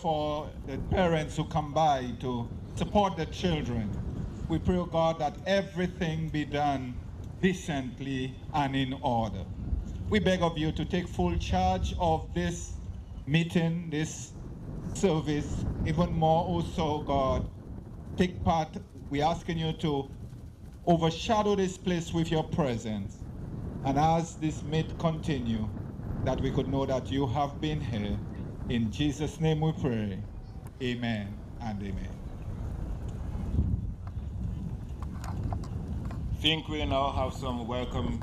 for the parents who come by to support the children. We pray, oh God, that everything be done decently and in order. We beg of you to take full charge of this meeting, this service, even more also, God. Take part, we're asking you to overshadow this place with your presence. And as this meet continue, that we could know that you have been here. In Jesus' name we pray. Amen and amen. I think we now have some welcoming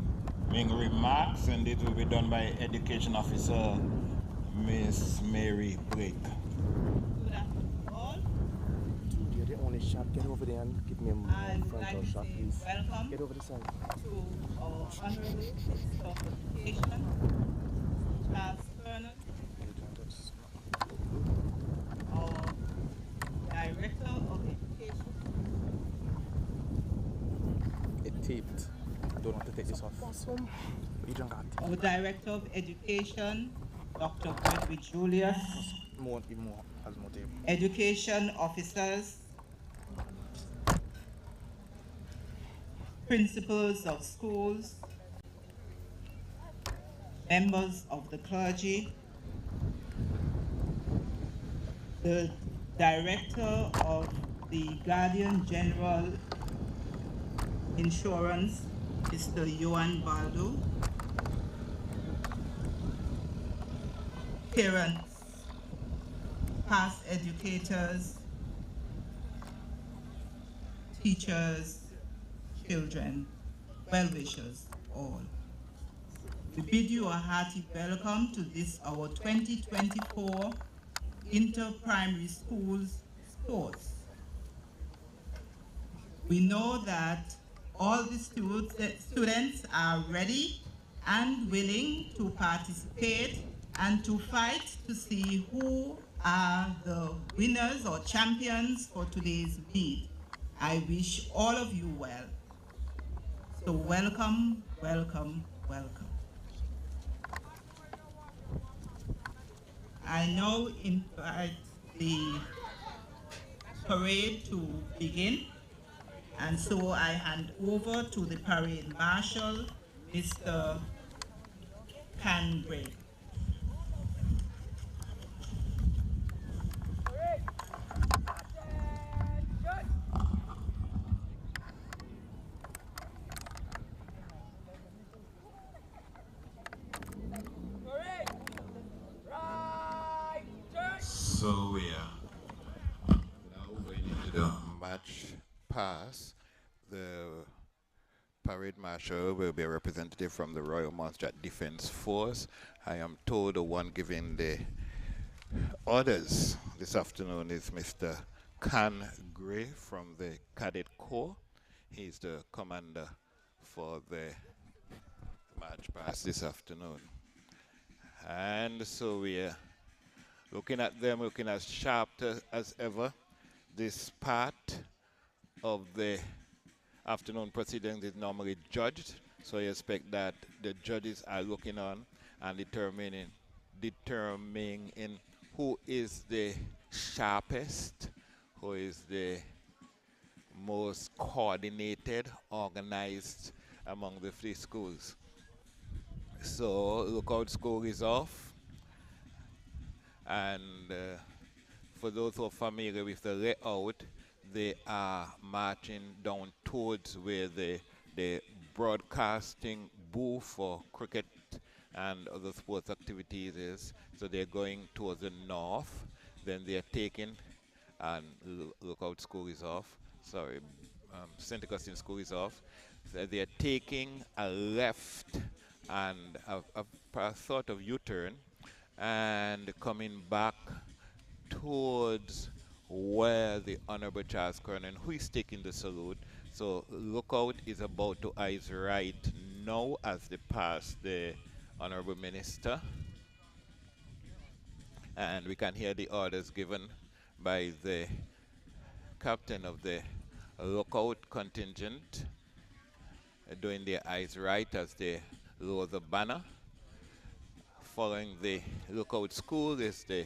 remarks, and it will be done by Education Officer Miss Mary Blake. Good afternoon, all. Dude, you're the only shot. Get over there and give me I a would like frontal to shot, say please. welcome Get over the side. to our Honorable Minister of Education, Charles Vernon, our Director of Education. It taped. I don't want to take this off. Awesome. You drunk out. Our Director of Education, Dr. Gregory Julius. More, even more, has more tape. Education officers, principals of schools, members of the clergy, the Director of the Guardian General Insurance, Mr. Johan Baldo, parents, past educators, teachers, children, well-wishers, all. We bid you a hearty welcome to this, our 2024 Inter-Primary Schools Sports. We know that all the students are ready and willing to participate and to fight to see who are the winners or champions for today's meet. I wish all of you well. So welcome, welcome, welcome. I now invite the parade to begin, and so I hand over to the parade marshal, Mr. Canbray. So we are now going into the match pass. The parade marshal will be a representative from the Royal Montserrat Defence Force. I am told the one giving the orders this afternoon is Mr. Can Gray from the Cadet Corps. He's the commander for the march pass this afternoon. And so we are looking at them, looking as sharp as ever. This part of the afternoon proceedings is normally judged, so I expect that the judges are looking on and determining who is the sharpest, who is the most coordinated, organized among the three schools. So lookout school is off, and for those who are familiar with the layout, they are marching down towards where the broadcasting booth for cricket and other sports activities is. So they're going towards the north, then they're taking, and lookout school is off. Sorry, St. Augustine school is off. So they're taking a left and a sort of U-turn and coming back towards where the Honorable Charles Kernan, who is taking the salute. So lookout is about to eyes right now as they pass the Honorable Minister. And we can hear the orders given by the captain of the lookout contingent, doing their eyes right as they lower the banner. Following the lookout school is the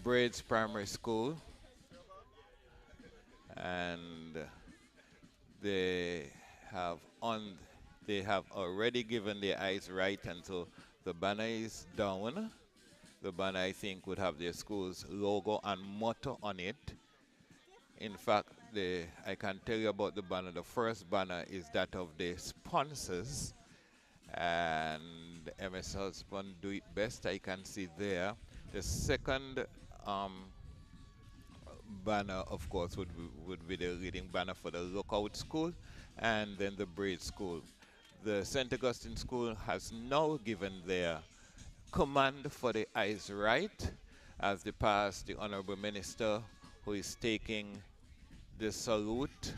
Braids Primary School, and they have already given their eyes right, and so the banner is down. The banner, I think, would have their school's logo and motto on it. In fact, I can tell you about the banner. The first banner is that of the sponsors, and MS Husband do it best, I can see there. The second banner, of course, would be the leading banner for the Lookout School, and then the Braid School. The St. Augustine School has now given their command for the eyes right as they pass the Honorable Minister, who is taking the salute,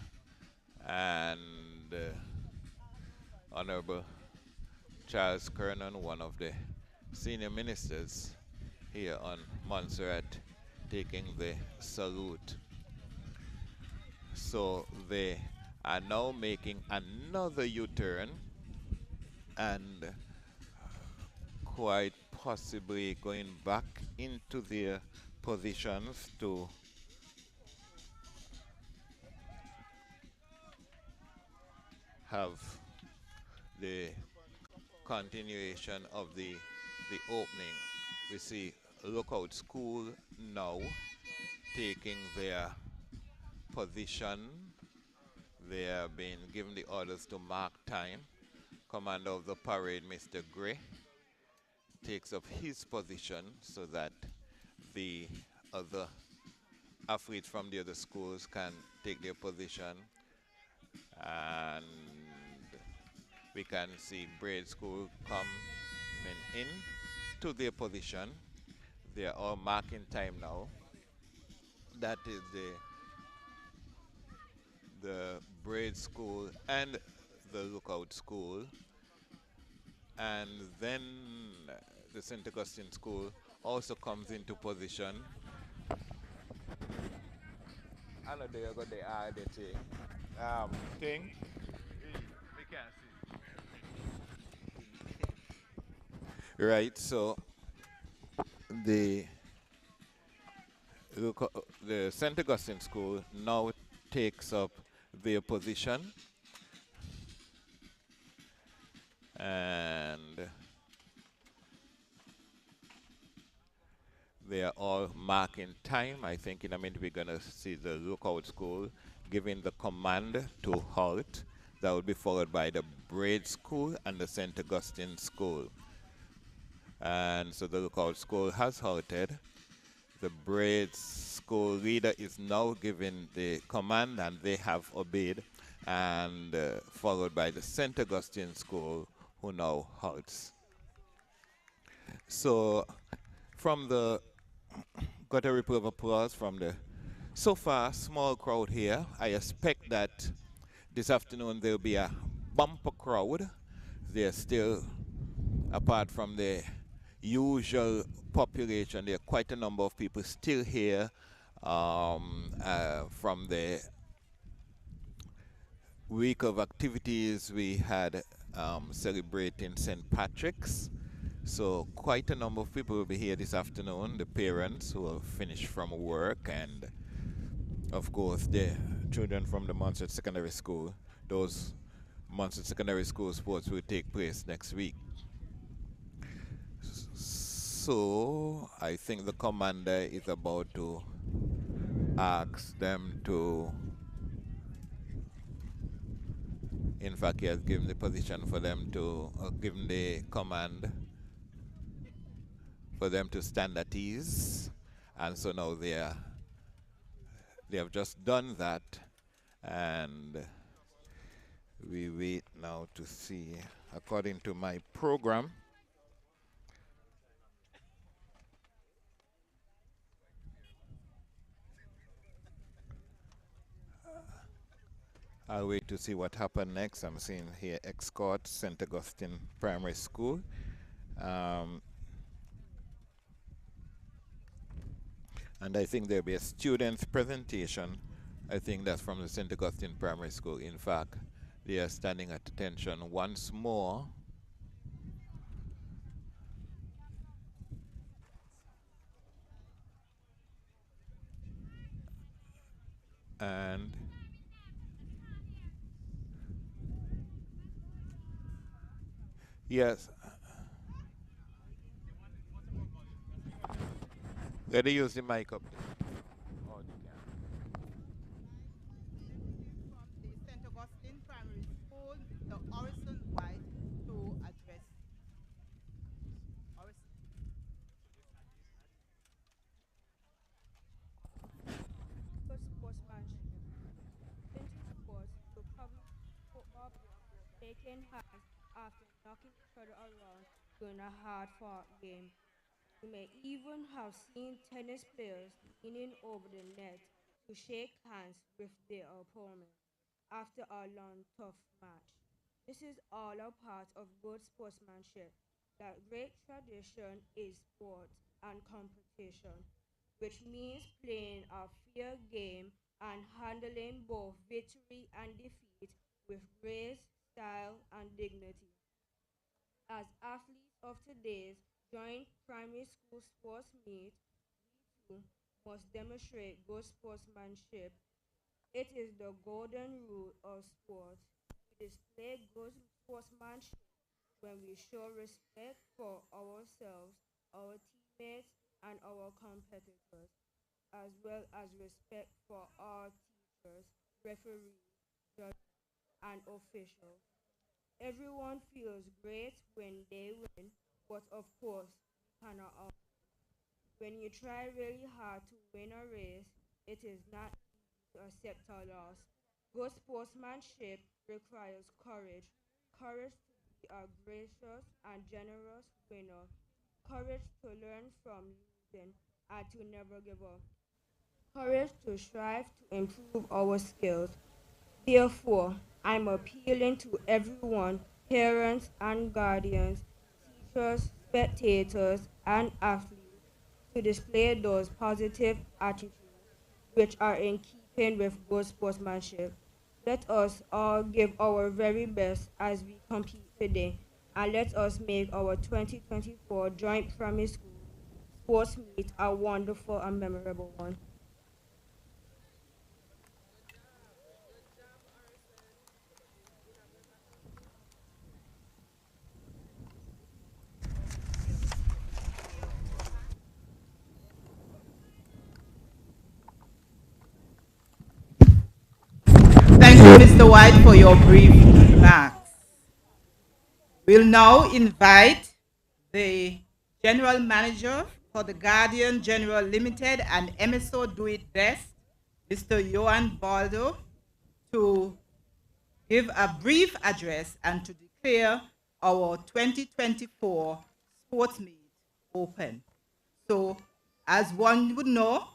and Honorable Charles Kernan, one of the senior ministers here on Montserrat, taking the salute. So they are now making another U-turn and quite possibly going back into their positions to have the continuation of the opening. We see Lookout School now taking their position. They are being given the orders to mark time. Commander of the parade, Mr. Gray, takes up his position so that the other athletes from the other schools can take their position. And we can see Braid School coming in to their position. They are all marking time now. That is the Braid School and the Lookout School. And then the St. Augustine School also comes into position. I know they got the idea thing. We can't see. Right, so the St. Augustine School now takes up their position, and they are all marking time. I think in a minute we're going to see the Lookout School giving the command to halt. That will be followed by the Braid School and the St. Augustine School. And so the Lookout School has halted. The Braid School leader is now giving the command, and they have obeyed, and followed by the St. Augustine School, who now halts. So got a ripple of applause from the so far small crowd here. I expect that this afternoon there will be a bumper crowd. There's still, apart from the usual population, there are quite a number of people still here from the week of activities we had celebrating St. Patrick's. So quite a number of people will be here this afternoon, the parents who have finished from work, and of course the children from the Montserrat Secondary School. Those Montserrat Secondary School sports will take place next week. So I think the commander is about to ask them to, in fact he has given the position for them to, given the command for them to stand at ease, and so now they have just done that, and we wait now to see, according to my program, I'll wait to see what happened next. I'm seeing here Escort, St. Augustine Primary School. And I think there'll be a student's presentation. I think that's from the St. Augustine Primary School. In fact, they are standing at attention once more. And yes, let me use the mic up there. Oh, you can. From the St. Augustine Primary School, Mr. Orison White, to address Orison. Good sportsmanship. Into sports, you probably grew up shaking hands after knocking each other around during a hard-fought game. You may even have seen tennis players leaning over the net to shake hands with their opponent after a long, tough match. This is all a part of good sportsmanship. That great tradition is sport and competition, which means playing a fair game and handling both victory and defeat with grace, style, and dignity. As athletes of today's joint primary school sports meet, we too must demonstrate good sportsmanship. It is the golden rule of sport. We display good sportsmanship when we show respect for ourselves, our teammates, and our competitors, as well as respect for our teachers, referees, judges, and officials. Everyone feels great when they win, but of course, we cannot all. When you try really hard to win a race, it is not easy to accept a loss. Good sportsmanship requires courage, courage to be a gracious and generous winner, courage to learn from losing and to never give up, courage to strive to improve our skills. Therefore, I'm appealing to everyone, parents and guardians, teachers, spectators, and athletes, to display those positive attitudes which are in keeping with good sportsmanship. Let us all give our very best as we compete today, and let us make our 2024 Joint Primary School Sports Meet a wonderful and memorable one. Thank you, Mr. White, for your brief remarks. We'll now invite the General Manager for the Guardian General Limited and MSO Do It Best, Mr. Johan Baldo, to give a brief address and to declare our 2024 sports meet open. So, as one would know,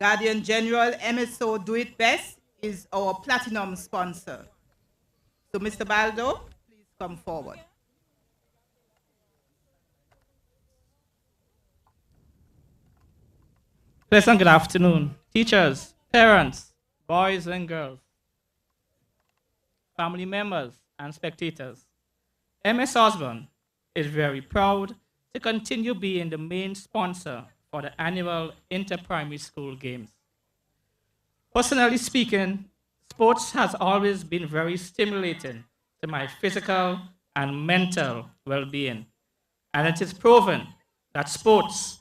Guardian General MSO Do It Best is our platinum sponsor. So, Mr. Baldo, please come forward. Pleasant good afternoon, teachers, parents, boys and girls, family members, and spectators. MS Osborne is very proud to continue being the main sponsor for the annual inter-primary school games. Personally speaking, sports has always been very stimulating to my physical and mental well-being, and it is proven that sports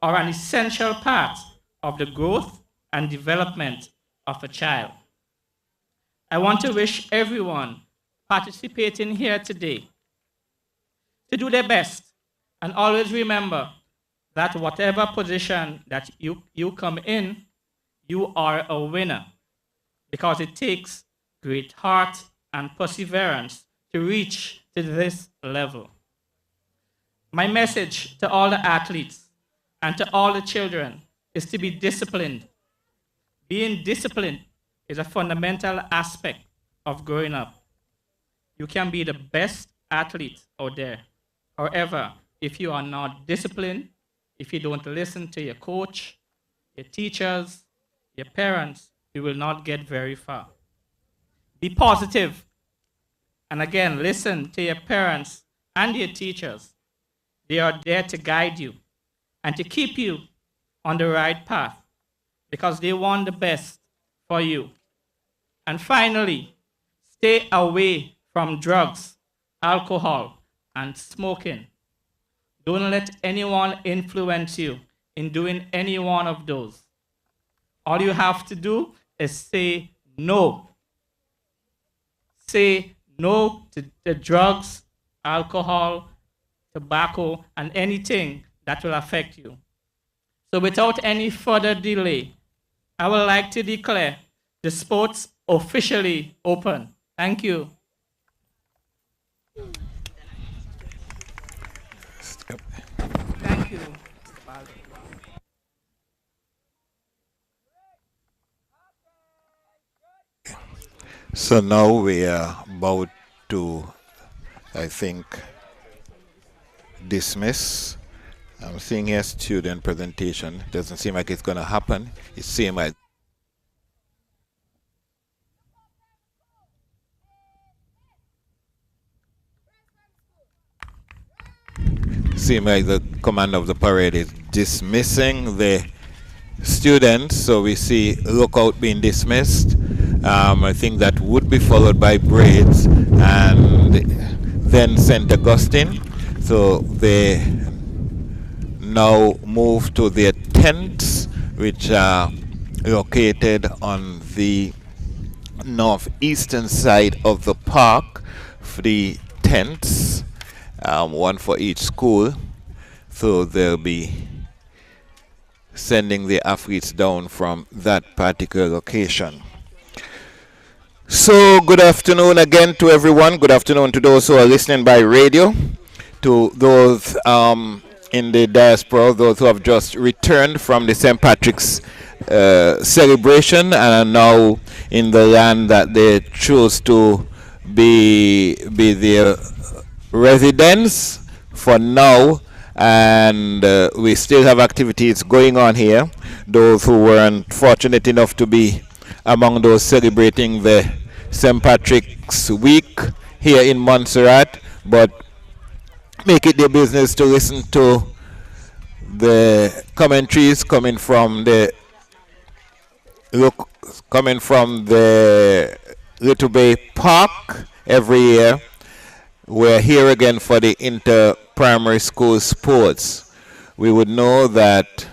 are an essential part of the growth and development of a child. I want to wish everyone participating here today to do their best and always remember that whatever position that you come in, you are a winner because it takes great heart and perseverance to reach to this level. My message to all the athletes and to all the children is to be disciplined. Being disciplined is a fundamental aspect of growing up. You can be the best athlete out there. However, if you are not disciplined, if you don't listen to your coach, your teachers, your parents, you will not get very far. Be positive. And again, listen to your parents and your teachers. They are there to guide you and to keep you on the right path. because they want the best for you. And finally, stay away from drugs, alcohol, and smoking. Don't let anyone influence you in doing any one of those. All you have to do is say no. Say no to the drugs, alcohol, tobacco, and anything that will affect you. So without any further delay, I would like to declare the sports officially open. Thank you. Thank you. So now we are about to, I think, dismiss. I'm seeing here student presentation. Doesn't seem like it's going to happen. It seems like the commander of the parade is dismissing the students. So we see lookout being dismissed. I think that would be followed by braids and then St. Augustine. So they now move to their tents, which are located on the northeastern side of the park. 3 tents, one for each school. So they'll be sending the athletes down from that particular location. So good afternoon again to everyone. Good afternoon to those who are listening by radio, to those in the diaspora, those who have just returned from the St. Patrick's celebration and are now in the land that they chose to be their residence for now. And we still have activities going on here. Those who weren't fortunate enough to be among those celebrating the St. Patrick's Week here in Montserrat, but make it their business to listen to the commentaries coming from the Little Bay Park every year. We're here again for the inter-primary school sports. We would know that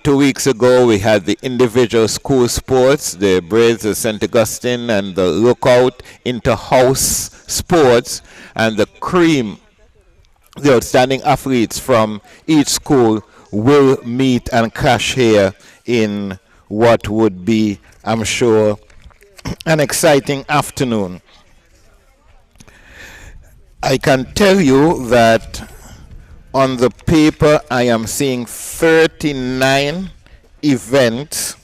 2 weeks ago we had the individual school sports, the Braids of St. Augustine and the Lookout inter-house sports, and the cream, the outstanding athletes from each school will meet and crash here in what would be, I'm sure, an exciting afternoon. I can tell you that on the paper I am seeing 39 events,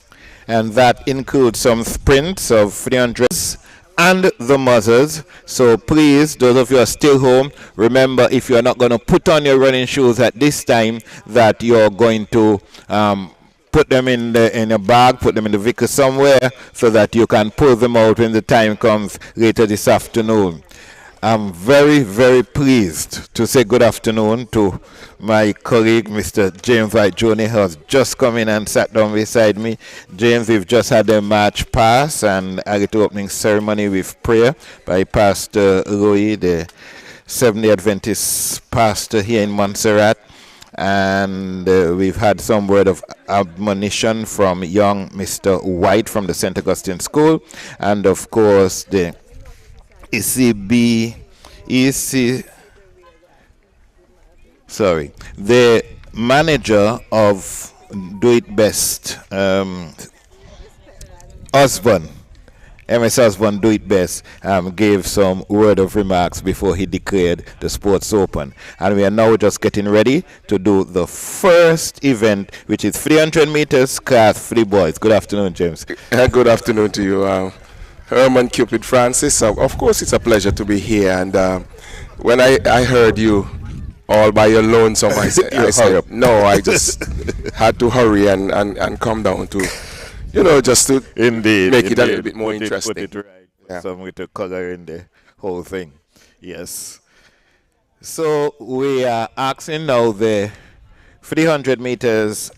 and that includes some sprints of 300s and the muzzles. So please, those of you who are still home, remember, if you're not going to put on your running shoes at this time, that you're going to put them in a bag, put them in the vehicle somewhere, so that you can pull them out when the time comes later this afternoon. I'm very, very pleased to say good afternoon to my colleague, Mr. James White Jr., who has just come in and sat down beside me. James, we've just had a march pass and a little opening ceremony with prayer by Pastor Louis, the Seventh-day Adventist pastor here in Montserrat. And we've had some word of admonition from young Mr. White from the St. Augustine School. And, of course, the the manager of Do It Best, Osborne, MS Osborne Do It Best, gave some word of remarks before he declared the sports open. And we are now just getting ready to do the first event, which is 300 meters class 3 boys. Good afternoon, James. Good afternoon to you. Herman Cupid Francis, of course it's a pleasure to be here, and when I heard you all by your lonesome, I said no, I just had to hurry and come down to, just to make it a little bit more interesting. Put it right. Yeah. Some little color in the whole thing. Yes. So we are asking now the 300 meters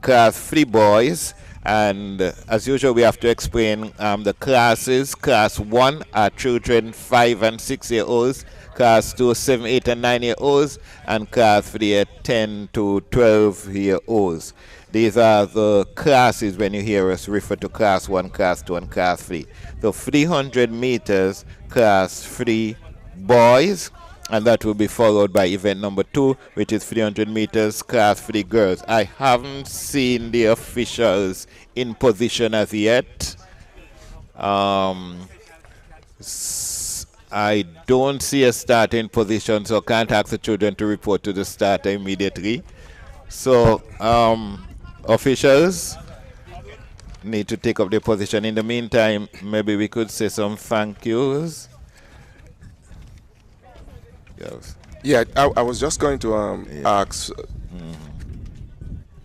class 3 boys, And as usual, we have to explain the classes. Class 1 are children 5 and 6 year olds. Class 2, 7, 8, and 9 year olds. And class 3 are 10 to 12 year olds. These are the classes when you hear us refer to class 1, class 2, and class 3. So 300 meters, class 3 boys. And that will be followed by event number 2, which is 300 meters, class 3 girls. I haven't seen the officials in position as yet. I don't see a starting position, so can't ask the children to report to the starter immediately. So, officials need to take up their position. In the meantime, maybe we could say some thank yous. Yes. Yeah, I was just going to ask,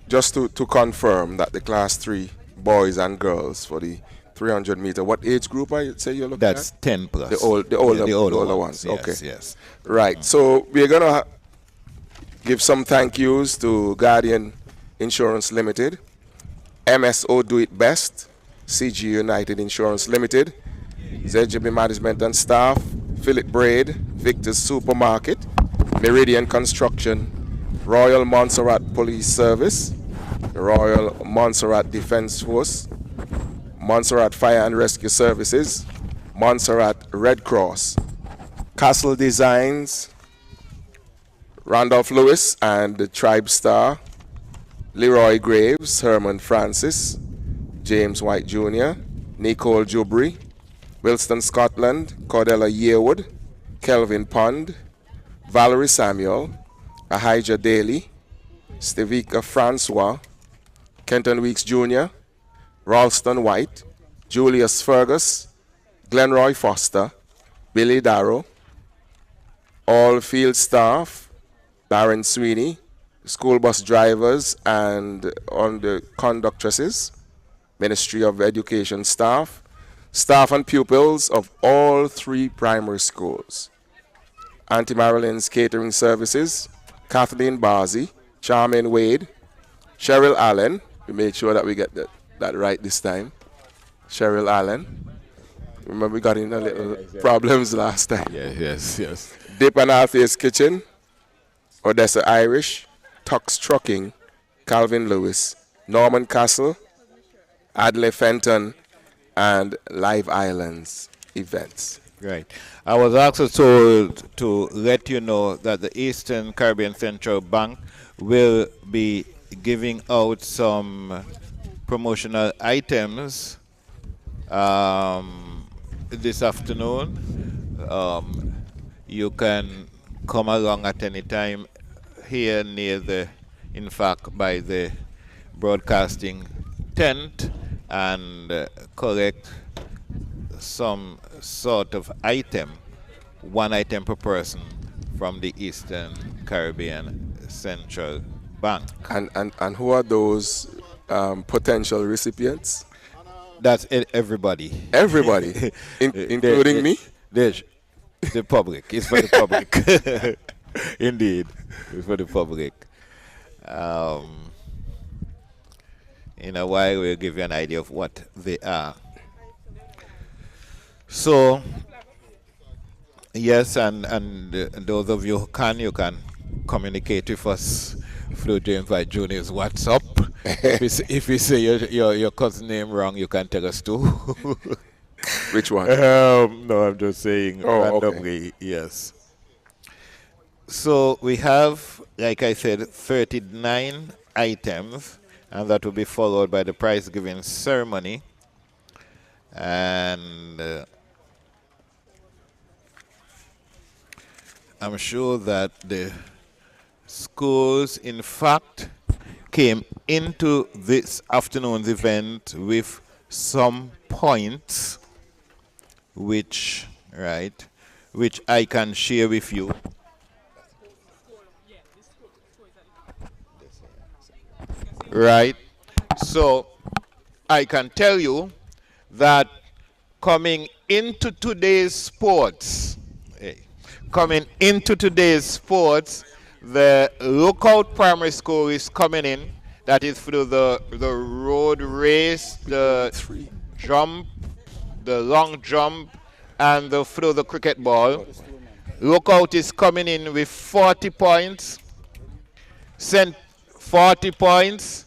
just to confirm that the class 3 boys and girls for the 300 meter, what age group I say you're looking That's at? 10 plus. The older ones. Yes, Okay. Yes. Right. So we're gonna give some thank yous to Guardian Insurance Limited, MSO Do It Best, CG United Insurance Limited, ZGB Management and Staff, Philip Braid, Victor's Supermarket, Meridian Construction, Royal Montserrat Police Service, Royal Montserrat Defense Force, Montserrat Fire and Rescue Services, Montserrat Red Cross, Castle Designs, Randolph Lewis and the Tribe Star, Leroy Graves, Herman Francis, James White Jr., Nicole Jubry, Wilston Scotland, Cordella Yearwood, Kelvin Pond, Valerie Samuel, Ahijah Daly, Stevika Francois, Kenton Weeks Jr., Ralston White, Julius Fergus, Glenroy Foster, Billy Darrow, all field staff, Darren Sweeney, school bus drivers and on the conductresses, Ministry of Education staff, staff and pupils of all 3 primary schools. Auntie Marilyn's Catering Services, Kathleen Barzy, Charmaine Wade, Cheryl Allen. We made sure that we get that right this time. Cheryl Allen. Remember we got in a little problems last time. Yes. Dip and Althea's Kitchen, Odessa Irish, Tux Trucking, Calvin Lewis, Norman Castle, Adley Fenton, and Live Islands Events. Right. I was also told to let you know that the Eastern Caribbean Central Bank will be giving out some promotional items this afternoon. You can come along at any time here near by the broadcasting tent and collect some sort of item, one item per person from the Eastern Caribbean Central Bank. And who are those potential recipients? That's everybody. Everybody, including me? The public. It's for the public. Indeed, it's for the public. In a while, we'll give you an idea of what they are. So, yes, and those of you who you can communicate with us through James White Jr.'s WhatsApp. If you say your cousin name wrong, you can tell us too. Which one? No, I'm just saying randomly, okay. Yes. So we have, like I said, 39 items, and that will be followed by the prize giving ceremony. And I'm sure that the schools, in fact, came into this afternoon's event with some points, which I can share with you. Right? So I can tell you that coming into today's sports, the Lookout Primary School is coming in That is through the road race, the jump, the long jump, and through the cricket ball. Lookout is coming in with 40 points. 40 points.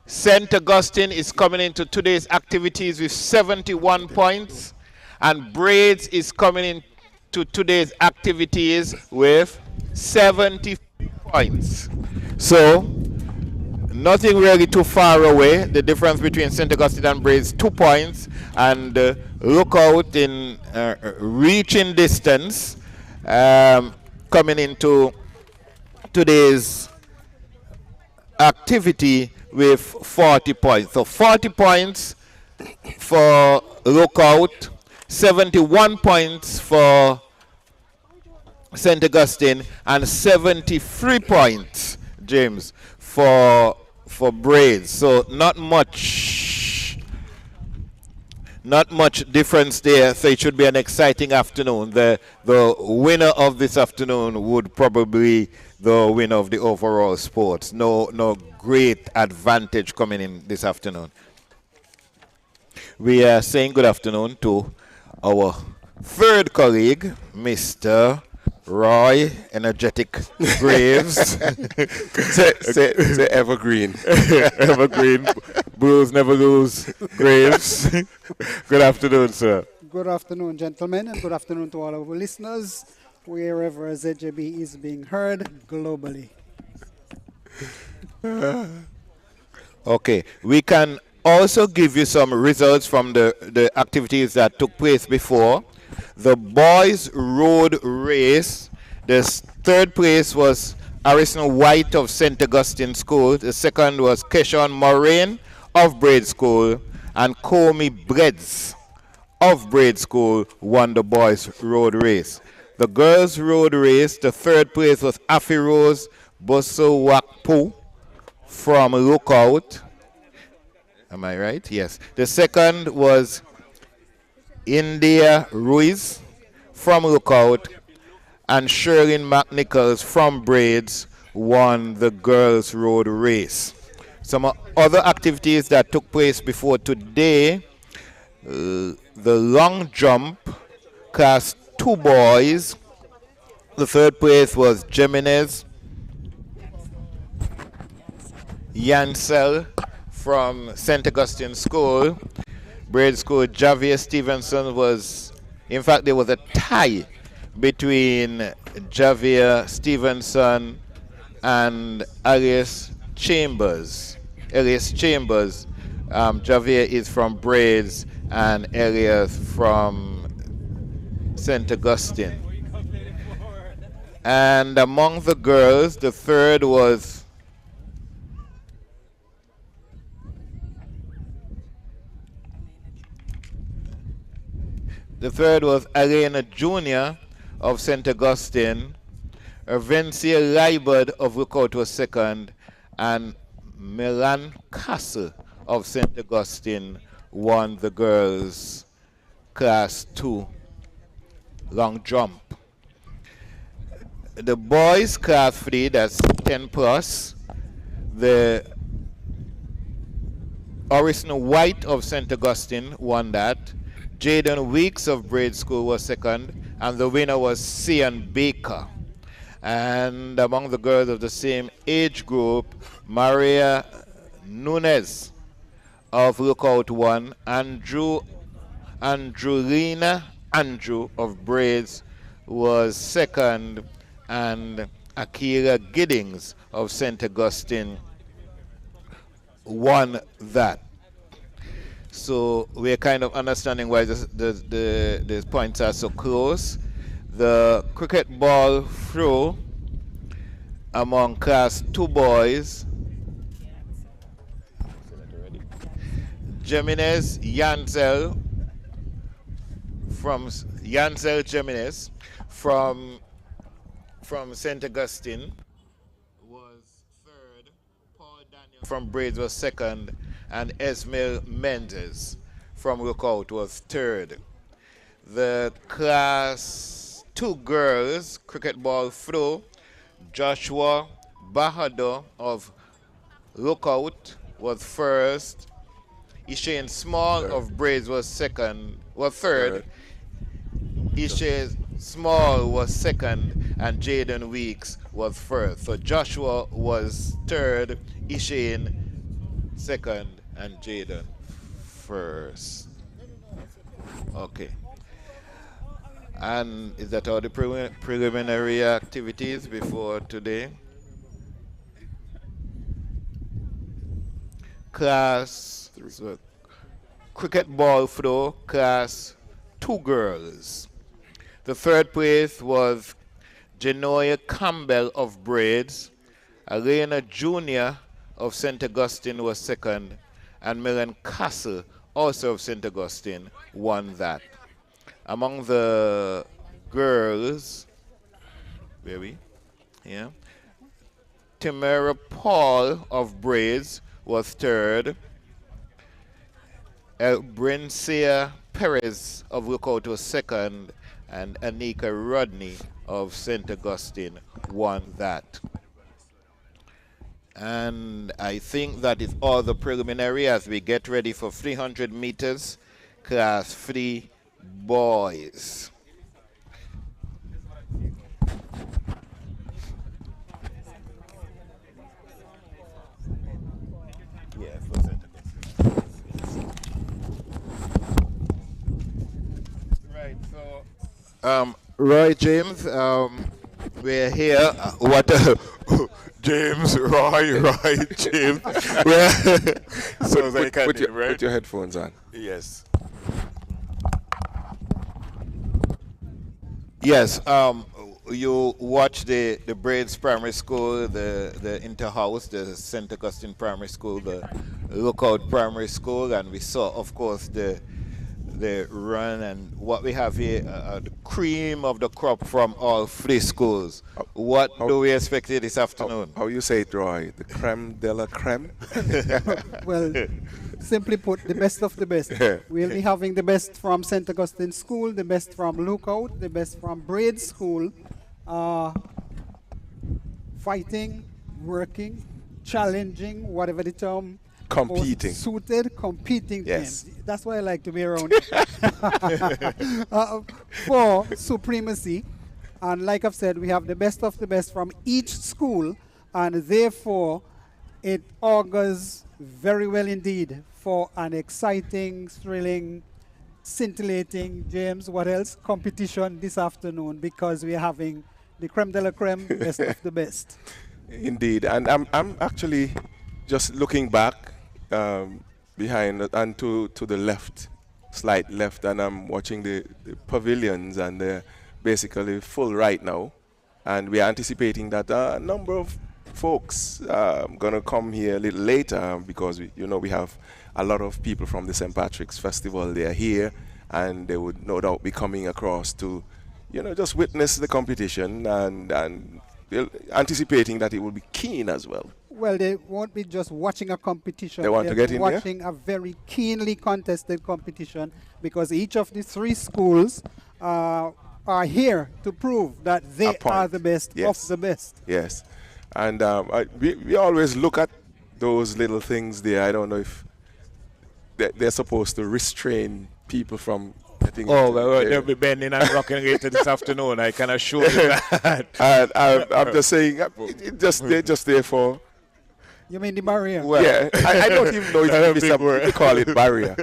St. Augustine is coming into today's activities with 71 points. And Braids is coming into today's activities with 70 points. So, nothing really too far away. The difference between St. Augustine and Braids, 2 points. And Lookout in reaching distance, coming into today's activity with 40 points. So 40 points for Lookout, 71 points for St. Augustine, and 73 points, James, for Braids. So not much difference there. So it should be an exciting afternoon. The winner of this afternoon would probably the winner of the overall sports. No great advantage coming in this afternoon. We are saying good afternoon to our third colleague, Mr. Roy Energetic Graves. say evergreen. Evergreen. Blues never lose. Graves. Good afternoon, sir. Good afternoon, gentlemen, and good afternoon to all our listeners, wherever ZJB is being heard globally. Okay, we can also give you some results from the activities that took place before. The boys road race, the third place was Harrison White of St. Augustine School. The second was Keshawn Moraine of Braid School, and Comey Breads of Braid School won the boys road race. The girls road race, the third place was Afi Rose Bosowakpu from Lookout. Am I right? Yes. The second was India Ruiz from Lookout, and Sherlyn McNichols from Braids won the girls road race. Some other activities that took place before today, the long jump class 2 boys. The third place was Jimenez Yancel from St. Augustine School. Braid School, Javier Stevenson was, in fact, there was a tie between Javier Stevenson and Elias Chambers. Javier is from Braids and Elias from St. Augustine. And among the girls, the third was Elena Jr. of St. Augustine. Ervencia Liebert of Lookout was second, and Milan Castle of St. Augustine won the girls class 2 long jump. The boys class 3, that's 10 plus, the Orison White of St. Augustine won that. Jaden Weeks of Braid School was second, and the winner was Cian Baker. And among the girls of the same age group, Maria Nunez of Lookout won. Andrewlina Andrew of Braids was second, and Akira Giddings of St. Augustine won that. So we're kind of understanding why the points are so close. The cricket ball throw among class 2 boys, Jimenez Yancel Jimenez from St. Augustine was third. Paul Daniel from Braids was second, and Esmail Mendes from Lookout was third. The class 2 girls cricket ball throw, Joshua Bahadur of Lookout was first. Ishane Small of Braids was third. Ishane Small was second, and Jaden Weeks was first. So Joshua was third, Ishane second, and Jaden first. Okay. And is that all the preliminary activities before today? Class cricket ball throw, class 2 girls. The third place was Genoia Campbell of Braids. Elena Jr. of St. Augustine was second, and Millen Castle, also of St. Augustine, won that. Among the girls, Tamara Paul of Braids was third. Brincia Perez of Lookout was second, and Anika Rodney of St. Augustine won that. And I think that is all the preliminary as we get ready for 300 meters, class 3 boys. Right, so Roy James, we're here. What James, Roy James. So put your headphones on. Yes. Yes, you watch the Braids Primary School, the Interhouse, the St. Augustine Primary School, the Lookout Primary School, and we saw, of course, the run and what we have here, the cream of the crop from all 3 schools. What do we expect here this afternoon? How you say it, Roy? The creme de la creme? Well, simply put, the best of the best. We'll be having the best from St. Augustine School, the best from Lookout, the best from Braid School, fighting, working, challenging, whatever the term. Competing. Suited, competing yes. teams. That's why I like to be around. For supremacy. And like I've said, we have the best of the best from each school, and therefore it augurs very well indeed for an exciting, thrilling, scintillating, James, what else, competition this afternoon, because we're having the creme de la creme, best of the best. Indeed, and I'm actually just looking back behind and to the left, slight left, and I'm watching the pavilions, and they're basically full right now, and we're anticipating that a number of folks gonna come here a little later, because we have a lot of people from the St. Patrick's Festival. They are here, and they would no doubt be coming across to just witness the competition, and anticipating that it will be keen as well. Well, they won't be just watching a competition. They want to get in there? Watching a very keenly contested competition, because each of the 3 schools are here to prove that they are the best of the best. Yes. And we always look at those little things there. I don't know if they're supposed to restrain people from getting they'll be bending and rocking later this afternoon, I can assure you that. And I'm just saying, they're just there for... You mean the barrier? Well, yeah, I don't even know if we call it barrier,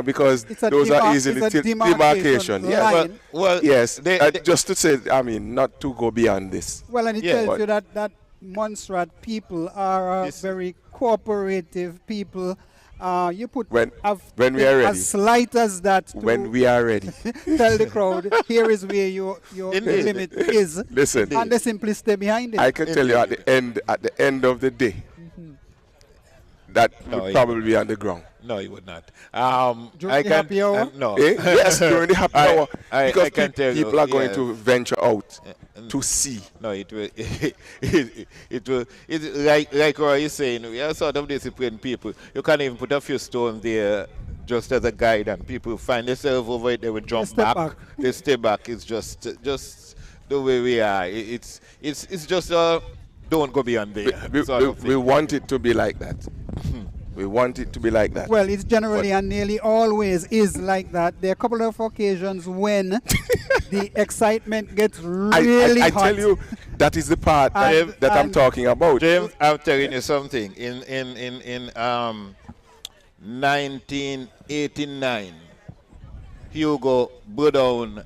because those are easily demarcation. Yeah. Well, yes, just to say, not to go beyond this. Well, and it tells you that Montserrat people are very cooperative people. You put when we are ready, as slight as that. When we are ready, tell the crowd, here is where your limit is. Listen, and they simply stay behind it. I can tell you at the end of the day, that would probably be on the ground. No, you would not. During the happy hour? No. Yes, during the happy hour. Because I can tell people are going to venture out to see. No, it will. It will. It's like what you're saying. We are sort of disciplined people. You can't even put a few stones there just as a guide, and people find themselves over it. They will jump back. They stay back. It's just the way we are. It's just don't go beyond there. We want it to be like that. We want it to be like that. Well, it's generally and nearly always is like that. There are a couple of occasions when the excitement gets really I hot. tell you, that is the part that I'm talking about. James, I'm telling you something. In 1989, Hugo blew down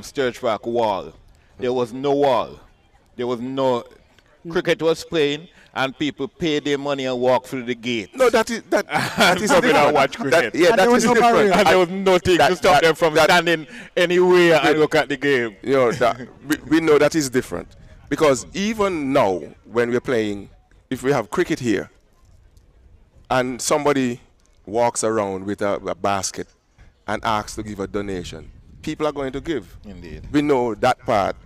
Sturge Park wall. There was no wall. There was no cricket was playing, and people paid their money and walk through the gate. No, that is coming and watch cricket. That is different. And there was nothing to stop them from standing anywhere and look at the game. You know, we know that is different, because even now when we're playing, if we have cricket here, and somebody walks around with a basket and asks to give a donation, people are going to give. Indeed. We know that part.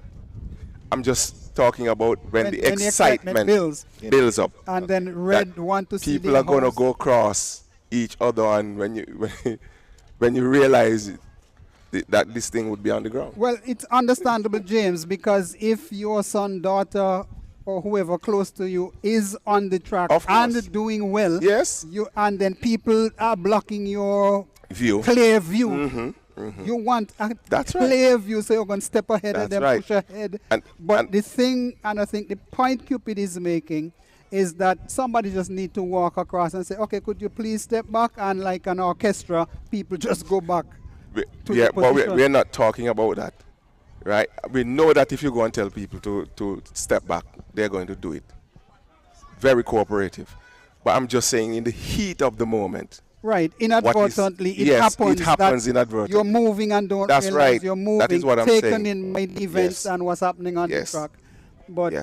I'm just talking about when the excitement builds up. And then Red want to see people are going to go across each other, and when you realize that this thing would be on the ground. Well, it's understandable, James, because if your son, daughter, or whoever close to you is on the track and doing well, yes, and then people are blocking your clear view. You want a clear view, so you're going to step ahead and then push ahead. But the thing, and I think the point Cupid is making, is that somebody just need to walk across and say, okay, could you please step back? And like an orchestra, people just go back. But we're not talking about that, right? We know that if you go and tell people to step back, they're going to do it. Very cooperative. But I'm just saying, in the heat of the moment, right, inadvertently, it happens inadvertently. You're moving and don't realize you're moving. That is what I'm taken saying. in my events and what's happening on the track. But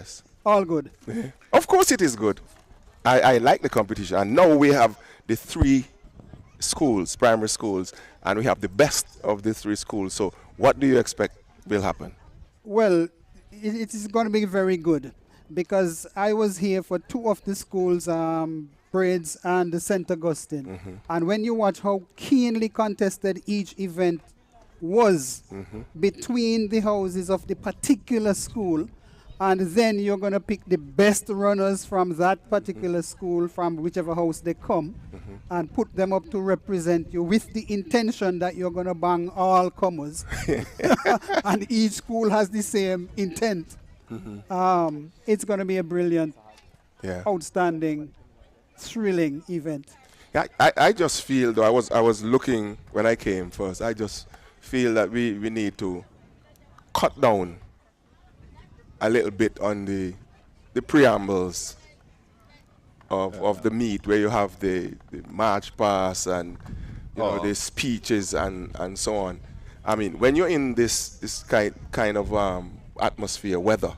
all good. Of course it is good. I like the competition. And now we have the 3 schools, primary schools, and we have the best of the 3 schools. So what do you expect will happen? Well, it is going to be very good, because I was here for 2 of the schools, Braids and the St. Augustine. And when you watch how keenly contested each event was between the houses of the particular school, and then you're going to pick the best runners from that particular school, from whichever house they come, and put them up to represent you with the intention that you're going to bang all comers. And each school has the same intent. It's going to be a brilliant, outstanding, thrilling event. Yeah, I just feel, though, I was looking when I came first, I just feel that we need to cut down a little bit on the preambles of the meet, where you have the march pass and the speeches and so on. I mean, when you're in this kind of atmosphere, weather,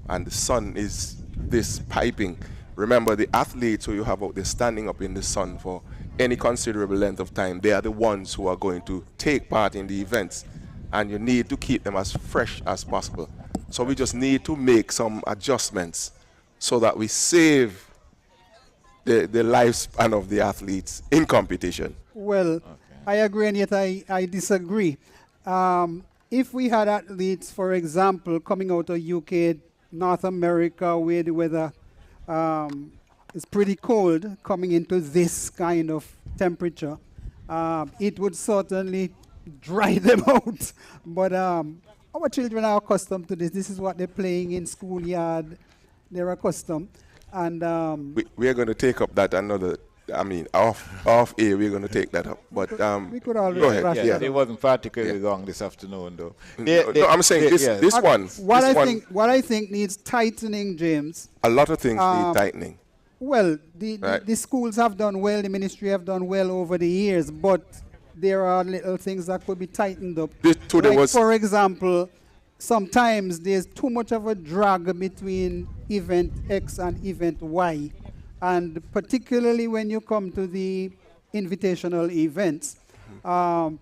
and the sun is this piping, remember, the athletes who you have out there standing up in the sun for any considerable length of time, they are the ones who are going to take part in the events, and you need to keep them as fresh as possible. So we just need to make some adjustments so that we save the lifespan of the athletes in competition. Well, I agree, and yet I disagree. If we had athletes, for example, coming out of UK, North America, where the weather is pretty cold, coming into this kind of temperature, it would certainly dry them out. But our children are accustomed to this. This is what they're playing in schoolyard. They're accustomed. And we are going to take up that another, I mean, off air, we're going to take that up. But we could always go ahead. Yeah, it wasn't particularly long this afternoon, though. No, I'm saying this one. What I think needs tightening, James. A lot of things need tightening. Well, the schools have done well, the ministry have done well over the years, but there are little things that could be tightened up. For example, sometimes there's too much of a drag between event X and event Y. And particularly when you come to the invitational events,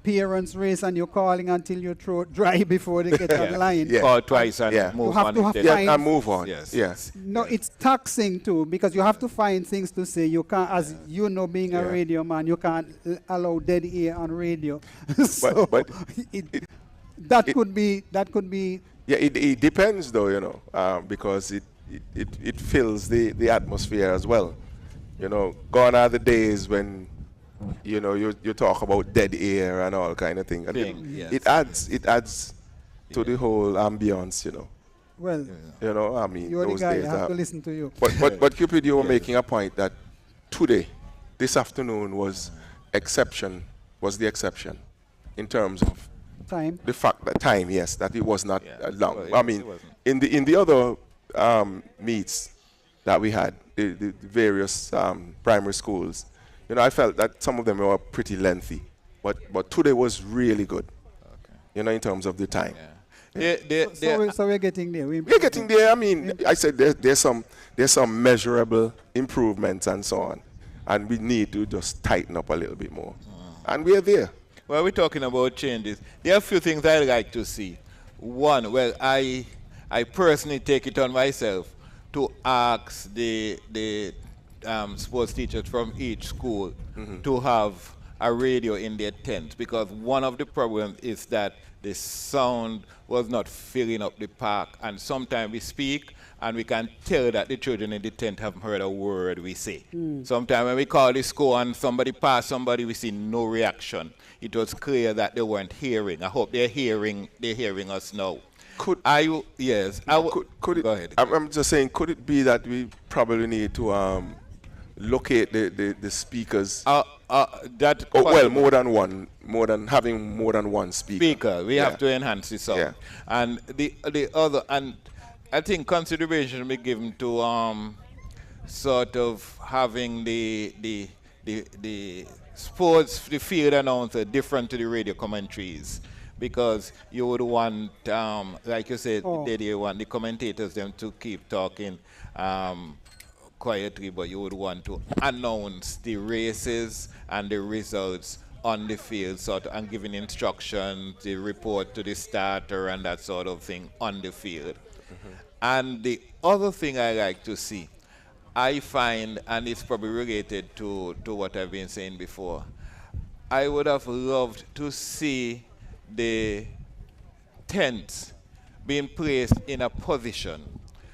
parents race and you're calling until your throat dry before they get on the line. Call twice and move on. And move on. Yes. No, it's taxing too, because you have to find things to say. You can't, as you know, being a radio man, you can't allow dead air on radio. So that could be. Yeah, it depends though, because it fills the atmosphere as well. You know, gone are the days when, you know, you talk about dead air and all kind of thing. And Yes. it adds to the whole ambience, you know. Well, You know, I mean, you're the those guy. I days have to are. listen to you. But Cupid, you were making a point that today, this afternoon was the exception in terms of Time. the fact that time, yes, that it was not long. Well, I it mean, wasn't. in the other meets that we had, the various primary schools, you know, I felt that some of them were pretty lengthy, but today was really good. You know, in terms of the time. So we're getting there. We're getting there. I mean, I said there's some measurable improvements and so on, and we need to just tighten up a little bit more, and we're there. Well, we're talking about changes. There are a few things I'd like to see. One, well, I personally take it on myself to ask the sports teachers from each school to have a radio in their tents, because one of the problems is that the sound was not filling up the park, and sometimes we speak and we can tell that the children in the tent haven't heard a word we say. Sometimes when we call the school and somebody pass somebody, we see no reaction. It was clear that they weren't hearing. I hope they're hearing us now. Yes. Could it, go ahead. I'm just saying, could it be that we probably need to locate the speakers? More than having more than one speaker. We have to enhance the sound. Yeah. And the other, and I think consideration will be given to sort of having the sports, the field announcer different to the radio commentaries, because you would want, like you said, you want the commentators them to keep talking quietly, but you would want to announce the races and the results on the field, sort of, and giving instructions, the report to the starter and that sort of thing on the field. And the other thing I like to see, I find, and it's probably related to what I've been saying before, I would have loved to see the tents being placed in a position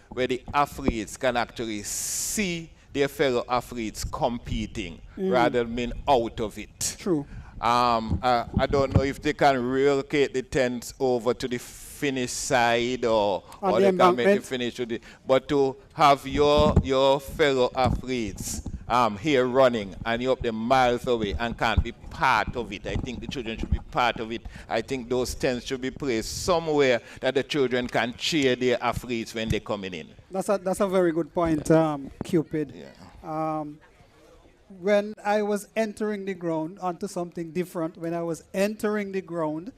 where the athletes can actually see their fellow athletes competing rather than being out of it. True. I don't know if they can relocate the tents over to the finish side or they can make the finish with it, but to have your fellow athletes here running and you're up there miles away and can't be part of it. I think the children should be part of it. I think those tents should be placed somewhere that the children can cheer their athletes when they're coming in. That's a very good point, Cupid. Yeah. When I was entering the ground, onto something different, when I was entering the ground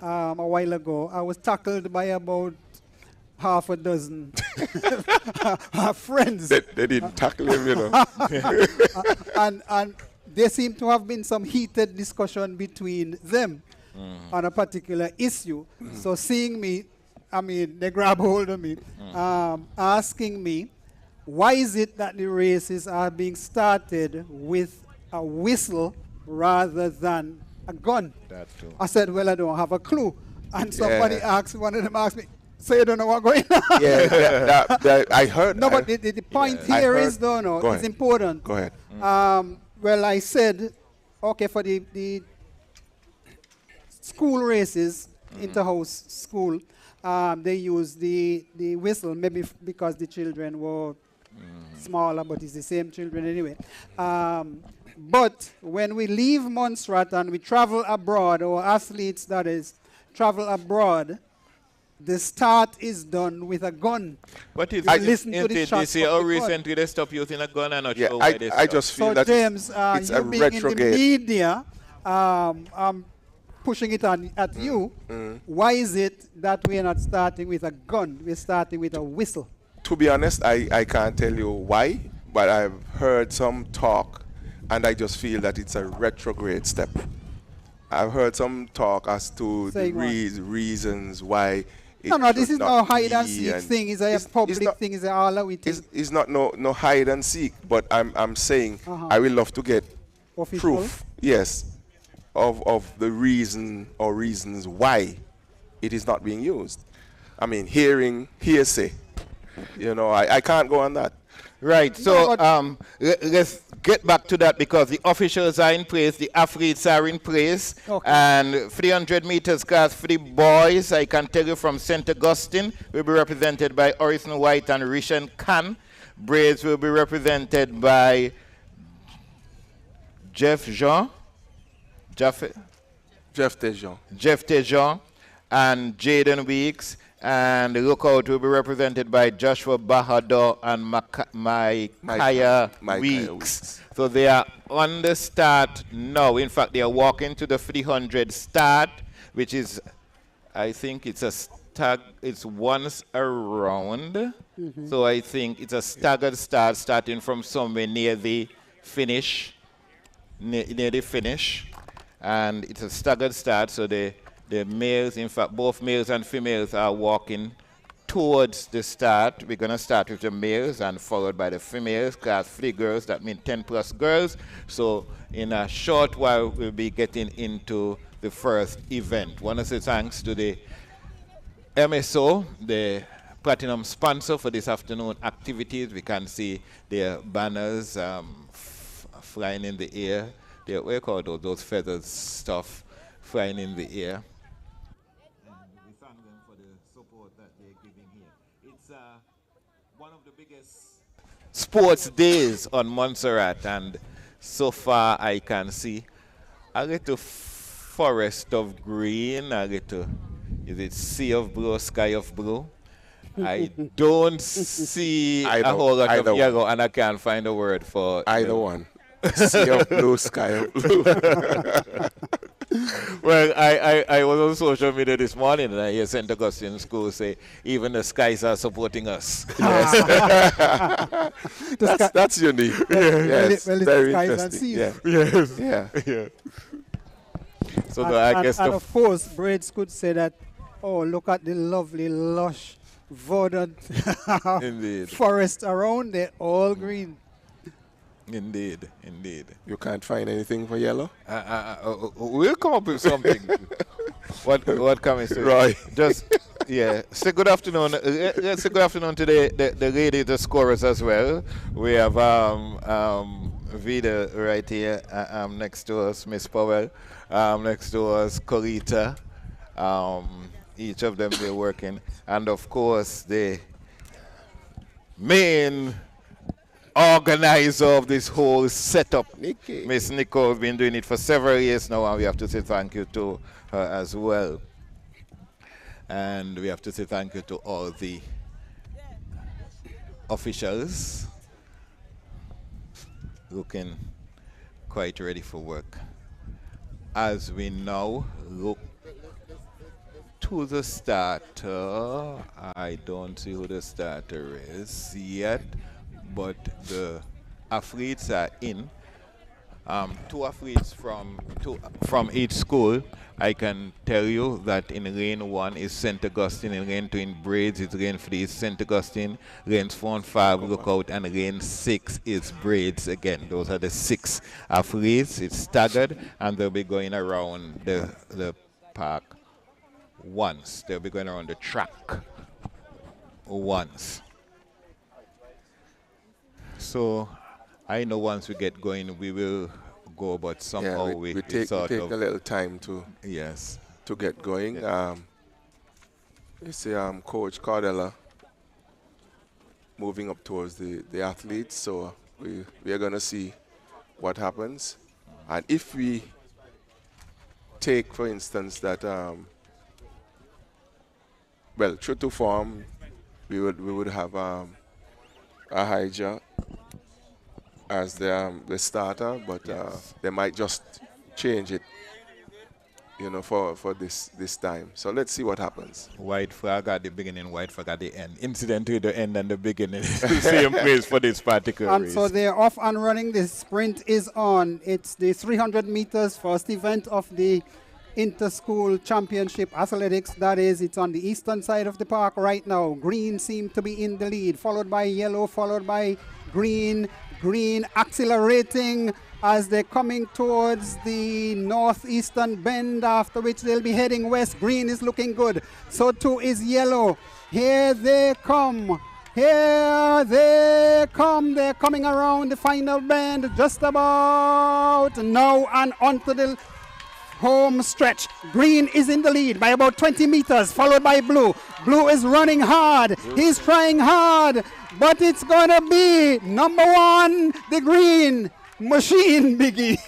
a while ago, I was tackled by about half a dozen friends. They didn't tackle him, you know. And there seemed to have been some heated discussion between them on a particular issue. So seeing me, I mean, they grab hold of me, asking me, why is it that the races are being started with a whistle rather than a gun? That's true. I said, well, I don't have a clue. And somebody one of them asked me, so you don't know what's going on? That I heard. No, but the point here is, it's important. Go ahead. Well, I said, okay, for the school races, inter-house school, they use the whistle, maybe because the children were smaller, but it's the same children anyway. But when we leave Montserrat and we travel abroad, or athletes, that is, travel abroad, the start is done with a gun. But it's listen to the shots they say, of the recently they stopped using a gun and not sure why they I just feel so that James, it's you a being retrograde. in the media, I'm pushing it at you. Why is it that we're not starting with a gun? We're starting with a whistle. To be honest, I can't tell you why, but I've heard some talk, and I just feel that it's a retrograde step. I've heard some talk as to the reasons why. No, this is no hide and seek thing. It's a public thing. It's all that we think. It's not no hide and seek, but I'm saying I will love to get proof, yes, of the reason or reasons why it is not being used. I mean, hearsay. You know, I can't go on that. Right, so let's get back to that because the officials are in place, the athletes are in place, and 300 meters class for the boys, I can tell you from St. Augustine, will be represented by Orison White and Rishan Khan. Braids will be represented by Jeff Tejon and Jaden Weeks. And the lookout will be represented by Joshua Bahadur and Micaiah Weeks. So they are on the start now. In fact, they are walking to the 300 start, which is, I think it's it's once around. So I think it's a staggered start starting from somewhere near the finish. Near the finish. And it's a staggered start, so the males, in fact, both males and females are walking towards the start. We're going to start with the males and followed by the females, class 3 girls, that means 10 plus girls. So in a short while, we'll be getting into the first event. Want to say thanks to the MSO, the platinum sponsor for this afternoon activities. We can see their banners flying in the air. What do you call those feathers stuff flying in the air. We thank them for the support that they're giving here. It's one of the biggest sports days on Montserrat, and so far I can see a little forest of green, a little, is it sea of blue, sky of blue? I don't see a whole lot of yellow, and I can't find a word for either one. Sea of blue, sky of blue. Well, I was on social media this morning and I hear St. Augustine School say, even the skies are supporting us. Yes. that's unique. Yes. Well, very skies interesting. and seas. Yes. Yeah. So I guess and of course, Braids could say that, oh, look at the lovely, lush, verdant forest around there, all green. Indeed. You can't find anything for yellow? We'll come up with something. What comes to right. Just, yeah. Say good afternoon. Let's say good afternoon to the ladies, the scorers as well. We have Vida right here next to us, Miss Powell. Next to us, Corita. Each of them, they're working. And, of course, the main organizer of this whole setup, Miss Nicole, has been doing it for several years now, and we have to say thank you to her as well. And we have to say thank you to all the officials looking quite ready for work. As we now look to the starter, I don't see who the starter is yet, but the athletes are in. 2 athletes from each school. I can tell you that in lane 1 is St. Augustine, in lane 2 in Braids is lane 3 is St. Augustine, lanes 4 and 5 Lookout, and lane 6 is Braids again. Those are the 6 athletes. It's staggered, and they'll be going around the park once. They'll be going around the track once. So I know once we get going, we will go, but somehow we take a little time to get going. You see Coach Cardella moving up towards the athletes, so we are going to see what happens. And if we take, for instance, that, well, true to form, we would have Ahijah as the starter, but they might just change it, for this time. So let's see what happens. White flag at the beginning, white flag at the end. Incidentally, the end and the beginning is the same place for this particular race. And so they're off and running. The sprint is on. It's the 300 meters first event of the Inter-School Championship Athletics. That is, it's on the eastern side of the park right now. Green seems to be in the lead, followed by yellow, followed by green. Green accelerating as they're coming towards the northeastern bend, after which they'll be heading west. Green is looking good. So too is yellow. Here they come. Here they come. They're coming around the final bend just about now and onto the home stretch. Green is in the lead by about 20 meters, followed by blue. Blue is running hard. He's trying hard, but it's going to be number one, the green machine, Biggie.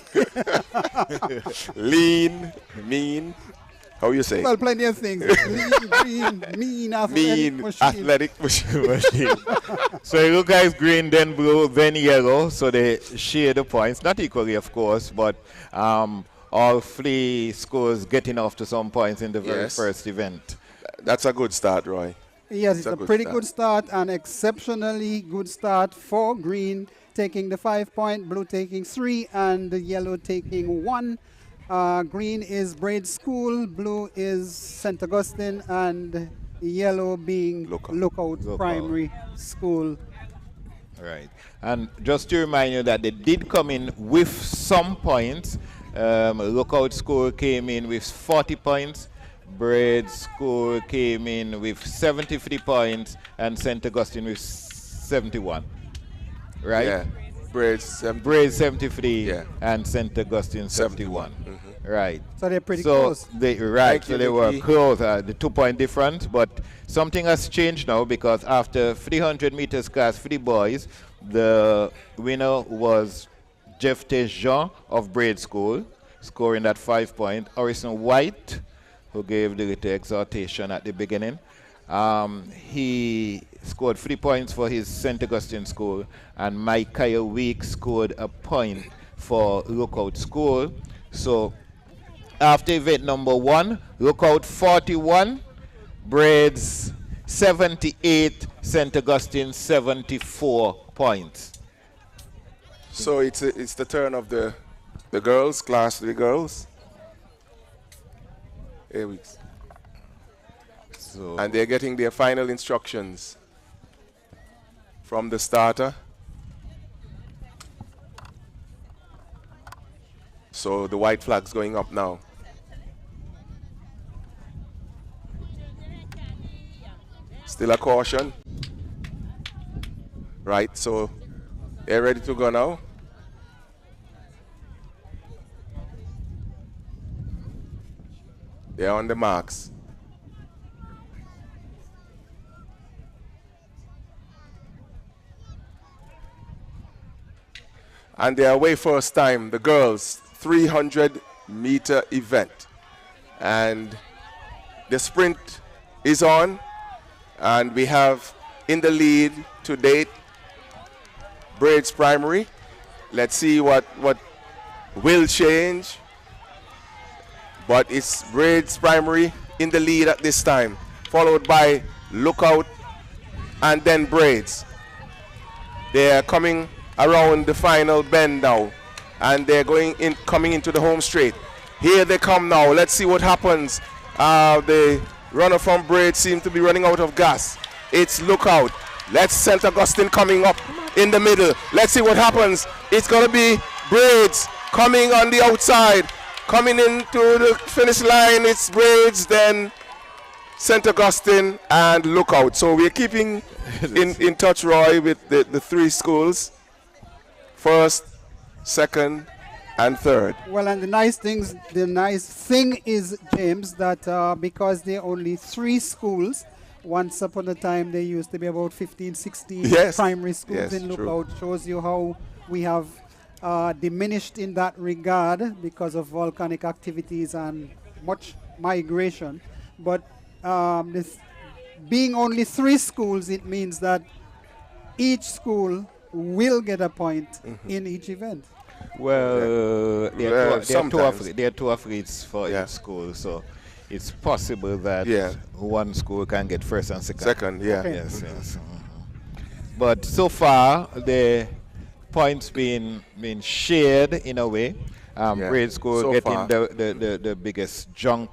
Lean, mean. How you say? Well, plenty of things. Lean, green, mean, athletic machine. So it looks like green, then blue, then yellow. So they share the points, not equally, of course, but all three schools getting off to some points in the very first event. That's a good start, Roy. Yes, it's a pretty good start, and exceptionally good start for green, taking the 5 point, blue taking 3, and the yellow taking 1. Green is Braid School, blue is St. Augustine, and yellow being Lookout Primary School. Right. And just to remind you that they did come in with some points. Lookout School came in with 40 points. Braid School came in with 73 points, and St. Augustine with 71. Right? Yeah. Braid 73 and St. Augustine 71. Right. So they're pretty close. They were close, the 2 point difference, but something has changed now because after 300 meters class for the boys, the winner was Jeff Tejean of Braid School, scoring that 5 point. Orison White, who gave the little exhortation at the beginning, he scored 3 points for his St. Augustine School, and Micaiah Week scored a point for Lookout School. So after event number 1, Lookout 41, Braids 78, St. Augustine 74 points. So it's the turn of the girls, class 3 girls. Here we go. So, and they're getting their final instructions from the starter. So the white flag's going up now. Still a caution. Right, so they're ready to go now. They're on the marks. And they're away first time, the girls, 300-meter event. And the sprint is on, and we have in the lead to date Braids Primary. Let's see what will change. But it's Braids Primary in the lead at this time, followed by Lookout and then Braids. They're coming around the final bend now, and they're coming into the home straight. Here they come now. Let's see what happens. The runner from Braids seems to be running out of gas. It's Lookout. Let's St. Augustine coming up in the middle. Let's see what happens. It's going to be Braids coming on the outside. Coming into the finish line, it's Braids, then St. Augustine and Lookout. So we're keeping in touch, Roy, with the 3 schools. First, second, and third. Well, and the nice thing is, James, that because there are only 3 schools, once upon a time there used to be about 15, 16 primary schools in Lookout. True. Shows you how we have diminished in that regard because of volcanic activities and much migration. But this being only 3 schools, it means that each school will get a point in each event. Well, there are 2 athletes for each school, so it's possible that one school can get first and second. Second, yeah. Okay. Yes. But so far, the points being shared in a way. Braid School so getting the biggest junk,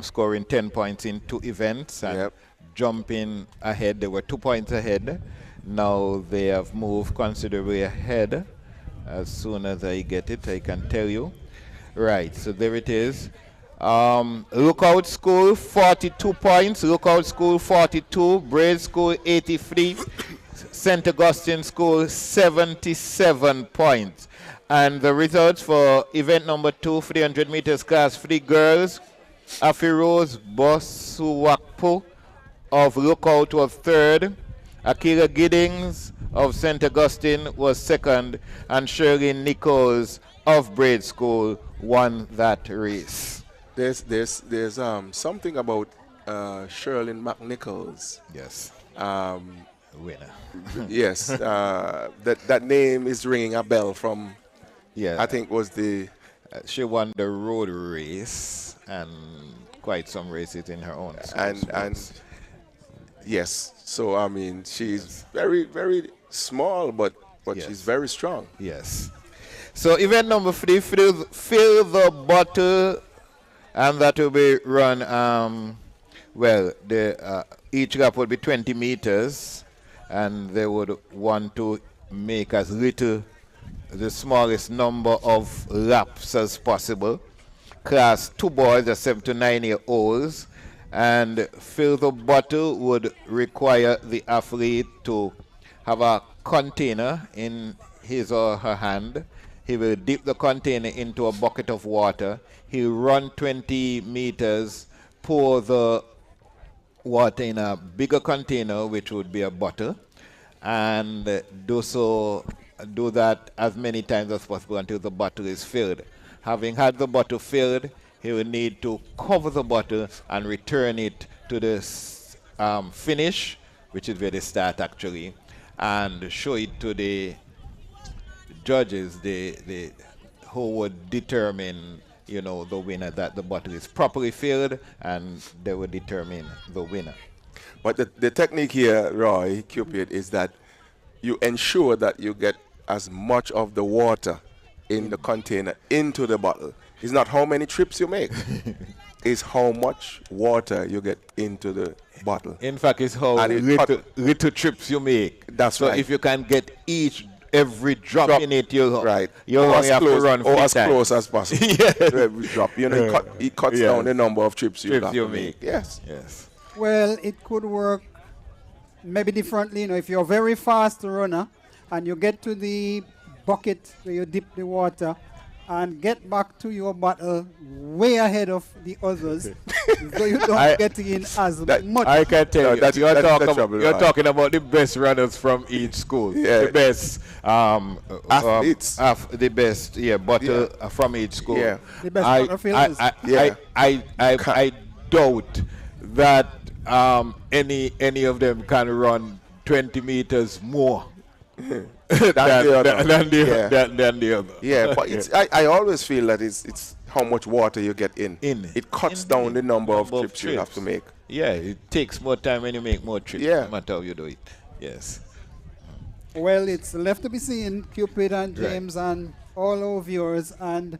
scoring 10 points in 2 events and jumping ahead. They were 2 points ahead. Now they have moved considerably ahead. As soon as I get it, I can tell you. Right, so there it is. Lookout School 42 points, Lookout School 42, Braid School 83, St. Augustine School 77 points. And the results for event number 2, 300 meters class 3 girls, Afiroz Bosuwakpo of Lookout was 3rd, Akira Giddings of St. Augustine was 2nd, and Shirley Nichols of Braid School won that race. There's something about Shirley McNichols. Yes. Winner. Yes. That name is ringing a bell from. Yeah. I think was the. She won the road race and quite some races in her own. And yes. So I mean, she's very, very small, but yes, she's very strong. Yes. So event number 3, fill the bottle, and that will be run. Each lap would be 20 meters, and they would want to make the smallest number of laps as possible. Class 2 boys, the 7 to 9 year olds, and fill the bottle would require the athlete to have a container in his or her hand. He will dip the container into a bucket of water. He'll run 20 meters, pour the water in a bigger container, which would be a bottle, and do that as many times as possible until the bottle is filled. Having had the bottle filled, he will need to cover the bottle and return it to the finish, which is where they start actually, and show it to the judges, who would determine, the winner, that the bottle is properly filled, and they will determine the winner. But the technique here, Roy, Cupid, is that you ensure that you get as much of the water in the container into the bottle. It's not how many trips you make. It's how much water you get into the bottle. In fact, it's how little trips you make. That's right. So if you can get every drop in it, you only have to run 4 as times. Close as possible. Yes. Every drop. It cuts down the number of trips you have to make. Yes. Yes. Well, it could work maybe differently. If you're a very fast runner and you get to the bucket where you dip the water and get back to your bottle way ahead of the others, so you don't get in as much. I can tell you, you're talking about the best runners from each school. Yeah. The best athletes. The best bottle from each school. Yeah. The best bottle fillers. I doubt that any of them can run 20 meters more than the other. Yeah, but I always feel that it's how much water you get in. It cuts down the number of trips you have to make. Yeah, it takes more time when you make more trips, no matter how you do it. Yes. Well, it's left to be seen, Cupid and James and all our viewers, and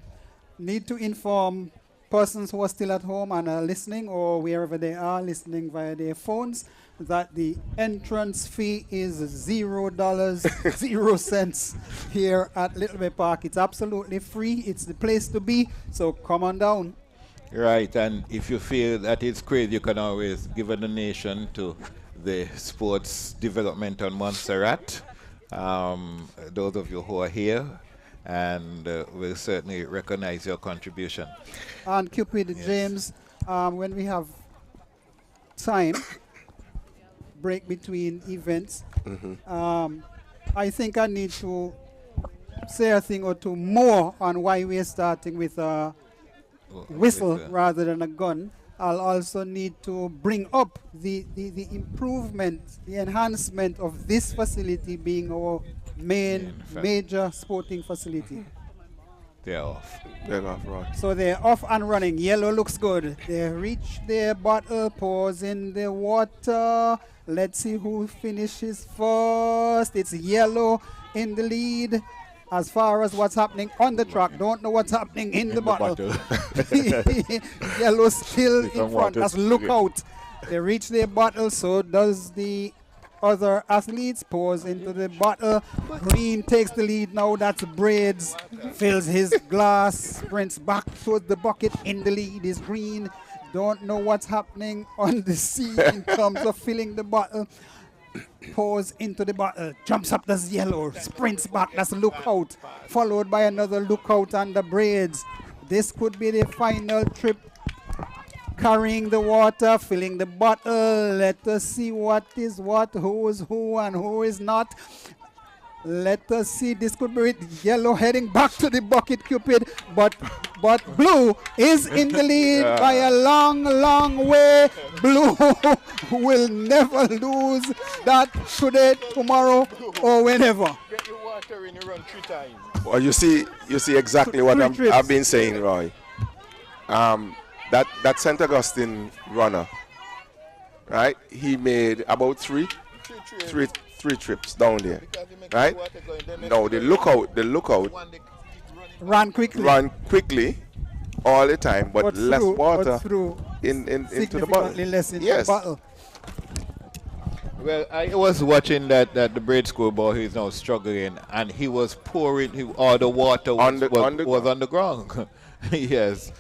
need to inform persons who are still at home and are listening, or wherever they are listening via their phones, that the entrance fee is $0, 0 cents here at Little Bay Park. It's absolutely free. It's the place to be. So come on down. Right, and if you feel that it's crazy, you can always give a donation to the Sports Development on Montserrat. Those of you who are here, and we'll certainly recognize your contribution. And Cupid, James, when we have time, break between events, I think I need to say a thing or two more on why we're starting with a whistle rather than a gun. I'll also need to bring up the improvement, the enhancement of this facility being our major sporting facility. They're off. They're off, right. So they're off and running. Yellow looks good. They reach their bottle, pours in the water. Let's see who finishes first. It's yellow in the lead. As far as what's happening on the track, don't know what's happening in the bottle. Yellow still in front. That's Lookout. They reach their bottle, so does the other athletes, pours into the bottle. Green takes the lead now. That's Braids. Fills his glass, sprints back towards the bucket. In the lead is Green. Don't know what's happening on the sea in terms of filling the bottle. Pours into the bottle, jumps up, that's Yellow, sprints back, that's Lookout, followed by another Lookout under Braids. This could be the final trip, carrying the water, filling the bottle. Let us see what is what, who is who, and who is not. Let us see, this could be it. Yellow heading back to the bucket, Cupid, but Blue is in the lead by a long, long way. Blue will never lose that today, tomorrow, or whenever. Get your water in, you run 3 times. Well, you see exactly what I've been saying, Roy. That St. Augustine runner, right? He made about three trips down there, right? No, the lookout Run quickly all the time, but less water into the bottle. Less into Yes. the bottle. Well, I was watching that the Braid School boy who is now struggling, and he was pouring all the water was on the ground. Yes.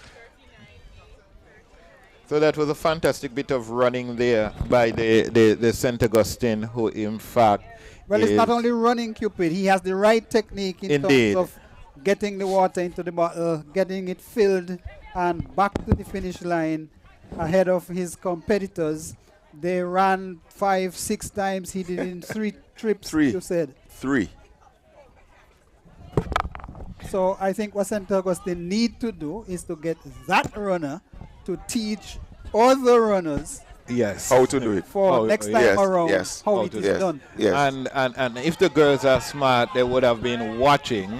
So that was a fantastic bit of running there by the St. Augustine, who in fact Well, it's not only running, Cupid. He has the right technique in terms of getting the water into the bottle, getting it filled, and back to the finish line ahead of his competitors. They ran 5-6 times. He did in 3 trips, you said. 3. So I think what St. Augustine need to do is to get that runner to teach other runners how to do it for next time around how it is done. Yes. And if the girls are smart, they would have been watching.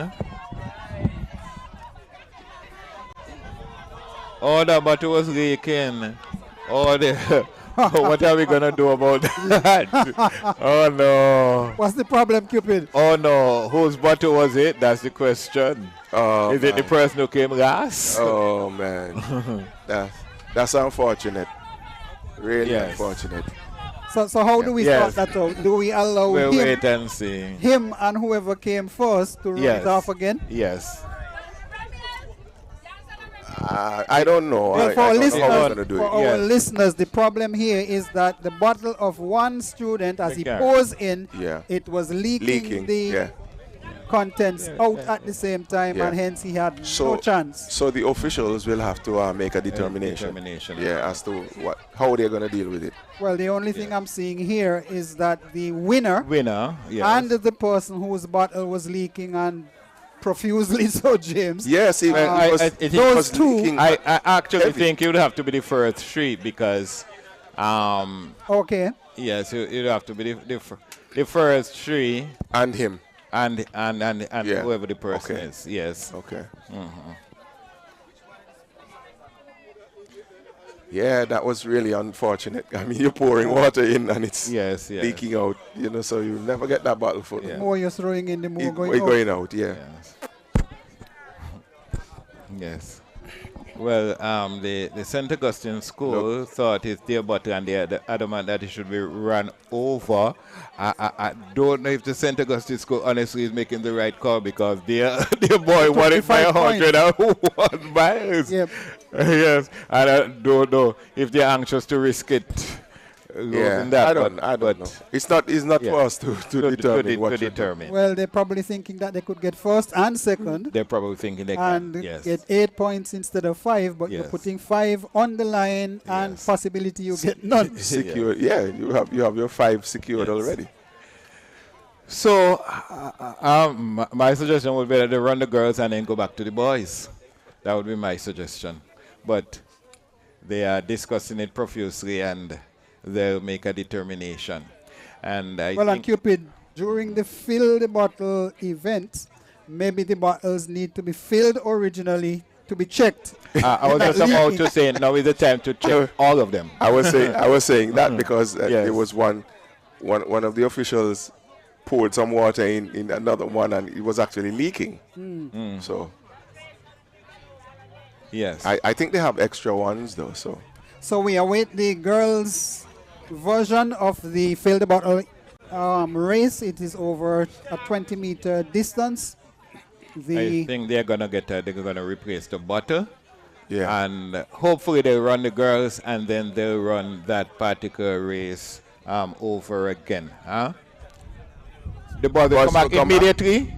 Oh, the bottle was leaking. Oh, what are we going to do about that? Oh, no. What's the problem, Cupid? Oh, no. Whose bottle was it? That's the question. Is it the person who came last? Oh, man. That's unfortunate. Really unfortunate. So how do we start that out? Do we allow we'll wait and see. him and whoever came first to run it off again? Yes. I don't know. Well, for our it. listeners, the problem here is that the bottle of one student, as he pours in, it was leaking the contents out at the same time, and hence he had no chance. So the officials will have to make a determination. As to how they're going to deal with it. Well, the only thing I'm seeing here is that the winner and the person whose bottle was leaking and profusely so, James. Yes, those two. Leaking, I actually think it would have to be the first 3 because okay. Yes, it would have to be the first 3 and him. And whoever the person is, yes. Okay. Yeah, that was really unfortunate. I mean, you're pouring water in and it's leaking out, so you never get that bottle full. The more you're throwing in, the more going out. Yeah. Yes. Well, the St. Augustine School thought it's their bottle and they're adamant that it should be run over. I don't know if the St. Augustine School honestly is making the right call because their boy won it by 101 miles. Yep. Yes, and I don't know if they're anxious to risk it. I don't know. It's not for us to determine. Well, they're probably thinking that they could get first and second. They're probably thinking they can get 8 points instead of 5, but you're putting 5 on the line and possibility you get none. Secure. Yeah, you have your 5 secured already. So my suggestion would be that they run the girls and then go back to the boys. That would be my suggestion. But they are discussing it profusely and they'll make a determination. And and Cupid, during the fill the bottle event, maybe the bottles need to be filled originally to be checked. I was just about to say now is the time to check all of them. I was saying that because there was one of the officials poured some water in another one and it was actually leaking. So yes, I think they have extra ones though. So we await the girls' version of the fill the bottle race. It is over a 20-meter distance. I think they're gonna replace the butter. Yeah. And hopefully they'll run the girls and then they'll run that particular race over again. Huh? The boys will come back immediately?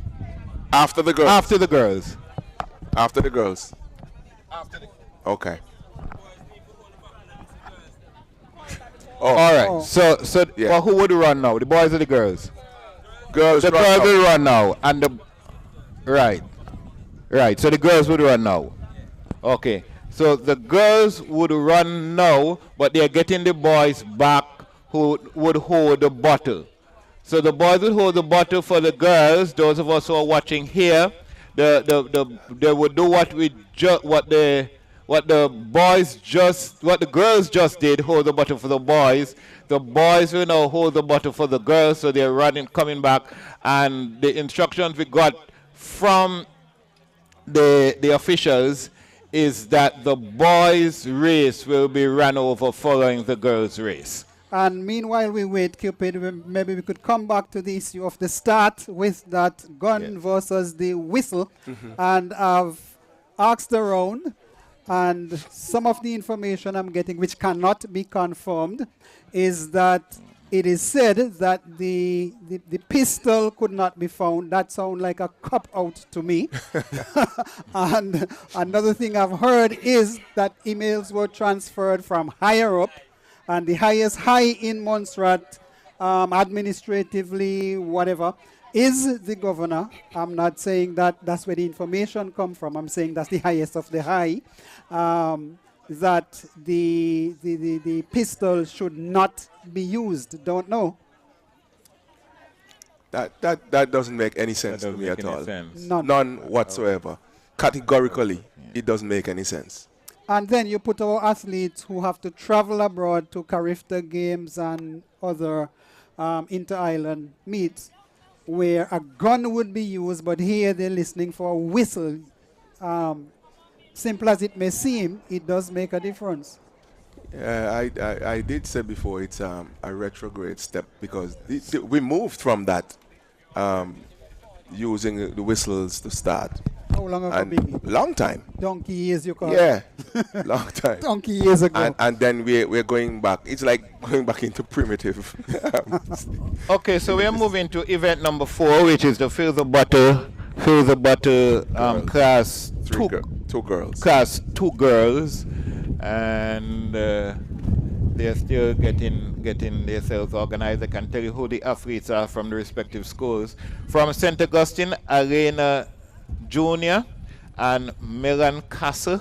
After the girls? After the girls. After the girls? Okay. All right. So well, who would run now? The boys or the girls? Girls. The girls will run now. And the right. So the girls would run now. Okay. So the girls would run now, but they're getting the boys back who would hold the bottle. So the boys would hold the bottle for the girls. Those of us who are watching here, they would do what the girls just did, hold the bottle for the boys. The boys will now hold the bottle for the girls, so they're running, coming back, and the instructions we got from the officials is that the boys' race will be run over following the girls' race. And meanwhile we wait, Cupid, maybe we could come back to the issue of the start with that gun versus the whistle. And I've asked around, and some of the information I'm getting, which cannot be confirmed, is that it is said that the pistol could not be found. That sounds like a cop-out to me. And another thing I've heard is that emails were transferred from higher up, and the highest high in Montserrat, administratively, whatever, is the governor. I'm not saying that that's where the information come from. I'm saying that's the highest of the high. That the pistol should not be used. Don't know. That doesn't make any sense to me at all. None whatsoever. Categorically, it doesn't make any sense. And then you put our athletes who have to travel abroad to Carifta Games and other inter-island meets where a gun would be used, but here they're listening for a whistle. Simple as it may seem, it does make a difference. I did say before it's a retrograde step because we moved from that using the whistles to start. How long ago, Biggie? Long time. Donkey years, you call it? Yeah, long time. Donkey years ago. And then we're going back. It's like going back into primitive. Okay, so we're moving to event number 4, which is the Fill the Bottle class 2 girls. Class 2 girls, and they're still getting themselves organized. I can tell you who the athletes are from the respective schools. From St. Augustine, Arena Jr. and Milan Castle.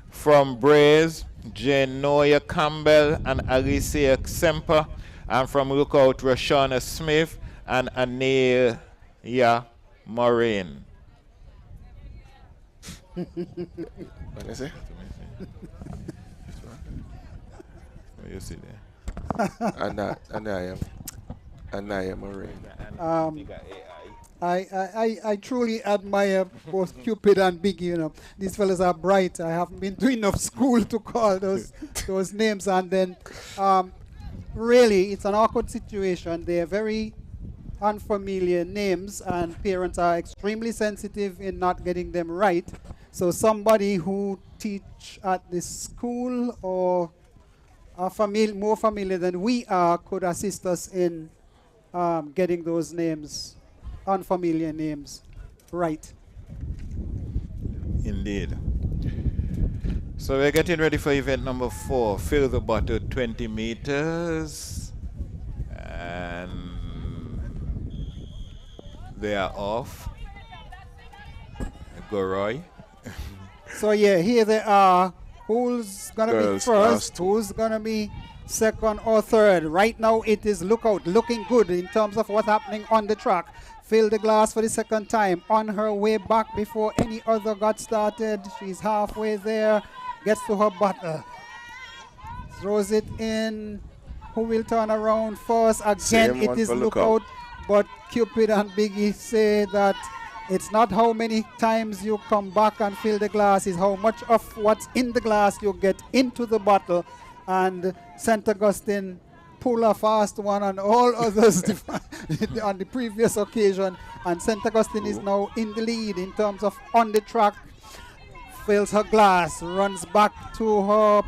From Braze, Genoya Campbell and Alicia Semper. And from Lookout, Rashana Smith and Anelia Moraine. What is it? What you see there? Anaya Moraine. I truly admire both Cupid and Biggie. You know, these fellas are bright. I haven't been to enough school to call those names, and then really it's an awkward situation. They are very unfamiliar names, and parents are extremely sensitive in not getting them right. So somebody who teach at this school or are more familiar than we are could assist us in getting those names, unfamiliar names, right. Indeed. So we're getting ready for event number 4, Fill the Bottle 20 meters. And they are off. Go Roy. So yeah, here they are. Who's gonna be first? Who's gonna be second or third? Right now it is Lookout looking good in terms of what's happening on the track. Fill the glass for the second time. On her way back before any other got started. She's halfway there. Gets to her bottle. Throws it in. Who will turn around first? Again, it is Lookout. But Cupid and Biggie say that it's not how many times you come back and fill the glass, it's how much of what's in the glass you get into the bottle. And St. Augustine pull a fast one and all others on the previous occasion. And St. Augustine is now in the lead in terms of on the track. Fills her glass, runs back to her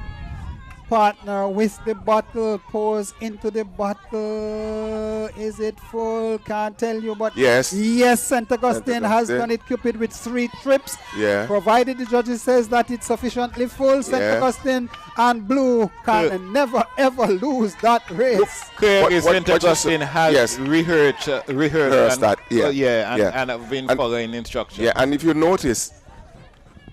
partner with the bottle, pours into the bottle. Is it full? Can't tell you, but yes, St. Augustine has done it, Cupid, with 3 trips. Yeah. Provided the judges says that it's sufficiently full, St. Augustine and Blue can never ever lose that race. Clearly, St. Augustine has rehearsed that. And have been following instructions. Yeah, and if you notice,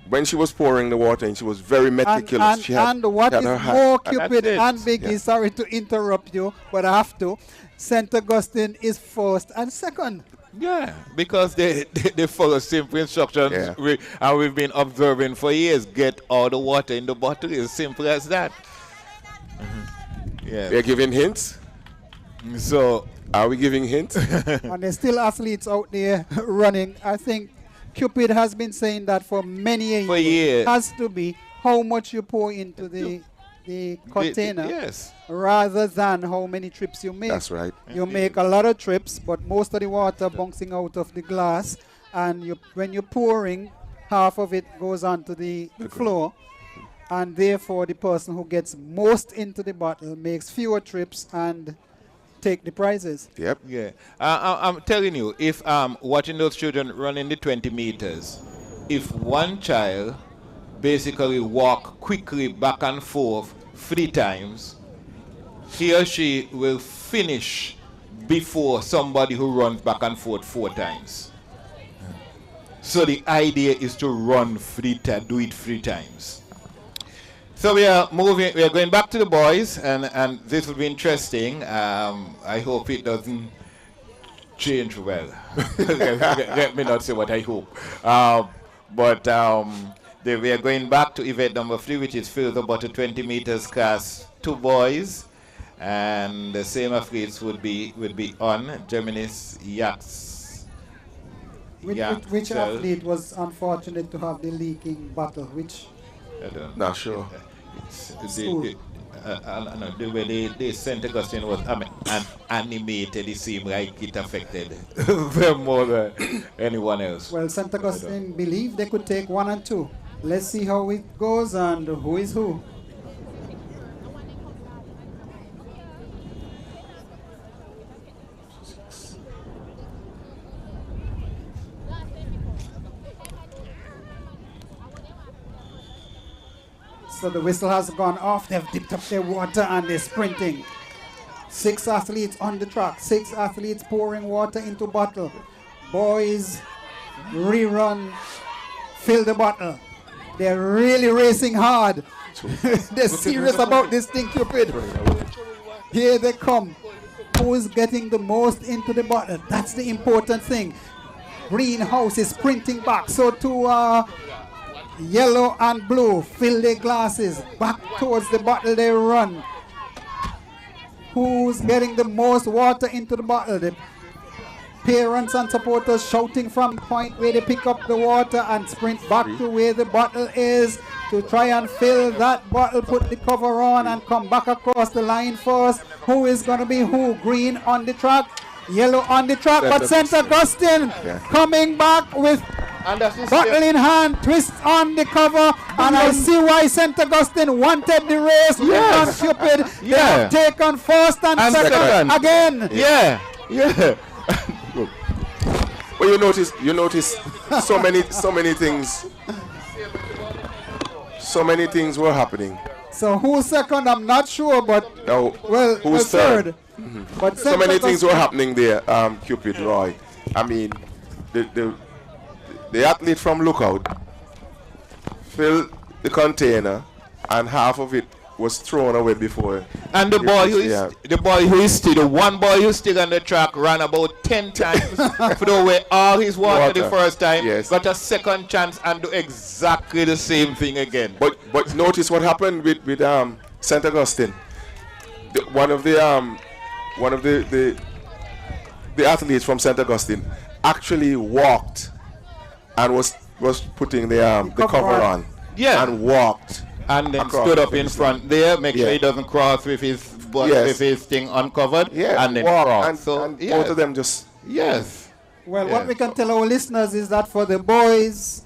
when she was pouring the water in, she was very meticulous. And what is more, Cupid and Biggie, sorry to interrupt you, but I have to, St. Augustine is first and second. Yeah, because they follow simple instructions, and we've been observing for years. Get all the water in the bottle. It's simple as that. Yeah, they're giving hints. So, are we giving hints? And there's still athletes out there running. I think Cupid has been saying that for many years. For years. It has to be how much you pour into the container rather than how many trips you make. That's right. You make a lot of trips, but most of the water bouncing out of the glass, and when you're pouring, half of it goes onto the floor, and therefore the person who gets most into the bottle makes fewer trips and take the prizes. Yep. Yeah. I'm telling you, if watching those children running the 20 meters, if one child basically walk quickly back and forth 3 times, he or she will finish before somebody who runs back and forth 4 times. So the idea is to run do it 3 times. So we are going back to the boys, and this will be interesting. I hope it doesn't change well. Let me not say what I hope. We are going back to event number 3, which is fill the bottle 20 meters class 2 boys, and the same athletes would be on Germany's Yachts. Which athlete was unfortunate to have the leaking bottle? Which? I don't Not sure. The way they St. Augustine was animated, it seemed like it affected them more than anyone else. Well, St. Augustine believed they could take 1 and 2. Let's see how it goes and who is who. So the whistle has gone off. They've dipped up their water and they're sprinting. 6 athletes on the track. 6 athletes pouring water into bottle. Boys, rerun, fill the bottle. They're really racing hard. They're serious about this thing, Cupid. Here they come. Who is getting the most into the bottle? That's the important thing. Greenhouse is sprinting back. So to yellow and blue fill their glasses. Back towards the bottle they run. Who's getting the most water into the bottle? The parents and supporters shouting from the point where they pick up the water and sprint back to where the bottle is to try and fill that bottle, put the cover on and come back across the line first. Who is going to be who? Green on the track, yellow on the track, but St. Augustine coming back with bottle in hand, twist on the cover, and I see why St. Augustine wanted the race. Yes. Cupid, they have taken first and second again. Yeah. Well, you notice so many things were happening. So who's second? I'm not sure, but no. Who's third? Mm-hmm. But so many things were happening there, Cupid, Roy. I mean, the athlete from Lookout filled the container, and half of it was thrown away before. And the one boy who still on the track ran about 10 times, threw away all his water the first time, got a second chance and do exactly the same thing again. But notice what happened with St. Augustine. One of the athletes from St. Augustine actually walked and was putting the cover on. Yeah. And walked. And then stood up in front there, make sure he doesn't cross with his with his thing uncovered, and then walk. And both of them just Well, what we can tell our listeners is that for the boys,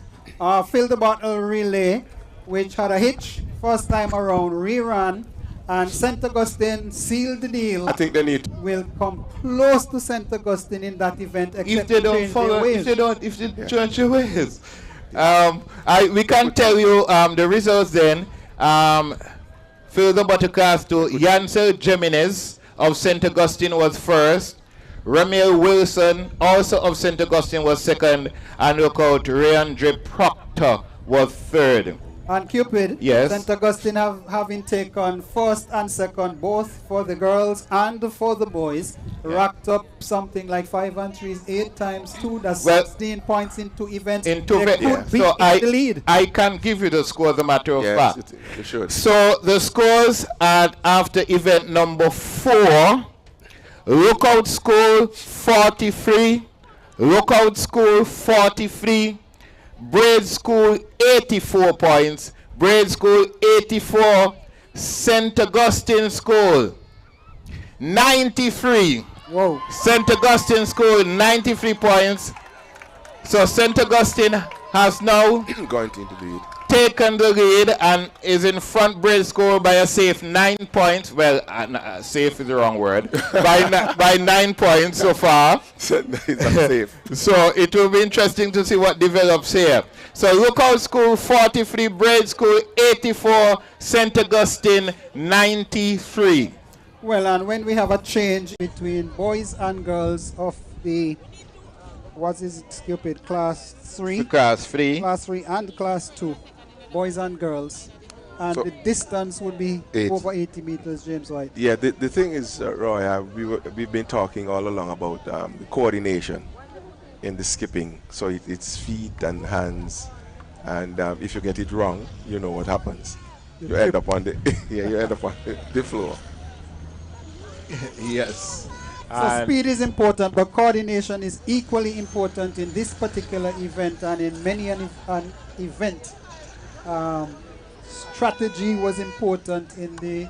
fill the bottle relay, which had a hitch first time around, rerun, and St. Augustine sealed the deal. I think they need will come close to St. Augustine in that event, except if they don't follow, if they change their ways. We can tell you the results then. Fill the bottle class to Yancel Jimenez of St. Augustine was first. Ramil Wilson, also of St. Augustine, was second, and look out, Rayandre Proctor was third. And Cupid, yes. St. Augustine having taken first and second, both for the girls and for the boys, racked up something like 5 and 3, 8 times 2, that's 16 points in 2 events. So I can give you the score as a matter of fact. You should. So the scores after event number 4. Lookout School 43, Lookout School 43, Braid School 84 points, Braid School 84, St. Augustine School 93. Whoa. St. Augustine School 93 points. So St. Augustine has now going into the lead. Taken the lead and is in front Braid School by a safe 9 points. Well, safe is the wrong word. by 9 points so far. Safe. So it will be interesting to see what develops here. So Lookout School 43, Braid School 84, St. Augustine 93. Well, and when we have a change between boys and girls of the class 3? Class 3. Class 3 and class 2. Boys and girls, and the distance would be over 80 meters, James White. Yeah, the thing is, Roy, we've been talking all along about the coordination in the skipping. So it's feet and hands, and if you get it wrong, you know what happens. You end up on the the floor. Yes. So speed is important, but coordination is equally important in this particular event and in many an event. Strategy was important in the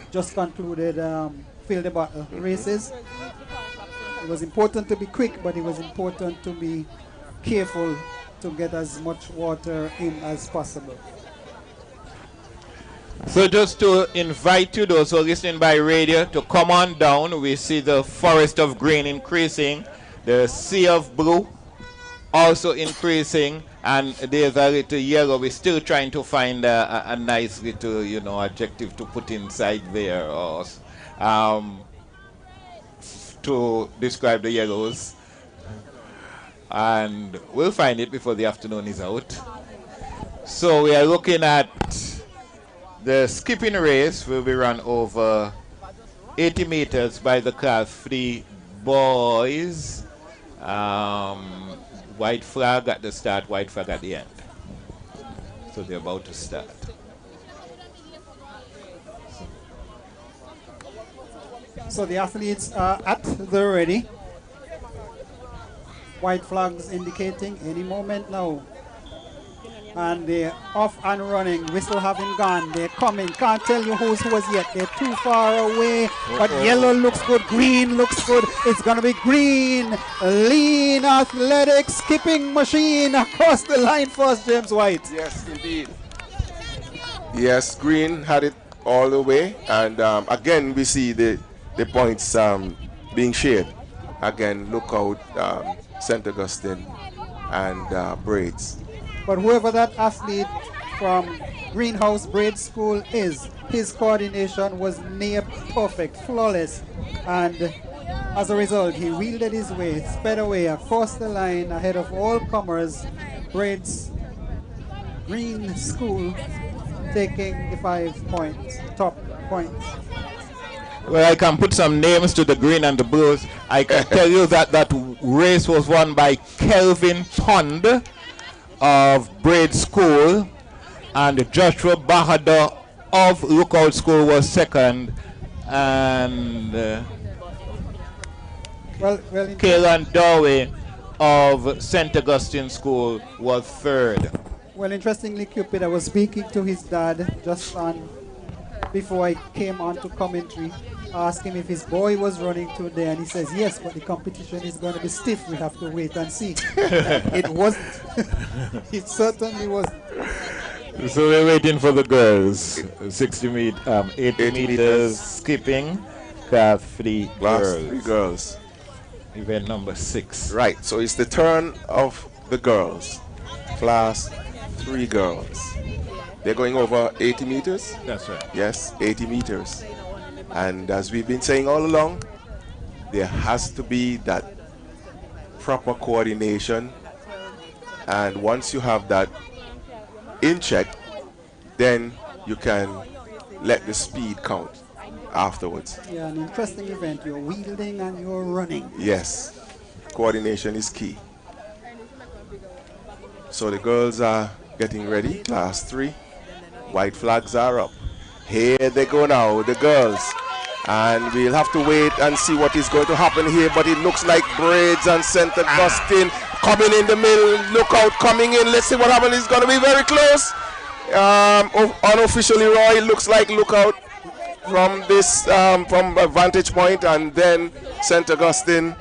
just concluded fill the battle races. It was important to be quick, but it was important to be careful to get as much water in as possible. So just to invite you, those who are listening by radio, to come on down. We see the forest of green increasing, the sea of blue also increasing, and there's a little yellow. We're still trying to find a nice little, adjective to put inside there, or to describe the yellows. And we'll find it before the afternoon is out. So we are looking at the skipping race will be run over 80 meters by the class 3 boys. White flag at the start, white flag at the end. So they're about to start. So the athletes are at the ready. White flags indicating any moment now. And they're off and running, whistle having gone, they're coming, can't tell you who's who as yet, they're too far away, but yellow looks good, green looks good, it's gonna be green, lean, athletic, skipping machine across the line first, James White. Yes, indeed. Yes, green had it all the way, and again we see the points being shared. Again, look out, St. Augustine and Braids. But whoever that athlete from Greenhouse Braid School is, his coordination was near perfect, flawless. And as a result, he wielded his way, sped away across the line ahead of all comers. Braid's Green School taking the 5 points, top points. Well, I can put some names to the green and the blues. I can tell you that race was won by Kelvin Pond of Braid School, and Joshua Bahadur of Lookout School was second, and Kaylan Dowie of St. Augustine School was third. Well, interestingly, Cupid, I was speaking to his dad just on before I came on to commentary. Asked him if his boy was running today, and he says yes, but the competition is going to be stiff. We have to wait and see. It wasn't. It certainly wasn't. So we're waiting for the girls. 80 meters skipping. Class 3 girls. Event number 6. Right, so it's the turn of the girls. Class 3 girls. They're going over 80 meters? That's right. Yes, 80 meters. And as we've been saying all along, there has to be that proper coordination. And once you have that in check, then you can let the speed count afterwards. Yeah, an interesting event. You're wielding and you're running. Yes, coordination is key. So the girls are getting ready, class 3. White flags are up. Here they go now, the girls. And we'll have to wait and see what is going to happen here. But it looks like Braids and St. Augustine coming in the middle. Look out, coming in. Let's see what happens. It's going to be very close. Unofficially, Roy, it looks like look out from this from a vantage point, and then St. Augustine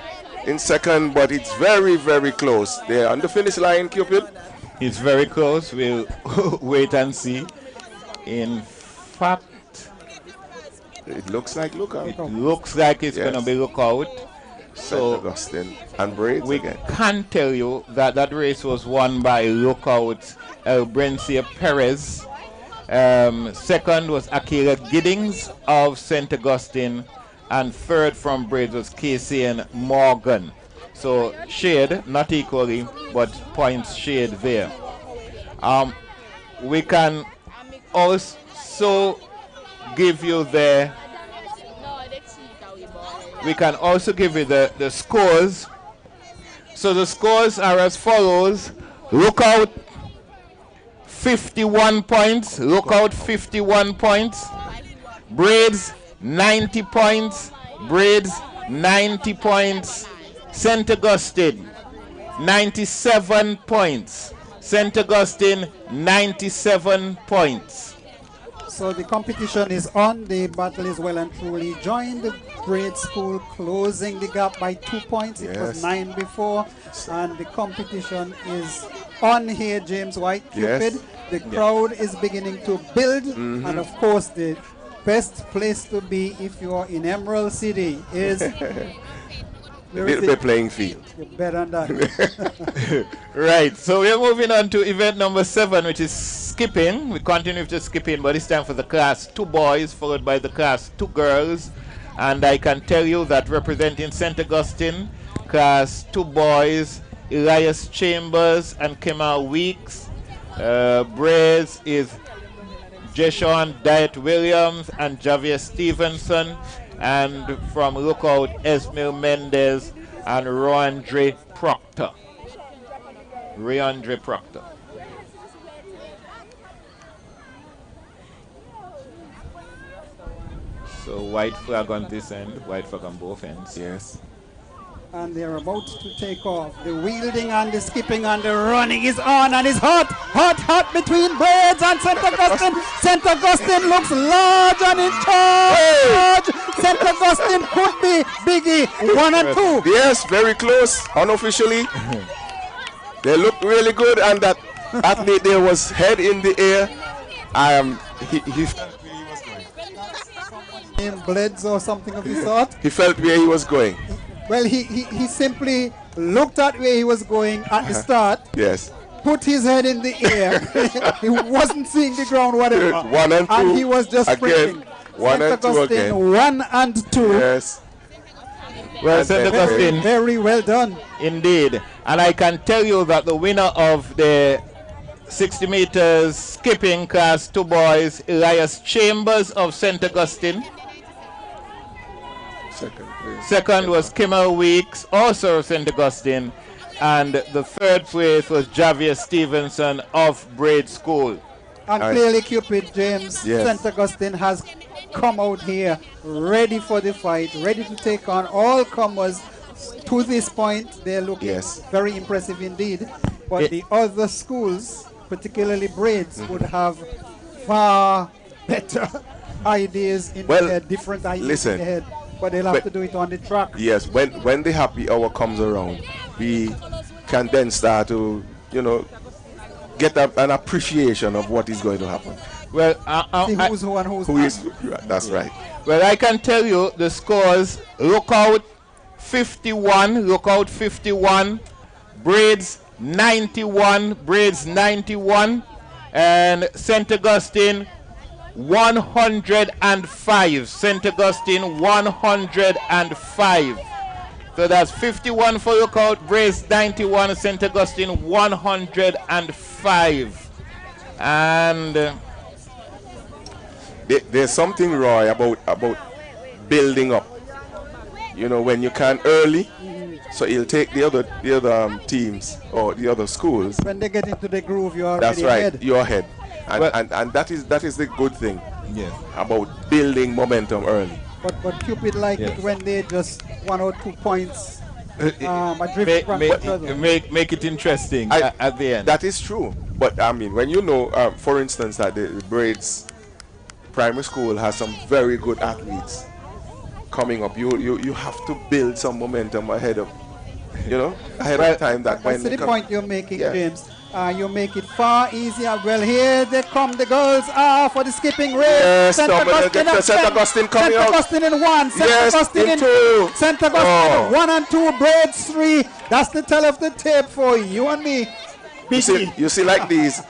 in second. But it's very, very close. They're on the finish line, Cupid. It's very close. We'll wait and see. In fact, it looks like lookout. It looks like it's going to be lookout. So St. Augustine and Braids we again. Can tell you that that race was won by lookout Elbrencia Perez. Second was Akira Giddings of St. Augustine, and third from Braids was Casey and Morgan. So shade, not equally, but points shade there. We can also give you the scores. So the scores are as follows. Lookout 51 points. Lookout 51 points. Braids 90 points. Braids 90 points. St. Augustine 97 points. St. Augustine 97 points. So the competition is on. The battle is well and truly joined. The grade school closing the gap by 2 points. It was 9 before. And the competition is on here, James White Cupid. Yes. The crowd is beginning to build. And of course, the best place to be if you are in Emerald City is... the playing field. You're better than that. Right, so we're moving on to event number 7, which is skipping. We continue with the skipping, but it's time for the class 2 boys, followed by the class 2 girls. And I can tell you that representing St. Augustine, class 2 boys, Elias Chambers and Kemal Weeks. Braids is Jeshawn Diet Williams and Javier Stevenson. And from Lookout, Esmil Mendez and Roandre Proctor. So white flag on this end, white flag on both ends. Yes. And they're about to take off. The wielding and the skipping and the running is on, and it's hot between Braids and St. Augustine. St. Augustine looks large and in charge. St. Augustine could be Biggie 1 and 2. Yes, very close. Unofficially, they look really good, and that athlete there was head in the air. In Bleds or something of the sort. He felt where he was going. Well, he simply looked at where he was going at the start. Yes. Put his head in the air. He wasn't seeing the ground, whatever. 1 and 2. And he was just sprinting. 1 and 2 again. 1 and 2. Yes. Well, St. Augustine. Very well done. Indeed. And I can tell you that the winner of the 60 meters skipping class 2 boys, Elias Chambers of St. Augustine. Second was Kimmel Weeks, also of St. Augustine. And the third place was Javier Stevenson of Braid School. And clearly, Cupid, James, yes. St. Augustine has come out here ready for the fight, ready to take on all comers. To this point, they're looking very impressive indeed. But the other schools, particularly Braids, would have far better ideas in their head, different ideas in their head, but they'll have to do it on the track. Yes, when the happy hour comes around, we can then start to, get an appreciation of what is going to happen. Well, See who's who and who is. That's right. Well, I can tell you the scores. Lookout 51, Lookout 51, Braids 91, Braids 91, and St. Augustine 105. St. Augustine 105. So that's 51 for Lookout, Braids 91, St. Augustine 105. And there's something, Roy, about building up. When you can early, so you'll take the other teams or the other schools. When they get into the groove, you're already That's right, ahead. you're ahead. And that is the good thing about building momentum early. But Cupid it when they just 1 or 2 points adrift from each other. Make it interesting at the end. That is true. But I mean, when for instance, that the Braids Primary School has some very good athletes coming up, you have to build some momentum ahead of time. That's the point you're making, James. You make it far easier. Well, here they come, the girls for the skipping race. Yes, St. Augustine coming out. St. Augustine in 1, St. Augustine in 2. St. Augustine 1 and 2, Braids 3. That's the tell of the tape for you and me. You see like these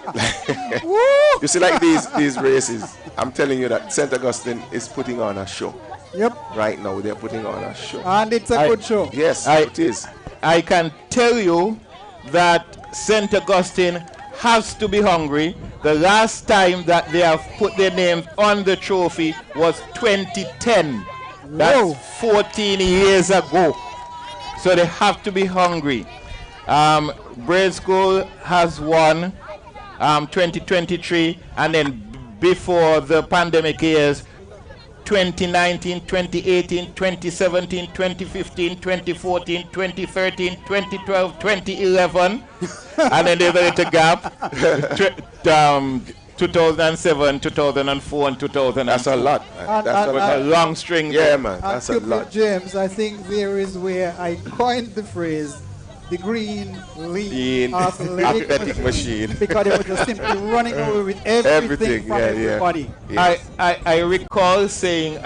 you see like these races. I'm telling you that St. Augustine is putting on a show. Yep. Right now they're putting on a show. And it's a good show. Yes, it is. I can tell you that St. Augustine has to be hungry. The last time that they have put their names on the trophy was 2010. That's 14 years ago. So they have to be hungry. Braid School has won 2023, and then before the pandemic years, 2019, 2018, 2017, 2015, 2014, 2013, 2012, 2011, and then there's a little gap. 2007, 2004, and 2000. That's a lot. That's a long string. Yeah, man. That's a lot. James, I think there is where I coined the phrase, the green lean athletic machine. Because they were just simply running away with everything from everybody. Yes. I recall saying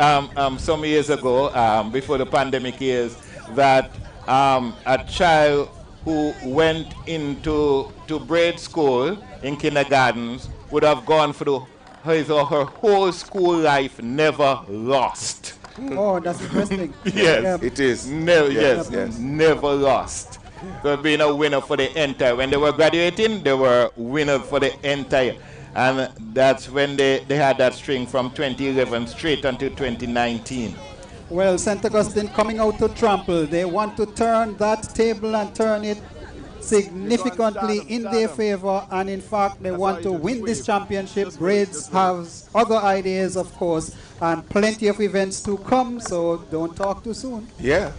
some years ago, before the pandemic years, that a child who went into Braid School in kindergartens would have gone through his or her whole school life never lost. Oh, that's interesting. Yes, it is. Yes, never lost. So being a winner for the entire. When they were graduating, they were winners for the entire. And that's when they had that string from 2011 straight until 2019. Well, St. Augustine coming out to trample. They want to turn that table and turn it significantly in their favor, and in fact they want to win this championship. Braids has other ideas, of course, and plenty of events to come, so don't talk too soon. Yeah,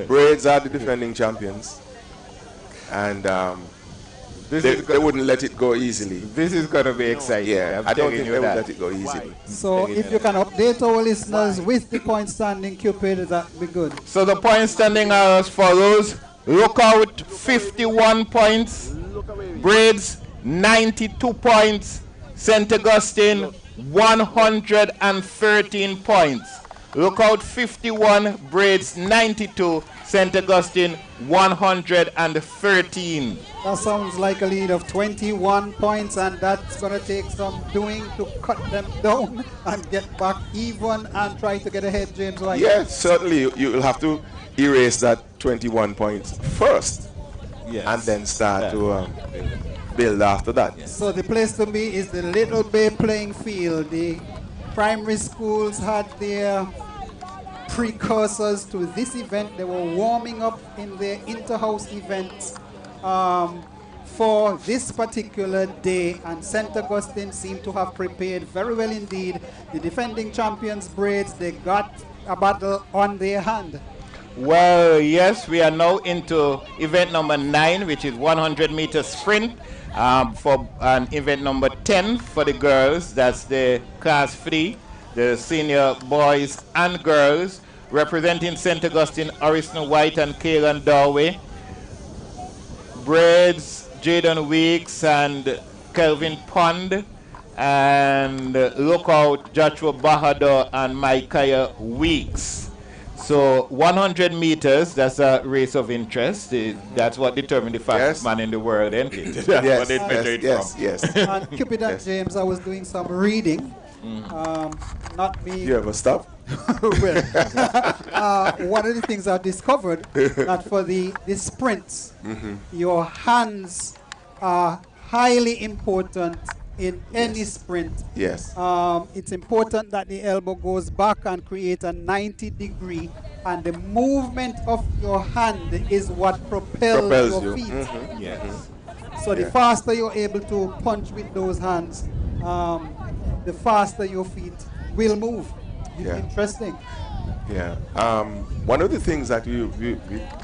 Braids are the defending champions, and they wouldn't let it go easily. This is going to be exciting. Yeah, I don't think they would let it go easily. So if you can update our listeners with the point standing, Cupid, that would be good. So the point standing are as follows. Lookout 51 points, Braids 92 points, St. Augustine 113 points. Lookout 51, Braids 92, St. Augustine 113. That sounds like a lead of 21 points, and that's going to take some doing to cut them down and get back even and try to get ahead, James White. Yes, certainly you'll have to erase that 21 points first, and then start to build after that. So the place to be is the Little Bay playing field. The primary schools had their precursors to this event. They were warming up in their inter-house events for this particular day, and St. Augustine seemed to have prepared very well indeed. The defending champions, Braids, they got a battle on their hand. Well, yes, we are now into event number 9, which is 100 meter sprint, for an event number 10 for the girls. That's the class 3. the senior boys and girls, representing St. Augustine, Orison White and Kieran Darway. Braids, Jaden Weeks and Kelvin Pond. And lookout Joshua Bahadur and Micaiah Weeks. So 100 meters, that's a race of interest. That's what determined the fastest man in the world, isn't it? That's yes, what they measure it yes, from. yes. And Cupid and James, I was doing some reading. Not me. You ever stop? Well, one of the things I discovered that for the sprints, your hands are highly important in any sprint. Yes. It's important that the elbow goes back and create a 90-degree, and the movement of your hand is what propels your feet. Yes. So the faster you're able to punch with those hands, the faster your feet will move. Yeah. Interesting. Yeah. One of the things that we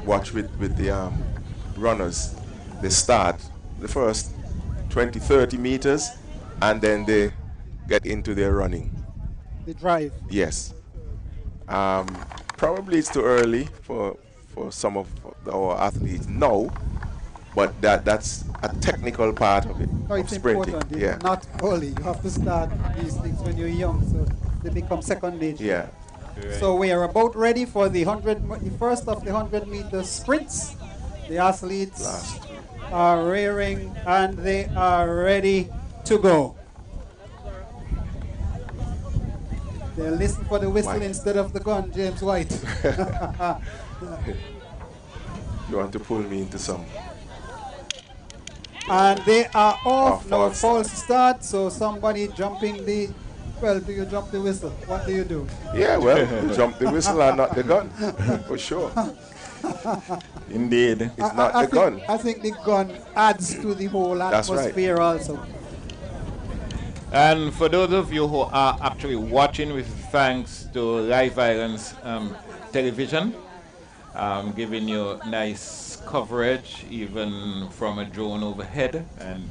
watch with the runners, they start the first 20, 30 meters, and then they get into their running. The drive. Yes. Probably it's too early for some of our athletes now, but that's a technical part of it. No, it's sprinting. important. Yeah. It's not early. You have to start these things when you're young, so they become second nature. Yeah. So we are about ready for the first of the 100-meter sprints. The athletes are rearing and they are ready to go. They're listening for the whistle instead of the gun, James White. You want to pull me into some? And they are off. No, false start. So somebody jumping the... Well, do you jump the whistle? What do you do? Yeah, well, you jump the whistle and not the gun, for sure. Indeed. It's not the gun. I think the gun adds to the whole atmosphere also. And for those of you who are actually watching, with thanks to Live Islands television, giving you nice coverage, even from a drone overhead and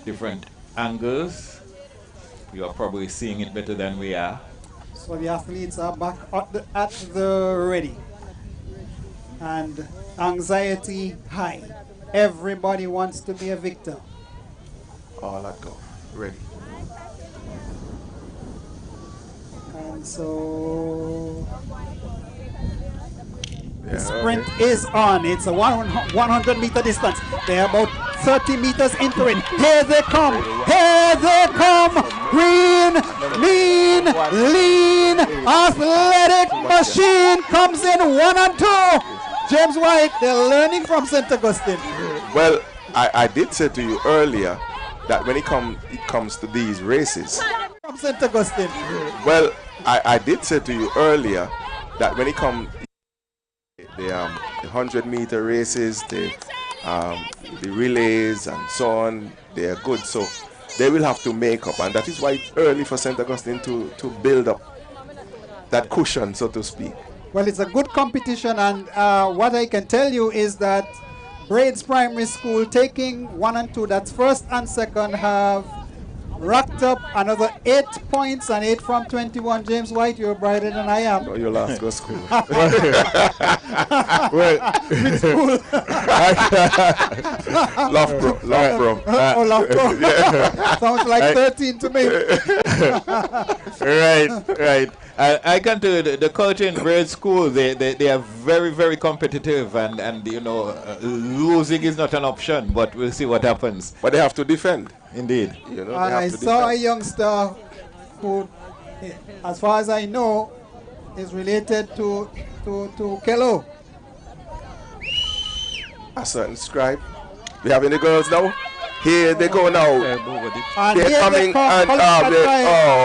different angles. You are probably seeing it better than we are. So the athletes are back at the ready. And anxiety high. Everybody wants to be a victor. All that go. Ready. And so Yeah, the sprint is on. It's a 100-meter distance. They're about 30 meters into it. Here they come. Here they come. Green, mean, lean, athletic machine comes in 1 and 2. James White, they're learning from St. Augustine. Well, I did say to you earlier that when it comes to these races. From St. Augustine. Well, I did say to you earlier that when it comes the 100-meter races, the relays and so on, they are good. So they will have to make up, and that is why it's early for St. Augustine to build up that cushion, so to speak. Well, it's a good competition, and what I can tell you is that Braids Primary School, taking 1 and 2, that's first and second, have racked up another 8 points, and 8 from 21. James White, you're brighter than I am. No, your last go school. Which school? Loughborough. Oh, Loughborough. Sounds like 13 to me. Right. I can tell you the culture in grade school, they are very, very competitive, and you know, losing is not an option, but we'll see what happens. But they have to defend. Indeed. You know, And I saw a youngster who, as far as I know, is related to Kello. A certain scribe. We having the girls now? Here they go now. And they're coming and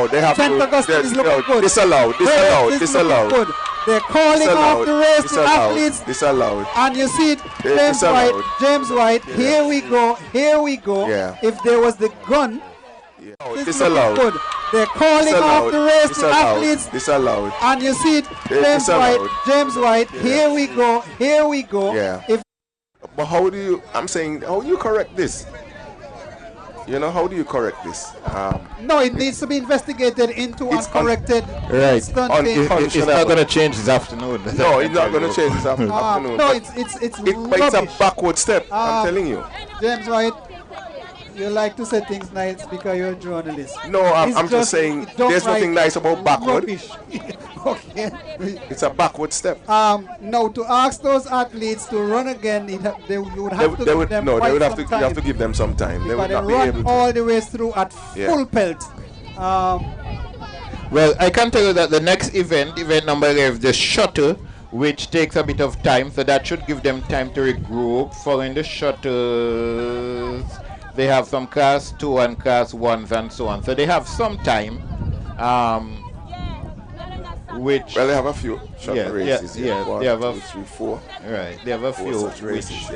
they have to. Disallowed. They're calling off the race to athletes. Disallowed. And you see it, James White. Here we go. Yeah. If there was the gun, disallowed. They're calling off the race to athletes. Disallowed. And you see it, James White. Here we go. Yeah. But how do you correct this? You know, how do you correct this? No, it needs to be investigated into and corrected. Right. It's not going to change this afternoon. No, it's not going to change this afternoon. No, it's but it's a backward step, I'm telling you. James White, you like to say things nice because you're a journalist. No, I'm just saying there's nothing nice about backward. Okay. It's a backward step. No, to ask those athletes to run again, you would have to give them no, quite they would have some to. time. You have to give them some time. They would not be run able to. all the way through at full pelt. Well, I can tell you that the next event number 11, the shuttle, which takes a bit of time, so that should give them time to regroup. Following the shuttles, they have some class 2 and class 1s and so on. So they have some time. Which they have a few shuttle races. Yeah, One, they have 2, 3, 4. Right, they have a few such races.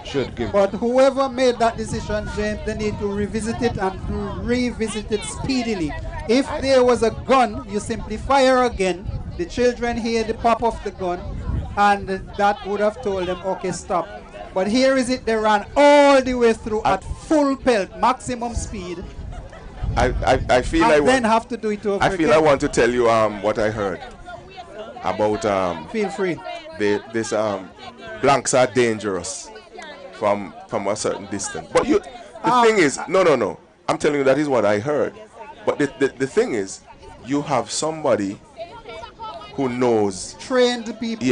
Should give. But whoever made that decision, James, they need to revisit it and revisit it speedily. If there was a gun, you simply fire again. The children hear the pop of the gun, and that would have told them, okay, stop. But here is it, they ran all the way through at full pelt, maximum speed. I feel and then have to do it over I feel again. I want to tell you what I heard about feel free. This blanks are dangerous from a certain distance. But the thing is, no. I'm telling you that is what I heard. But the thing is, you have somebody who knows trained people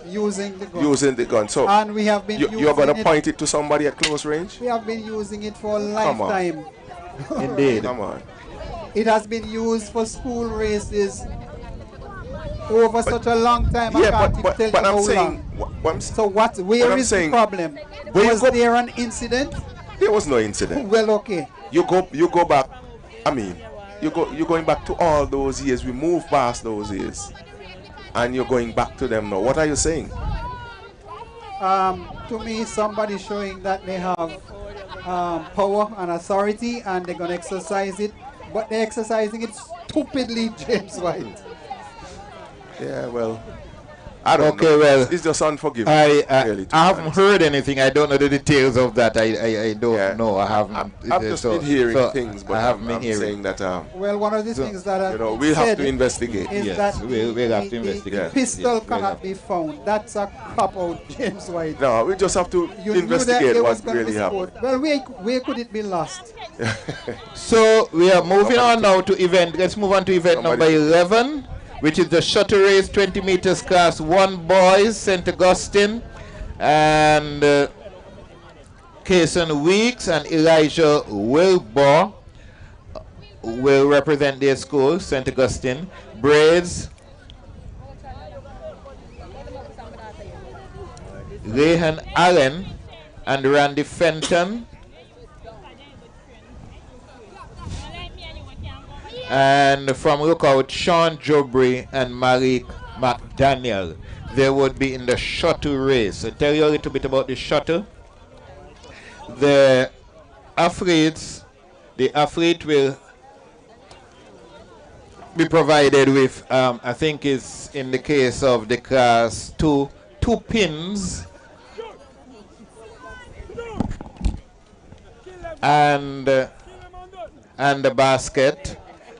using the gun. So and we have been you're gonna point it to somebody at close range? We have been using it for a lifetime. Indeed. Come on. It has been used for school races over such a long time. I can't tell you how long. So where is the problem? Was there an incident? There was no incident. Well, okay. You go back. I mean, you're going back to all those years. We moved past those years, and you're going back to them now. What are you saying? To me, somebody showing that they have power and authority, and they're going to exercise it, but they're exercising it stupidly, James White. Yeah, well, I don't know. Well, it's just unforgivable. I haven't heard anything. I don't know the details of that. I don't know. I haven't. I've just been hearing things, but I haven't been hearing. Saying that. Well, one of the things that we'll have to investigate. Is that we'll have to investigate. The pistol cannot be found. That's a cop out, James White. No, we just have to investigate what really happened. Well, where could it be lost? So we are moving on now to event. Let's move on to event number 11. Which is the shuttle race, 20 meters class 1 boys, St. Augustine, and Kason Weeks and Elijah Wilbur will represent their school, St. Augustine. Braids, Rehan Allen and Randy Fenton. And from Lookout, Sean Jobry and Malik McDaniel. They would be in the shuttle race. I'll tell you a little bit about the shuttle. The athlete will be provided with, I think it's in the case of the class 2 pins and the basket.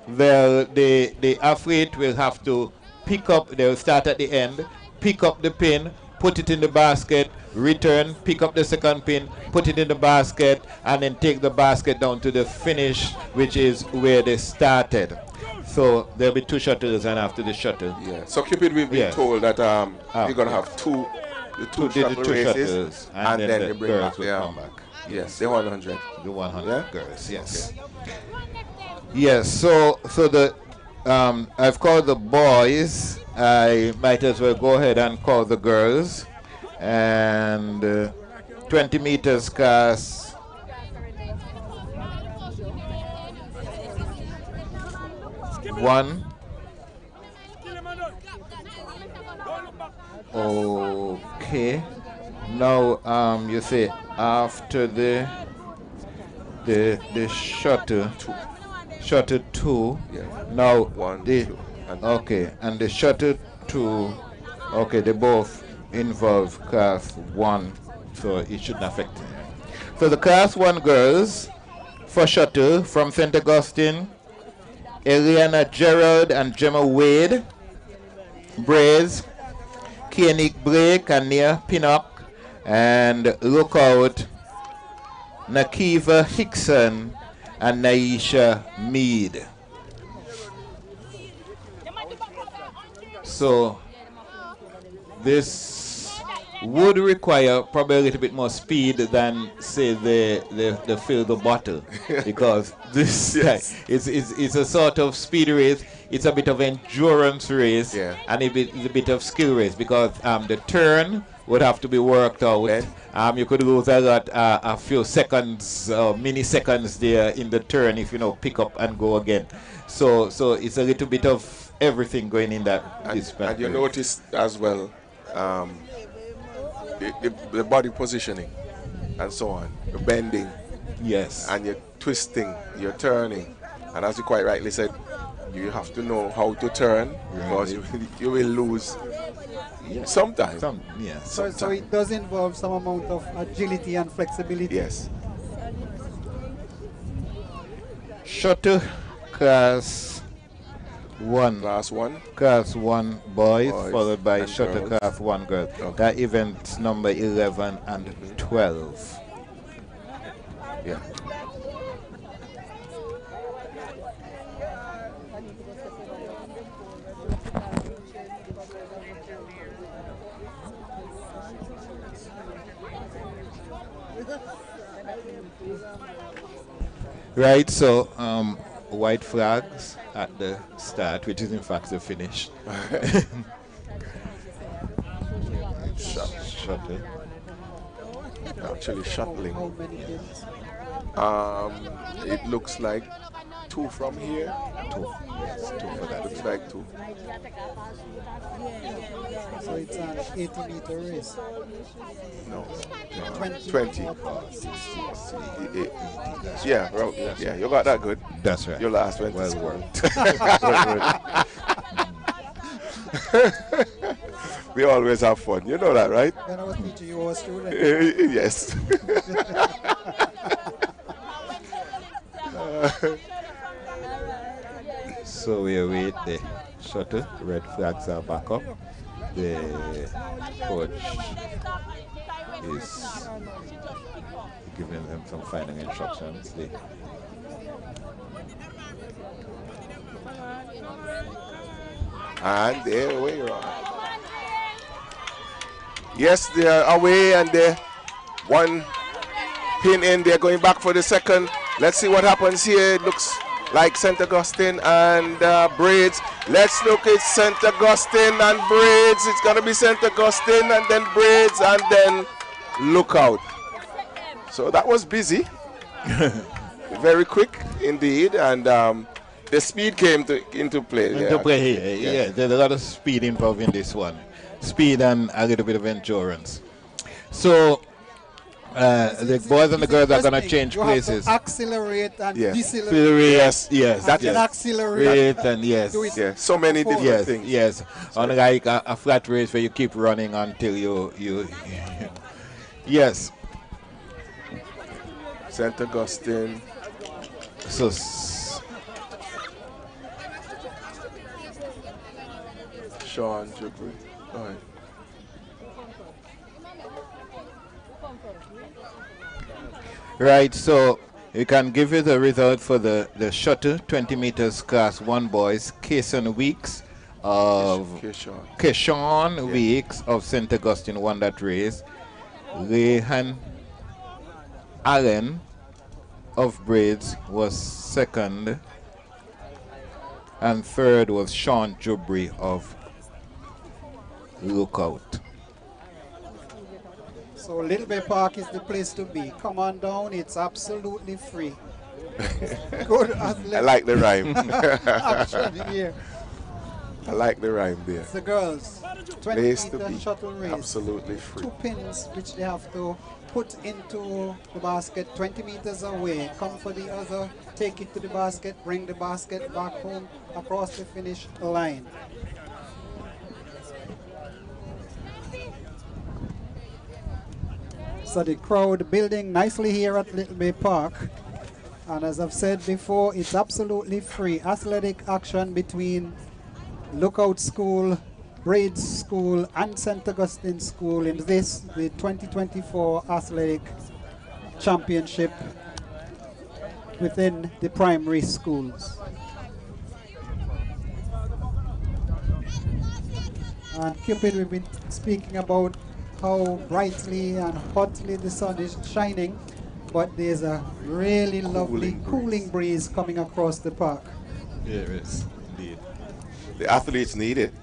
The athlete will have to pick up, they'll start at the end, pick up the pin, put it in the basket, return, pick up the second pin, put it in the basket, and then take the basket down to the finish, which is where they started. So there'll be 2 shuttles, and after the shuttle. Yeah. So Cupid, we've been told that you're going to have two shuttle races, and then the girls will come back. Yes, the 100. The 100 girls, yes. Okay. Yes, so the I've called the boys. I might as well go ahead and call the girls. And 20 meters class. One. Okay. Now you say after the shuttle. Shuttle 2. Yeah. Now 1, 2. Okay, and the shuttle 2. Okay, they both involve class 1, so it shouldn't affect them. So the class 1 girls For Shuttle from St. Augustine, Eliana Gerald and Gemma Wade. Braze, Koenig Blake and Nia Pinnock. And Lookout, Nakiva Hickson and Naisha Mead. So this would require probably a little bit more speed than say the fill the bottle because this it's a sort of speed race. It's a bit of endurance race and it's a bit of skill race because the turn would have to be worked out. You could lose a few seconds, milliseconds there in the turn if you pick up and go again. So it's a little bit of everything going in that. And you notice as well the body positioning and so on, the bending, and you're twisting, you're turning, and as you quite rightly said, you have to know how to turn because you will lose sometimes. So it does involve some amount of agility and flexibility. Yes. Shuttle class 1. Class 1 boys followed by Shuttle class 1 girls. That event number 11 and 12. Yeah. Right, so white flags at the start, which is in fact the finish. Shuttle. Actually shuttling. It looks like 2 from here. 2. Yes, 2 for that. Looks like 2. So it's an 80-meter race. No. 20. Yeah, you got that good. That's right. Your last 20. Well worked. We always have fun. You know that, right? When I was teaching you, I was student. Yes. So we await the shuttle. Red flags are back up. The coach is giving them some final instructions. And they're away. Yes, they're away and they're one pin in. They're going back for the second. Let's see what happens here. It looks like St. Augustine and Braids. Let's look at St. Augustine and Braids. It's going to be St. Augustine and then Braids and then Lookout. So that was busy. Very quick indeed. And the speed came into play. Yeah, there's a lot of speed involved in this one. Speed and a little bit of endurance. So the boys and the girls are going to change places. Accelerate and decelerate. Yes. That can accelerate and yes. So many different things. Yes. Unlike a flat race where you keep running until you yes. St. Augustine. So Sean Jubri. All right. Right, so you can give you the result for the shuttle 20 meters class 1 boys. Kason Weeks of Keshawn Weeks of St. Augustine won that race. Rehan Allen of Braids was second. And third was Sean Jubri of Lookout. So Little Bay Park is the place to be. Come on down, it's absolutely free. Good athletic. I like the rhyme. Action here. I like the rhyme there. The girls, 20-meter shuttle race. Absolutely free. 2 pins which they have to put into the basket 20 meters away. Come for the other, take it to the basket, bring the basket back home across the finish line. So the crowd building nicely here at Little Bay Park. And as I've said before, it's absolutely free. Athletic action between Lookout School, Braids School, and St. Augustine School in this, the 2024 Athletic Championship within the primary schools. And Cupid, we've been speaking about how brightly and hotly the sun is shining, but there's a really lovely cooling breeze coming across the park. There is, indeed. The athletes need it.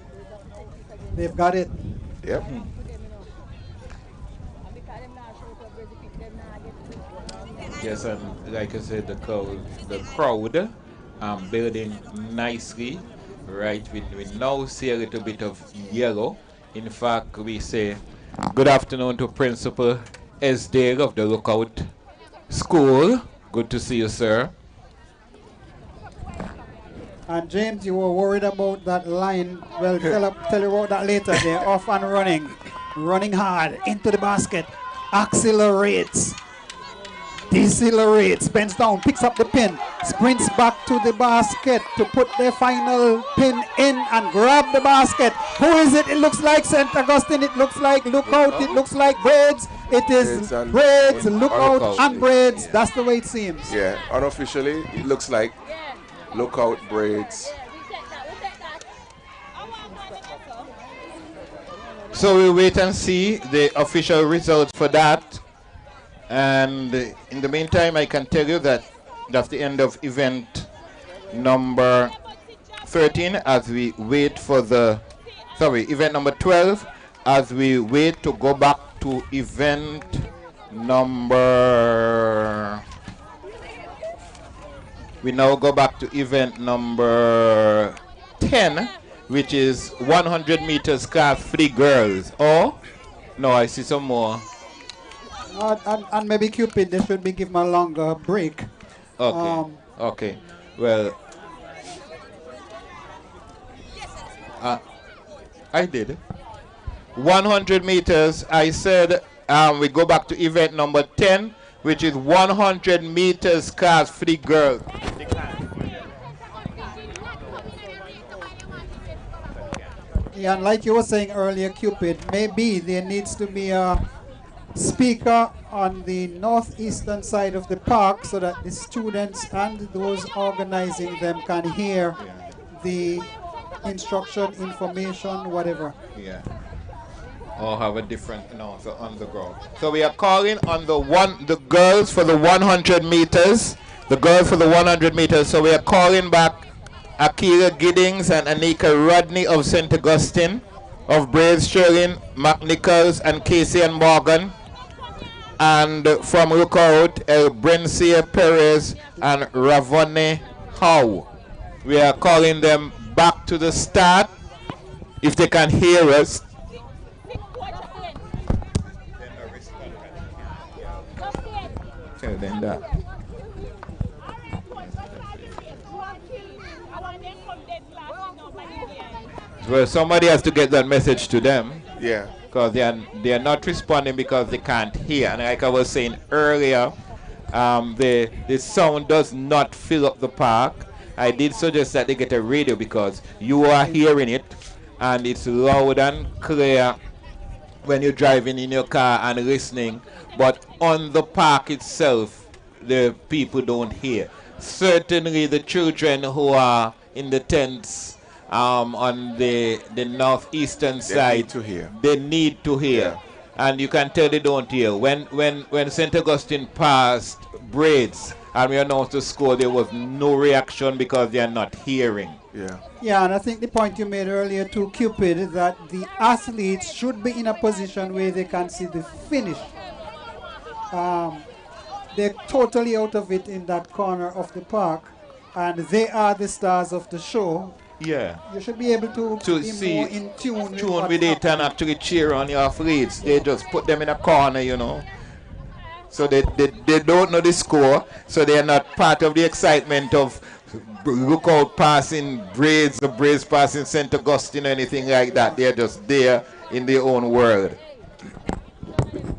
They've got it. Yep. Yes, and like I said, the crowd building nicely. Right, we now see a little bit of yellow. In fact, we say good afternoon to Principal Esdale of the Lookout School. Good to see you, sir. And James, you were worried about that line. Well, tell you about that later. They're off and running hard into the basket, accelerates, decelerates, bends down, picks up the pin, sprints back to the basket to put the final pin in and grab the basket. Who is it? It looks like St. Augustine. It looks like Lookout. It looks like Braids. It is Braids, Lookout, and Braids. That's the way it seems. Yeah, unofficially, it looks like Lookout, Braids. So we'll wait and see the official results for that. And in the meantime, I can tell you that that's the end of event number 13 as we wait for event number 12 as we wait to go back to event number... We now go back to event number 10, which is 100 meters class 3 girls. Oh, no, I see some more. And maybe Cupid, they should be given a longer break. Okay. Okay. Well, I did. 100 meters. I said we go back to event number 10, which is 100 meters class 3 girls. Yeah, and like you were saying earlier, Cupid, maybe there needs to be a speaker on the northeastern side of the park so that the students and those organizing them can hear the instruction, information, whatever. Yeah. Or have a different announcer on the ground. So we are calling on the girls for the 100 meters. The girls for the 100 meters. So we are calling back Akira Giddings and Anika Rodney of St. Augustine, of Braids, Sherlin, McNichols, and Casey and Morgan. And from Lookout, El Brencia Perez and Ravone Howe. We are calling them back to the start if they can hear us. Tell them that. Well, somebody has to get that message to them. Yeah. Because they are not responding because they can't hear. And like I was saying earlier, the sound does not fill up the park. I did suggest that they get a radio because you are hearing it and it's loud and clear when you're driving in your car and listening. But on the park itself, the people don't hear. Certainly the children who are in the tents on the northeastern side, they need to hear. Yeah. And you can tell they don't hear. When St. Augustine passed Braids and we announced the score, there was no reaction because they are not hearing. Yeah. Yeah, and I think the point you made earlier to Cupid is that the athletes should be in a position where they can see the finish. They're totally out of it in that corner of the park, and they are the stars of the show. Yeah. You should be able to be see more in tune with it and actually cheer on your athletes. They just put them in a corner, you know. So they don't know the score, so they are not part of the excitement of Lookout passing Braids or Braids passing St. Augustine or anything like that. They are just there in their own world.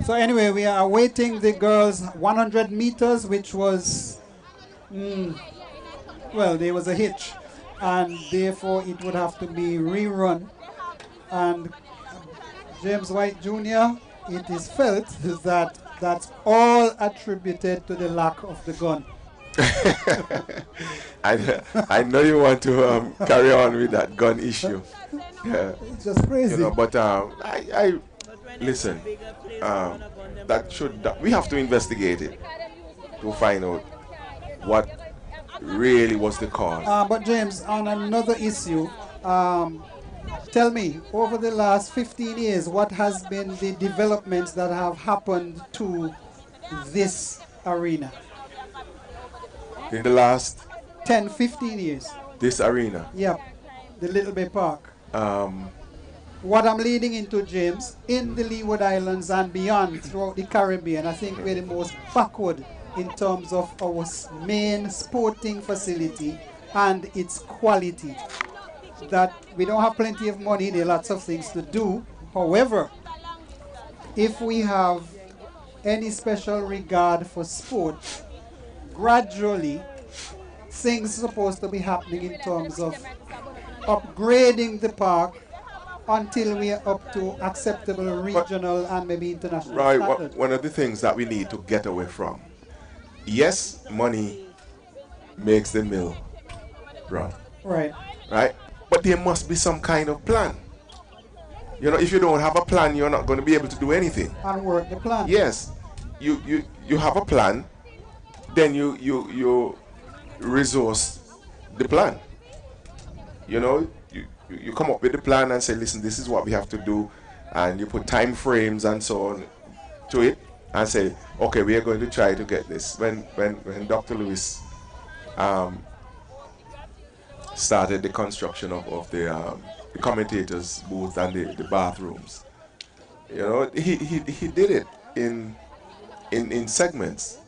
So anyway, we are awaiting the girls' 100 meters, which was Well, there was a hitch, and therefore it would have to be rerun. And James White Jr., it is felt that that's all attributed to the lack of the gun. I know you want to carry on with that gun issue. Yeah. It's just crazy. You know, but I listen. We have to investigate it to find out what really was the cause. But James, on another issue, tell me, over the last 15 years, what has been the developments that have happened to this arena? In the last 10, 15 years. This arena? Yep, the Little Bay Park. What I'm leading into, James, in the Leeward Islands and beyond throughout the Caribbean, I think we're the most backward in terms of our main sporting facility and its quality. That we don't have plenty of money, there are lots of things to do. However, if we have any special regard for sport, gradually things are supposed to be happening in terms of upgrading the park until we are up to acceptable regional and maybe international standard. One of the things that we need to get away from, yes, money makes the mill run. Right. But there must be some kind of plan. You know, if you don't have a plan, you're not going to be able to do anything. And work the plan. Yes. You have a plan, then you resource the plan. You know, you come up with the plan and say, listen, this is what we have to do, and you put time frames and so on to it and say, okay, we are going to try to get this. When Dr. Lewis started the construction of the commentators booth and the bathrooms, you know, he did it in segments.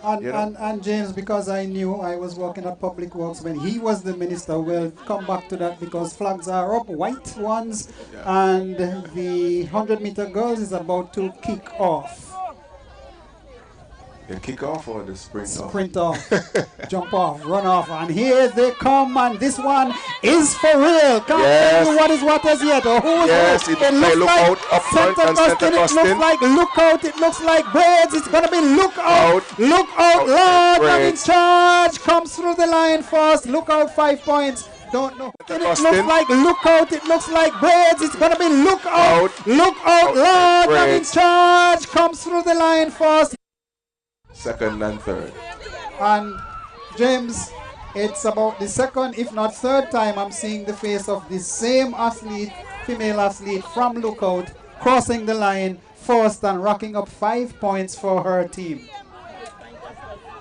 And James, because I knew I was working at Public Works when he was the minister, we'll come back to that because flags are up, white ones, and the 100-meter girls is about to kick off. The kick off or the sprint off? Sprint off, jump off, run off, and here they come, and this one is for real. Can't tell you what is what as yet, or who is it? It looks like St. Augustine, it looks like Lookout, it looks like Braids, it's going to be Lookout, Lord, I'm in charge, comes through the line first, Lookout 5 points. Don't know. It looks like Lookout, it looks like Braids, it's going to be Lookout, Lord, I'm in charge, comes through the line first. Second and third. And James, it's about the second, if not third time I'm seeing the face of the same athlete, female athlete from Lookout, crossing the line first and racking up 5 points for her team.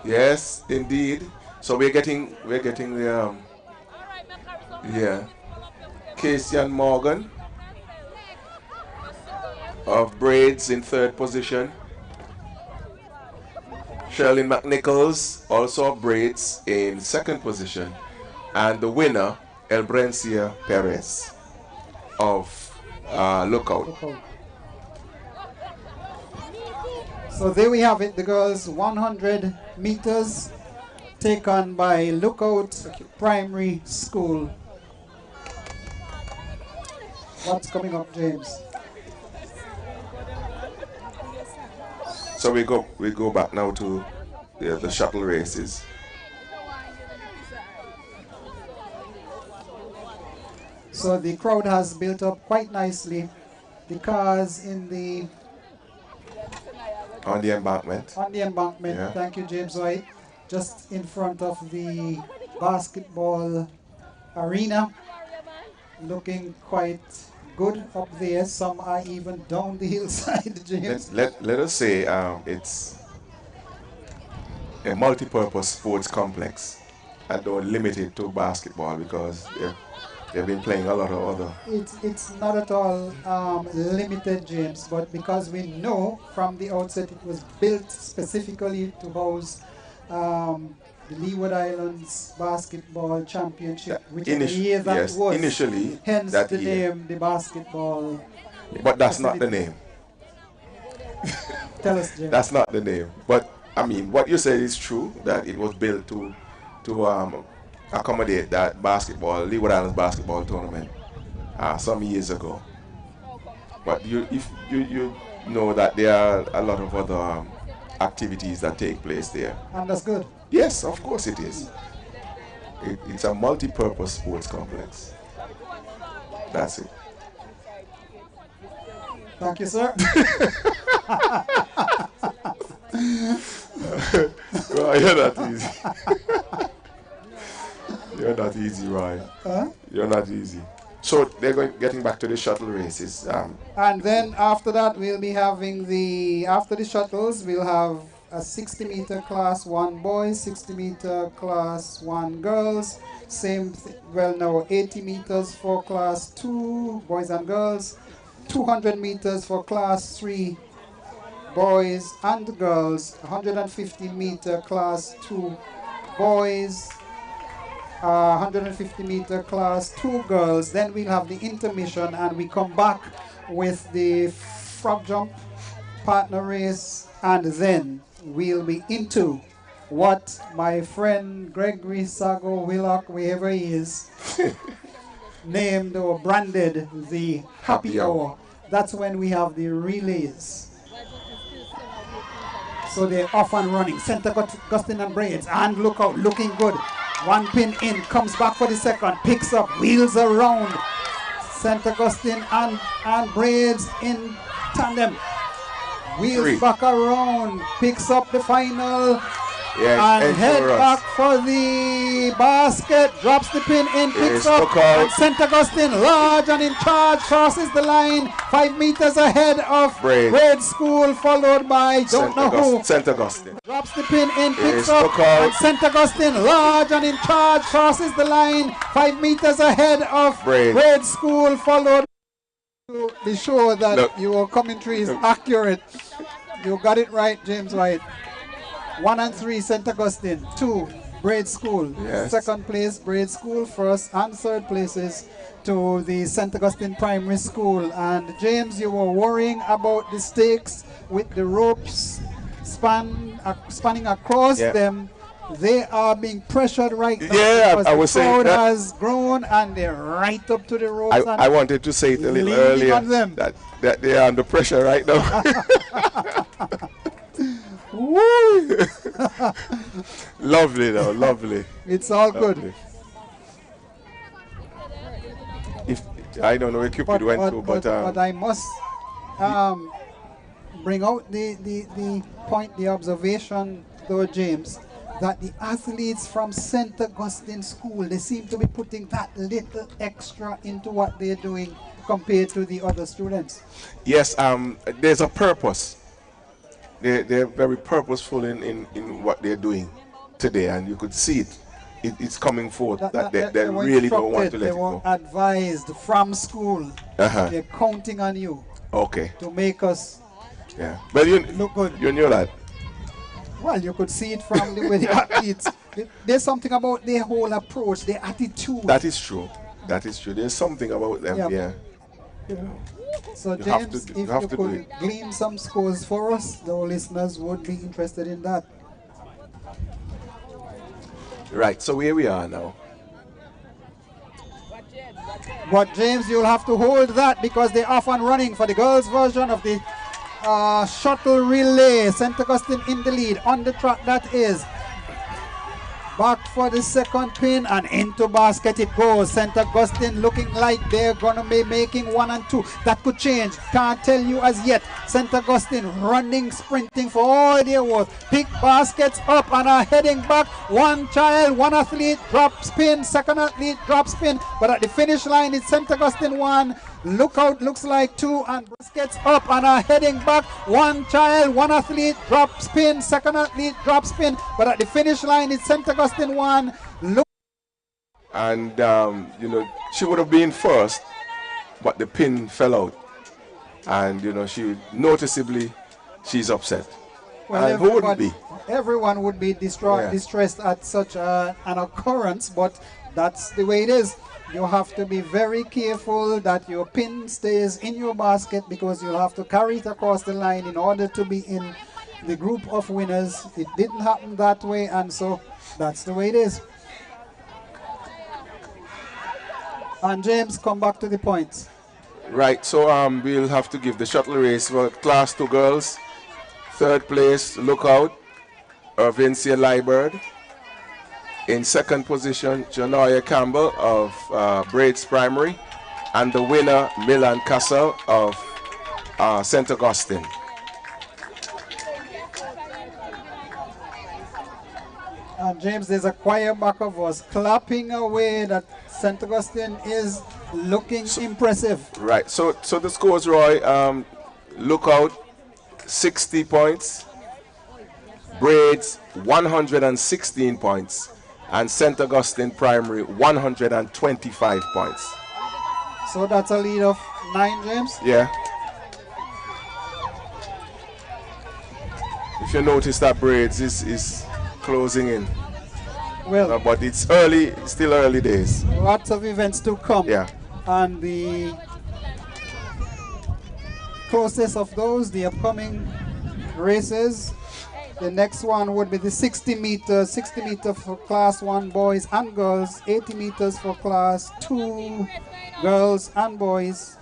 Yes, indeed. So we're getting the Casey and Morgan of Braids in third position. Shirley McNichols, also of Braids, in second position. And the winner, Elbrencia Perez of Lookout. So there we have it, the girls 100 meters taken by Lookout Primary School. What's coming up, James? So we go back now to the shuttle races. So the crowd has built up quite nicely. The cars on the embankment. Yeah. Thank you, James White. Just in front of the basketball arena, looking quite good up there. Some are even down the hillside, James. Let us say it's a multi-purpose sports complex, and don't limit it to basketball because they've been playing a lot of other. It's not at all limited, James, but because we know from the outset it was built specifically to house the Leeward Islands Basketball Championship, which year that was. Initially, hence that the year. name, the basketball. But that's not the name. Tell us, James. That's not the name. But I mean, what you said is true, that it was built to accommodate that basketball, Leeward Islands basketball tournament some years ago. But if you know that there are a lot of other activities that take place there. And that's good. Yes, of course it is. It's a multi-purpose sports complex. That's it. Thank you, sir. Well, you're not easy. You're not easy, Ryan. Huh? You're not easy. So they're getting back to the shuttle races. And then after that, we'll be having after the shuttles, we'll have a 60-meter class 1 boys, 60-meter class 1 girls. Now 80 meters for class 2 boys and girls, 200 meters for class 3 boys and girls, 150-meter class 2 boys, 150-meter class 2 girls. Then we'll have the intermission, and we come back with the frog jump partner race, and then we'll be into what my friend Gregory Sago Willock, wherever he is, named or branded the happy hour. That's when we have the relays. So they're off and running. St. Augustine and Braids, and look out, looking good. 1 pin in, comes back for the second, picks up, wheels around. St. Augustine and Braids in tandem. Wheels back around, picks up the final, and head back for the basket, drops the pin in, picks up, and St. Augustine, large and in charge, crosses the line, 5 meters ahead of Braid School, followed by don't know who. St. Augustine. Drops the pin in, picks up, and St. Augustine, large and in charge, crosses the line, 5 meters ahead of Braid School, followed to be sure that your commentary is accurate. You got it right, James White. 1 and 3, St. Augustine. 2, Braid School. Yes. Second place, Braid School. First and third places to the St. Augustine Primary School. And James, you were worrying about the stakes with the ropes spanning across them. They are being pressured right now. Yeah, because I was the saying crowd that has grown, and they're right up to the ropes. I wanted to say it a little earlier on them. that they are under pressure right now. Woo! Lovely though, lovely. It's all good. If I don't know where Cupid went to, but I must bring out the point, the observation, though, James, that the athletes from St. Augustine School, they seem to be putting that little extra into what they're doing compared to the other students. Yes, there's a purpose. They're very purposeful in what they're doing today, and you could see it. It's coming forth that they really don't want to let it go. They were advised from school. They're counting on you. Okay. To make us but you look good. You knew that. Well, you could see it from the way the athletes. There's something about their whole approach, their attitude. That is true. That is true. There's something about them. Yeah. So James, if you could glean some scores for us, the listeners would be interested in that. Right, so here we are now. But James, you'll have to hold that because they're off and running for the girls' version of the shuttle relay. St. Augustine in the lead. On the track, that is. Back for the second pin and into basket it goes. St. Augustine looking like they're going to be making 1 and 2. That could change. Can't tell you as yet. St. Augustine running, sprinting for all their worth. Big baskets up and are heading back. One child, one athlete drops pin. Second athlete drops pin. But at the finish line, it's St. Augustine 1. Lookout looks like 2 and baskets up and are heading back. One child, one athlete drops pin. Second athlete drops pin. But at the finish line, it's St. Augustine 1. And she would have been first, but the pin fell out. And she noticeably she's upset. Well, and who wouldn't be? Everyone would be distressed at such an occurrence, but that's the way it is. You have to be very careful that your pin stays in your basket because you'll have to carry it across the line in order to be in the group of winners. It didn't happen that way, and so that's the way it is. And James, come back to the points. Right, so we'll have to give the shuttle race for Class 2 girls. Third place, Lookout, Vincia Liebird. In second position, Janoya Campbell of Braids Primary. And the winner, Milan Castle of St. Augustine. And James, there's a choir back of us clapping away that St. Augustine is looking impressive. Right, so the scores, Roy, Lookout, 60 points. Braids, 116 points. And St. Augustine Primary, 125 points. So that's a lead of 9, James? Yeah. If you notice that Braids is closing in. Well, but it's early, still early days. Lots of events to come. Yeah. And the process of those, the upcoming races, the next one would be the 60 meter for Class 1 boys and girls, 80 meters for Class 2 girls and boys,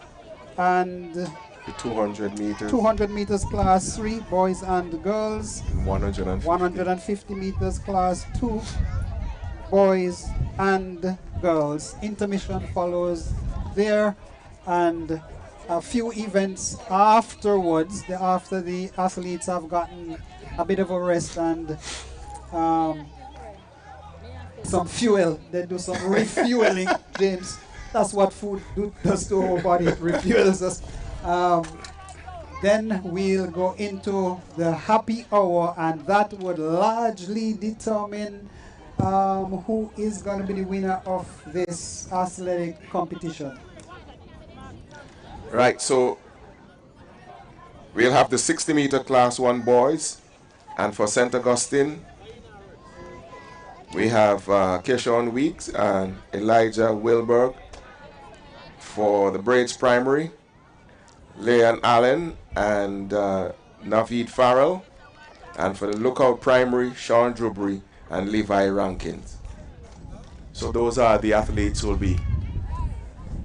and the 200 meters. 200 meters Class 3 boys and girls, 150 meters Class 2 boys and girls. Intermission follows there, and a few events afterwards, after the athletes have gotten a bit of a rest and some fuel. They do some refueling, James. That's what food does to our body. It refuels us. Then we'll go into the happy hour, and that would largely determine who is going to be the winner of this athletic competition. Right, so we'll have the 60 meter Class 1 boys, and for St. Augustine we have Keshawn Weeks and Elijah Wilberg. For the Braids Primary, Leon Allen and Naveed Farrell. And for the Lookout Primary, Sean Drewbury and Levi Rankins. So those are the athletes who will be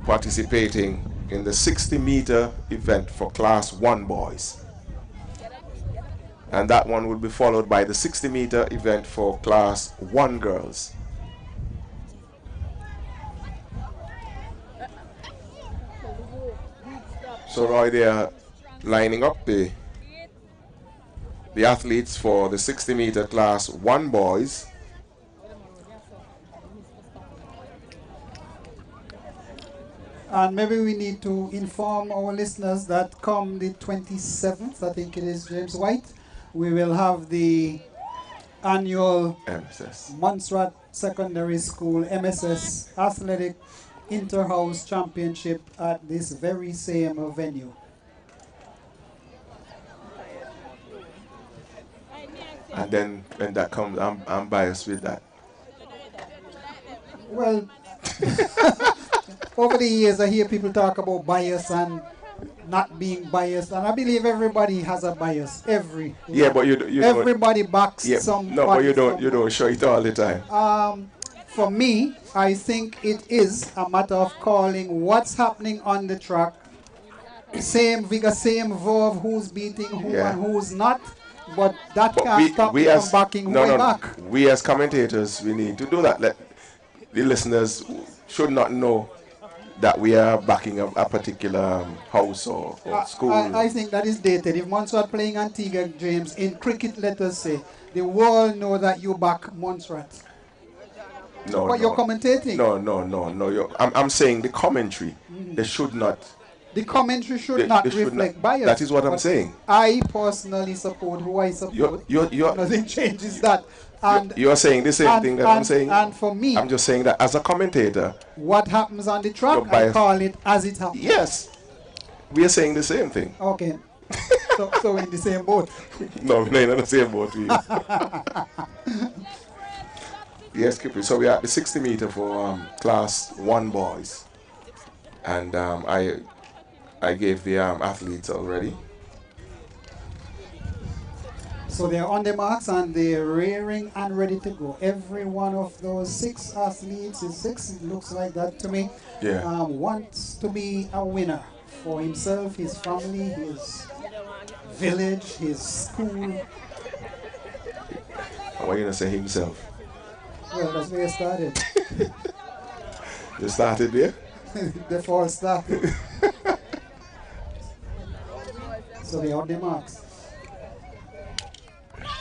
participating in the 60 meter event for Class 1 boys. And that one will be followed by the 60 meter event for Class 1 girls. So Roy, they are lining up the athletes for the 60 meter Class 1 boys. And maybe we need to inform our listeners that come the 27th, I think it is, James White, we will have the annual Montserrat Secondary School MSS Athletic Inter-House Championship at this very same venue. And then when that comes, I'm biased with that. Well, over the years I hear people talk about bias and not being biased, and I believe everybody has a bias. But everybody backs some. No, but you don't show it all the time. For me, I think it is a matter of calling what's happening on the track. Same vigor, same verve, who's beating who and who's not. But that can't stop me from backing way back. We as commentators, we need to do that. Let the listeners should not know that we are backing a particular house or school. I think that is dated. If Montserrat playing Antigua, James, in cricket, let us say, the world know that you back Montserrat. But you're commentating. No. I'm saying the commentary. They should not. The commentary should not reflect bias. That is what I'm saying. I personally support who I support. Nothing changes that. And you're saying the same thing that I'm saying. And for me, I'm just saying that as a commentator, what happens on the track, I call it as it happens. Yes, we are saying the same thing. Okay, so we're in the same boat. No, we're not in the same boat. Yes, Kipri. So we are at the 60 meter for Class 1 boys, and I gave the athletes already. So they're on the marks and they're rearing and ready to go. Every one of those 6 athletes, is 6, it looks like that to me, wants to be a winner for himself, his family, his village, his school. How are you going to say himself? Well, that's where it started. You started there? The fall started. So they're on the marks.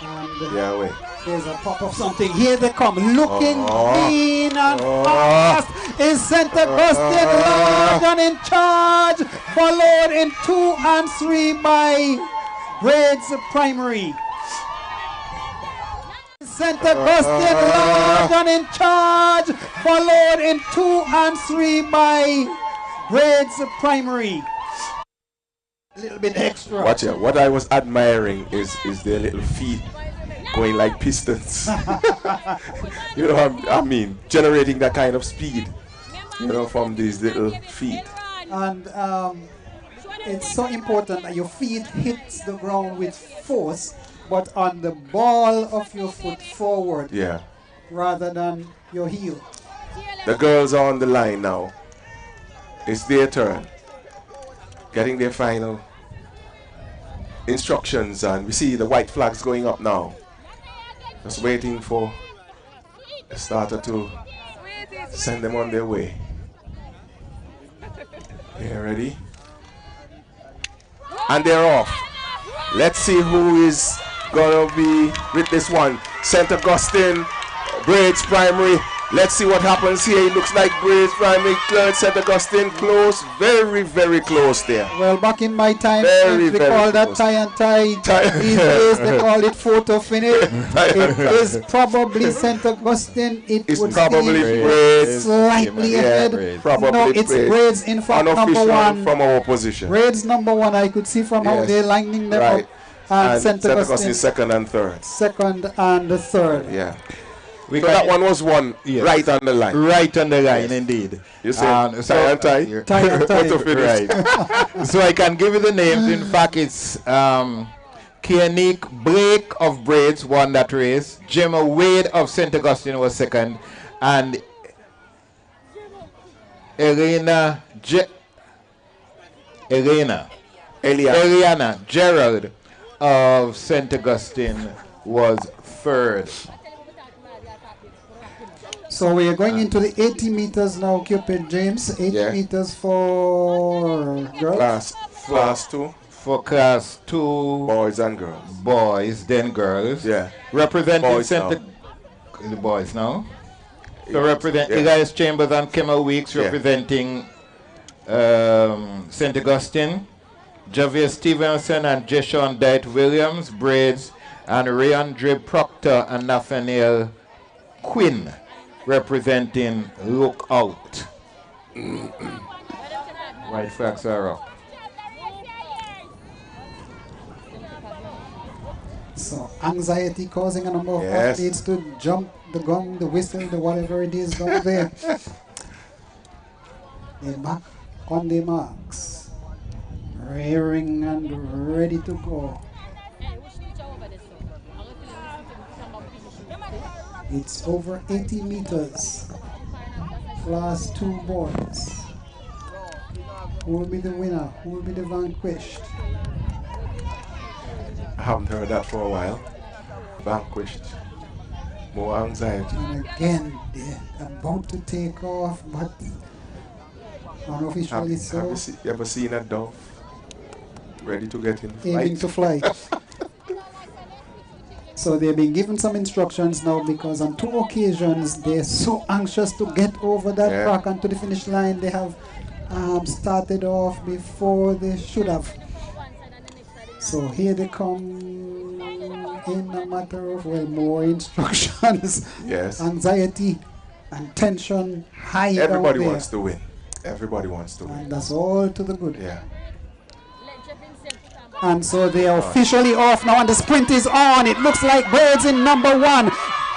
And wait. There's a pop of something. Here they come, looking mean and fast. Is St. Augustine large and in charge, followed in 2 and 3 by Grades Primary. St. Augustine large and in charge, followed in 2 and 3 by Grades Primary. A little bit extra. Watch out. What I was admiring is their little feet going like pistons. You know, I mean, generating that kind of speed, you know, from these little feet. And it's so important that your feet hits the ground with force, but on the ball of your foot forward, rather than your heel. The girls are on the line now. It's their turn. Getting their final instructions, and we see the white flags going up now. Just waiting for the starter to send them on their way. They're ready. And they're off. Let's see who is going to be with this one. St. Augustine, Grades Primary. Let's see what happens here. It looks like Grades Primary cleared St. Augustine close. Very, very close there. Well, back in my time, very, they very call that close. tie and tie. These days, they call it photo finish. It is probably St. Augustine. It would probably Grades slightly ahead. Probably no, it's Grades in fact number 1. From our position. Grades number 1. I could see from how they're lining them up. And St. Augustine second and third. Second and the third. Yeah. So that one was won right on the line. Right on the line, indeed. You said tie and tie? Tie and tie. Right. So I can give you the names. In fact, it's Kianik Blake of Braids won that race. Gemma Wade of St. Augustine was second. And Eliana Gerald of St. Augustine was third. So we are going into the 80 meters now, Cupid James. 80 meters for girls. Class 2. For class 2. Boys and girls. Boys, then girls. Yeah. Representing boys the boys now. So represent Elias Chambers and Kemma Weeks representing St. Augustine. Javier Stevenson and Jeshawn Dyte Williams, Braids, and Rayandre Proctor and Nathaniel Quinn representing Lookout. White flags are up. So anxiety causing a number of athletes to jump the gong, the whistle, the whatever it is down there. They're back on their marks, rearing and ready to go. It's over 80 meters. Class 2 boys. Who will be the winner? Who will be the vanquished? I haven't heard that for a while. Vanquished. More anxiety. And again, they're about to take off, but unofficially so. Have you ever seen a dove ready to get in flight? Aiming to fly. So they're being given some instructions now because on 2 occasions they're so anxious to get over that track and to the finish line. They have started off before they should have. So here they come in a matter of, well, more instructions. Yes. Anxiety and tension high. Everybody wants to win. Everybody wants to win. And that's all to the good. Yeah. And so they are officially off now, and the sprint is on. It looks like Birds in number 1,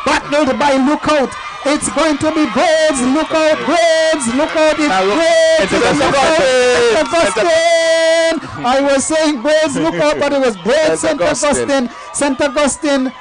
battled by Lookout. It's going to be Birds, Lookout, Birds, Lookout, it's Birds, Lookout, I was saying Braids look out, but it was Braids St. Augustine. St. Augustine,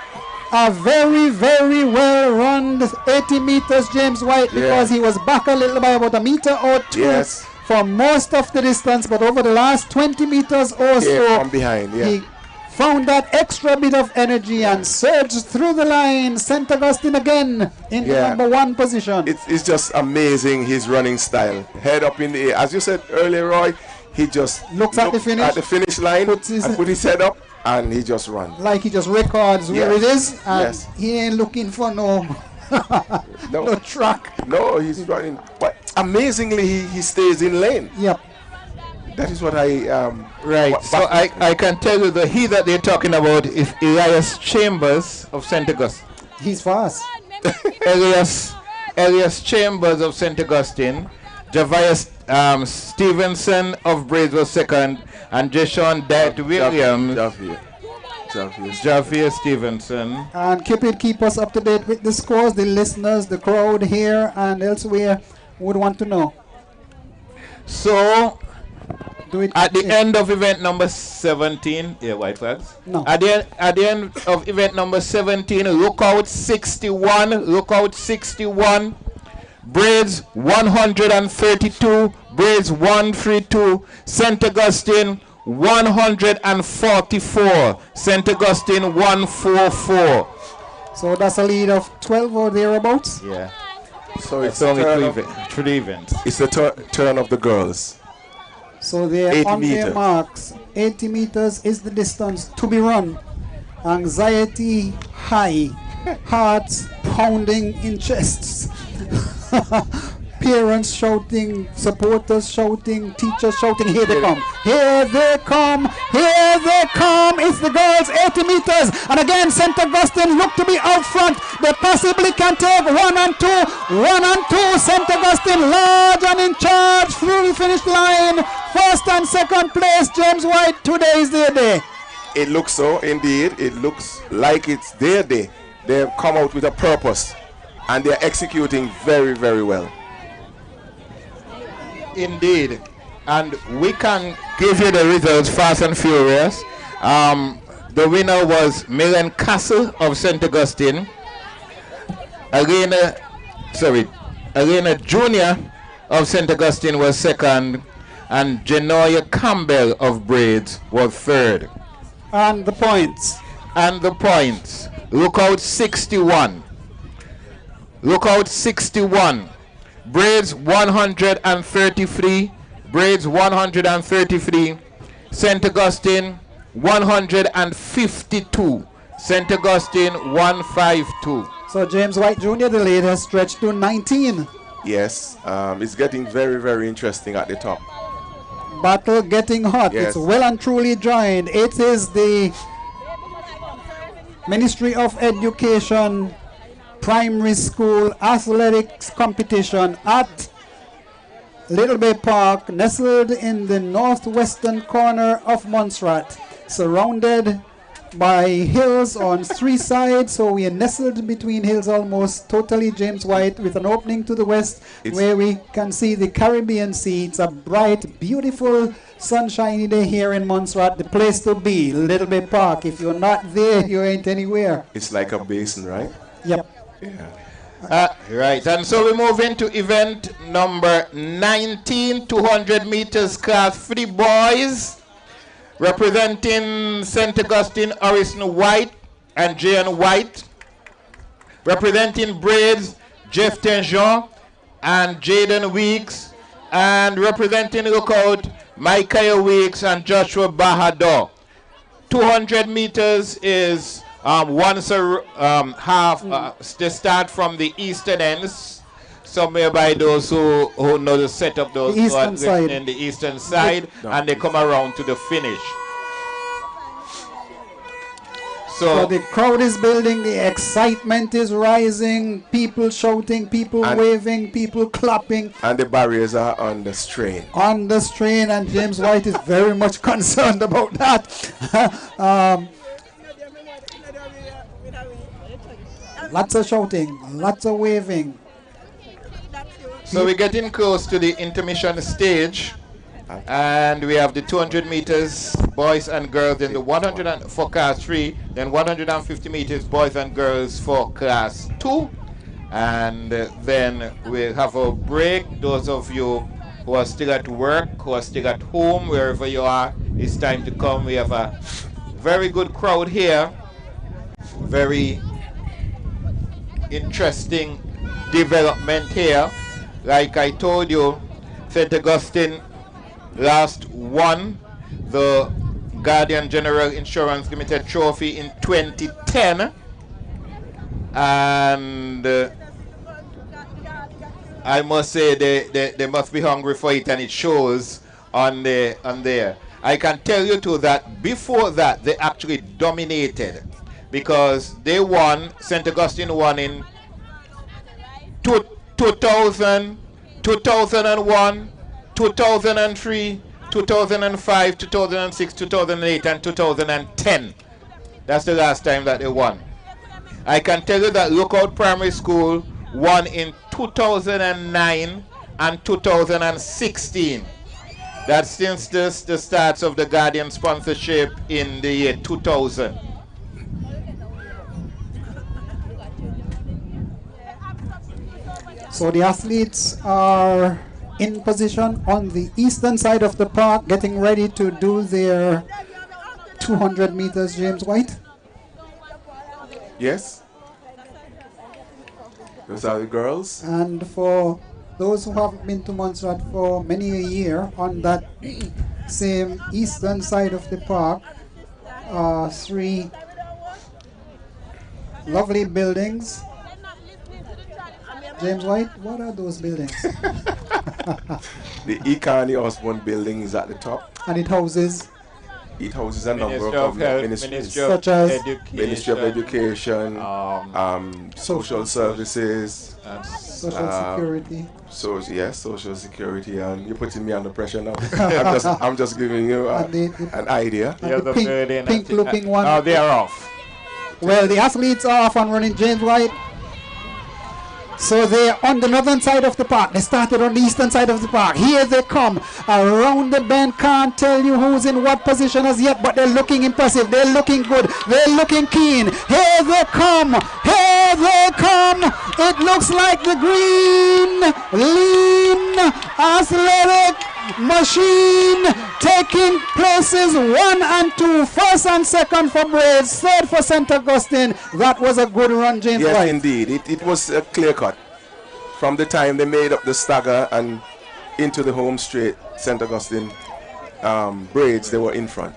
a very, very well run 80 meters, James White, because he was back a little by about a meter or two for most of the distance, but over the last 20 meters or so, from behind, he found that extra bit of energy and surged through the line. St. Augustine again in the number 1 position. It's just amazing, his running style. Head up in the air. As you said earlier, Roy, he just looks at the finish line, put his head up, and he just runs. Like he just records where it is, and he ain't looking for no track. No, he's running. But amazingly, he stays in lane. Yep. That is what I right. So I can tell you the he that they're talking about is Elias Chambers of St. Augustine. He's fast. Elias Chambers of St. Augustine, Javier Stevenson of Braids was second, and Jashawn Dart Williams. Javier Stevenson. And keep us up to date with the scores. The listeners, the crowd here and elsewhere would want to know. So, at the end of event number 17, white flags. No. At the end of event number 17, lookout 61. Braids 132. Braids 132. St. Augustine 144. St. Augustine 144. So that's a lead of 12 or thereabouts. Yeah. So it's only three events. It's the turn of the girls. So they're on their marks. 80 meters is the distance to be run. Anxiety high. Hearts pounding in chests. Parents shouting, supporters shouting, teachers shouting, here they come. Here they come. Here they come. It's the girls, 80 meters. And again, St. Augustine look to be out front. They possibly can take 1 and 2. 1 and 2. St. Augustine large and in charge through the finish line. First and second place, James White. Today is their day. It looks so, indeed. It looks like it's their day. They've come out with a purpose. And they're executing very, very well. Indeed. And we can give you the results fast and furious. The winner was Milan Castle of St. Augustine. Arena Junior of St. Augustine was second. And Genoya Campbell of Braids was third. And the points. Lookout 61. Lookout 61. Braids 133. Braids 133. St. Augustine 152. St. Augustine 152. So James White Jr., the lead has stretched to 19. Yes, it's getting very, very interesting at the top. Battle getting hot. Yes. It's well and truly joined. It is the Ministry of Education primary school athletics competition at Little Bay Park, nestled in the northwestern corner of Montserrat, surrounded by hills on 3 sides. So we are nestled between hills almost totally, James White, with an opening to the west where we can see the Caribbean Sea. It's a bright, beautiful, sunshiny day here in Montserrat. The place to be, Little Bay Park. If you're not there, you ain't anywhere. It's like a basin, right? Yep. Yeah. Right, and so we move into event number 19, 200 meters class for the boys. Representing St. Augustine, Orison White and J.N. White. Representing Braids, Jeff Tenjon and Jaden Weeks. And representing Lookout, Micaiah Weeks and Joshua Bahador. 200 meters is once a half. They start from the eastern ends. Somewhere by those who know the setup, those who are in the eastern side, and they come around to the finish. So the crowd is building, the excitement is rising, people shouting, people waving, people clapping. And the barriers are under strain. Under strain, and James White is very much concerned about that. Lots of shouting, lots of waving. So we're getting close to the intermission stage. And we have the 200 meters boys and girls, then the 100 for class 3, then 150 meters boys and girls for class 2. And then we'll have a break. Those of you who are still at work, who are still at home, wherever you are, it's time to come. We have a very good crowd here. Very interesting development here. Like I told you, St. Augustine last won the Guardian General Insurance Limited Trophy in 2010, and I must say they must be hungry for it, and it shows on there. I can tell you too that before that they actually dominated, because they won, St. Augustine won in 2000, 2001, 2003, 2005, 2006, 2008, and 2010. That's the last time that they won. I can tell you that Lookout Primary School won in 2009 and 2016. That's since the start of the Guardian sponsorship in the year 2000. So the athletes are in position on the eastern side of the park, getting ready to do their 200 meters, James White. Yes. Those are the girls. And for those who haven't been to Montserrat for many a year, on that same eastern side of the park, 3 lovely buildings. James White, what are those buildings? The Ecani Osborne building is at the top. And it houses a number of ministries, such as Ministry of Education, Social Services, Social Security. So yes, Social Security, and you're putting me under pressure now. I'm just giving you an idea. And the pink looking one. Oh, they are off. Well, the athletes are off and running, James White. So they're on the northern side of the park. They started on the eastern side of the park. Here they come around the bend. Can't tell you who's in what position as yet, but they're looking impressive. They're looking good. They're looking keen. Here they come. Here they come. It looks like the green, lean, athletic machine taking places 1 and 2, first and second for Braids, third for St. Augustine. That was a good run, James Yes, White. indeed. It was a clear cut. From the time they made up the stagger and into the home straight, St. Augustine Braids, they were in front.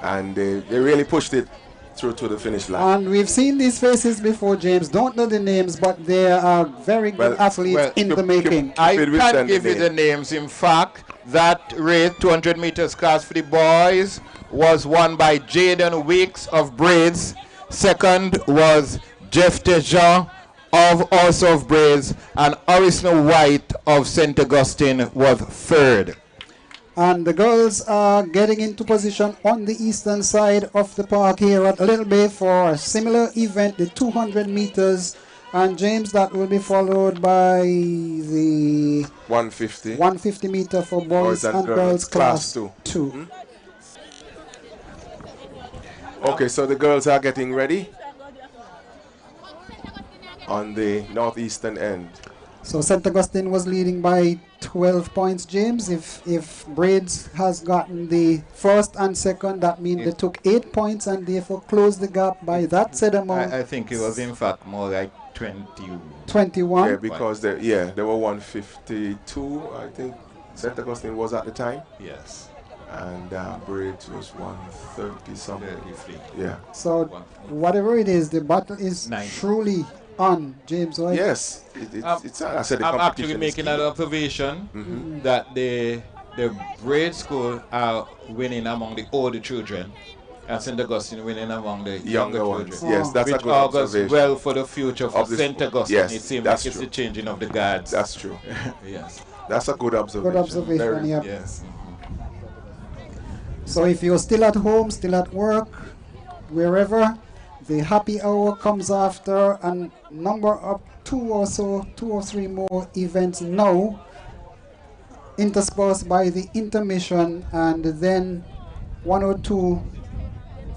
And they really pushed it through to the finish line. And we've seen these faces before, James. Don't know the names, but they are very good athletes in the making. I can't give you the names. In fact, that race, 200 meters class for the boys, was won by Jaden Weeks of Braids. Second was Jeff Tejean also of Braids, and Orisno White of St. Augustine was third. And the girls are getting into position on the eastern side of the park here at Little Bay for a similar event, the 200 meters. And James, that will be followed by the 150 meter for boys and girls class 2. Okay, so the girls are getting ready on the northeastern end. So St. Augustine was leading by 12 points, James. If Braids has gotten the first and second, that means they took 8 points and therefore closed the gap by that said amount. I think it was in fact more like 21. Yeah, because they were 152, I think St. Augustine was at the time. Yes. And Braids was 130 something. Yeah. So whatever it is, the battle is truly on, James White. Yes, I said I'm actually making an observation that the Braid School are winning among the older children, and St. Augustine winning among the younger ones. children. Yes, that's which a good augurs observation. well for the future for St. Augustine. Yes, it seems that's like it's true. the changing of the guards. That's true. Yes. That's a good observation. Good observation, yeah. Yes. So if you're still at home, still at work, wherever, the happy hour comes after and number of 2 or 3 more events now interspersed by the intermission, and then 1 or 2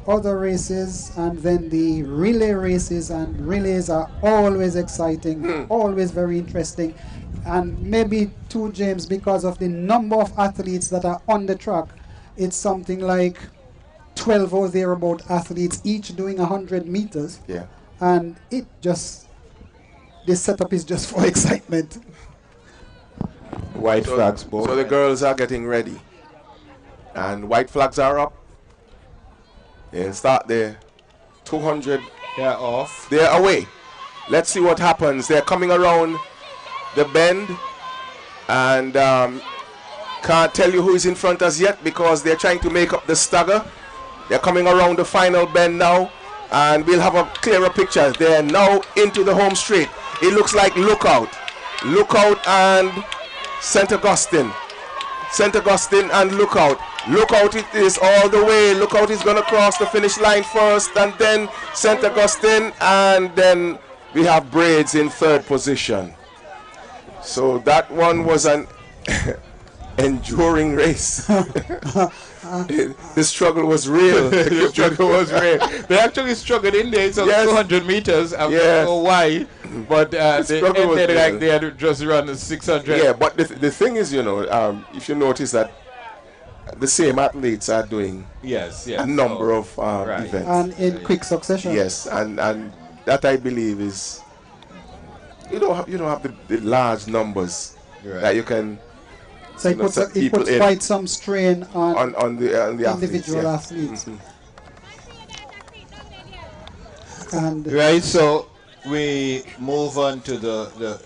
other races, and then the relay races. And relays are always exciting, always very interesting. And maybe too, James, because of the number of athletes that are on the track, it's something like 12 or thereabout athletes, each doing 100 meters. Yeah. And it just, this setup is just for excitement. White flags, both. So the girls are getting ready. And white flags are up. They start there. 200. They're off. They're away. Let's see what happens. They're coming around the bend. And can't tell you who is in front as yet because they're trying to make up the stagger. They're coming around the final bend now. And we'll have a clearer picture. They're now into the home straight. It looks like Lookout. Lookout and St. Augustine. St. Augustine and Lookout. Lookout it is all the way. Lookout is going to cross the finish line first, and then St. Augustine, and then we have Braids in 3rd position. So that one was an enduring race. The struggle was real. The struggle was real. They actually struggled in there. It's 200 meters. I don't know why. But they ended like they had just run 600. Yeah, but the thing is, you know, if you notice that the same athletes are doing a number of events. And in quick succession. Yes, and that I believe is, you don't have the large numbers that you can. So it puts quite some strain on the individual athletes. And right, so we move on to the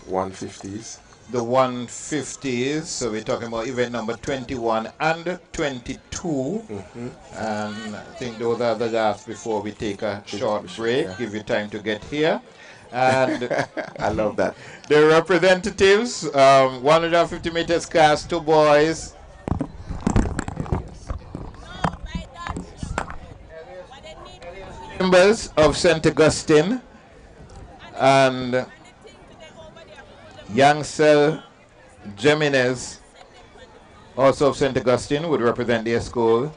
150s. The 150s. So we're talking about event number 21 and 22. And I think those are the last before we take a short break. Give you time to get here. And I love that. The representatives, 150 meters class, 2 boys. Members of St. Augustine and Yancel Jimenez, also of St. Augustine, would represent their school.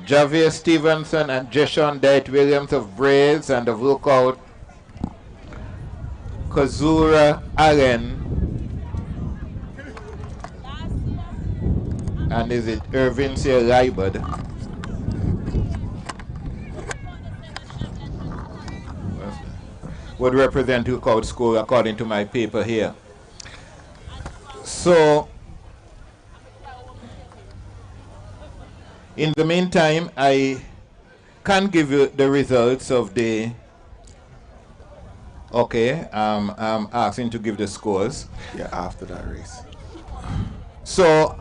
Javier Stevenson and Jeshon Dite Williams of Braids, and of Lookout, Kazura Allen, and is it Irvin C. Liebert? Would represent Lookout School according to my paper here. So, in the meantime, I can't give you the results of the. Okay, I'm asking to give the scores. Yeah, after that race. So,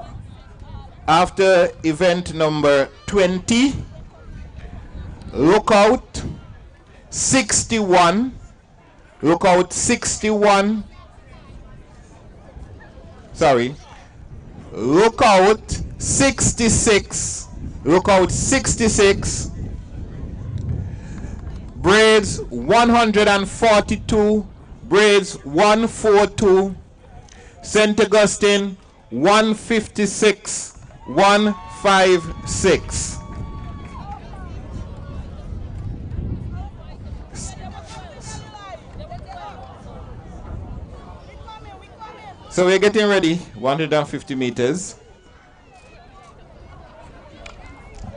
after event number 20, Lookout 61, Lookout 61, sorry, Lookout 66, Lookout 66, Braids 142, Braids 142, St. Augustine 156, 156. So we're getting ready, 150 meters.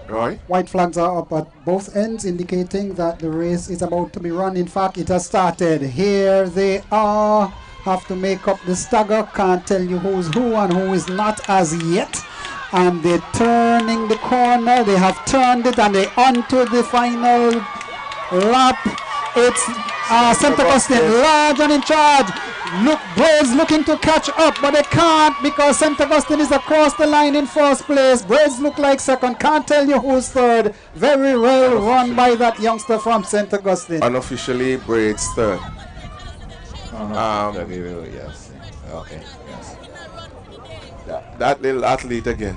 Right. White flags are up at both ends, indicating that the race is about to be run. In fact, it has started. Here they are. Have to make up the stagger. Can't tell you who's who and who is not as yet. And they're turning the corner. They have turned it and they're onto the final lap. It's St. Augustine, large and in charge. Look, Braids looking to catch up, but they can't because St. Augustine is across the line in 1st place. Braids look like 2nd. Can't tell you who's 3rd. Very well run by that youngster from St. Augustine. Unofficially, Braids 3rd. Yes. Okay. Yes. That little athlete again.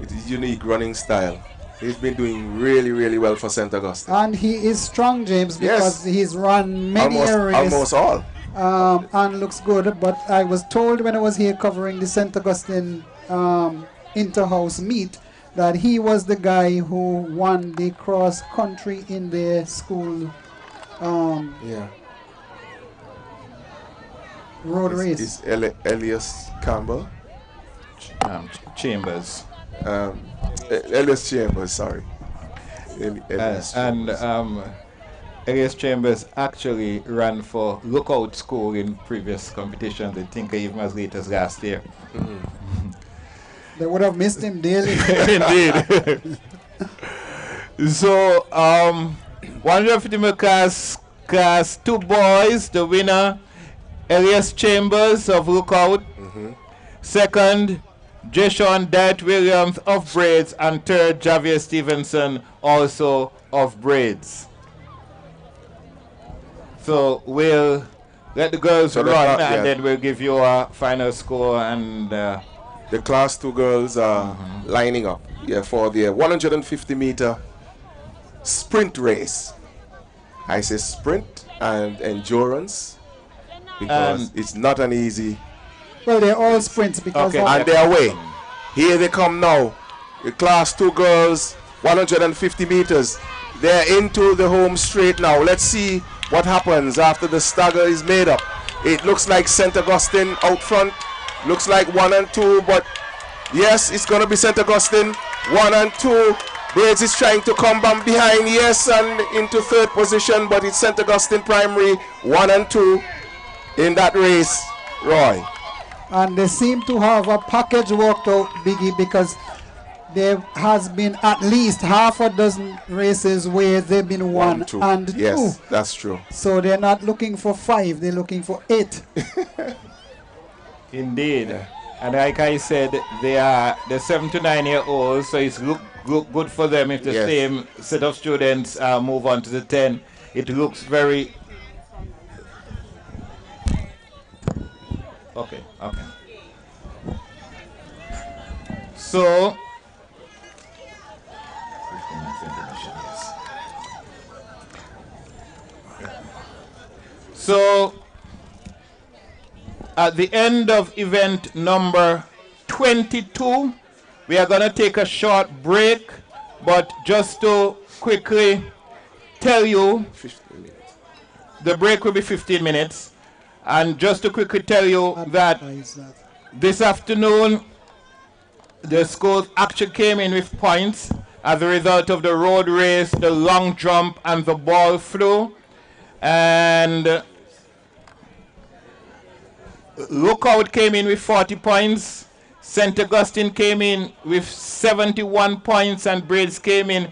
It is unique running style. He's been doing really, really well for St. Augustine. And he is strong, James, because he's run many a race. Almost all. and looks good. But I was told when I was here covering the St. Augustine inter-house meet that he was the guy who won the cross country in the school road race. Is Elias Campbell? Chambers. Elias Chambers, sorry. Elias Chambers actually ran for Lookout School in previous competitions. I think even as late as last year. They would have missed him dearly. Indeed. So, 150 meter class 2 boys, the winner, Elias Chambers of Lookout. Second, Jason Dat Williams of Braids. And third, Javier Stevenson, also of Braids. So we'll let the girls run, and then we'll give you a final score. And the class 2 girls are lining up for the 150 meter sprint race. I say sprint and endurance because it's not an easy. Well, they're all sprints because and they're away. Here they come now. The class 2 girls, 150 meters. They're into the home straight now. Let's see what happens after the stagger is made up. It looks like St. Augustine out front. Looks like 1 and 2, but yes, it's going to be St. Augustine. 1 and 2. Braids is trying to come back behind, yes, and into third position, but it's St. Augustine Primary, 1 and 2 in that race, Roy. And they seem to have a package worked out, Biggie, because there has been at least half a dozen races where they've been 1 and 2. Yes, that's true. So they're not looking for 5, they're looking for 8. Indeed. And like I said, they are the 7 to 9 year olds, so it's look good for them if the same set of students move on to the 10. It looks very... Okay. So... So, at the end of event number 22, we are going to take a short break, but just to quickly tell you, the break will be 15 minutes, and just to quickly tell you that this afternoon, the schools actually came in with points as a result of the road race, the long jump, and the ball throw. And Lookout came in with 40 points. St. Augustine came in with 71 points, and Braids came in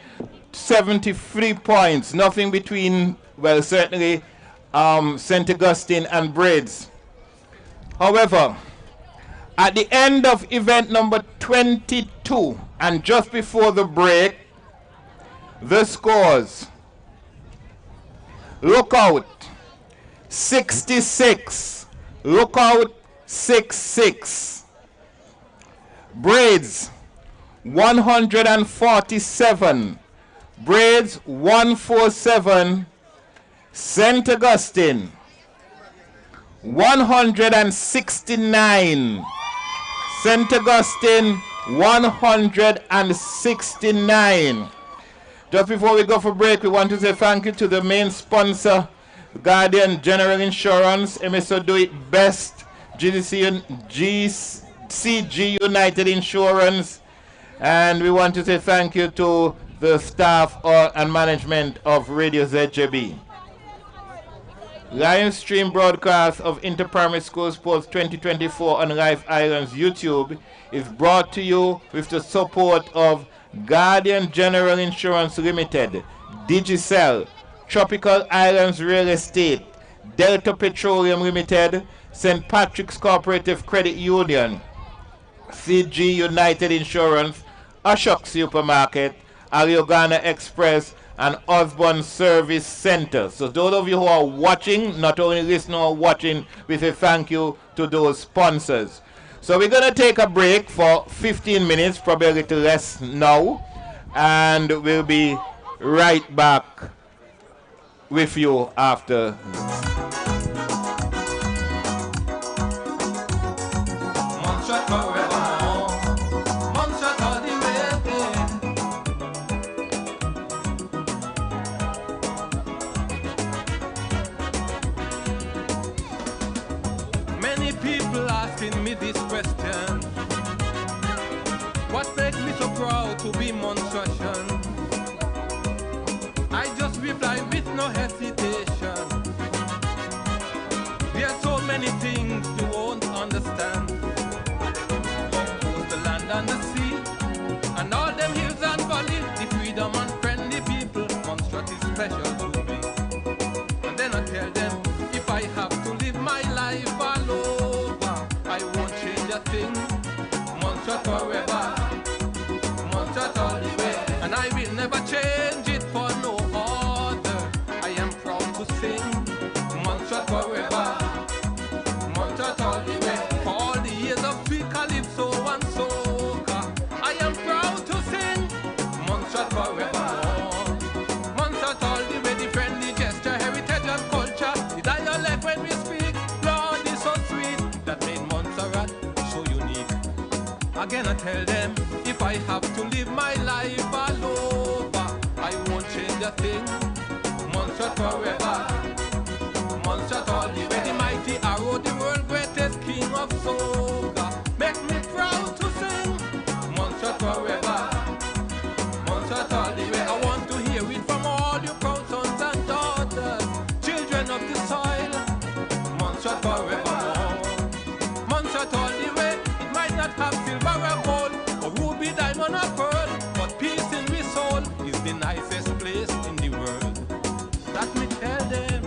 73 points. Nothing between, well, certainly St. Augustine and Braids. However, at the end of event number 22, and just before the break, the scores: Lookout 66, Lookout 66, Braids 147, Braids 147, St. Augustine 169, St. Augustine 169. Just before we go for break, we want to say thank you to the main sponsor, Guardian General Insurance, MSO Do It Best, CG United Insurance, and we want to say thank you to the staff and management of Radio ZJB. Live stream broadcast of Inter-Primary School Sports 2024 on Life Islands YouTube is brought to you with the support of Guardian General Insurance Limited, Digicel, Tropical Islands Real Estate, Delta Petroleum Limited, St. Patrick's Cooperative Credit Union, CG United Insurance, Ashok Supermarket, Ariogana Express, and Osborne Service Center. So those of you who are watching, not only listening or watching, we say thank you to those sponsors. So we're going to take a break for 15 minutes, probably a little less now, and we'll be right back with you after this. to be monstration. I just reply with no hesitation. There are so many things you won't understand. Both the land and the sea, and all them hills and valleys, the freedom and friendly people, monstration is special to me. And then I tell them, if I have to live my life all over, I won't change a thing. Monstration forever, monstration all the way, and I will never change it for no other. I am proud to sing monstration forever, monstration all the way, for all the years of sweet calypso and soca. I am proud to sing monstration forever, monstration all the way, the friendly gesture, heritage and culture, the dialect when we speak, Lord is so sweet, that made Montserrat so unique. Again I tell them, if I have to live my life all over, I won't change a thing. Montserrat forever, Montserrat all the way, the mighty arrow, the world greatest king of soca. Make me proud to sing Montserrat forever, Montserrat all the way. I want to hear it from all you proud sons and daughters, children of the soil. Montserrat forever, Montserrat all the way. It might not have silver or gold, or ruby, diamond or pearl, but peace in my soul is the nicest place in the world. That me tell them.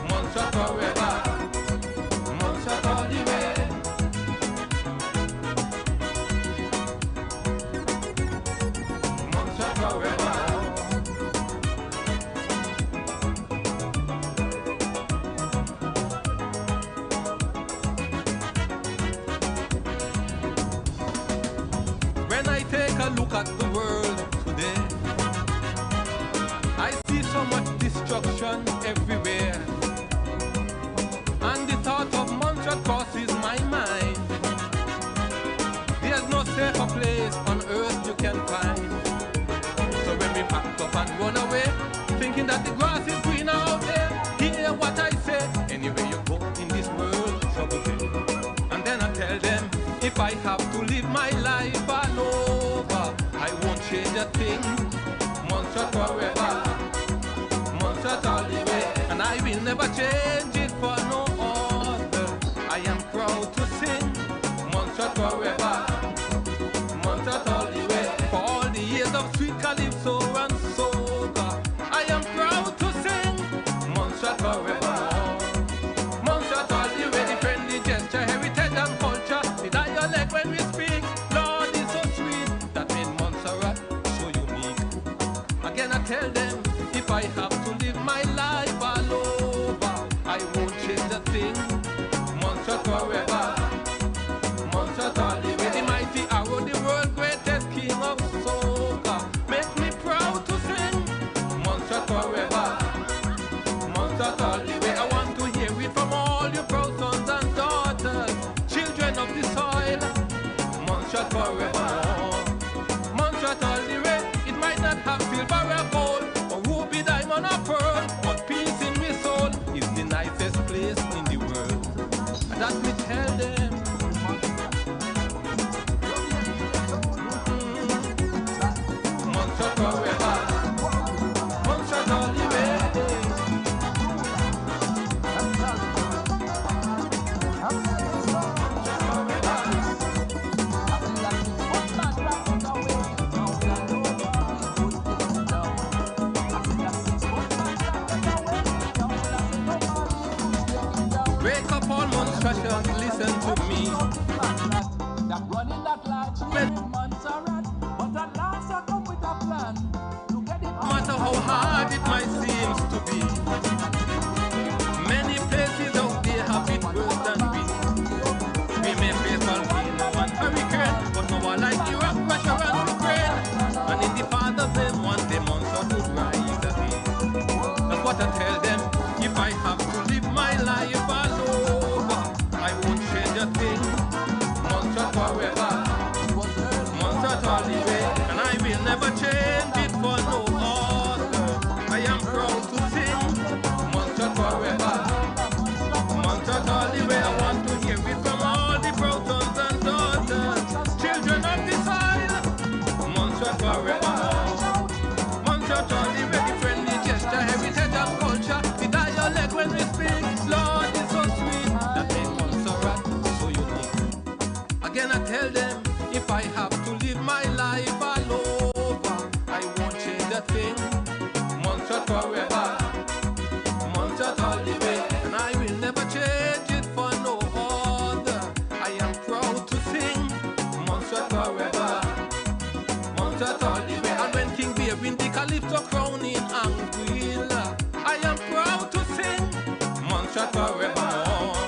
Montserrat forever, Montserrat all the way. Montserrat forever. When I take a look at the world today, I see so much destruction everywhere, and the thought of Montserrat crosses my mind. There's no safer place on earth you can find. So when we packed up and run away, thinking that the grass is greener out there, hear what I say. Anywhere you go in this world, trouble there. And then I tell them, if I have to live my life all over, I won't change a thing. Montserrat forever, Montserrat all the way, and I will never change it for no other. I am proud to sing Montserrat forever, Montserrat all the way, for all the years of sweet calypso and soca. I am proud to sing Montserrat forever, Montserrat all the way, the friendly gesture, heritage and culture, the dialect when we speak, Lord is so sweet, that made Montserrat so unique. Again I tell them, if I have to live my life all over, I won't change a thing. Montserrat forever, Montserrat all the way, the mighty arrow, the world greatest king of soca. Make me proud to sing Montserrat forever, Montserrat all the way. I want to hear it from all you proud sons and daughters, children of the soil. Montserrat forever, Montserrat all the way. It might not have silver or gold, or ruby, diamond or pearl, but peace in my soul is the nicest place in the world. And that me tell them. Montserrat forever, Montserrat all the way. Wake up all monstration, listen to me. Running that large Montserrat, but at last I come with a plan to get it. No matter how hard it might seem to be, many places out there have it worse than we. We may face volcano and hurricane, but no one like Iraq, Russia and Ukraine. And in the path of them, one day Montserrat would rise again. That's what I tell them, if I have to live my life all over, I won't change a thing. Again I tell them, if I have to live my life all over, I won't change a thing. Montserrat forever, Montserrat all the way, and I will never change it for no other. I am proud to sing Montserrat forever, Montserrat all the way. And when King Bear win the Calypso crown in Anguilla, I am proud to sing Montserrat forevermore.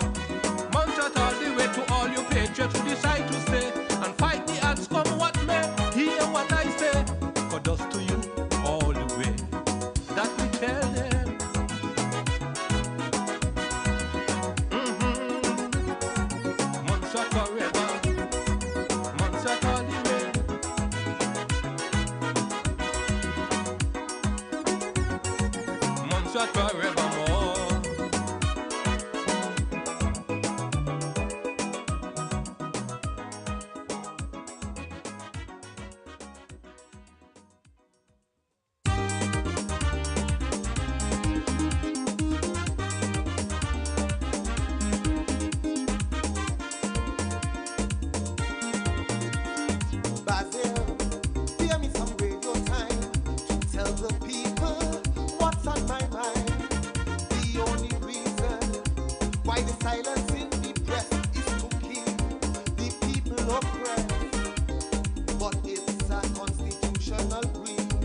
Montserrat all the way to all you patriots who decide to stay and fight the odds come what may. Hear what I say, God does to you all the way. That we tell them. Montserrat forever, Montserrat all the way. Montserrat forevermore. Basil, give me some radio time to tell the people what's on my mind. The only reason why the silence in the press is to keep the people oppressed. But it's a constitutional breach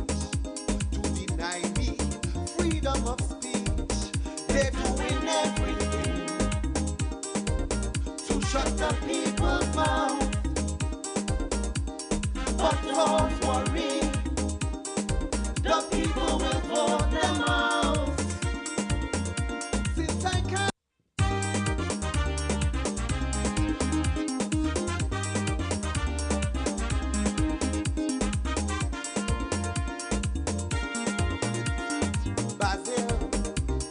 to deny me freedom of speech. They're doing everything to shut the people's mouth. But don't worry, the people will vote them out. Since I can't Basil,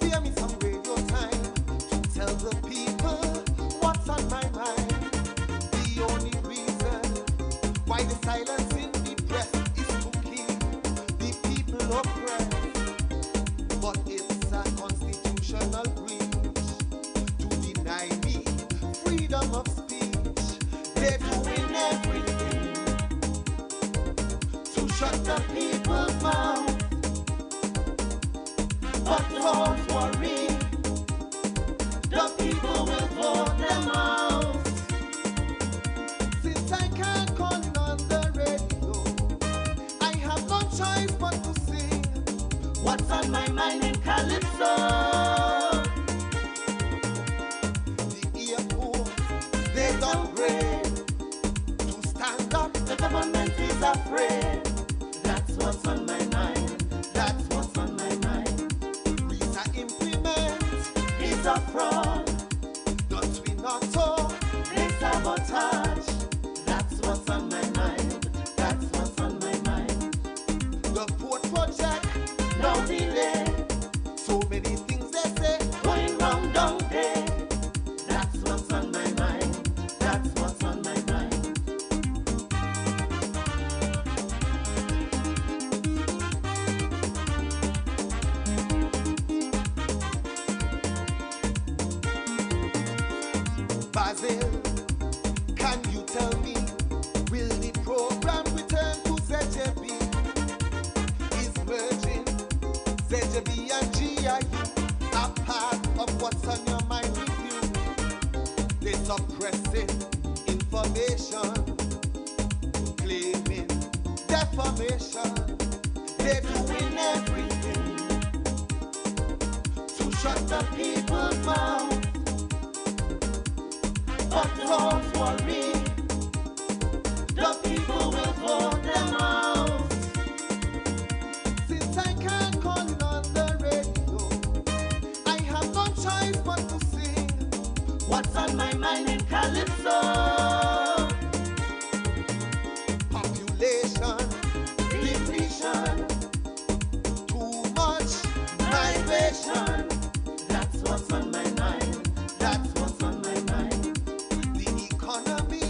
give me some radio time to tell the people what's on my mind. The only reason why the silence in the press is to keep the people oppressed. But it's a constitutional breach to deny me freedom of speech. They're doing everything to shut the people's mouth. But don't worry, the people will vote them out. Since I can't call in on the radio, I have no choice but to sing what's on my mind in Calypso. The airport, they downgrade to stand up. The government is afraid. That's what's on my mind. That's what's on my mind. Visa implement is a fraud. Don't we not talk? They sabotage. That's what's on my mind. That's what's on my mind. The port project, no delay. So many things they say going wrong, don't they? That's what's on my mind. That's what's on my mind. Basil, can you tell me, will the program return to ZJB? Is merging ZJB and GIU a part of what's on your mind review? They suppressing information, claiming defamation. They're doing everything to shut the people's mouth. But don't worry, the people will vote them out. Since I can't call in on the radio, I have no choice but to sing what's on my mind in Calypso. Population depletion, too much migration. That's what's on my mind. That's what's on my mind. The economy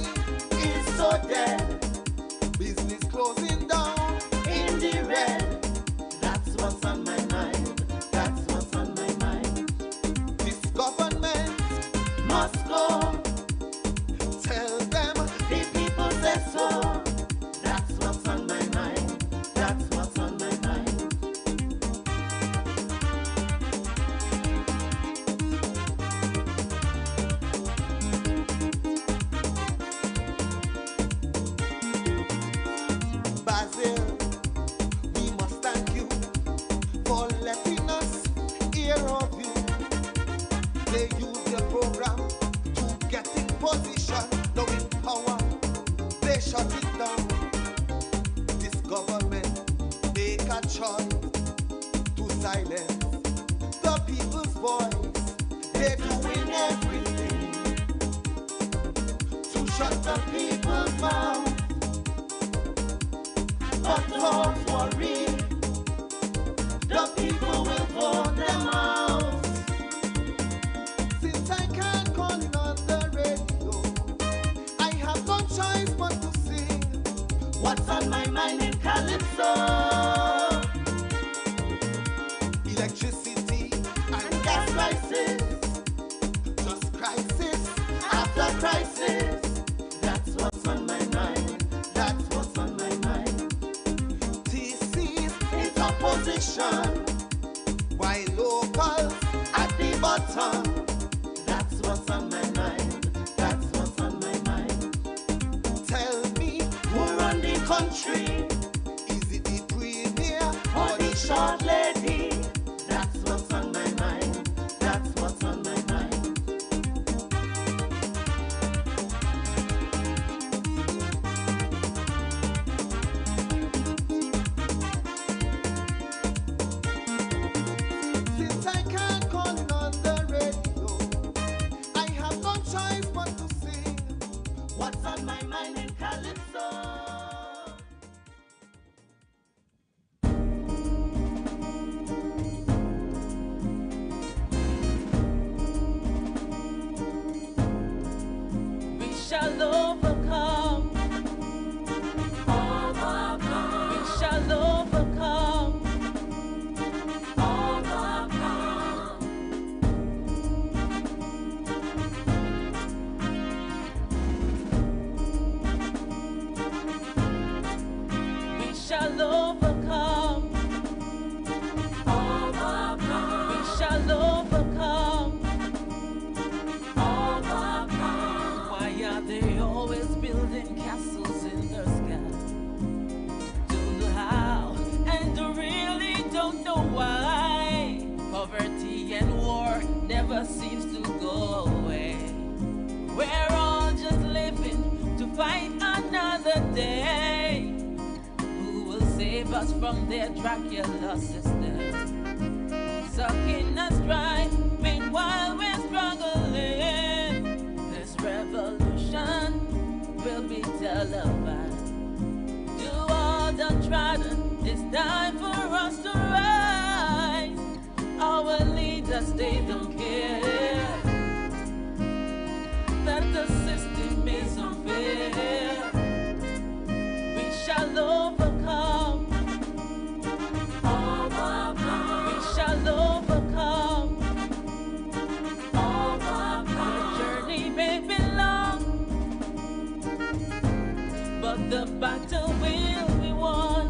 silence the people's voice. They're doing everything to shut the people's mouth. But don't worry, the people will vote them out. Since I can't call it on the radio, I have no choice but to sing what's on my mind in Calypso. Electricity and gas prices, just crisis after crisis. That's what's on my mind. That's what's on my mind. TC's is opposition, while locals at the bottom. That's what's on my mind. That's what's on my mind. Tell me who run the country? Is it the premier or the short lady? That's what's on my mind. That's what's on my mind. Since I can't call it on the radio, I have no choice but to sing what's on my mind in Calypso. We shall overcome. Overcome. We shall overcome. Overcome. We shall overcome. Overcome. We shall overcome. Overcome. Why are they always building castles in the sky? Don't know how and really don't know why. Poverty and war never seems to go away. We're all just living to fight another day. Who will save us from their Dracula system? Sucking us dry, meanwhile we're struggling. This revolution will be televised. Do all the trodden, it's time for us to rise. Our leaders, they don't care that the system is unfair. We shall overcome. Overcome. We shall overcome. Overcome. The journey may be long, but the battle will be won.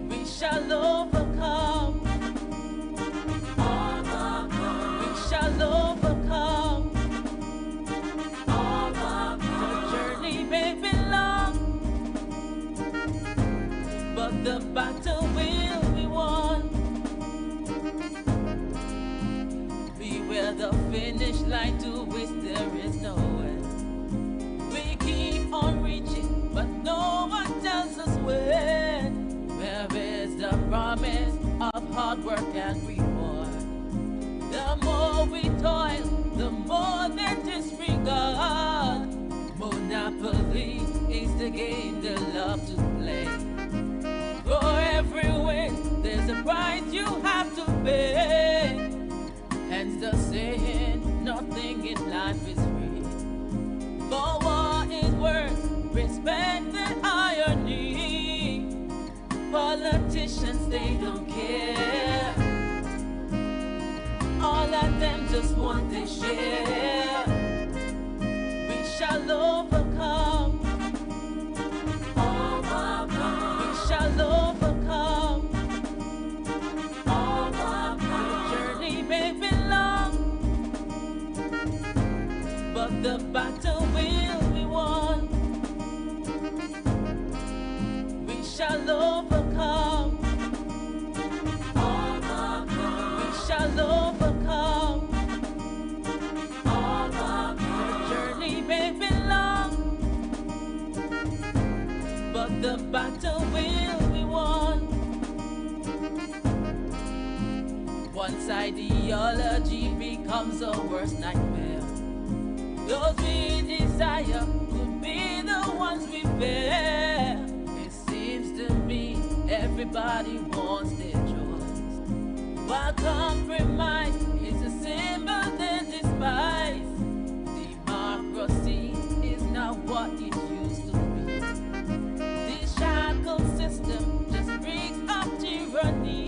We shall overcome. Overcome. We shall overcome. Overcome. The journey may be long, but the battle will be won. Beware the finish line to which there is no end. We keep on reaching, but no one tells us when. Where is the promise of hard work and reward? The more we toil, the more they disregard. Monopoly is the game they love to play. For every win, there's a price you have to pay. Hence the saying, nothing in life is free. For war is worth respect and irony. Politicians, they don't care. All of them just want their share. We shall overcome. Overcome. We shall overcome. Overcome. The journey may be long, but the battle will be won. We shall overcome. Overcome. We shall overcome. Overcome. The journey may be long, but the battle will be won. Once ideology becomes a worst nightmare, those we desire could be the ones we bear. It seems to me everybody wants their choice, while compromise is a symbol they despise. Democracy is not what it used to be. This shackled system just brings up tyranny.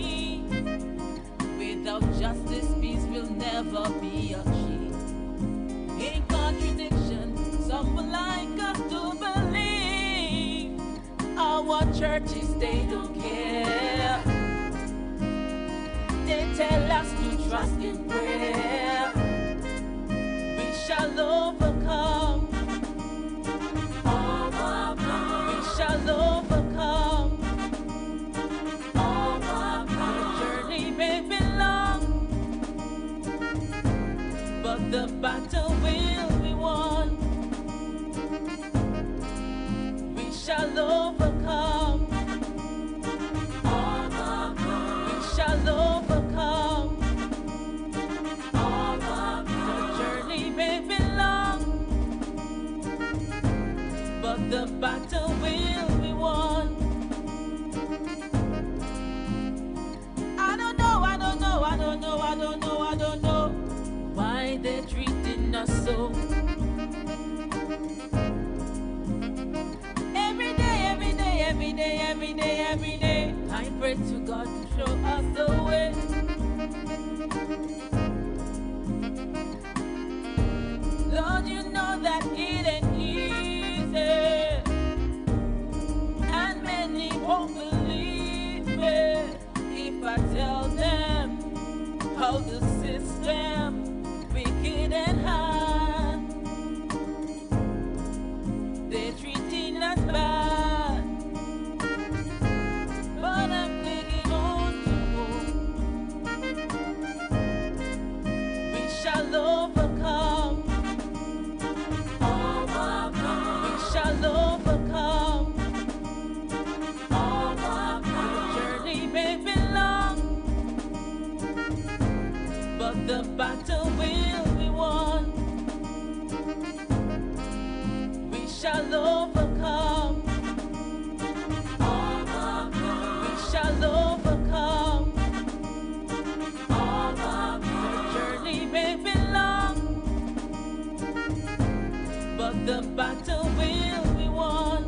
Without justice, peace will never be achieved. In contradiction, some would like us to believe our churches, they don't care. They tell us to trust in prayer. We shall overcome. Overcome. We shall overcome. Overcome. The journey may be long, but the battle will be won. We shall overcome. Overcome. We shall overcome. Overcome. The journey may be long, but the battle will be won. I don't know, I don't know, I don't know, I don't know, I don't know why they're treating us so. Every day, every day, every day, every day, every day, I pray to God to show us the way. Lord, you know that it ain't easy, and many won't believe me if I tell them how the system wicked and hard. They're treating us bad, but I'm clinging on to hope. We shall overcome. Overcome. We shall overcome. Overcome. The journey may be long, but the battle will be won. We shall overcome. Overcome. We shall overcome. Overcome. The journey may be long, but the battle will be won.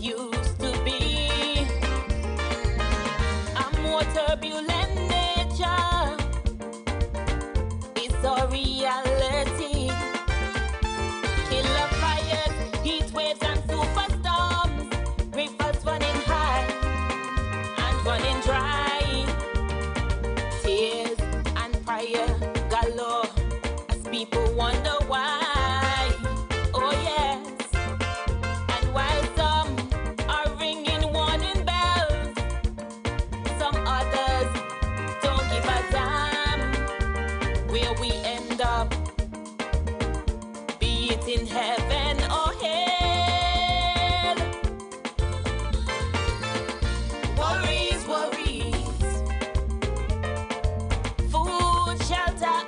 used to be. A more turbulent nature is a reality. Killer fires, heat waves and superstorms, rivers running high and running dry. Tears and prayer galore as people wonder why. Oh yes. And while some are ringing warning bells, some others don't give a damn where we end up, be it in heaven or hell. Worries, worries. Food, shelter,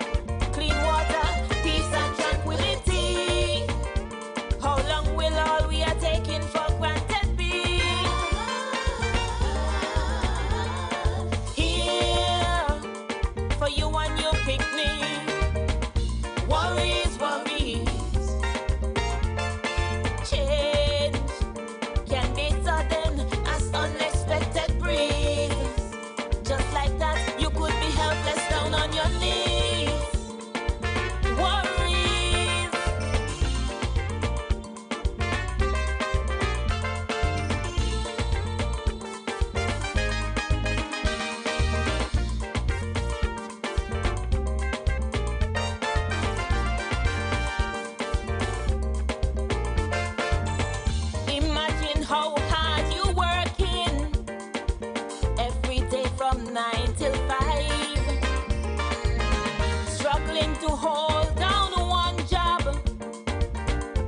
clean water, peace and tranquility. How long will all we are taking for granted be? Here for you and your picnic. Worries, worries. Change can be sudden as unexpected breeze. Just like that, you could be helpless down on your knees. Worries. Imagine how hard you working every day from 9 till 5, struggling to hold down one job,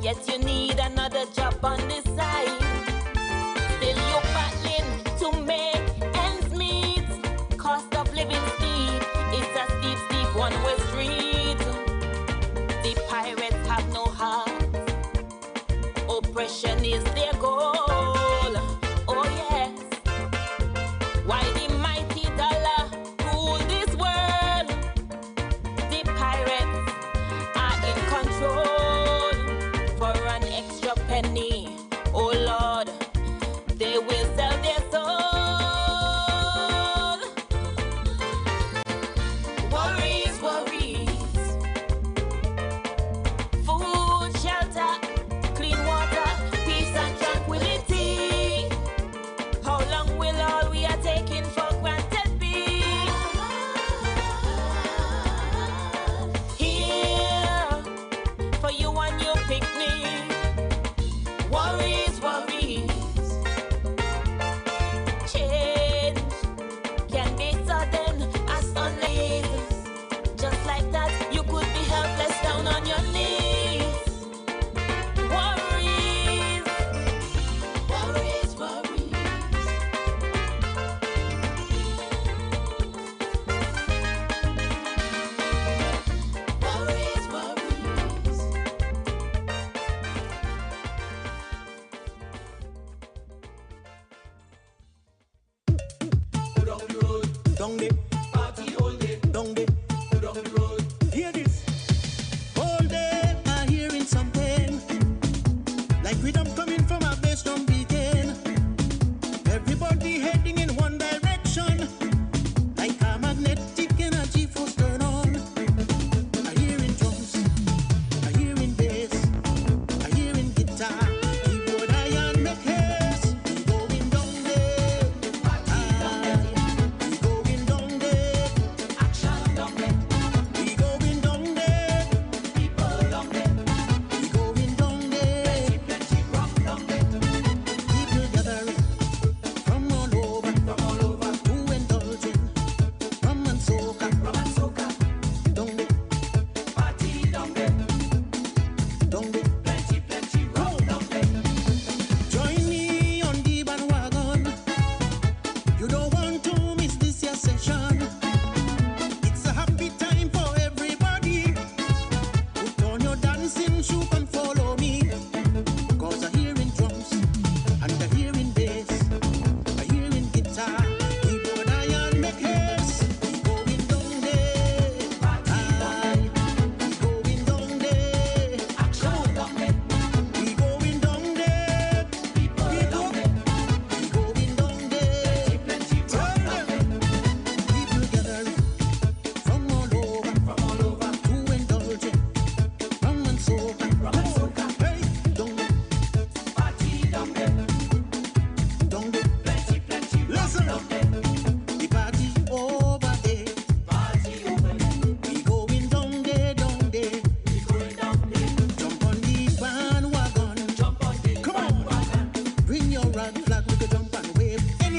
yet you need another job on the side. Still you're battling to make ends meet. Cost of living steep, it's a steep, steep one-way street. The pirates have no heart, oppression is their goal. Oh yes. Why the mighty dollar rule this world? The pirates are in control. For an extra penny, oh Lord, they will sell their soul. Worries, worries. Food, shelter, clean water, peace and tranquility. How long will all we are taking for granted be? Here for you and your picnic. Worries, worries. Change can be sudden as unlaid. Just like that, you could be helpless down on your knees. Worries, worries, worries. Worries, worries. Down the party all day. Down the road. Hear this. All day I hearing something like rhythm coming from a bass drum beating. Everybody heading in one direction, like a magnetic energy force turn on. I hearing drums, I hearing bass, I hearing guitar, keyboard, iron make haze. We going down there, we going down there.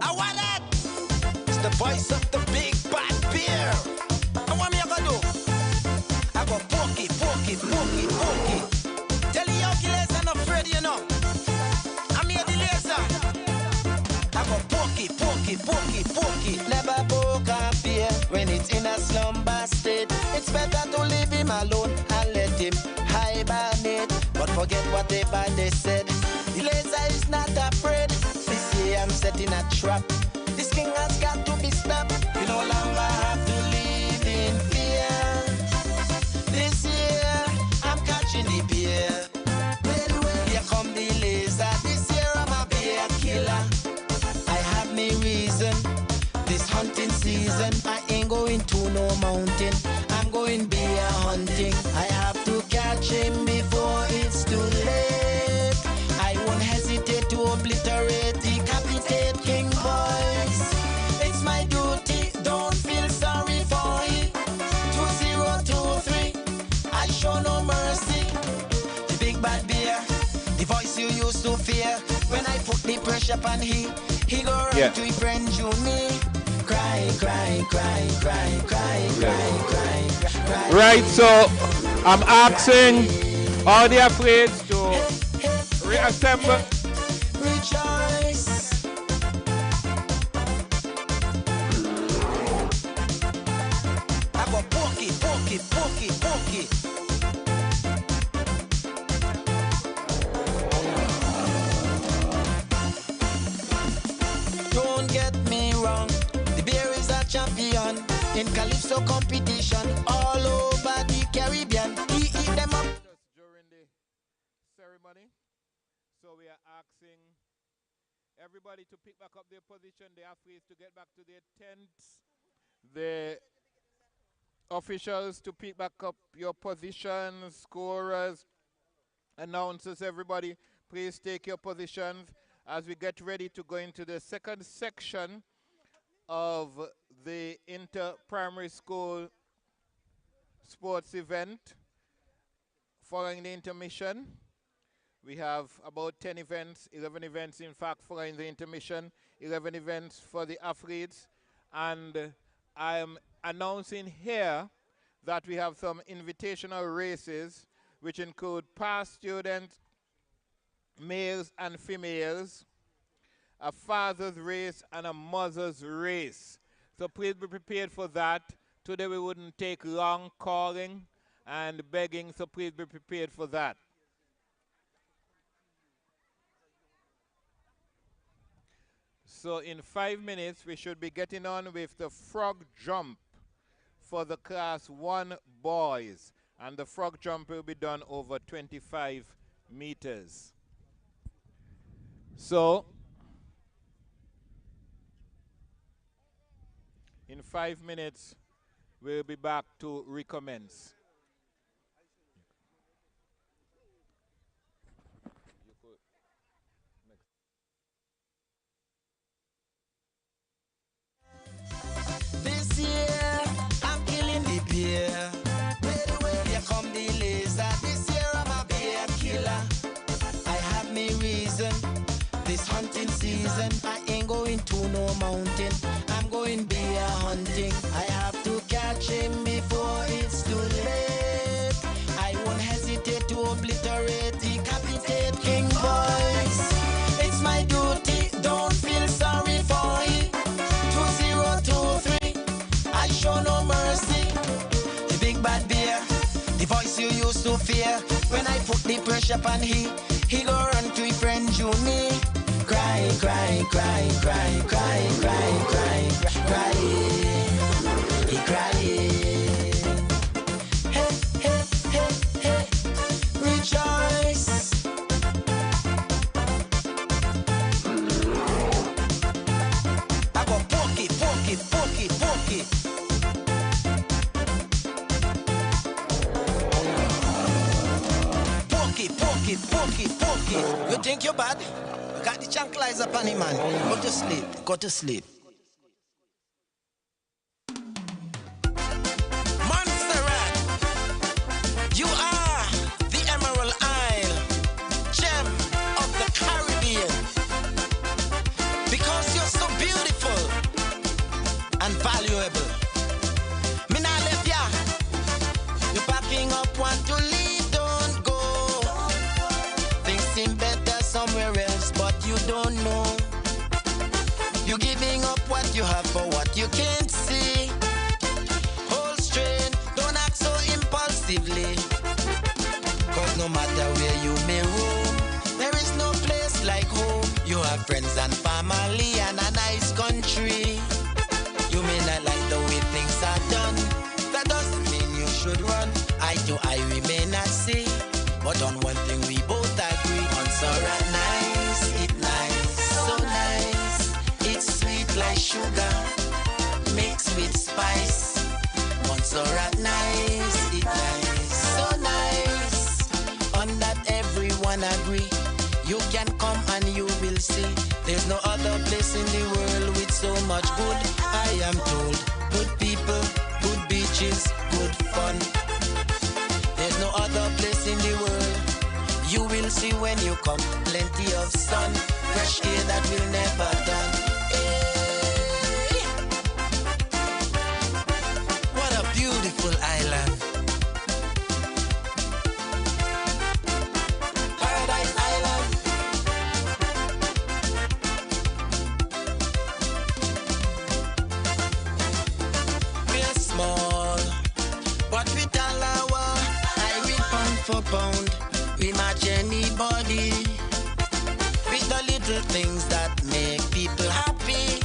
I want that. It's the voice of the big bad beer. And what me I gonna do? I go poke it. Tell the young killers I'm not afraid, you know. I'm here the laser. I go poke it. Never poke a beer when it's in a slumber state. It's better to leave him alone and let him hibernate. But forget what they said. The laser is not afraid. This year I'm setting a trap. This king has got to be stopped. You no longer have to live in fear. This year I'm catching the beer. Well, here come the laser. This year I'm a beer killer. I have me reason. This hunting season, I ain't going to no mountain. I'm going beer hunting. I have to catch him before it's too late. I won't hesitate to obliterate, decapitate king boys. It's my duty, don't feel sorry for it. 2023, I show no mercy. The big bad beer, the voice you used to fear. When I put the pressure upon he go run to his friend Juni. Cry. Right, so I'm asking all the afraid to reassemble. Rejoice. I go poke it. Don't get me wrong, the bear is a champion in Calypso competition all over the Caribbean. He eat them up. During the ceremony, so we are asking everybody to pick back up their position. The athletes to get back to their tents. The officials to pick back up your positions. Scorers, announcers, everybody, please take your positions as we get ready to go into the second section of the inter-primary school sports event. Following the intermission, we have about 10 events, 11 events in fact following the intermission, 11 events for the athletes, and I am announcing here that we have some invitational races which include past students, males and females, a father's race and a mother's race. So please be prepared for that. Today we wouldn't take long calling and begging, so please be prepared for that. So in 5 minutes we should be getting on with the frog jump for the class 1 boys, and the frog jump will be done over 25 meters. So in 5 minutes we'll be back to recommence. This year I'm killing the beer. Here come the laser. This year I'm a beer obliterate, decapitate king boys. It's my duty, don't feel sorry for it. 2023, I show no mercy. The big bad bear, the voice you used to fear. When I put the pressure on he go run to his friend Junie. Cry, cry, cry, cry, cry, cry, cry, cry. He crying. Hey, hey, hey, hey, rejoice. I go poke it, poke it, poke it, poke it. Poke it, poke it, poke it, poke it. You think you're bad? Got the tranquilizer up on him, man. Go to sleep, go to sleep. Montserrat, you are the Emerald Isle, gem of the Caribbean. Because you're so beautiful and valuable. Me nah left ya. You're packing up, want to leave, don't go. Things seem better somewhere else, but you don't know. You're giving up what you have for what you can't see. Hold straight, don't act so impulsively. Cause no matter where you may roam, there is no place like home. You have friends and family and a nice country. You may not like the way things are done. That doesn't mean you should run. Eye to eye we may not see, but on one thing we both agree. Montserrat nice, it nice, so nice. It's sweet like sugar, mixed with spice. Montserrat nice, it nice, so nice. On that everyone agree. You can come and you will see. There's no other place in the world with so much good. I am told, good people, good beaches, good fun. There's no other place in the world. You will see when you come, plenty of sun, fresh air that will never done. Hey. What a beautiful island. Paradise Island. We're small, but with all our iron pound for pound, we match anybody with the little things that make people happy.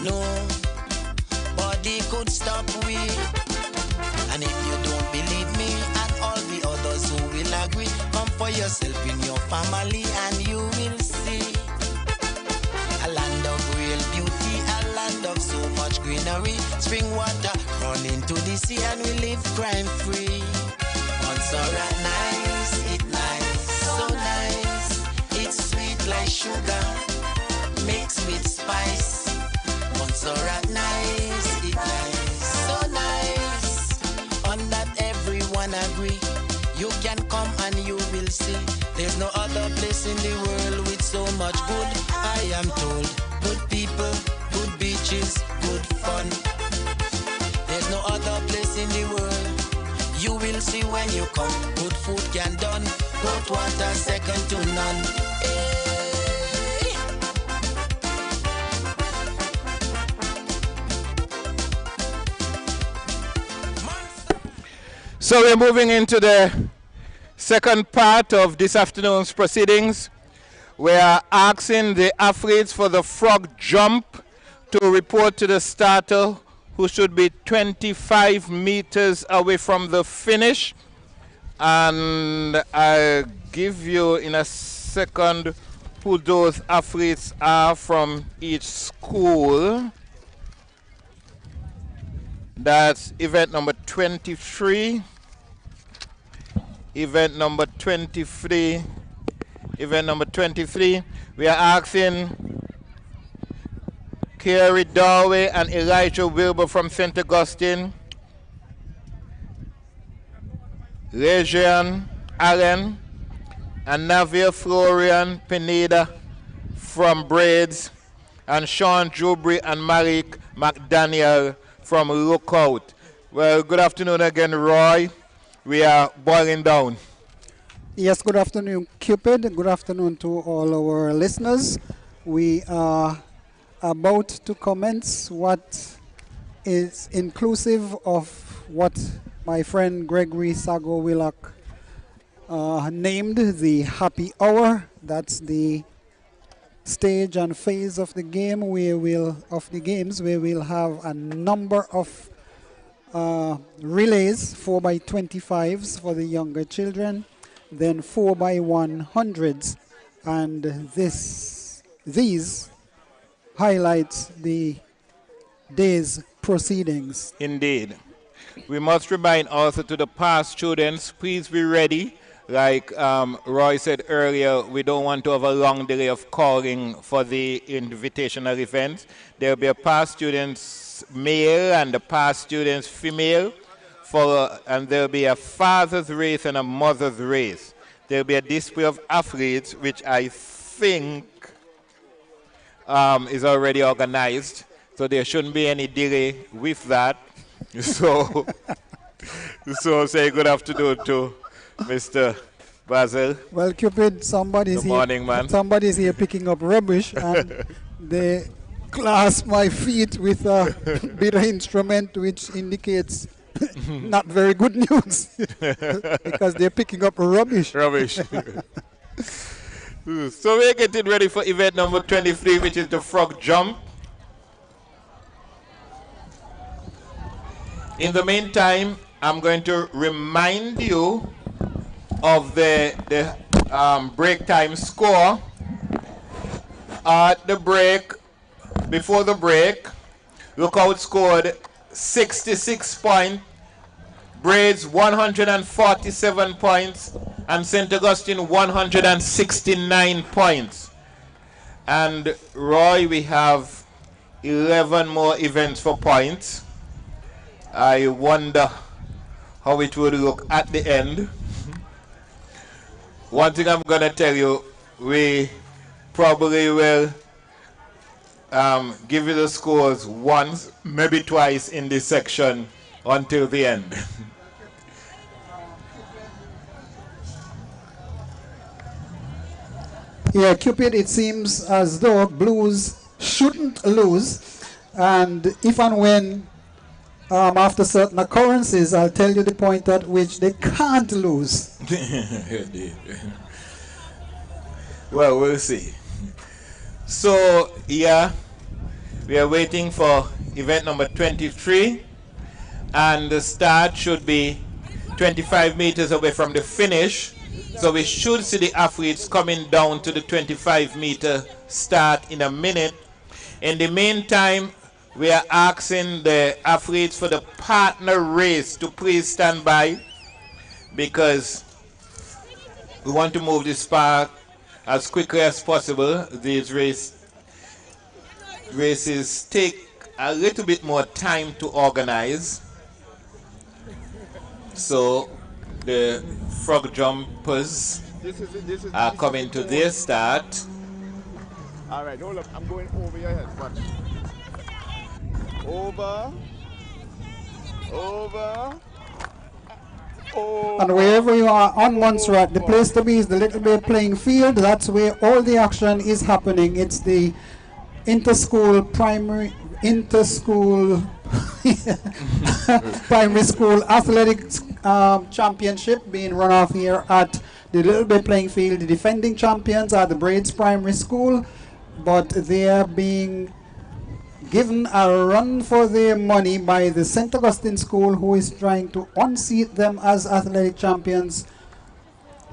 Nobody could stop we. And if you don't believe me and all the others who will agree, come for yourself in your family and you will see a land of real beauty, a land of so much greenery. Spring water run into the sea and we live crime free. Montserrat nice, it nice, so nice. It's sweet like sugar, mixed with spice. Montserrat nice, it nice, so nice. On that everyone agree. You can come and you will see. There's no other place in the world with so much good. I am told, good people, good beaches, good fun. There's no other place in the world. You will see when you come. Good food can done. Hot water second to none. Hey. So we're moving into the second part of this afternoon's proceedings. We are asking the athletes for the frog jump to report to the starter, who should be 25 meters away from the finish. And I'll give you in a second who those athletes are from each school. That's event number 23. Event number 23. Event number 23. We are asking Kerry Darway and Elijah Wilbur from St. Augustine, Regian Allen and Navia Florian Pineda from Braids, and Sean Jubri and Malik McDaniel from Lookout. Well, good afternoon again, Roy. We are boiling down. Yes, good afternoon, Cupid. Good afternoon to all our listeners. We are about to commence what is inclusive of what my friend Gregory Sago Willock named the happy hour. That's the stage and phase of the game where we'll have a number of relays, 4x25s for the younger children, then 4x100s, and these highlights the day's proceedings. Indeed. We must remind also to the past students, please be ready. Like Roy said earlier, we don't want to have a long delay of calling for the invitational events. There will be a past students male and a past students female, and there will be a father's race and a mother's race. There will be a display of athletes, which I think is already organized. So there shouldn't be any delay with that. So say good afternoon to Mr. Basil. Well, Cupid, somebody's here picking up rubbish, and they clasp my feet with a bit of instrument, which indicates not very good news because they're picking up rubbish. Rubbish. So we're getting ready for event number 23, which is the frog jump. In the meantime, I'm going to remind you of the break time score. At the break, before the break, Lookout scored 66 points, Braids 147 points, and St. Augustine 169 points. And Roy, we have 11 more events for points. I wonder how it would look at the end. One thing I'm going to tell you, we probably will give you the scores once, maybe twice in this section until the end. Yeah, Cupid, it seems as though Blues shouldn't lose, and if and when after certain occurrences, I'll tell you the point at which they can't lose. Well, we'll see. So, yeah, we are waiting for event number 23, and the start should be 25 meters away from the finish. So we should see the athletes coming down to the 25-meter start in a minute. In the meantime, we are asking the athletes for the partner race to please stand by, because we want to move this part as quickly as possible. These races take a little bit more time to organize. So the frog jumpers are coming to their start. All right, hold up. I'm going over your head. Watch. Over. And wherever you are on Montserrat, the place to be is the Little Bay playing field. That's where all the action is happening. It's the interschool primary school athletics championship being run off here at the Little Bay playing field. The defending champions are the Braids Primary School, but they are being given a run for their money by the St. Augustine School, who is trying to unseat them as athletic champions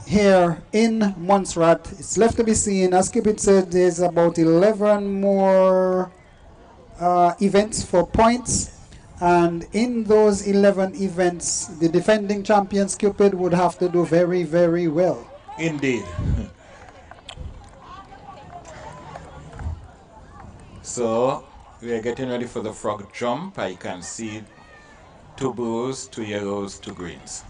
here in Montserrat. It's left to be seen. As Cupid said, there's about 11 more events for points, and in those 11 events, the defending champions, Cupid, would have to do very, very well. Indeed. So we are getting ready for the frog jump. I can see 2 blues, 2 yellows, 2 greens.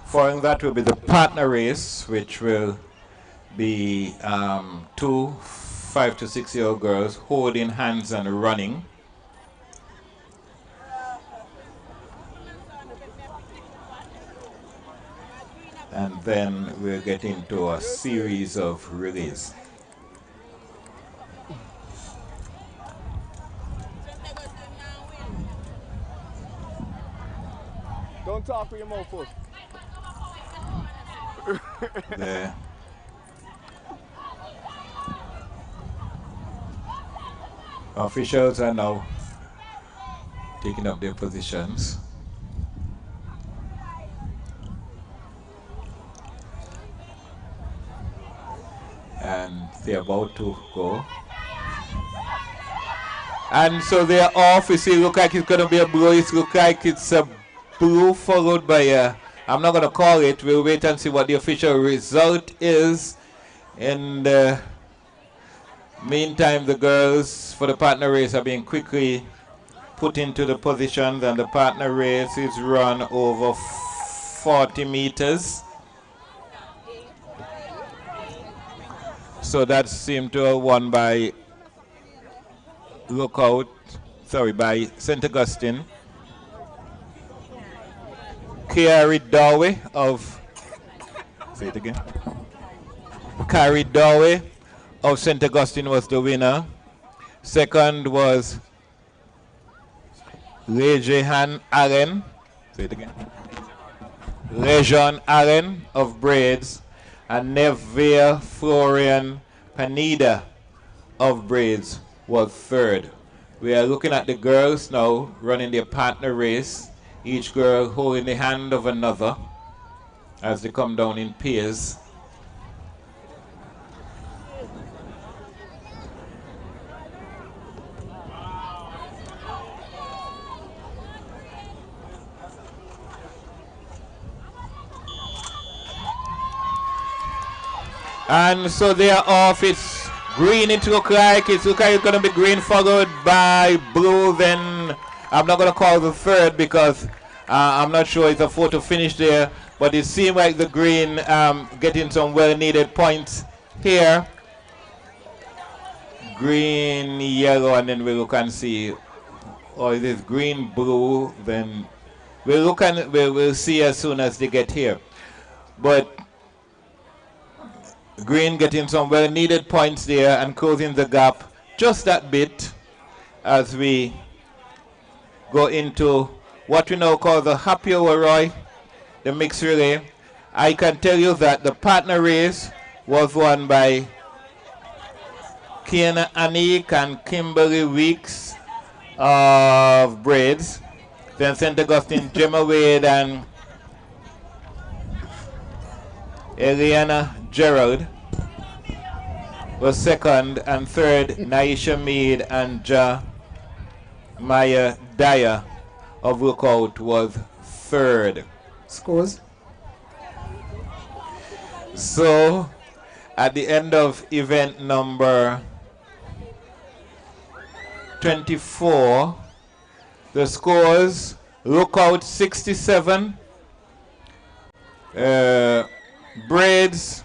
Following that will be the partner race, which will be 2 5 to 6 year old girls holding hands and running. and then we'll get into a series of relays. Don't talk with your mouth full. The officials are now taking up their positions. And they're about to go. And so they're off. You see, look like it's going to be a blow. It looks like it's a blue followed by a, I'm not going to call it. We'll wait and see what the official result is. In the meantime, the girls for the partner race are being quickly put into the positions, and the partner race is run over 40 meters. So that seemed to have won by by St. Augustine. Carrie Dowey of, say it again. Carrie Dowey of St. Augustine was the winner. Second was Lejehan Allen, say it again. Lejehan Allen of Braids, and Nevia Florian Panida of Braids was third. We are looking at the girls now running their partner race, each girl holding the hand of another as they come down in pairs. And so they are off. It's green, it look like. It looks like it's going to be green followed by blue. Then I'm not going to call the third because I'm not sure it's a photo finish there. But it seems like the green getting some well-needed points here. Green, yellow, and then we look and see. Or it is green, blue. Then we'll look and we'll see as soon as they get here. But green getting some well-needed points there and closing the gap just that bit as we go into what we now call the happy hour, Roy, the mixed relay. I can tell you that the partner race was won by Kiana Anik and Kimberly Weeks of Braids. Then St. Augustine, Gemma Wade and Eliana Gerald was second, and third, Naisha Mead and Maya Dyer of Lookout was third. Scores? So, at the end of event number 24, the scores: Lookout 67, Braids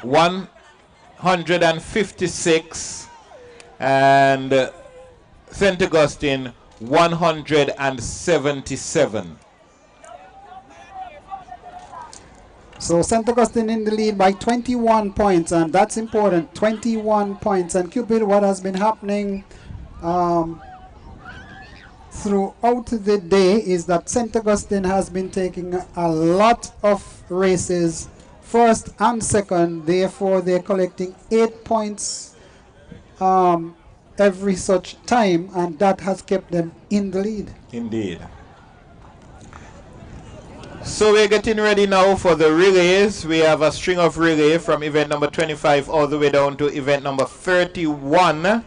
156, and St. Augustine 177. So St. Augustine in the lead by 21 points, and that's important, 21 points. And Cupid, what has been happening throughout the day is that St. Augustine has been taking a lot of races, first and second, therefore they're collecting 8 points every such time, and that has kept them in the lead. Indeed. So we're getting ready now for the relays. We have a string of relay from event number 25 all the way down to event number 31.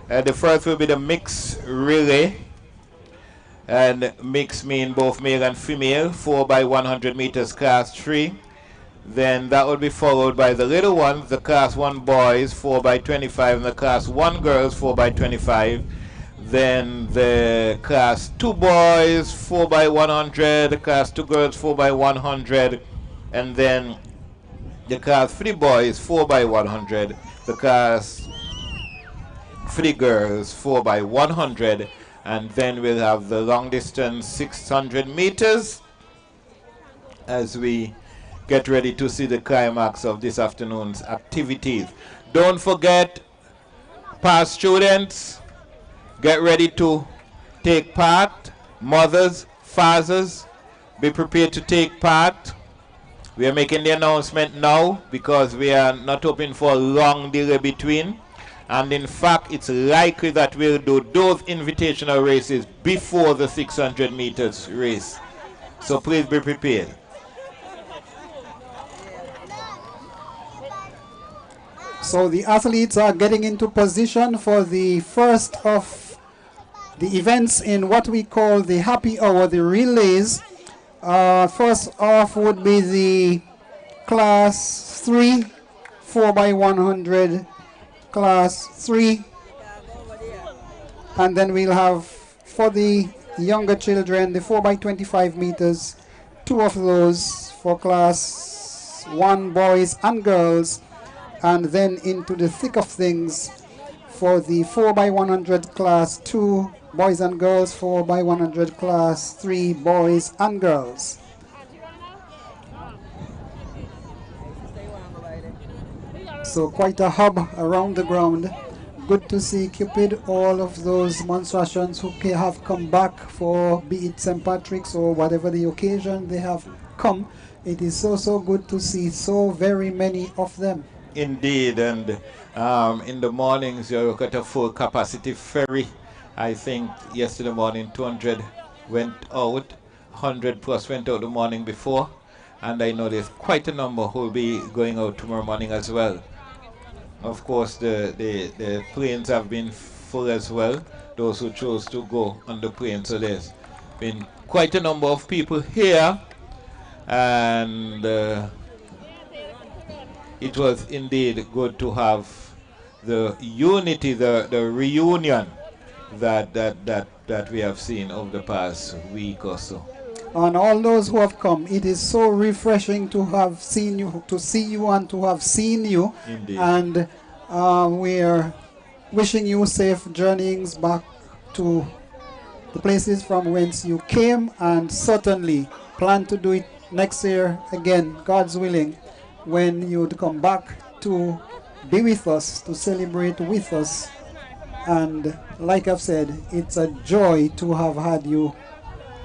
The first will be the mixed relay. And mixed mean both male and female, 4 by 100 meters class 3. Then that will be followed by the little ones, the class 1 boys, 4 by 25, and the class 1 girls, 4 by 25. Then the class 2 boys, 4 by 100, the class 2 girls, 4 by 100, and then the class 3 boys, 4 by 100, the class 3 girls, 4 by 100, and then we'll have the long distance 600 meters as we get ready to see the climax of this afternoon's activities. Don't forget, past students, get ready to take part. Mothers, fathers, be prepared to take part. We are making the announcement now because we are not hoping for a long delay between. And in fact, it's likely that we'll do those invitational races before the 600 meters race. So please be prepared. So the athletes are getting into position for the first of the events in what we call the happy hour, the relays. First off would be the class 3, 4x100, class 3. And then we'll have for the younger children, the 4x25 meters, 2 of those for class 1 boys and girls. And then into the thick of things for the 4x100 class 2 boys and girls, 4x100 class 3 boys and girls. So quite a hub around the ground. Good to see Cupid, all of those monstrations who have come back for, be it St. Patrick's or whatever the occasion they have come. It is so good to see so very many of them. Indeed, and in the mornings you look at a full capacity ferry. I think yesterday morning 200 went out, 100 plus went out the morning before, and I know there's quite a number who will be going out tomorrow morning as well. Of course, the planes have been full as well, those who chose to go on the plane, so there's been quite a number of people here, and it was indeed good to have the unity, the reunion that we have seen over the past week or so. And all those who have come, it is so refreshing to have seen you, to see you and to have seen you. Indeed. And we're wishing you safe journeyings back to the places from whence you came, and certainly plan to do it next year again, God's willing, when you'd come back to be with us, to celebrate with us. And like I've said, it's a joy to have had you,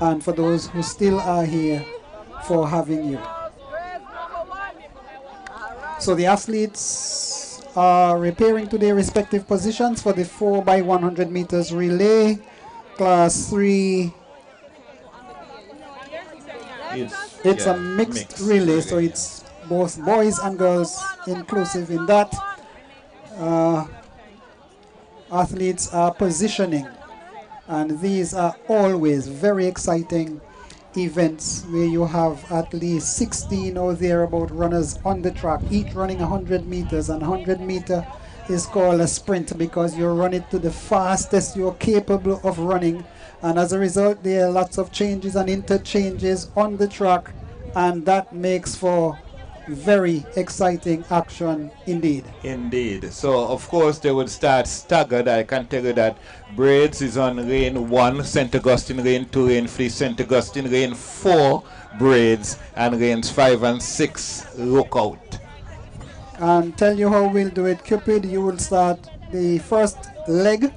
and for those who still are here, for having you. So the athletes are repairing to their respective positions for the 4x100 meters relay, class 3. It's a mixed relay, so it's both boys and girls inclusive in that. Athletes are positioning, and these are always very exciting events where you have at least 16 or thereabout runners on the track, each running 100 meters, and 100 meter is called a sprint because you run it to the fastest you're capable of running, and as a result there are lots of changes and interchanges on the track, and that makes for very exciting action indeed. Indeed. So of course they would start staggered. I can tell you that Braids is on lane 1, St. Augustine lane 2, lane 3, St. Augustine lane 4, Braids, and lanes 5 and 6 Lookout. And tell you how we'll do it. Cupid, you will start the first leg,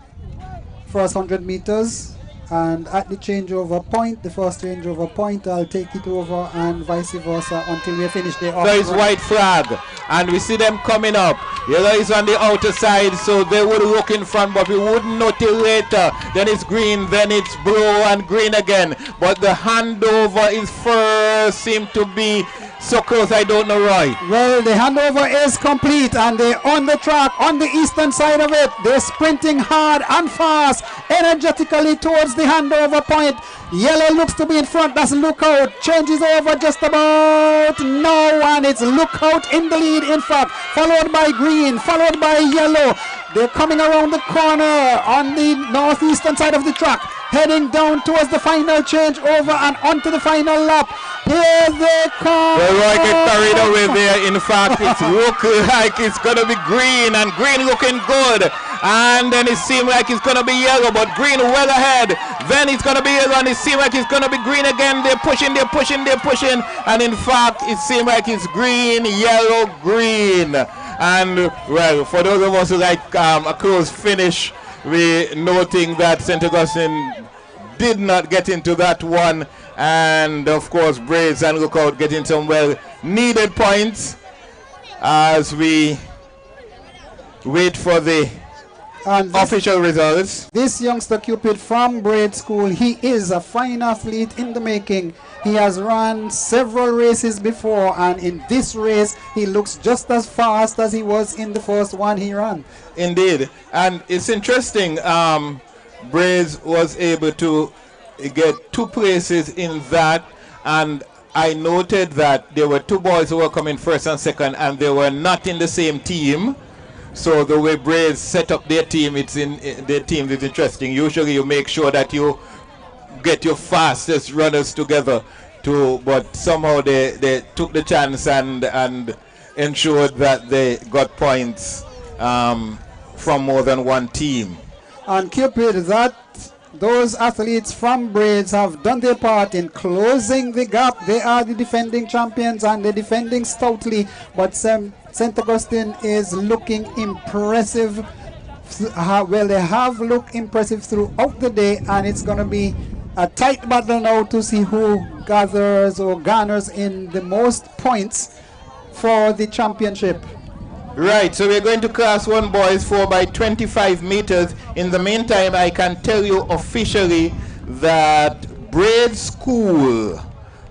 first 100 meters, and at the changeover point, the first changeover point, I'll take it over, and vice versa until we finish the There is white flag, and we see them coming up. Yellow is on the outer side, so they would look in front, but we wouldn't know till later. Then it's green, then it's blue and green again. But the handover is first, seem to be so close, I don't know right. Well, the handover is complete, and they're on the track on the eastern side of it. They're sprinting hard and fast, energetically towards the handover point. Yellow looks to be in front. That's Lookout. Changes over just about now, and it's Lookout in the lead, in fact, followed by green, followed by yellow. They're coming around the corner on the northeastern side of the track, heading down towards the final changeover and onto the final lap. Here they come. They might get carried away there. In fact, it looks like it's going to be green, and green looking good. And then it seems like it's going to be yellow, but green well ahead. Then it's going to be yellow, and it seems like it's going to be green again. They're pushing, they're pushing, they're pushing. And in fact, it seems like it's green, yellow, green. And, well, for those of us who like a close finish, we noting that St. Augustine did not get into that one. And, of course, Braids and Lookout getting some well-needed points as we wait for the official results. This youngster Cupid from Braid School, he is a fine athlete in the making. He has run several races before, and in this race he looks just as fast as he was in the first one he ran. Indeed, and it's interesting, Braids was able to get 2 places in that, and I noted that there were 2 boys who were coming first and second, and they were not in the same team. So the way Braids set up their team, their team is interesting. Usually you make sure that you get your fastest runners together, but somehow they took the chance and ensured that they got points from more than one team. And Cupid, those athletes from Braids have done their part in closing the gap. They are the defending champions and they're defending stoutly, but St. Augustine is looking impressive. Well, they have looked impressive throughout the day, and it's going to be a tight battle now to see who gathers or garners in the most points for the championship. Right, so we're going to Class 1 boys 4 by 25 meters. In the meantime, I can tell you officially that Braid School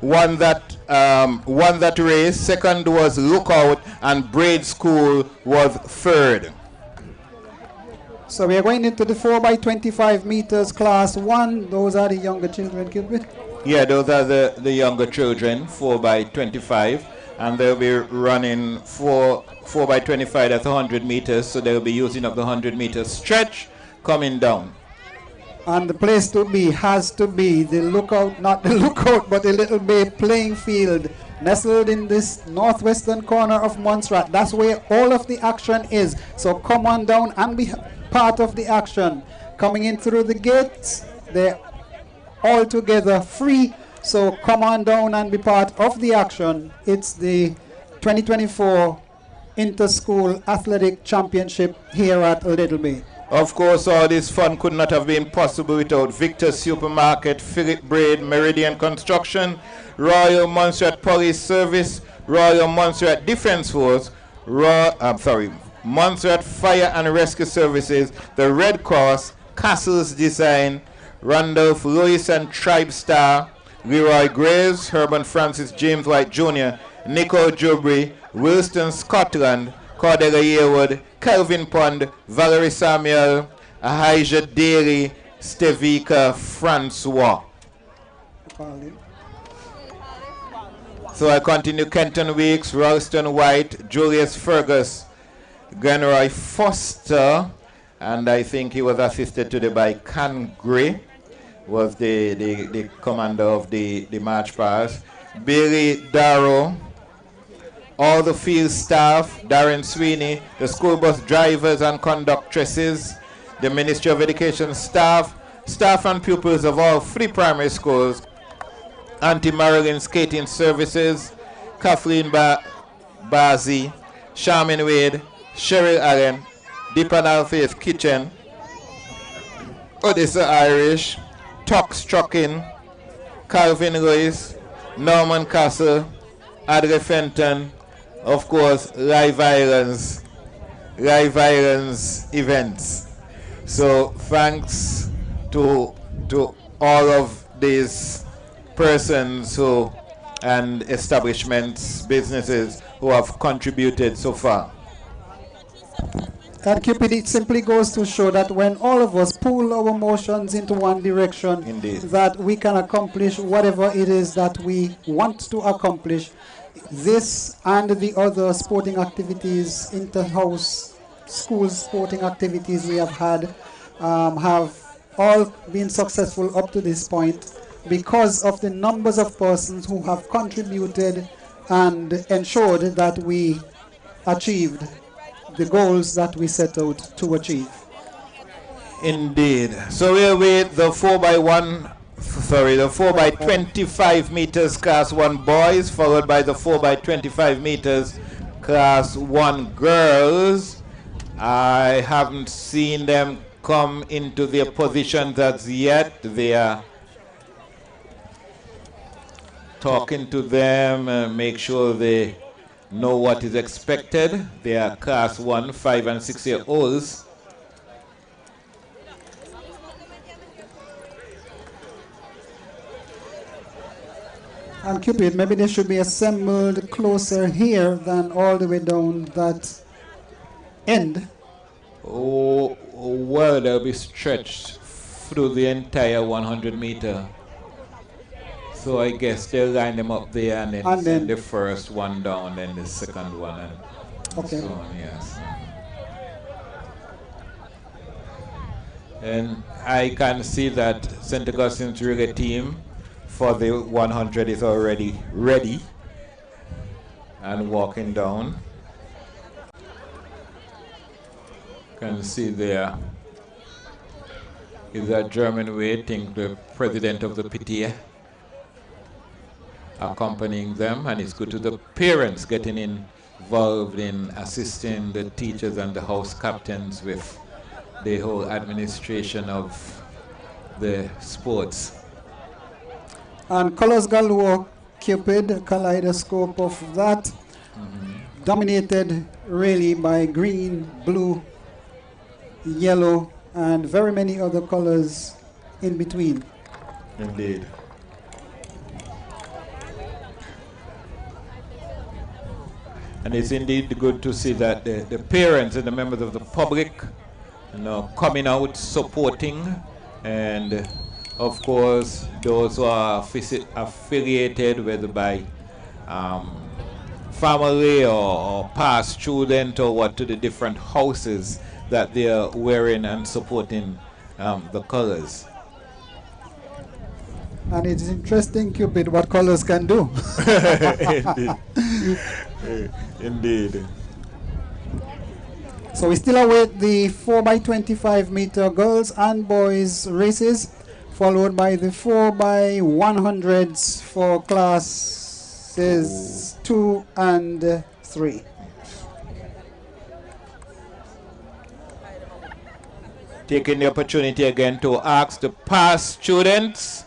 won that race. Second was Lookout, and Braid School was third. So we are going into the 4 by 25 meters Class 1. Those are the younger children, Cupid? Yeah, those are the younger children, 4 by 25. And they'll be running 4 by 25, that's 100 meters. So they'll be using up the 100 meter stretch coming down. And the place to be has to be the Lookout, not the Lookout, but the Little Bay playing field, nestled in this northwestern corner of Montserrat. That's where all of the action is. So come on down and be part of the action. Coming in through the gates, they're all together free. So come on down and be part of the action. It's the 2024 Inter-School Athletic Championship here at Little Bay. Of course, all this fun could not have been possible without Victor's Supermarket, Philip Braid, Meridian Construction, Royal Montserrat Police Service, Royal Montserrat Defense Force, Montserrat Fire and Rescue Services, the Red Cross, Castles Design, Randolph Lewis and Tribe Star, Leroy Graves, Herman Francis James White Jr., Nico Jubry, Wilston Scotland, Cordelia Yearwood, Kelvin Pond, Valerie Samuel, Ahijah Daly, Stevika Francois. So I continue Kenton Weeks, Ralston White, Julius Fergus, Glenroy Foster, and I think he was assisted today by Cangre, was the commander of the march past. Billy Darrow, all the field staff, Darren Sweeney, the school bus drivers and conductresses, the Ministry of Education staff and pupils of all 3 primary schools, Auntie Marilyn Skating Services, Kathleen Bazi, Charmin Wade, Cheryl Allen, Deepan Alfaith Kitchen, Odessa Irish, Tox Trucking, Calvin Lewis, Norman Castle, Adre Fenton, of course, Live Islands events. So thanks to all of these persons and establishments, businesses who have contributed so far. And Cupid, it simply goes to show that when all of us pool our motions into one direction, indeed, that we can accomplish whatever it is that we want to accomplish. This and the other sporting activities, inter-house school sporting activities we have had, have all been successful up to this point because of the numbers of persons who have contributed and ensured that we achieved the goals that we set out to achieve. Indeed. So we await the 4x25 meters class 1 boys, followed by the 4x25 meters class 1 girls. I haven't seen them come into their positions as yet. They are talking to them and make sure they know what is expected. They are class 1, 5 and 6 year olds. And Cupid, maybe they should be assembled closer here than all the way down that end. Oh, well, they'll be stretched through the entire 100 meter. So I guess they'll line them up there and then send the first one down, then the second one, and so on, yes. And I can see that St. Augustine's relay team for the 100 is already ready and walking down. Can see there is a German waiting, the president of the PTA accompanying them, and it's good to the parents getting involved in assisting the teachers and the house captains with the whole administration of the sports. And colors galore, Cupid, kaleidoscope of that, dominated really by green, blue, yellow, and very many other colors in between. Indeed. And it's indeed good to see that the parents and the members of the public, coming out, supporting, and of course those who are affiliated, whether by family or past student or what, to the different houses that they are wearing and supporting the colors. And it's interesting, Cupid, what colors can do. Indeed. So we still await the 4x25 meter girls and boys races, followed by the 4x100s for classes 2 and 3. Taking the opportunity again to ask the past students,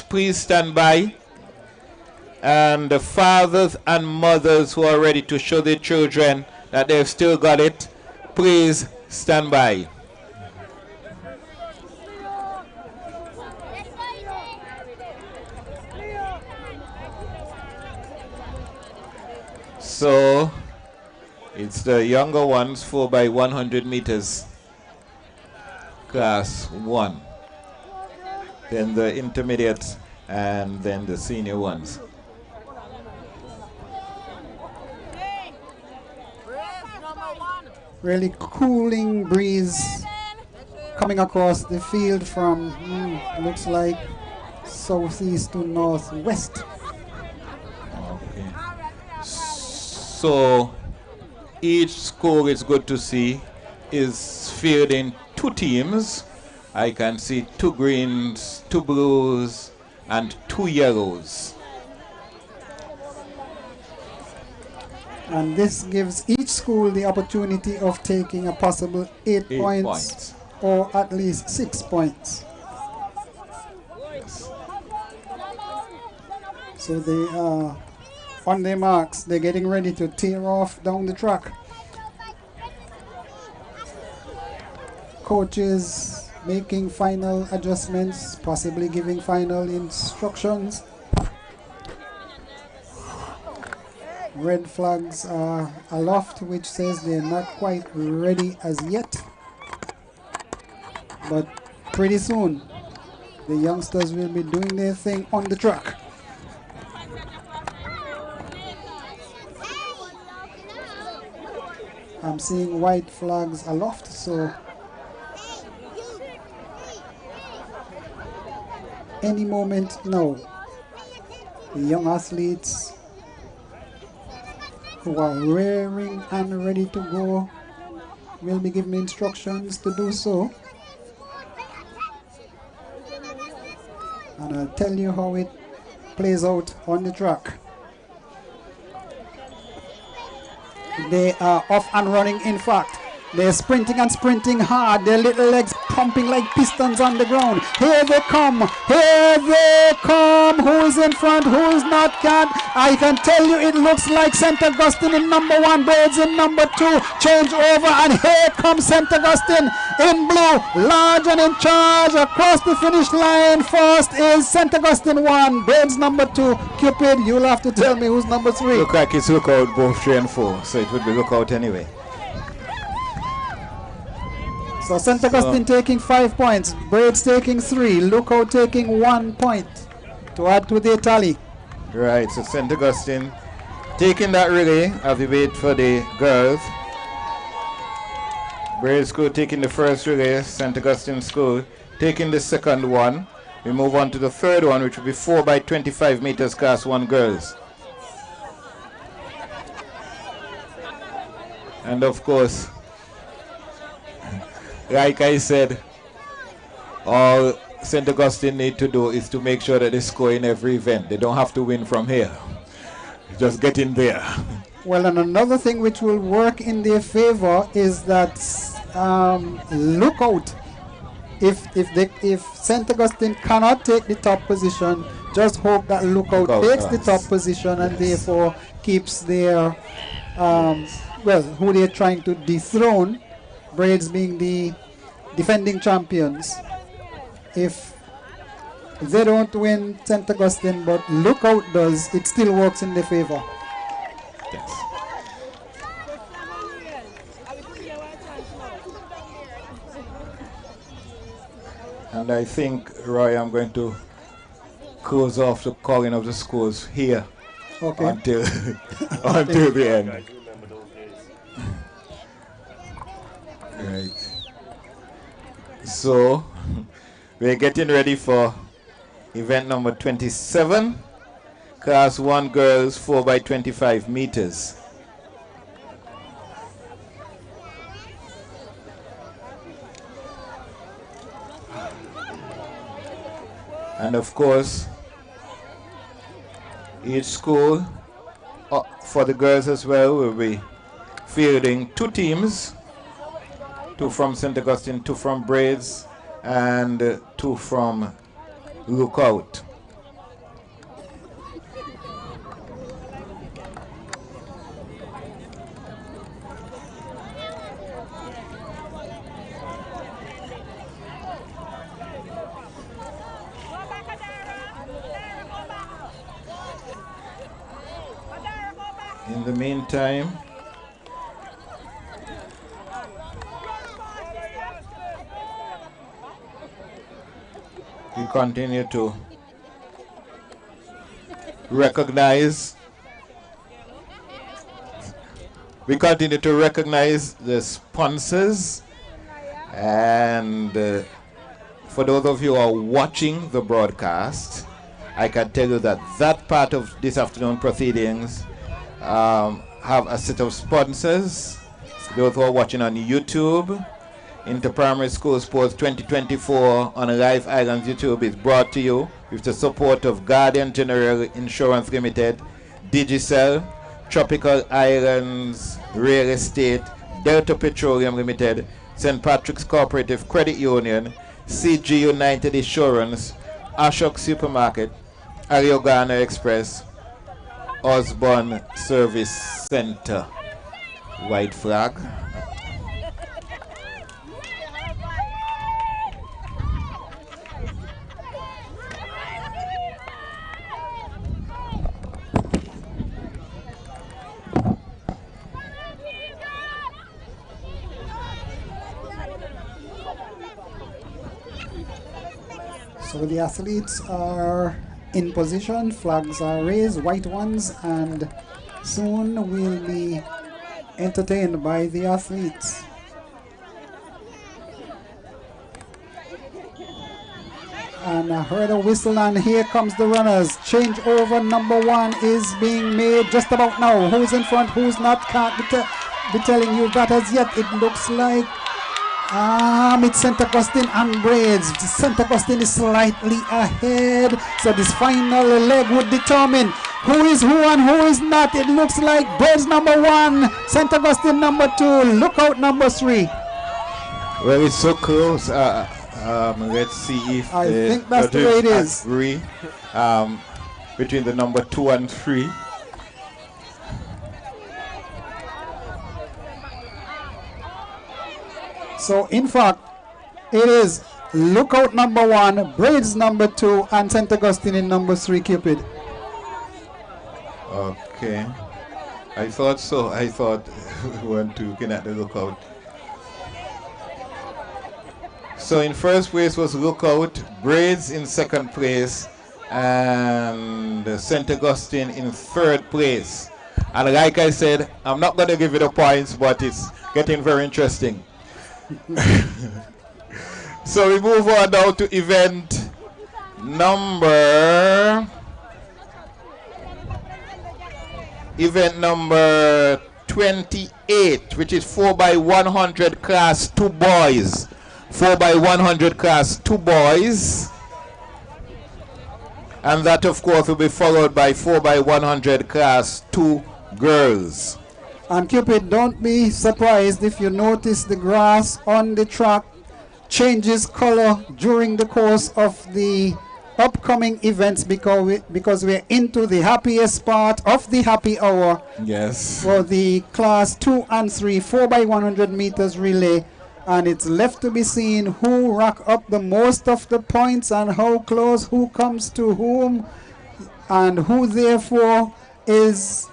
please stand by. And the fathers and mothers who are ready to show their children that they've still got it, please stand by. So it's the younger ones, 4x100 meters, class 1. Then the intermediates, and then the senior ones. Really cooling breeze coming across the field from, looks like southeast to northwest. Okay. So each school, is good to see, is fielding 2 teams. I can see 2 greens, 2 blues, and 2 yellows. And this gives each school the opportunity of taking a possible 8 points or at least 6 points. Yes. So they are on their marks. They're getting ready to tear off down the track. Coaches making final adjustments, possibly giving final instructions. Red flags are aloft, which says they're not quite ready as yet. But pretty soon, the youngsters will be doing their thing on the track. I'm seeing white flags aloft, so any moment now, the young athletes who are raring and ready to go will be given instructions to do so. And I'll tell you how it plays out on the track. They are off and running, in fact. They're sprinting and sprinting hard. Their little legs pumping like pistons on the ground. Here they come. Here they come. Who's in front? Who's not? Can't. I can tell you it looks like St. Augustine in number 1. Birds in number 2. Change over. And here comes St. Augustine in blue. Large and in charge. Across the finish line. First is St. Augustine 1. Birds number 2. Cupid, you'll have to tell me who's number 3. Look like it's lookout both 3 and 4. So it would be lookout anyway. So St. Augustine taking 5 points, Braids taking 3, Lookout taking 1 point to add to their tally. Right, so St. Augustine taking that relay as we wait for the girls. Braids School taking the first relay, St. Augustine School taking the second one. We move on to the third one, which will be 4 by 25 meters class 1 girls. And of course, like I said, all St. Augustine need to do is to make sure that they score in every event. They don't have to win from here. Just get in there. Well, and another thing which will work in their favor is that Lookout. If St. Augustine cannot take the top position, just hope that Lookout takes the top position and therefore keeps their, who they're trying to dethrone, Braids being the defending champions. If they don't win St. Augustine but Lookout does, it still works in their favor. Yes. And I think, Roy, I'm going to close off the calling of the scores here. Okay. Until until the end. Right. So we're getting ready for event number 27, class 1 girls 4 by 25 meters. And of course, each school for the girls as well will be fielding 2 teams. 2 from St. Augustine, 2 from Braids, and 2 from Lookout. In the meantime, we continue to recognize the sponsors, and for those of you who are watching the broadcast, I can tell you that that part of this afternoon proceedings have a set of sponsors. Those who are watching on YouTube, Inter-Primary School Sports 2024 on Life Islands YouTube is brought to you with the support of Guardian General Insurance Limited, Digicel, Tropical Islands Real Estate, Delta Petroleum Limited, St. Patrick's Cooperative Credit Union, CG United Insurance, Ashok Supermarket, Ariogana Express, Osborne Service Center. White flag. So the athletes are in position, flags are raised, white ones, and soon we'll be entertained by the athletes. And I heard a whistle, and here comes the runners. Change over number 1 is being made just about now. Who's in front, who's not, can't be telling you that as yet it looks like it's St. Augustine and Braids. St. Augustine is slightly ahead. So this final leg would determine who is who and who is not. It looks like Braids number 1, St. Augustine number 2, Lookout number 3. Well, it's so close. Let's see if I think that's the way it is. Agree, between the number 2 and 3. So in fact, it is Lookout number 1, Braids number 2, and St. Augustine in number 3, Cupid. Okay. I thought so. I thought we weren't looking at the Lookout. So in first place was Lookout, Braids in second place, and St. Augustine in third place. And like I said, I'm not going to give you the points, but it's getting very interesting. So we move on now to event number 28, which is 4x100 class 2 boys. 4x100 class 2 boys. And that of course will be followed by 4x100 class 2 girls. And Cupid, don't be surprised if you notice the grass on the track changes color during the course of the upcoming events, because we're into the happiest part of the happy hour. Yes. For the class 2 and 3 4x100 meters relay, and it's left to be seen who rack up the most of the points and how close who comes to whom, and who therefore is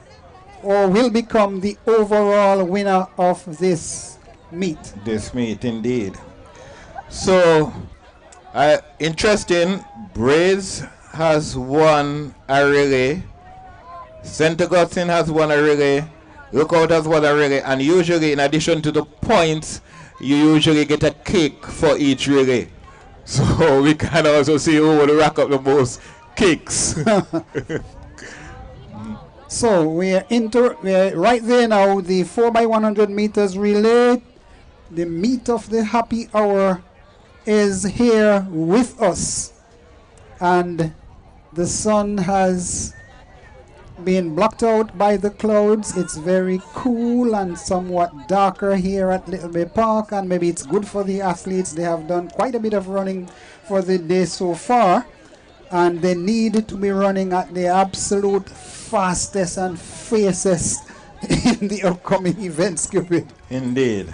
or will become the overall winner of this meet. This meet, indeed. So, interesting, Braids has won a relay, St. Augustine has won a relay, Lookout has won a relay, and usually in addition to the points, you usually get a cake for each relay. So we can also see who will rack up the most cakes. So we're right there now, the 4x100 meters relay. The meat of the happy hour is here with us. And the sun has been blocked out by the clouds. It's very cool and somewhat darker here at Little Bay Park, and maybe it's good for the athletes. They have done quite a bit of running for the day so far, and they need to be running at the absolute fastest and fiercest in the upcoming events, Cupid. Indeed.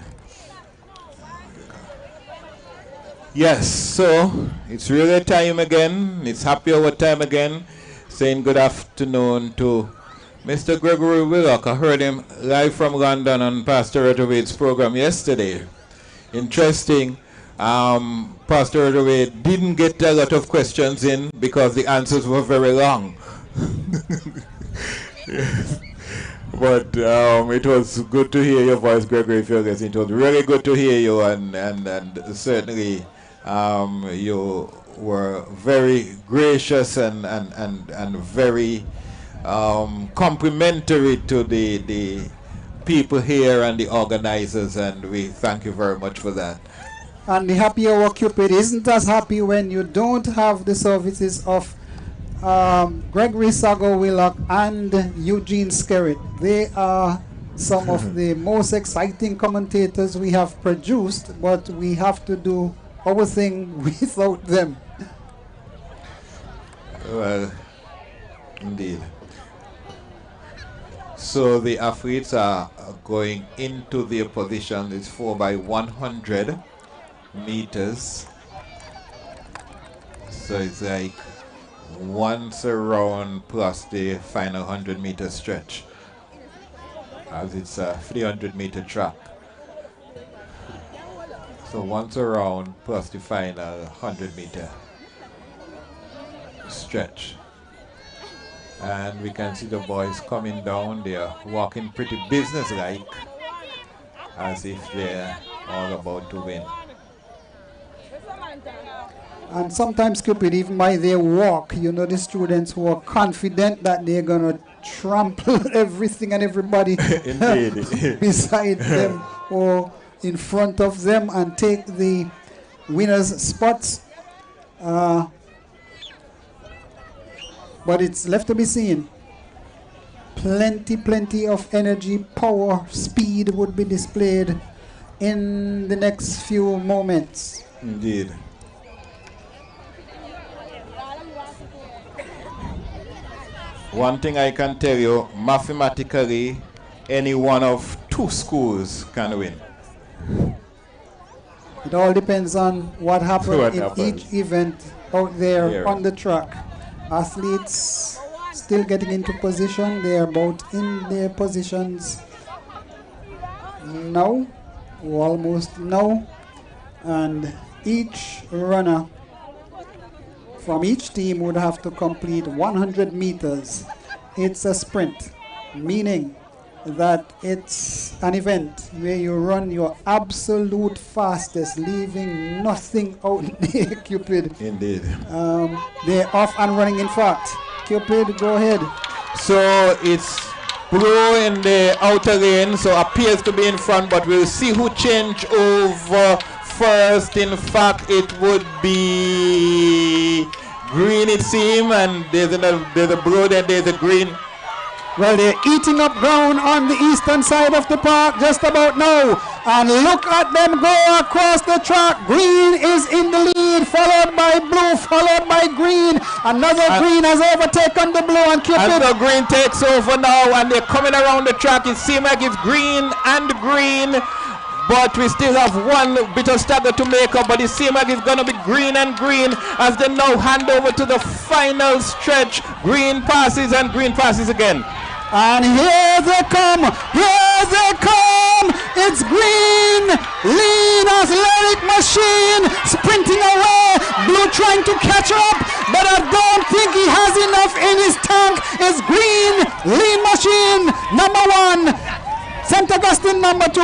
Yes, so it's really time again. It's happy hour time again. Saying good afternoon to Mr. Gregory Willock. I heard him live from London on Pastor Rutherford's program yesterday. Interesting. Pastor Rutherford didn't get a lot of questions in because the answers were very long. But it was good to hear your voice, Gregory, if you're listening. It was really good to hear you, and certainly you were very gracious and very complimentary to the people here and the organizers, and we thank you very much for that. And the happy hour, Cupid, isn't as happy when you don't have the services of Gregory Sago Willock and Eugene Skerritt. They are some of the most exciting commentators we have produced, but we have to do our thing without them. Well, indeed. So the athletes are going into their position. It's 4x100 meters. So it's like once around plus the final 100-meter stretch, as it's a 300-meter track. So once around plus the final 100-meter stretch. And we can see the boys coming down. They are walking pretty businesslike, as if they're all about to win. And sometimes, Cupid, even by their walk, you know, the students who are confident that they're going to trample everything and everybody beside them or in front of them and take the winners' spots. But it's left to be seen. Plenty of energy, power, speed would be displayed in the next few moments. Indeed. One thing I can tell you, mathematically, any one of two schools can win. It all depends on what happens in each event out there on the track. Athletes still getting into position. They are about in their positions now, almost now. And each runner from each team would have to complete 100 meters. It's a sprint, meaning that it's an event where you run your absolute fastest, leaving nothing out there, Cupid. Indeed. They're off and running, in fact. Cupid, go ahead. So it's Blue in the outer lane, so appears to be in front, but we'll see who change over first. In fact, it would be Green, it seems, and there's a Blue, then there's a Green. Well, they're eating up ground on the eastern side of the park just about now. And look at them go across the track. Green is in the lead, followed by Blue, followed by Green. Another Green has overtaken the Blue and Cupid. And the Green takes over now, and they're coming around the track. It seems like it's Green and Green, but we still have one bit of stagger to make up. But it seems like it's going to be Green and Green as they now hand over to the final stretch. Green passes and Green passes again. And here they come, it's Green, lean athletic machine, sprinting away, Blue trying to catch up, but I don't think he has enough in his tank. It's Green, lean machine, number 1, St. Augustine number 2,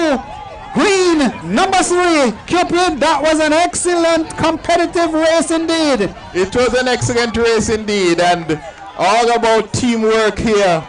Green, number 3, Cupid. That was an excellent competitive race indeed. It was an excellent race indeed, and all about teamwork here.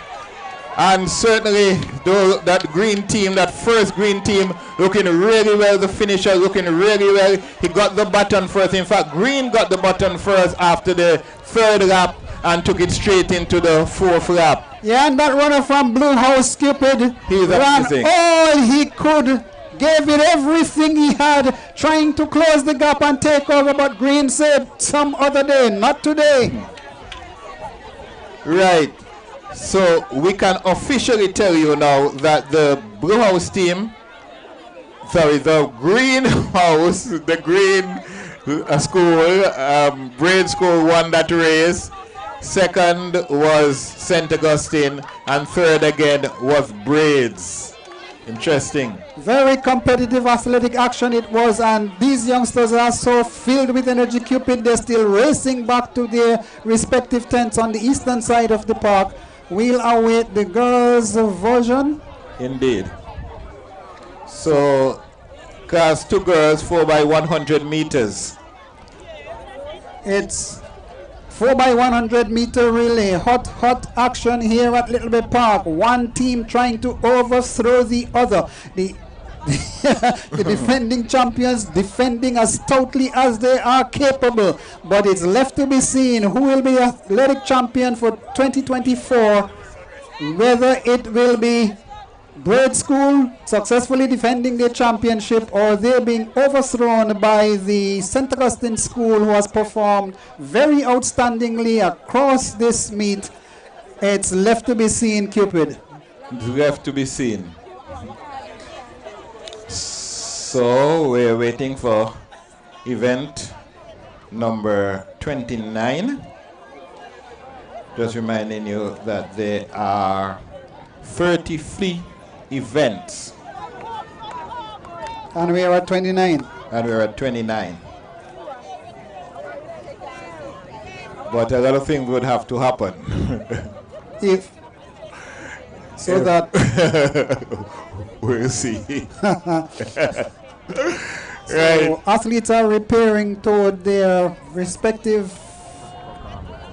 And certainly that Green team, that first Green team, looking really well. The finisher looking really well. He got the baton first. In fact, Green got the baton first after the 3rd lap and took it straight into the 4th lap. Yeah, and that runner from Blue House, Cupid, he's ran amazing. all he could, gave it everything he had, trying to close the gap and take over. But Green said, some other day, not today. Right. So we can officially tell you now that the Blue House team, the Green House, the Green school, Braid School won that race. 2nd was St. Augustine, and 3rd again was Braids. Interesting. Very competitive athletic action it was, and these youngsters are so filled with energy, Cupid. They're still racing back to their respective tents on the eastern side of the park. We'll await the girls' version. Indeed. So, class 2 girls, 4x100 meters. It's 4x100 meter relay. Hot action here at Little Bit Park. One team trying to overthrow the other. The defending champions defending as stoutly as they are capable, but it's left to be seen who will be athletic champion for 2024, whether it will be Braid School successfully defending their championship or they're being overthrown by the St. Augustine School, who has performed very outstandingly across this meet. It's left to be seen, Cupid. It's left to be seen. So we're waiting for event number 29. Just reminding you that there are 33 events. And we are at 29. And we're at 29. But a lot of things would have to happen. That we'll see. So athletes are repairing toward their respective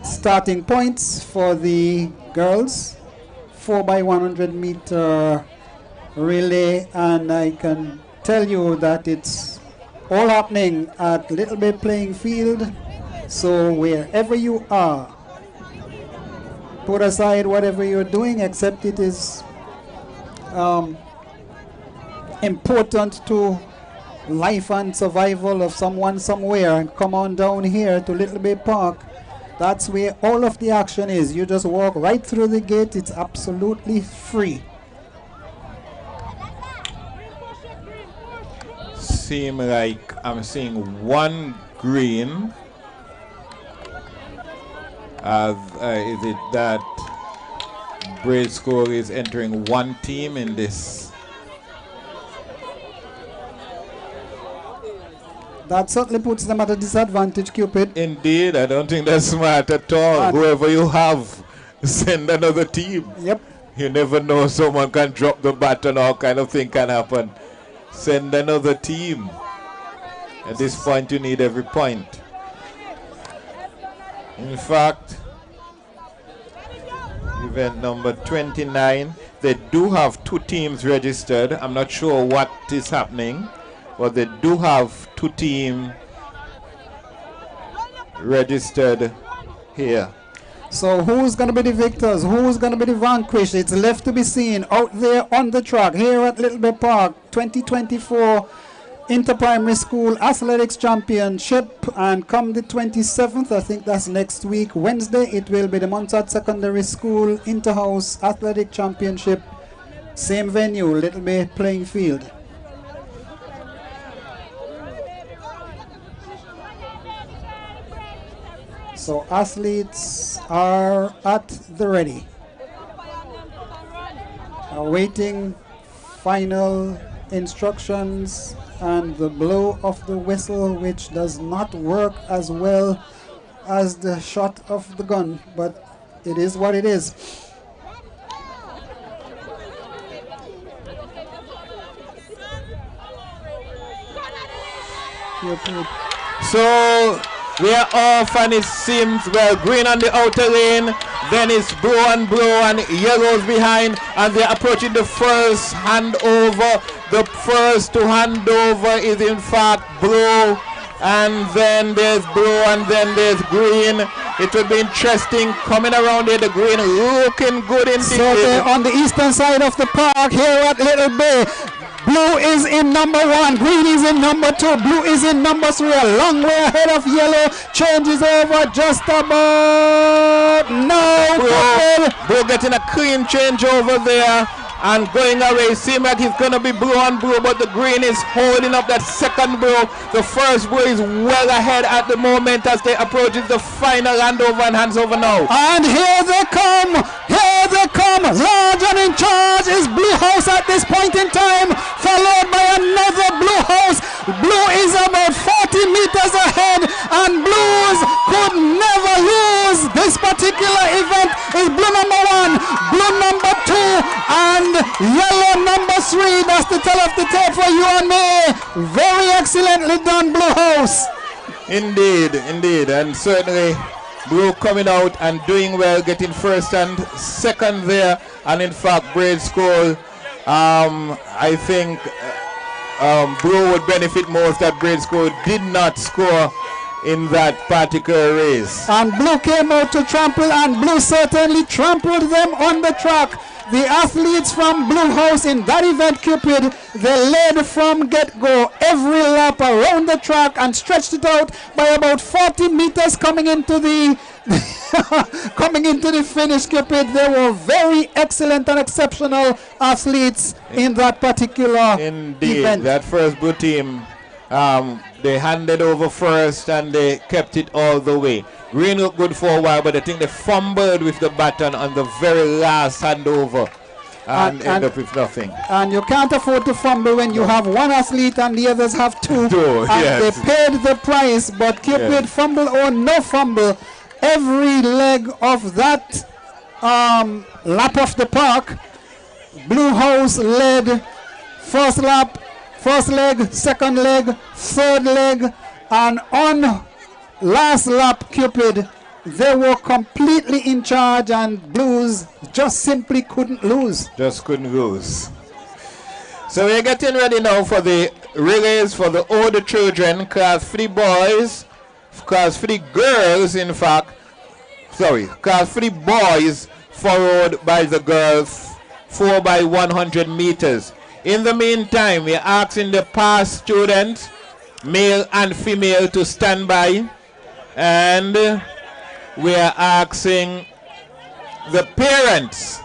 starting points for the girls. 4x100 meter relay, and I can tell you that it's all happening at Little Bay Playing Field. So wherever you are, put aside whatever you're doing, except it is important to life and survival of someone somewhere, and come on down here to Little Bay Park. That's where all of the action is. You just walk right through the gate. It's absolutely free. Seem like I'm seeing one green. Is it that Braid Score is entering one team in this? That certainly puts them at a disadvantage, Cupid. Indeed, I don't think that's smart at all. Whoever you have, send another team. Yep. You never know, someone can drop the baton, all kind of thing can happen. Send another team. At this point, you need every point. In fact, event number 29, they do have 2 teams registered. I'm not sure what is happening, but they do have 2 teams registered here. So who's going to be the victors? Who's going to be the vanquished? It's left to be seen out there on the track here at Little Bay Park. 2024 Inter-Primary School Athletics Championship, and come the 27th, I think that's next week, Wednesday, it will be the Montauk Secondary School Inter-House Athletic Championship. Same venue, Little Bay Playing Field. So athletes are at the ready, awaiting final instructions and the blow of the whistle, which does not work as well as the shot of the gun, but it is what it is. So we are off, and it seems, well, green on the outer lane, then it's blue and yellows behind, and they're approaching the first handover. The first to hand over is in fact blue, and then there's blue, and then there's green. It will be interesting coming around here. The green looking good indeed. So they're on the eastern side of the park here at Little Bay. Blue is in number 1, green is in number 2, blue is in number 3, a long way ahead of yellow. Changes over just about now. Blue getting a clean change over there and going away. Seems like he's going to be blue on blue, but the green is holding up that second blue. The first blue is well ahead at the moment as they approach the final handover, and hands over now. And here they come, large and in charge is Blue House at this point in time, followed by another Blue House. Blue is about 40 meters ahead, and Blues could never lose. This particular event is blue number 1, blue number 2, and yellow number 3. That's the tell of the tape for you and me. Very excellently done, Blue House. Indeed, and certainly Blue coming out and doing well, getting first and second there, and in fact Braid School, I think Blue would benefit most that Braid School did not score in that particular race. And Blue came out to trample, and Blue certainly trampled them on the track. The athletes from Blue House in that event, Cupid, they led from get-go every lap around the track and stretched it out by about 40 meters coming into the finish, Cupid. They were very excellent and exceptional athletes in that particular event. That first Blue team, they handed over first and they kept it all the way. Green looked good for a while, but I think they fumbled with the baton on the very last handover and end up with nothing. And you can't afford to fumble when you have one athlete and the others have 2. And yes. They paid the price, but Cupid, fumble or no fumble, every leg of that lap of the park, Blue House led first lap, first leg, second leg, third leg, and on last lap, Cupid, they were completely in charge, and Blues just simply couldn't lose. Just couldn't lose. So we're getting ready now for the relays for the older children, class 3 boys, class 3 girls, in fact. Sorry, class 3 boys followed by the girls, 4 by 100 meters. In the meantime, we're asking the past students, male and female, to stand by, and we are asking the parents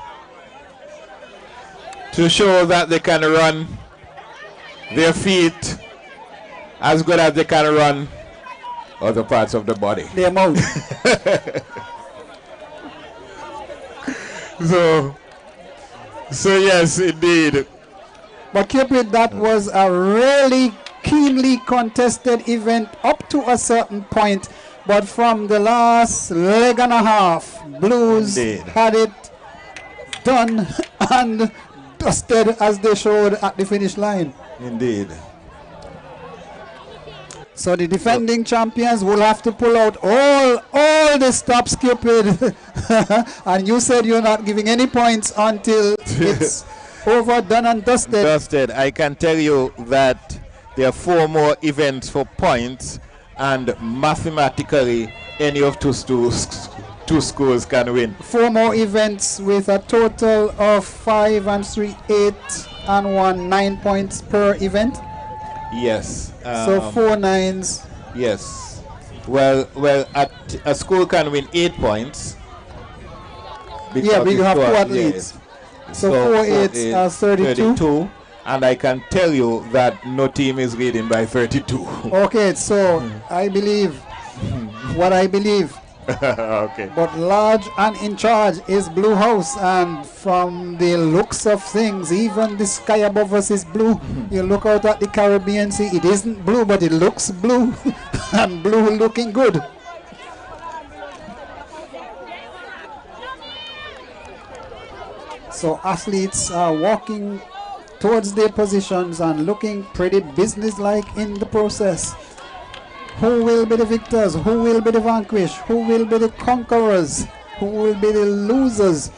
to show that they can run their feet as good as they can run other parts of the body. Their mouth. So yes, indeed. But Cupid, that was a really keenly contested event up to a certain point. But from the last leg and a half, Blues had it done and dusted, as they showed at the finish line. Indeed. So the defending champions will have to pull out all the stops, Cupid. And you said you're not giving any points until it's over, done and dusted. I can tell you that there are 4 more events for points, and mathematically any of two schools can win. 4 more events with a total of 5 and 3, 8 and 1, 9 points per event. Yes. So 4 nines. Yes. Well, a school can win 8 points. Yeah, but you have 2 athletes. So 4 8s are 32. And I can tell you that no team is leading by 32. Okay, so I believe what I believe. Okay. But large and in charge is Blue House, and from the looks of things, even the sky above us is blue. You look out at the Caribbean Sea, it isn't blue, but it looks blue, and blue looking good. So athletes are walking towards their positions and looking pretty businesslike in the process. Who will be the victors? Who will be the vanquished? Who will be the conquerors? Who will be the losers?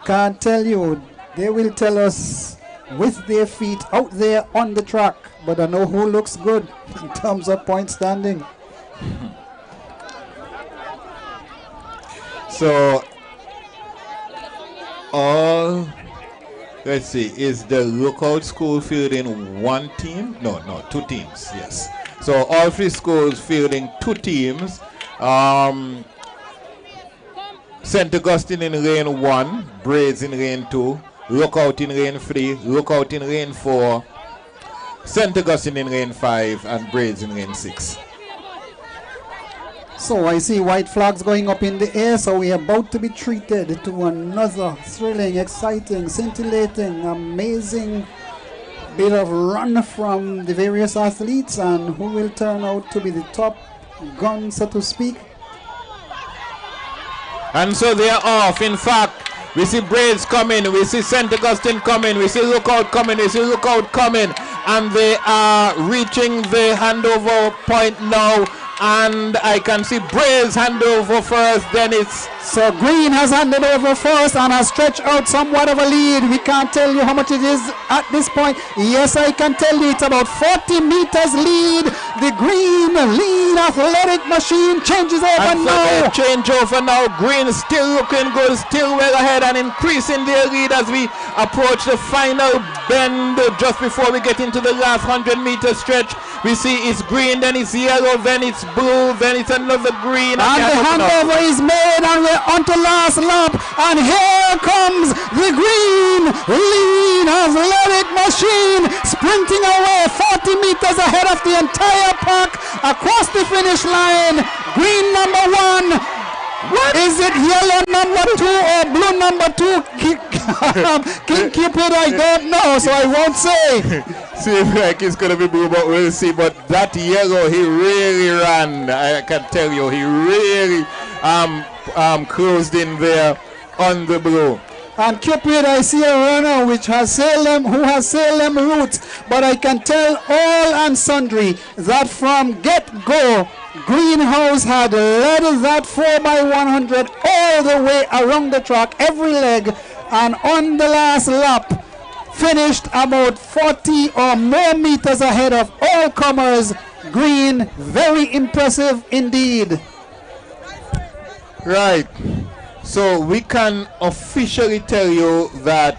Can't tell you. They will tell us with their feet out there on the track. But I know who looks good in terms of point standing. So, let's see, is the Lookout School fielding 1 team? No, 2 teams, yes. So all 3 schools fielding 2 teams. St. Augustine in lane 1, Braids in lane 2, Lookout in lane 3, Lookout in lane 4, St. Augustine in lane 5, and Braids in lane 6. So I see white flags going up in the air, so we are about to be treated to another thrilling, exciting, scintillating, amazing bit of run from the various athletes, and who will turn out to be the top gun, so to speak. And so they are off. In fact, we see Braids coming, we see St. Augustine coming, we see Lookout coming, we see Lookout coming, and they are reaching the handover point now. And I can see Braids hand over first, then it's... So Green has handed over first and has stretched out somewhat of a lead. We can't tell you how much it is at this point. Yes, I can tell you it's about 40 meters lead. The Green lead athletic machine changes over and now. Change over now. Green still looking good, still well ahead and increasing their lead as we approach the final bend just before we get into the last 100-meter stretch. We see it's green, then it's yellow, then it's blue, then it's another green. And the handover is made, and we're on to last lap. And here comes the Green lead athletic machine, sprinting away 40 meters ahead of the entire pack across the finish line. Green number 1. What? Is it yellow number 2 or blue number 2? King Cupid, I don't know, so I won't say. Seems like it's going to be blue, but we'll see. But that yellow, he really ran. I can tell you, he really closed in there on the blue. And Cupid, I see a runner who has Salem roots, but I can tell all and sundry that from get-go, Greenhouse had led that 4x100 all the way around the track, every leg, and on the last lap, finished about 40 or more meters ahead of all comers. Green, very impressive indeed. Right. So we can officially tell you that,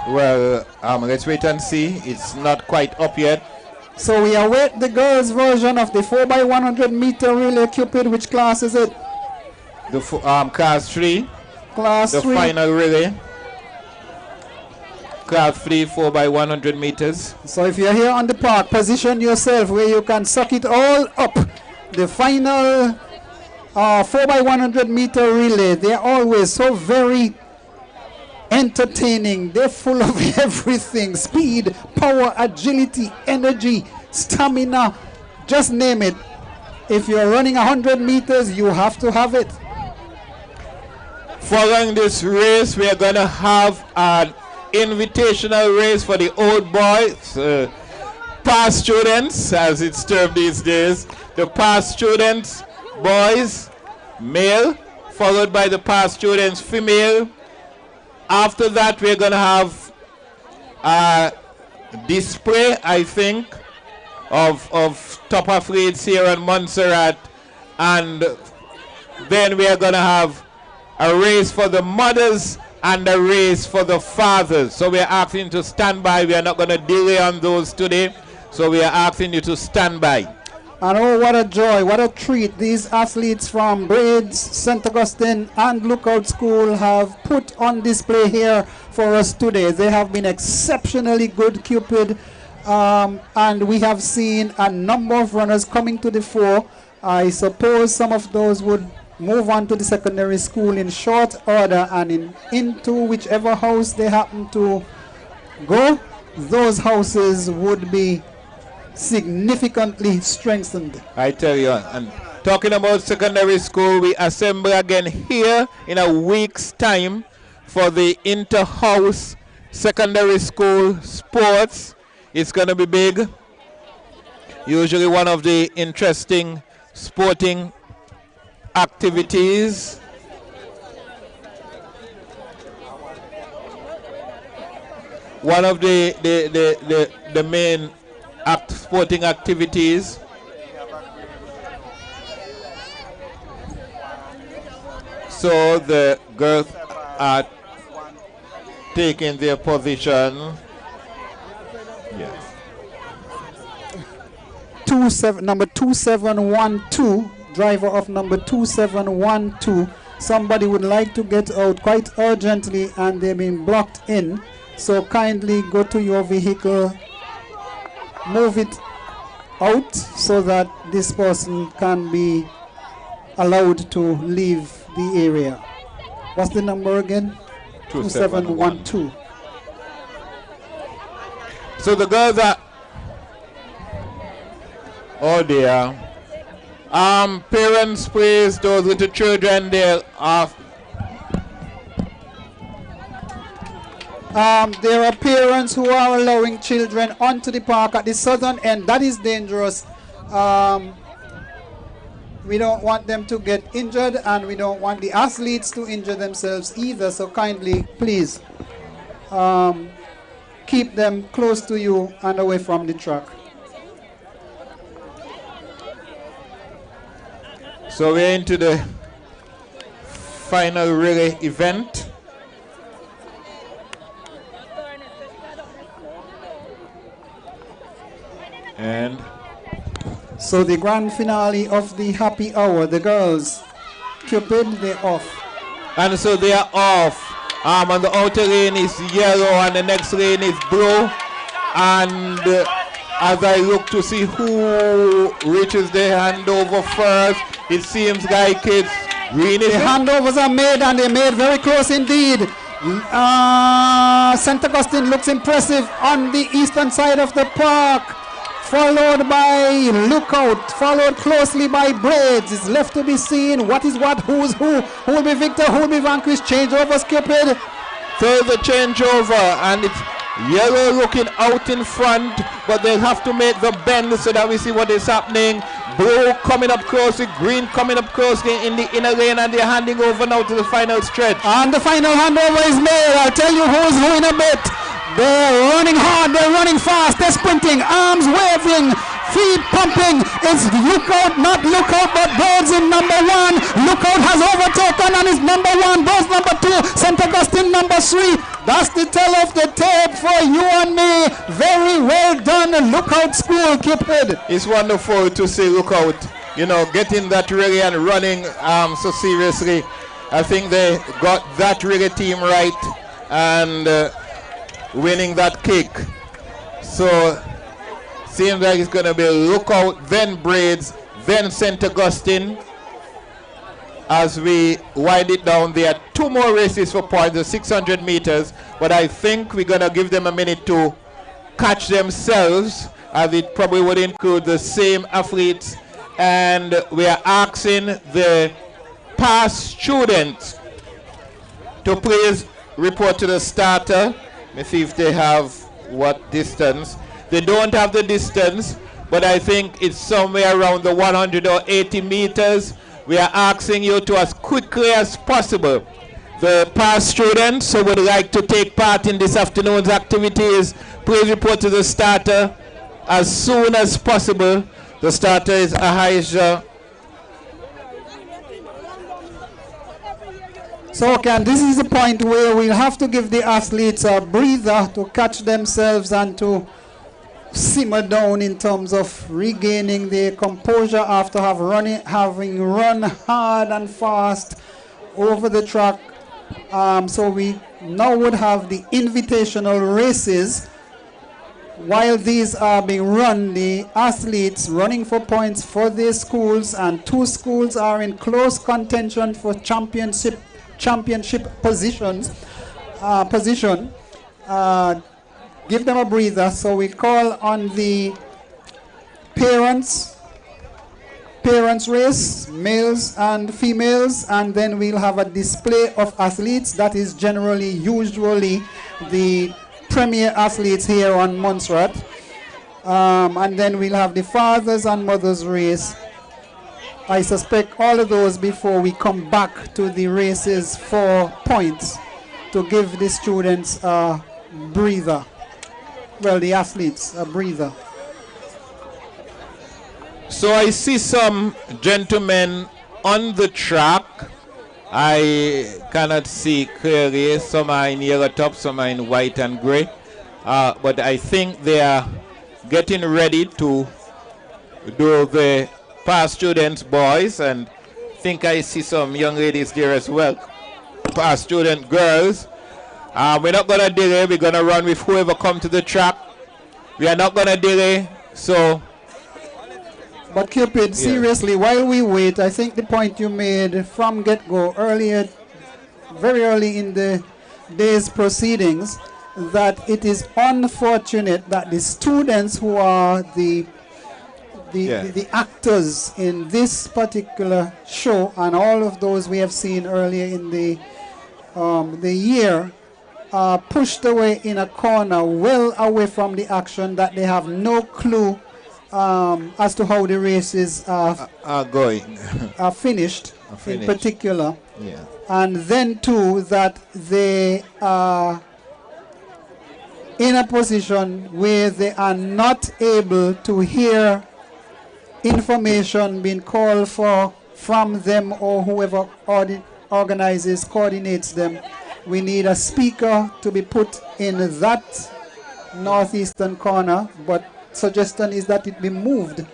well, let's wait and see. It's not quite up yet. So we await the girls' version of the 4x100 meter relay. Cupid, which class is it? The class 3. Class 3. The final relay. Class 3, 4x100 meters. So if you're here on the park, position yourself where you can suck it all up. The final 4x100 meter relay, they're always so very entertaining. They're full of everything: speed, power, agility, energy, stamina, just name it. If you're running 100 meters, you have to have it. Following this race, we are going to have an invitational race for the old boys, past students, as it's termed these days. The past students, boys, male, followed by the past students, female. After that, we're going to have a display, I think, of top athletes here in Montserrat. And then we are going to have a race for the mothers and a race for the fathers. So we are asking you to stand by. We are not going to delay on those today. So we are asking you to stand by. And oh, what a joy, what a treat these athletes from Braids, St. Augustine, and Lookout School have put on display here for us today. They have been exceptionally good, Cupid, and we have seen a number of runners coming to the fore. I suppose some of those would move on to the secondary school in short order, and into whichever house they happen to go, those houses would be significantly strengthened. I tell you, and talking about secondary school, we assemble again here in a week's time for the inter-house secondary school sports. It's going to be big. Usually one of the interesting sporting activities. One of the main sporting activities. So the girls are taking their position. Yes. Number 2712, driver of number 2712. Somebody would like to get out quite urgently and they've been blocked in. So kindly go to your vehicle, move it out so that this person can be allowed to leave the area. What's the number again? 2712. So the girls are, oh dear. Parents, please, those little children, they're off. There are parents who are allowing children onto the park at the southern end. That is dangerous. We don't want them to get injured, and we don't want the athletes to injure themselves either. So kindly, please, keep them close to you and away from the track. So we're into the final relay event. And so the grand finale of the happy hour, the girls, Cupid, they're off. And so they are off. And the outer lane is yellow and the next lane is blue. And as I look to see who reaches the handover first, it seems like it's green. The handovers are made, and they're made very close indeed. St. Augustine looks impressive on the eastern side of the park, followed by Lookout, followed closely by Braids. It's left to be seen what is what, who's who will be victor, who will be vanquished. Changeover, Cupid. Further changeover, and it's yellow looking out in front, but they'll have to make the bend so that we see what is happening. Blue coming up closely, green coming up closely in the inner lane, and they're handing over now to the final stretch. And the final handover is made. I'll tell you who's who in a bit. They're running hard, they're running fast, they're sprinting, arms waving, feet pumping. It's Lookout, not Lookout, but Birds in number 1. Lookout has overtaken and is number 1. Birds number 2. St. Augustine number 3. That's the tell of the tape for you and me. Very well done, Lookout School, Cupid. It's wonderful to see Lookout, you know, getting that relay and running so seriously. I think they got that relay team right and winning that kick. So seems like it's going to be Lookout, then Braids, then St. Augustine. As we wind it down, there are 2 more races for points, the 600 meters, but I think we're going to give them a minute to catch themselves, as it probably would include the same athletes. And we are asking the past students to please report to the starter. Let me see if they have what distance. They don't have the distance, but I think it's somewhere around the 180 meters. We are asking you to, as quickly as possible, the past students who would like to take part in this afternoon's activities, please report to the starter as soon as possible. The starter is Ahijah. So, Ken, this is the point where we'll have to give the athletes a breather to catch themselves and to simmer down in terms of regaining their composure after having run hard and fast over the track. So we now would have the invitational races. While these are being run, the athletes running for points for their schools, and 2 schools are in close contention for championship position. Give them a breather. So we call on the parents race, males and females, and then we'll have a display of athletes. That is usually the premier athletes here on Montserrat. And then we'll have the fathers and mothers race. I suspect all of those before we come back to the races for points to give the students a breather. Well, the athletes a breather. So I see some gentlemen on the track. I cannot see clearly. Some are in yellow top, some are in white and gray. But I think they are getting ready to do the past students boys, and I think I see some young ladies there as well. Past student girls. We're not going to delay. We're going to run with whoever come to the track. We are not going to delay. So, but Cupid, seriously, while we wait, I think the point you made from get-go earlier, very early in the day's proceedings, that it is unfortunate that the students who are the actors in this particular show, and all of those we have seen earlier in the year, are pushed away in a corner, well away from the action, that they have no clue as to how the races are going, are finished in particular. Yeah. And then too, that they are in a position where they are not able to hear information being called for from them or whoever organizes, coordinates them. We need a speaker to be put in that northeastern corner, but suggestion is that it be moved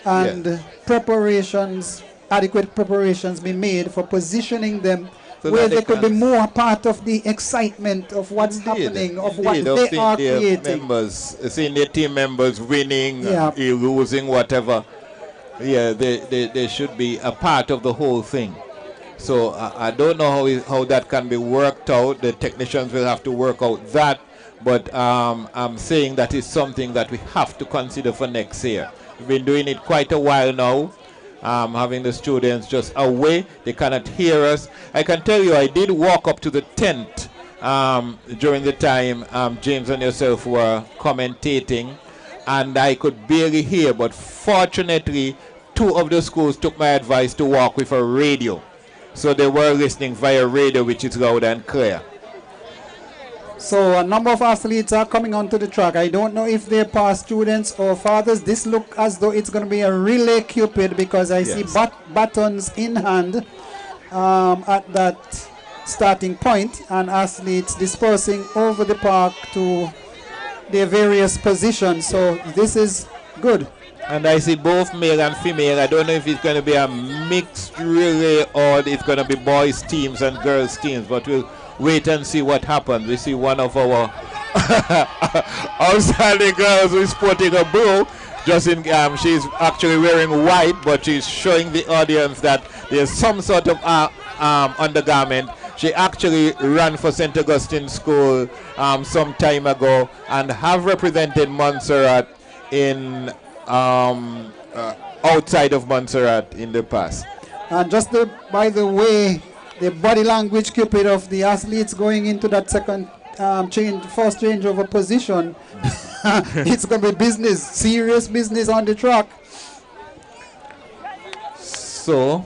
and preparations, adequate preparations be made for positioning them so where they could be more part of the excitement of what's happening, of what they are creating. Seeing their team members winning, losing, whatever. Yeah, they should be a part of the whole thing. So I don't know how that can be worked out. The technicians will have to work out that. But I'm saying that is something that we have to consider for next year. We've been doing it quite a while now. Having the students just away. They cannot hear us. I can tell you I did walk up to the tent during the time James and yourself were commentating. And I could barely hear. But fortunately, two of the schools took my advice to walk with a radio. So they were listening via radio, which is loud and clear. So a number of athletes are coming onto the track. I don't know if they're past students or fathers. This look as though it's going to be a relay Cupid because I see batons in hand at that starting point and athletes dispersing over the park to their various positions. So this is good. And I see both male and female. I don't know if it's going to be a mixed relay or it's going to be boys teams and girls teams, but we'll wait and see what happens. We see one of our outstanding girls who is sporting a blue. Just in, she's actually wearing white, but she's showing the audience that there's some sort of undergarment. She actually ran for St. Augustine School some time ago and have represented Montserrat in outside of Montserrat in the past. And just by the way, the body language, Cupid, of the athletes going into that second first change of a position, it's going to be business, serious business on the track. So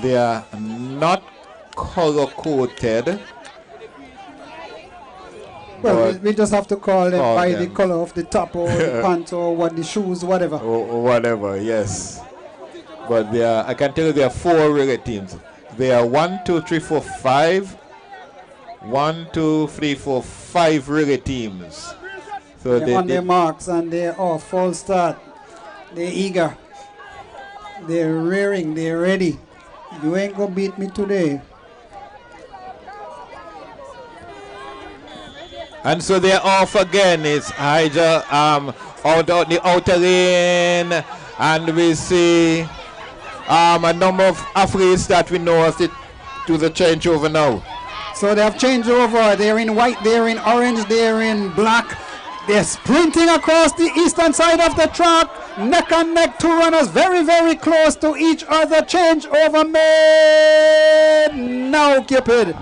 they are not color-coded. Well, we just have to call them by the color of the top or the pants or what the shoes, whatever. Or whatever, yes. But there are, I can tell you there are 4 relay teams. There are 1, 2, 3, 4, 5. 1, 2, 3, 4, 5 relay teams. So they're on their marks and they're off, full start. They're eager. They're rearing, they're ready. You ain't gonna beat me today. And so they're off again. It's either out the outer lane, and we see a number of athletes that we know as to the changeover now. So they have changed over. They're in white, they're in orange, they're in black. They're sprinting across the eastern side of the track. Neck and neck, 2 runners very, very close to each other. Change over made now, Cupid.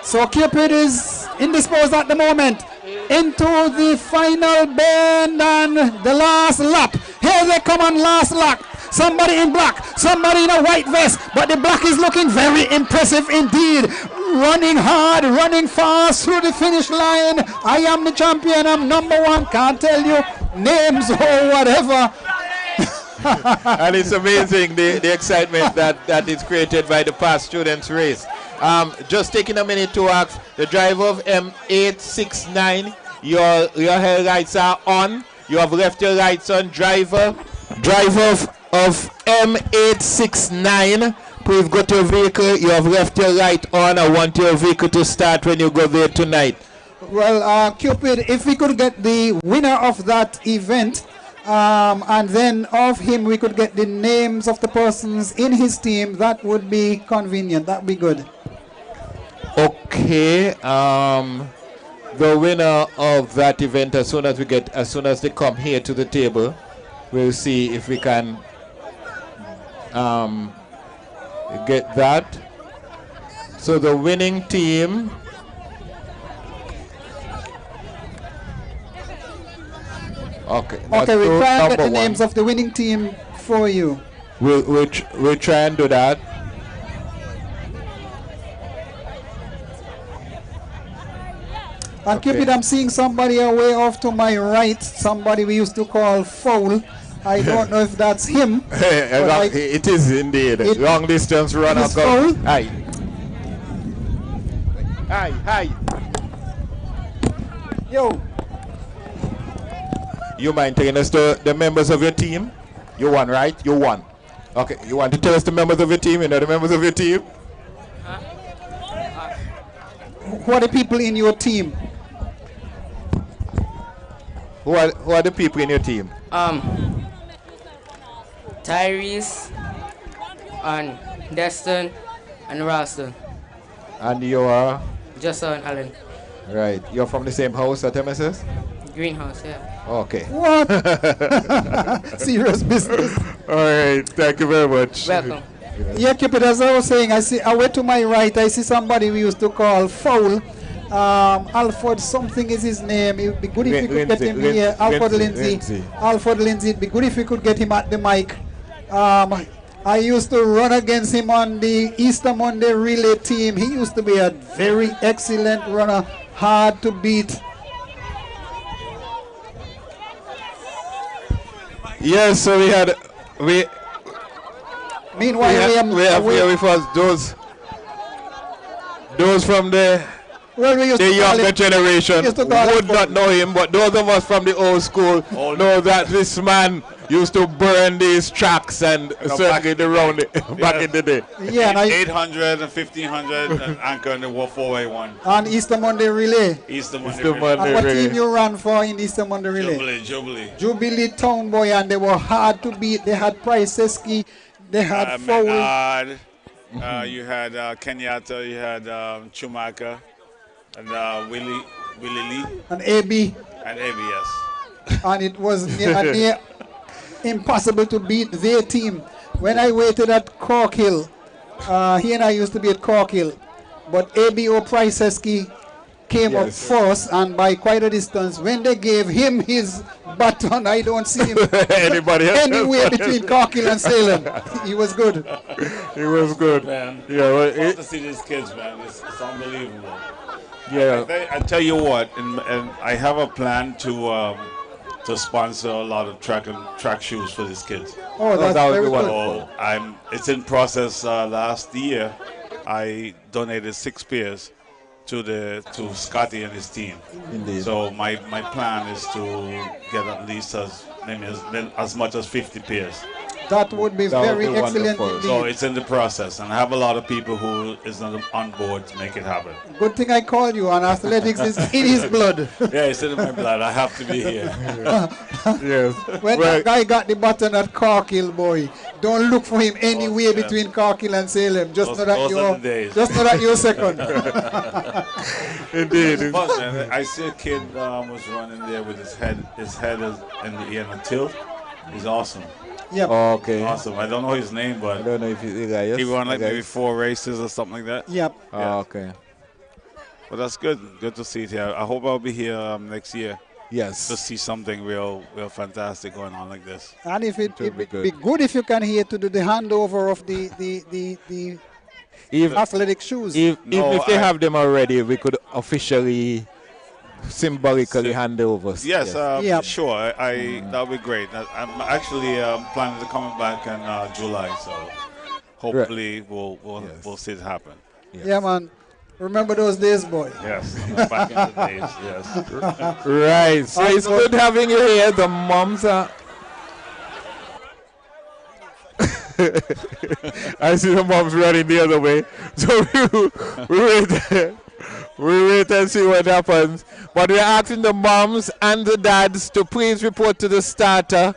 So Cupid is indisposed at the moment. Into the final bend and the last lap. Here they come on last lap. Somebody in black, somebody in a white vest, but the black is looking very impressive indeed. Running hard, running fast through the finish line. I am the champion, I'm number 1. Can't tell you names or whatever. And it's amazing the excitement that is created by the past students race. Just taking a minute to ask the driver of M869, your headlights are on. You have left your lights on. Driver of M869, please go to your vehicle. You have left your light on. I want your vehicle to start when you go there tonight. Well, Cupid, if we could get the winner of that event, and then of him we could get the names of the persons in his team, that would be convenient. That would be good. Okay. The winner of that event, as soon as they come here to the table, we'll see if we can get that. So the winning team. Okay. Okay, we'll try and get the names of the winning team for you. We'll try and do that. And Cupid, I'm seeing somebody away off to my right. Somebody we used to call Foul. I don't know if that's him. It is indeed. Long distance runner. Hi. Hi. Yo. You mind telling us the members of your team? You won, right? You won. Okay. You want to tell us the members of your team? You know the members of your team? Who are the people in your team? Who are the people in your team? Tyrese and Destin and Ralston. And you are? Justin Allen. Right. You're from the same house at MSS? Greenhouse, yeah. Okay. What? Serious business. All right. Thank you very much. Welcome. Yeah, Cupid, as I was saying, I went to my right, I see somebody we used to call Foul. Alfred something is his name. It would be good if we could get him here. Alfred Lindsay. Alfred Lindsay. It'd be good if we could get him at the mic. I used to run against him on the Easter Monday relay team. He used to be a very excellent runner, hard to beat. Yes, so Meanwhile, we have here with us those from the younger generation would not know him, but those of us from the old school know that this man used to burn these tracks and circuit around it back in the day. Yeah, 800 and 1500 and anchor in the 481. On Easter Monday relay. Easter Monday relay. And what team you ran for in Easter Monday relay? Jubilee Town Boy, and they were hard to beat. They had Priceski, they had Fowl. You had Kenyatta, you had Chumaka, and Willie Lee. And AB. And AB, yes. And it was near impossible to beat their team. When I waited at Cork Hill, he and I used to be at Cork Hill, but ABO Priceski came up first and by quite a distance. When they gave him his baton, I don't see him anywhere between Cork Hill and Salem. He was good. He was good. Man, yeah, well, fun to see these kids, man. It's unbelievable. Yeah. I tell you what, and I have a plan to sponsor a lot of track shoes for these kids. Oh, that's very good. So it's in process. Last year, I donated 6 pairs to Scotty and his team. Indeed. So my plan is to get at least as much as 50 pairs. That would be very excellent indeed. So it's in the process, and I have a lot of people who is on board to make it happen. Good thing I called you, and athletics is in his blood. Yeah, it's in my blood. I have to be here. Yes. When that guy got the button at Cork Hill, boy, don't look for him anywhere between Cork Hill and Salem. Just know that you're second. Indeed. It's fun, man. I see a kid was running there with his head is in the air and a tilt. He's awesome. Yep. Okay. Awesome. I don't know his name, but I don't know if he won like maybe 4 races or something like that. Yep. Yeah. Okay. But that's good. Good to see it here. I hope I'll be here next year. Yes. To see something real fantastic going on like this. And if it would be good if you can hear to do the handover of the athletic shows. Even if they have them already, we could officially symbolically hand over. Yes, sure. That would be great. I'm actually planning to come back in July, so hopefully we'll see it happen. Yeah, man. Remember those days, boy. Yes, back in the days. Yes. Right. So it's good having you here. The moms are. I see the moms running the other way. So we wait and see what happens. But we're asking the moms and the dads to please report to the starter.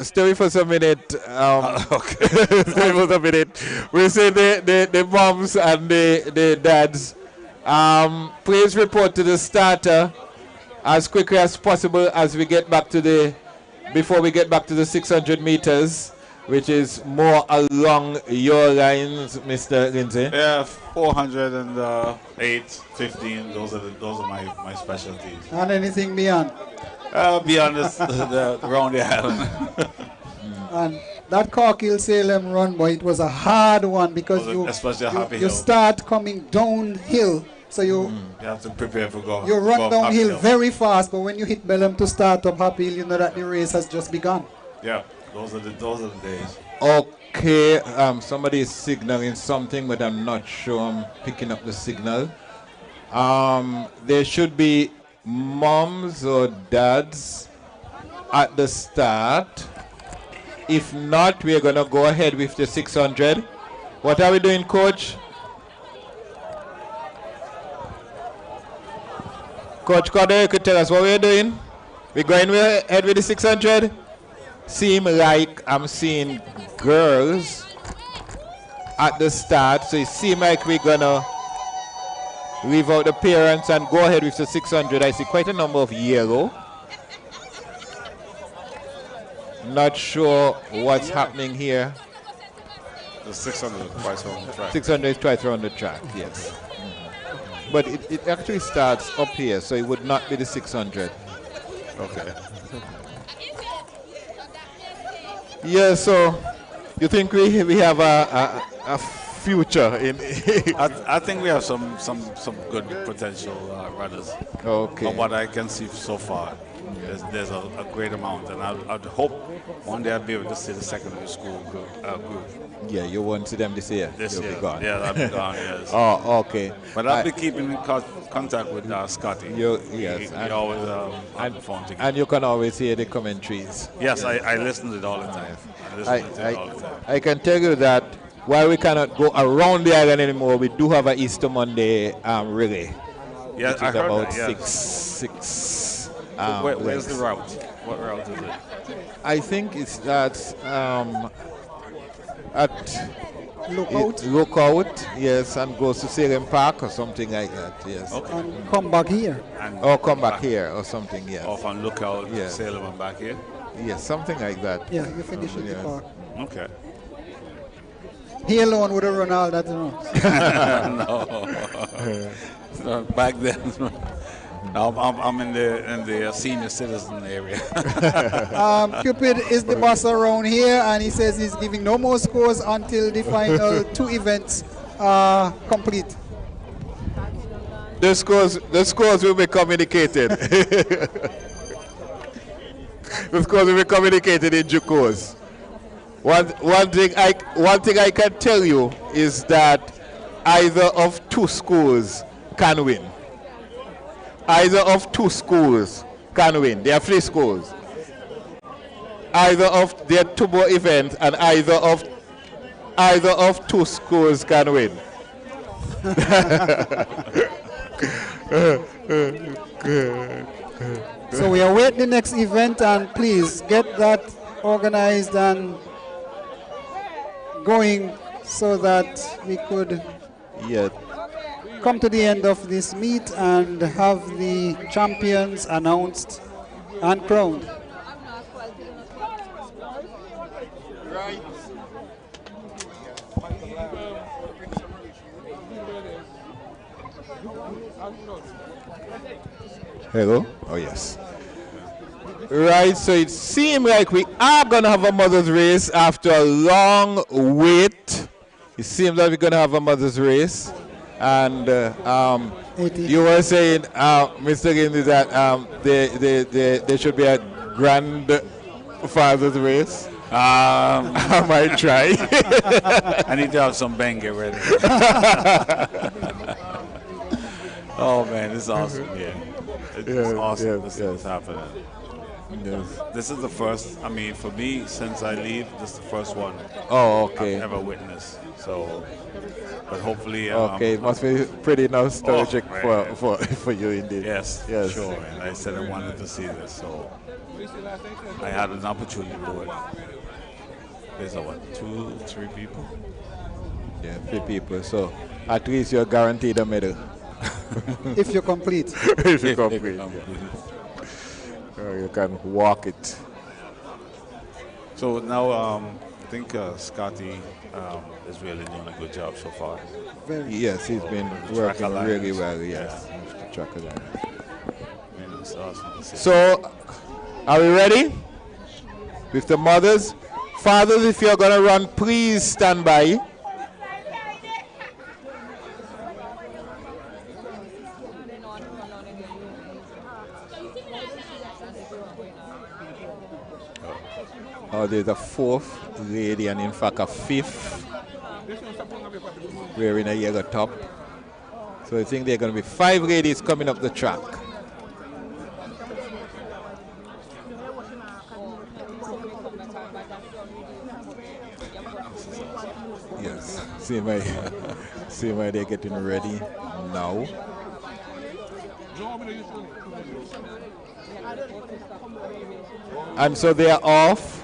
Stay for a minute. Okay. Stay for a minute. We say the moms and the dads. Please report to the starter as quickly as possible as we get back to before we get back to the 600 meters. Which is more along your lines, Mr. Lindsay? Yeah, 408, 15. Those are my specialties. And anything beyond? Beyond around the island. And that Cork Hill Salem run, boy, it was a hard one because you start coming downhill. So you have to prepare for going. You run downhill very fast, but when you hit Bellum to start up Happy Hill, you know that the race has just begun. Yeah. Those are the days. Okay, somebody is signaling something, but I'm not sure I'm picking up the signal. There should be moms or dads at the start. If not, we're going to go ahead with the 600. What are we doing, Coach? Coach Corder, you could tell us what we're doing? We're going ahead with the 600? Seem like I'm seeing girls at the start, so it seems like we're gonna leave out the parents and go ahead with the 600. I see quite a number of yellow. Not sure what's happening here. The 600 is twice around the track. 600 is twice around the track, yes. but it actually starts up here, so it would not be the 600. Okay. Yeah, so you think we have a future in? I think we have some good potential runners. Okay. From what I can see so far, there's a great amount, and I'd hope one day I'll be able to see the secondary school group. Yeah, you won't see them this year. This You'll year. be gone. Yeah, I'll be gone. Yes. Oh, okay. But I'll be keeping in contact with Scotty. Yes. He always on the phone together. And you can always hear the commentaries. Yes, I listen to it all the time. I can tell you that while we cannot go around the island anymore, we do have an Easter Monday relay. Yeah, which I is heard about that, yeah. six. Where's the legs. route? What route is it? I think it's at Lookout, yes, and goes to Salem Park or something like that, yes. Okay. And come back here. Come back here or something, yes. Off on Lookout, Yeah. Salem and back here? Yes, something like that. Yeah, you finish at the park. Okay. He alone would have run all that, you know. No, back then. I'm in the senior citizen area. Cupid is the boss around here, and he says he's giving no more scores until the final 2 events are complete. The scores will be communicated. The scores will be communicated in due course. One thing I can tell you is that either of 2 schools can win. Either of 2 schools can win. There are 3 schools. There are 2 more events, and either of 2 schools can win. So we await the next event, and please get that organized and going so that we could come to the end of this meet and have the champions announced and crowned. Hello? Oh, yes. Right, so it seems like we are going to have a mother's race after a long wait. It seems like we're going to have a mother's race. And you were saying, Mr. Gindi, that there should be a grandfather's race. I might try. I need to have some Benge ready. Oh, man, this is awesome. Yeah. It's awesome. This is happening. Yes. This is the first, for me, since I leave, this is the first one I've ever witnessed. So, but hopefully... it must be pretty nostalgic for you indeed. Yes, sure. And I said I wanted to see this, so I had an opportunity to do it. There's 2, 3 people? Yeah, 3 people. So at least you're guaranteed a medal. If you complete. If you complete. You can walk it. So now I think Scotty is really doing a good job so far. Yes, he's been working really well, yes. It's awesome to see. So, are we ready? With the mothers? Fathers, if you're going to run, please stand by. Oh, there's a 4th lady and in fact a 5th wearing a yellow top. So I think there are going to be 5 ladies coming up the track. Yes, see why they're getting ready now. And so they are off.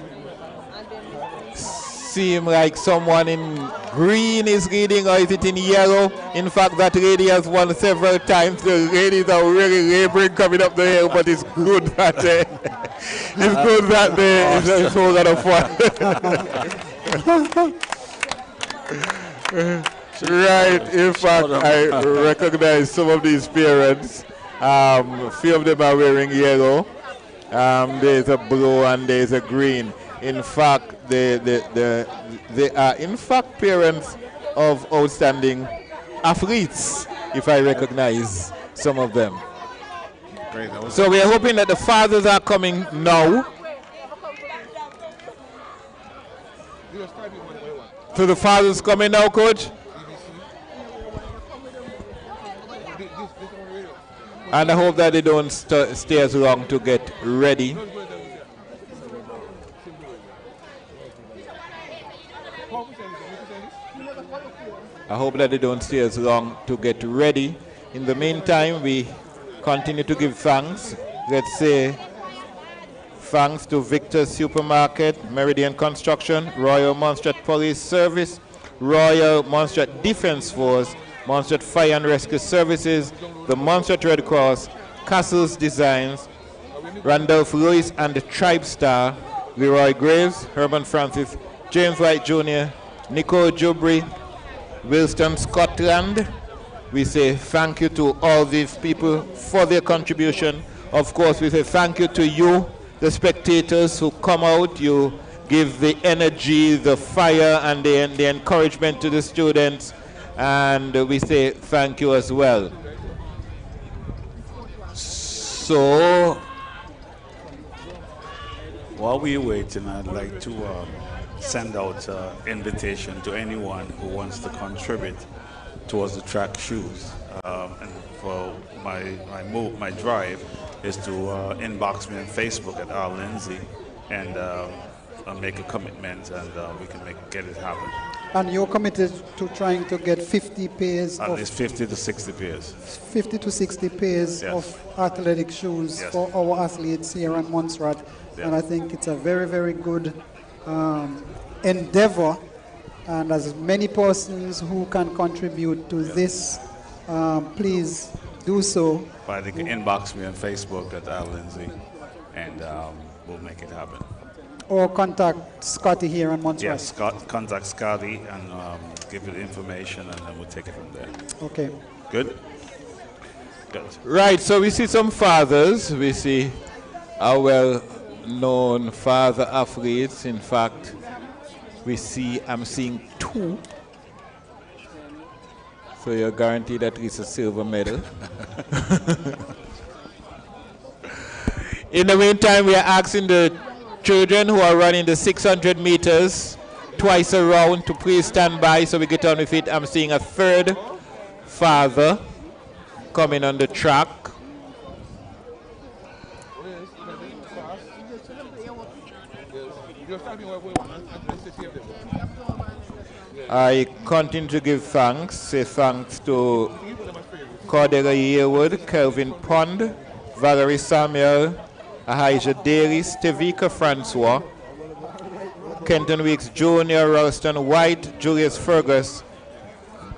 Seem like someone in green is leading, or is it in yellow? In fact, that lady has won several times. The ladies are really laboring coming up the hill, but it's good that it's so lot of fun. Right. In fact, I recognize some of these parents. Few of them are wearing yellow. There's a blue and there's a green. In fact, they are in fact parents of outstanding athletes, if I recognize some of them. Great. So we are hoping that the fathers are coming now. So the fathers coming now, coach? And I hope that they don't stay as long to get ready. I hope that they don't stay as long to get ready. In the meantime, we continue to give thanks. Let's say thanks to Victor's Supermarket, Meridian Construction, Royal Montserrat Police Service, Royal Montserrat Defense Force, Montserrat Fire and Rescue Services, the Montserrat Red Cross, Castles Designs, Randolph Lewis and the Tribe Star, Leroy Graves, Herman Francis, James White Jr., Nico Jubri, Wilston Scotland. We say thank you to all these people for their contribution. Of course, we say thank you to you, the spectators who come out. You give the energy, the fire, and the encouragement to the students. And we say thank you as well. So, while we're waiting, I'd like to send out an invitation to anyone who wants to contribute towards the track shoes. And for my drive is to inbox me on Facebook at R. Lindsay and make a commitment, and we can get it happen. And you're committed to trying to get 50 pairs At least 50 to 60 pairs. 50 to 60 pairs of athletic shoes for our athletes here at Montserrat. And I think it's a very, very good endeavor. And as many persons who can contribute to this, please do so. But they can inbox me on Facebook at R. Lindsay, and we'll make it happen. Or contact Scotty here in Montserrat. Yes, contact Scotty and give it information, and then we'll take it from there. Okay. Good? Good. Right, so we see some fathers. We see our well-known father athletes. In fact, I'm seeing 2. So you're guaranteed at least a silver medal. In the meantime, we are asking the children who are running the 600 meters twice around to please stand by so we get on with it. I'm seeing a 3rd father coming on the track. I continue to give thanks. Say thanks to Cordelia Yearwood, Kelvin Pond, Valerie Samuel, Ahijah Daly, Stevika Francois, Kenton Weeks Jr., Ralston White, Julius Fergus,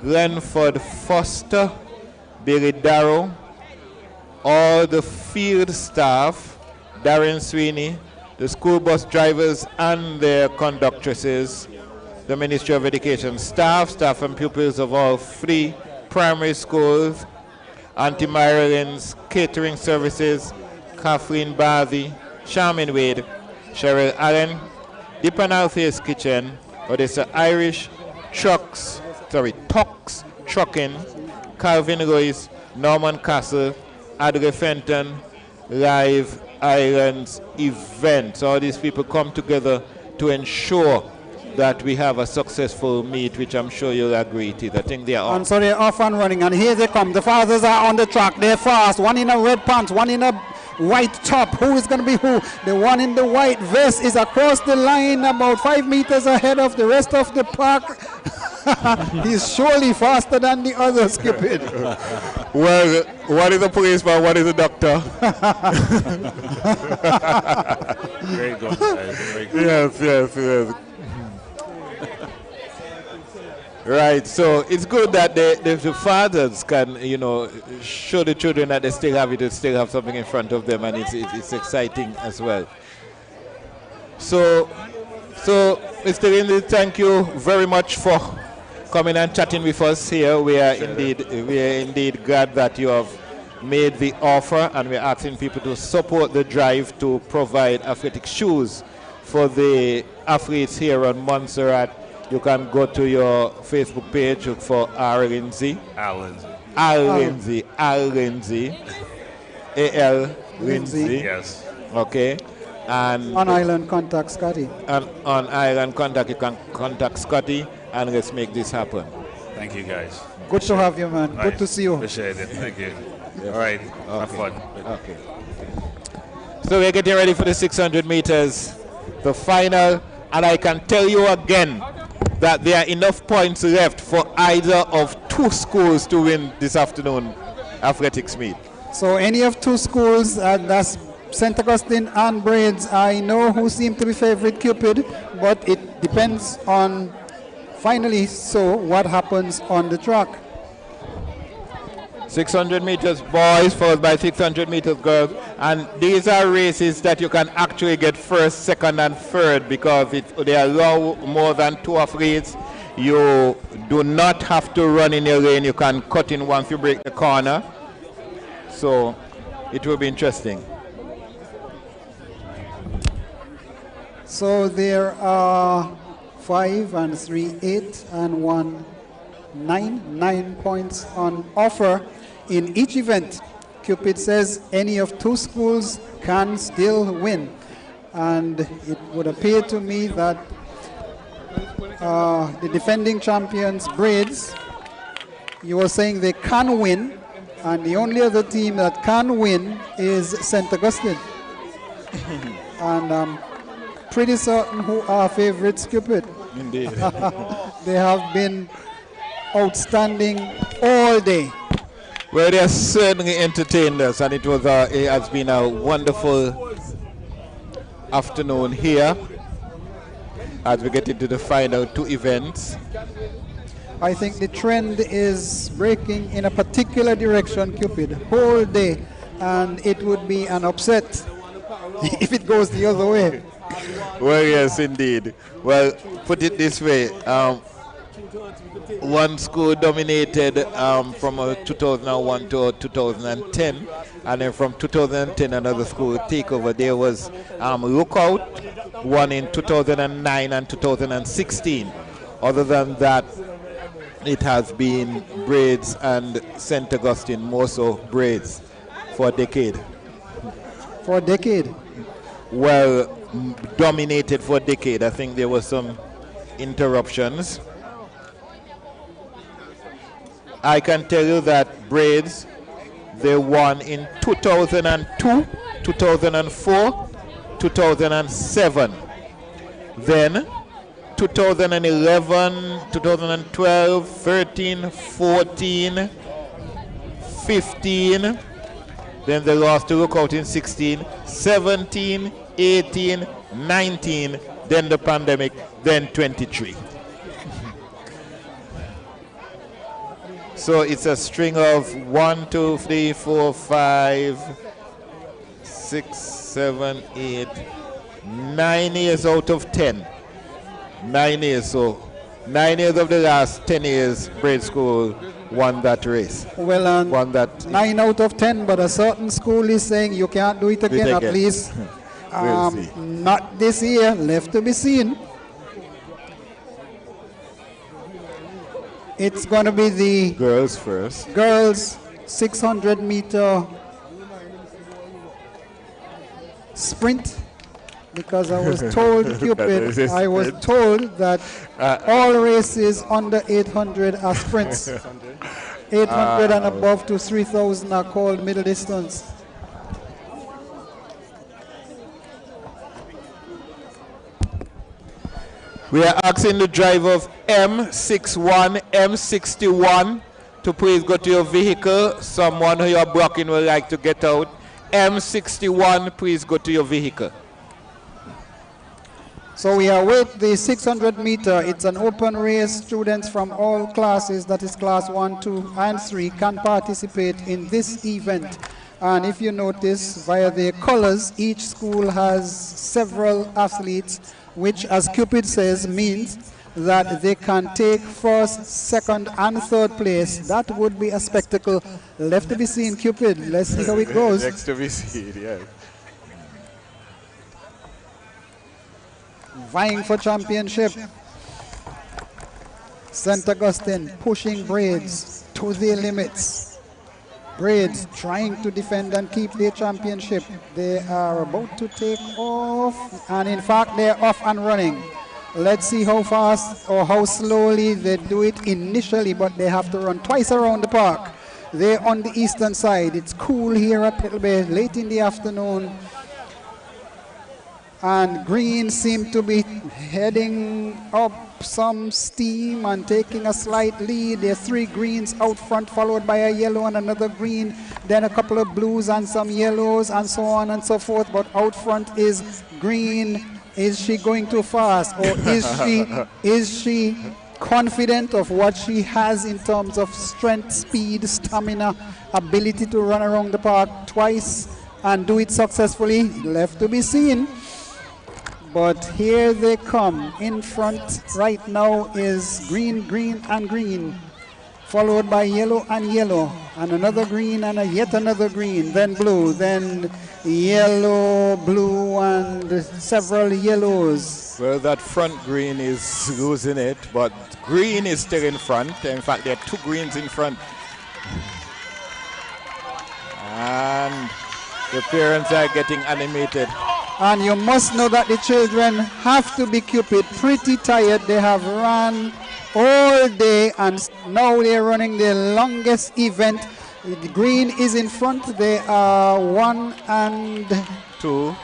Glenford Foster, Billy Darrow, all the field staff, Darren Sweeney, the school bus drivers and their conductresses, the Ministry of Education staff and pupils of all 3 primary schools, Auntie Marilyn's catering services, Kathleen Barthy, Charmin Wade, Cheryl Allen, Dip and Althay's Kitchen, Odessa Irish, Tox Trucking, Calvin Lewis, Norman Castle, Adre Fenton, Live Islands Events. All these people come together to ensure that we have a successful meet, which I'm sure you'll agree to. I think they are on. And so they're off and running, and here they come. The fathers are on the track. They're fast. One in a red pants, one in a white top. Who is going to be who? The one in the white vest is across the line about 5 meters ahead of the rest of the pack. He's surely faster than the others, Cupid. Well, one is a policeman, one is a doctor. Very good, guys. Very good. Yes. Right, so it's good that the fathers can, show the children that they still have something in front of them, and it's exciting as well. So Mr. Lindsay, thank you very much for coming and chatting with us here. We are indeed glad that you have made the offer, and we're asking people to support the drive to provide athletic shoes for the athletes here on Montserrat. You can go to your Facebook page, look for R. Lindsay. Al Lindsay. Al Lindsay. Al Lindsay. A.L. Lindsay. Yes. Okay. And on Island, contact Scotty. And on Island contact, you can contact Scotty, and let's make this happen. Thank you, guys. Good to have you, man. Right. Good to see you. Appreciate it. Thank you. All right. Have fun. Okay. So we're getting ready for the 600 meters, the final, and I can tell you again that there are enough points left for either of two schools to win this afternoon athletics meet. So any of two schools, that's St. Augustine and Braids, I know who seem to be favorite Cupid, but it depends on finally what happens on the track. 600 meters boys followed by 600 meters girls, and these are races that you can actually get first, second and third because they allow more than two athletes. You do not have to run in your lane, you can cut in once you break the corner, so it will be interesting. So there are 5 and 3, 8 and 1, 9 points on offer in each event. Cupid says any of two schools can still win, and it would appear to me that the defending champions Braids, you were saying they can win, and the only other team that can win is St. Augustine. And pretty certain who are favorites, Cupid. Indeed. They have been outstanding all day. Well, they have certainly entertained us, and it has been a wonderful afternoon here as we get into the final two events. I think the trend is breaking in a particular direction, Cupid, whole day, and it would be an upset if it goes the other way. Well, yes, indeed. Well, put it this way. One school dominated from 2001 to 2010, and then from 2010 another school take over. There was Lookout, one in 2009 and 2016. Other than that, it has been Braids and St. Augustine, more so Braids, for a decade. For a decade? Well, dominated for a decade. I think there were some interruptions. I can tell you that Braids, they won in 2002, 2004, 2007. Then 2011, 2012, 13, 14, 15. Then they lost to Lookout in 16, 17, 18, 19, then the pandemic, then 23. So it's a string of 1, 2, 3, 4, 5, 6, 7, 8, 9 years out of 10. 9 years, so 9 years of the last 10 years, Braid School won that race. Well, won that 9 out of 10, but a certain school is saying you can't do it again, at least. We'll see. Not this year, left to be seen. It's going to be the girls first. Girls 600 meter sprint, because I was told, Cupid, I was told that all races under 800 are sprints. 800 and above to 3,000 are called middle distance. We are asking the driver of M61, M61 to please go to your vehicle. Someone who you are blocking would like to get out. M61, please go to your vehicle. So we await the 600 meter. It's an open race. Students from all classes, that is class 1, 2, and 3, can participate in this event. And if you notice, via their colors, each school has several athletes, which, as Cupid says, means that they can take first, second, and third place. That would be a spectacle. Left to be seen, Cupid. Let's see how it goes. Next to be seen, yes. Vying for championship. St. Augustine pushing Braids to their limits. Braids trying to defend and keep their championship. They are about to take off, and in fact they're off and running. Let's see how fast or how slowly they do it initially, but they have to run twice around the park. They're on the eastern side. It's cool here at Little Bay late in the afternoon. And green seem to be heading up some steam and taking a slight lead. There are 3 greens out front, followed by a yellow and another green, then a couple of blues and some yellows and so on and so forth. But out front is green. Is she going too fast, or is she confident of what she has in terms of strength, speed, stamina, ability to run around the park twice and do it successfully? Left to be seen. But here they come. In front right now is green, green, and green, followed by yellow and yellow, and another green and yet another green, then blue, then yellow, blue, and several yellows. Well, that front green is losing it, but green is still in front. In fact, there are 2 greens in front. And the parents are getting animated. And you must know that the children have to be, Cupid, pretty tired. They have run all day and now they're running the longest event. The green is in front. They are 1 and 2.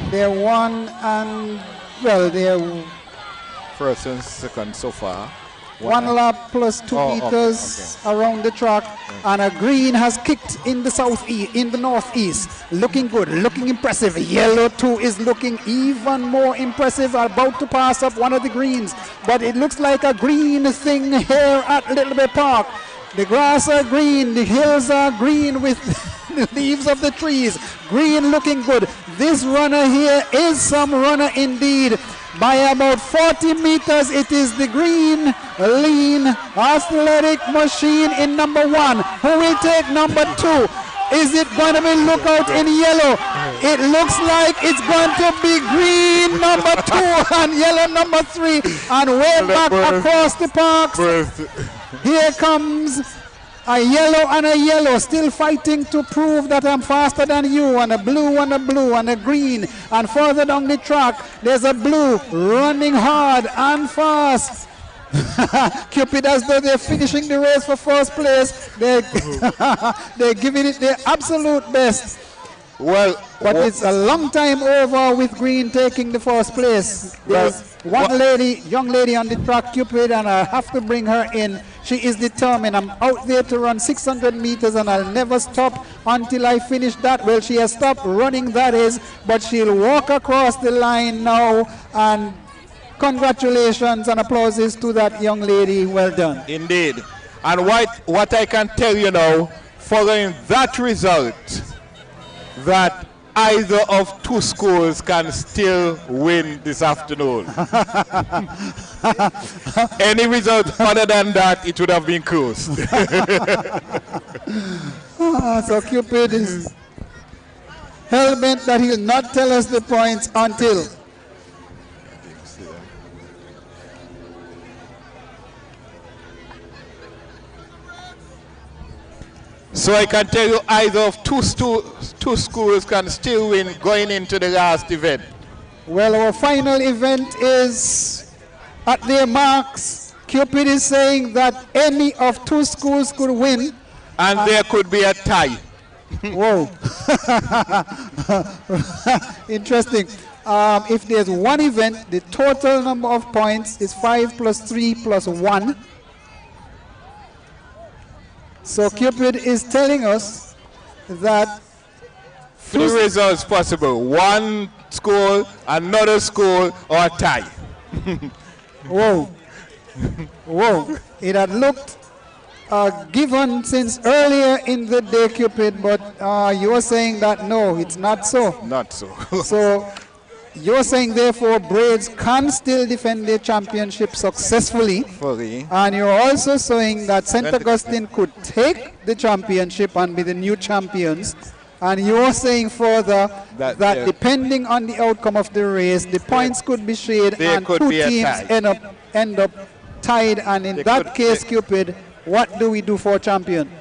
They're 1 and, well, they're first and second so far. 1 lap plus 2 meters around the track, and a green has kicked in the southeast, in the northeast, looking good, looking impressive. Yellow too is looking even more impressive, about to pass up one of the greens, but it looks like a green thing here at Little Bay Park. The grass are green, the hills are green with the leaves of the trees. Green looking good. This runner here is some runner indeed. By about 40 meters, it is the green, lean, athletic machine in number 1. Who will take number 2? Is it going to be Lookout in yellow? It looks like it's going to be green number 2 and yellow number 3. And way back across the parks, here comes a yellow and a yellow, still fighting to prove that I'm faster than you, and a blue and a blue and a green. And further down the track, there's a blue running hard and fast. Cupid, as though they're finishing the race for first place. They're giving it their absolute best. Well, but it's a long time over with green taking the first place. There's one lady, young lady on the track, Cupid, and I have to bring her in. She is determined. I'm out there to run 600 meters and I'll never stop until I finish that. Well, she has stopped running, that is, but she'll walk across the line now, and congratulations and applauses to that young lady. Well done. Indeed. And what I can tell you now, following that result, that either of 2 schools can still win this afternoon. Any result other than that, it would have been close. So Cupid is hell-bent that he'll not tell us the points until so I can tell you either of two schools can still win going into the last event. Well, our final event is at their marks. Cupid is saying that any of 2 schools could win. And there could be a tie. Whoa. Interesting. If there's one event, the total number of points is 5 plus 3 plus 1. So Cupid is telling us that 3 results possible: 1 school, another school, or a tie. Whoa. Whoa. It had looked given since earlier in the day, Cupid, but you are saying that no, it's not so. Not so. So you're saying, therefore, Braids can still defend their championship successfully. And you're also saying that St. Augustine could take the championship and be the new champions. And you're saying further that depending on the outcome of the race, the points could be shared and two teams end up tied. And in that case, Cupid, what do we do for a champion?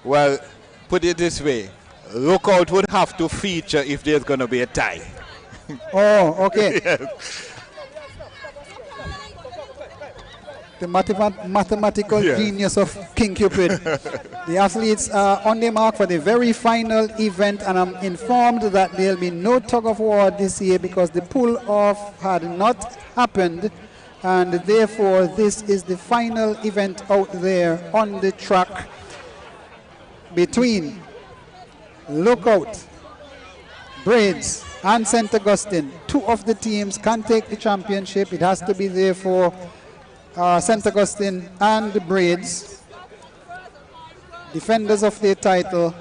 Well, put it this way. Lookout would have to feature if there's going to be a tie. Oh, okay. Yes. The mathematical genius of King Cupid. The athletes are on the mark for the very final event, and I'm informed that there'll be no tug of war this year because the pull-off had not happened, and therefore this is the final event out there on the track between Lookout, Braids, and St. Augustine. Two of the teams can take the championship. It has to be there for St. Augustine and the Braids, defenders of their title,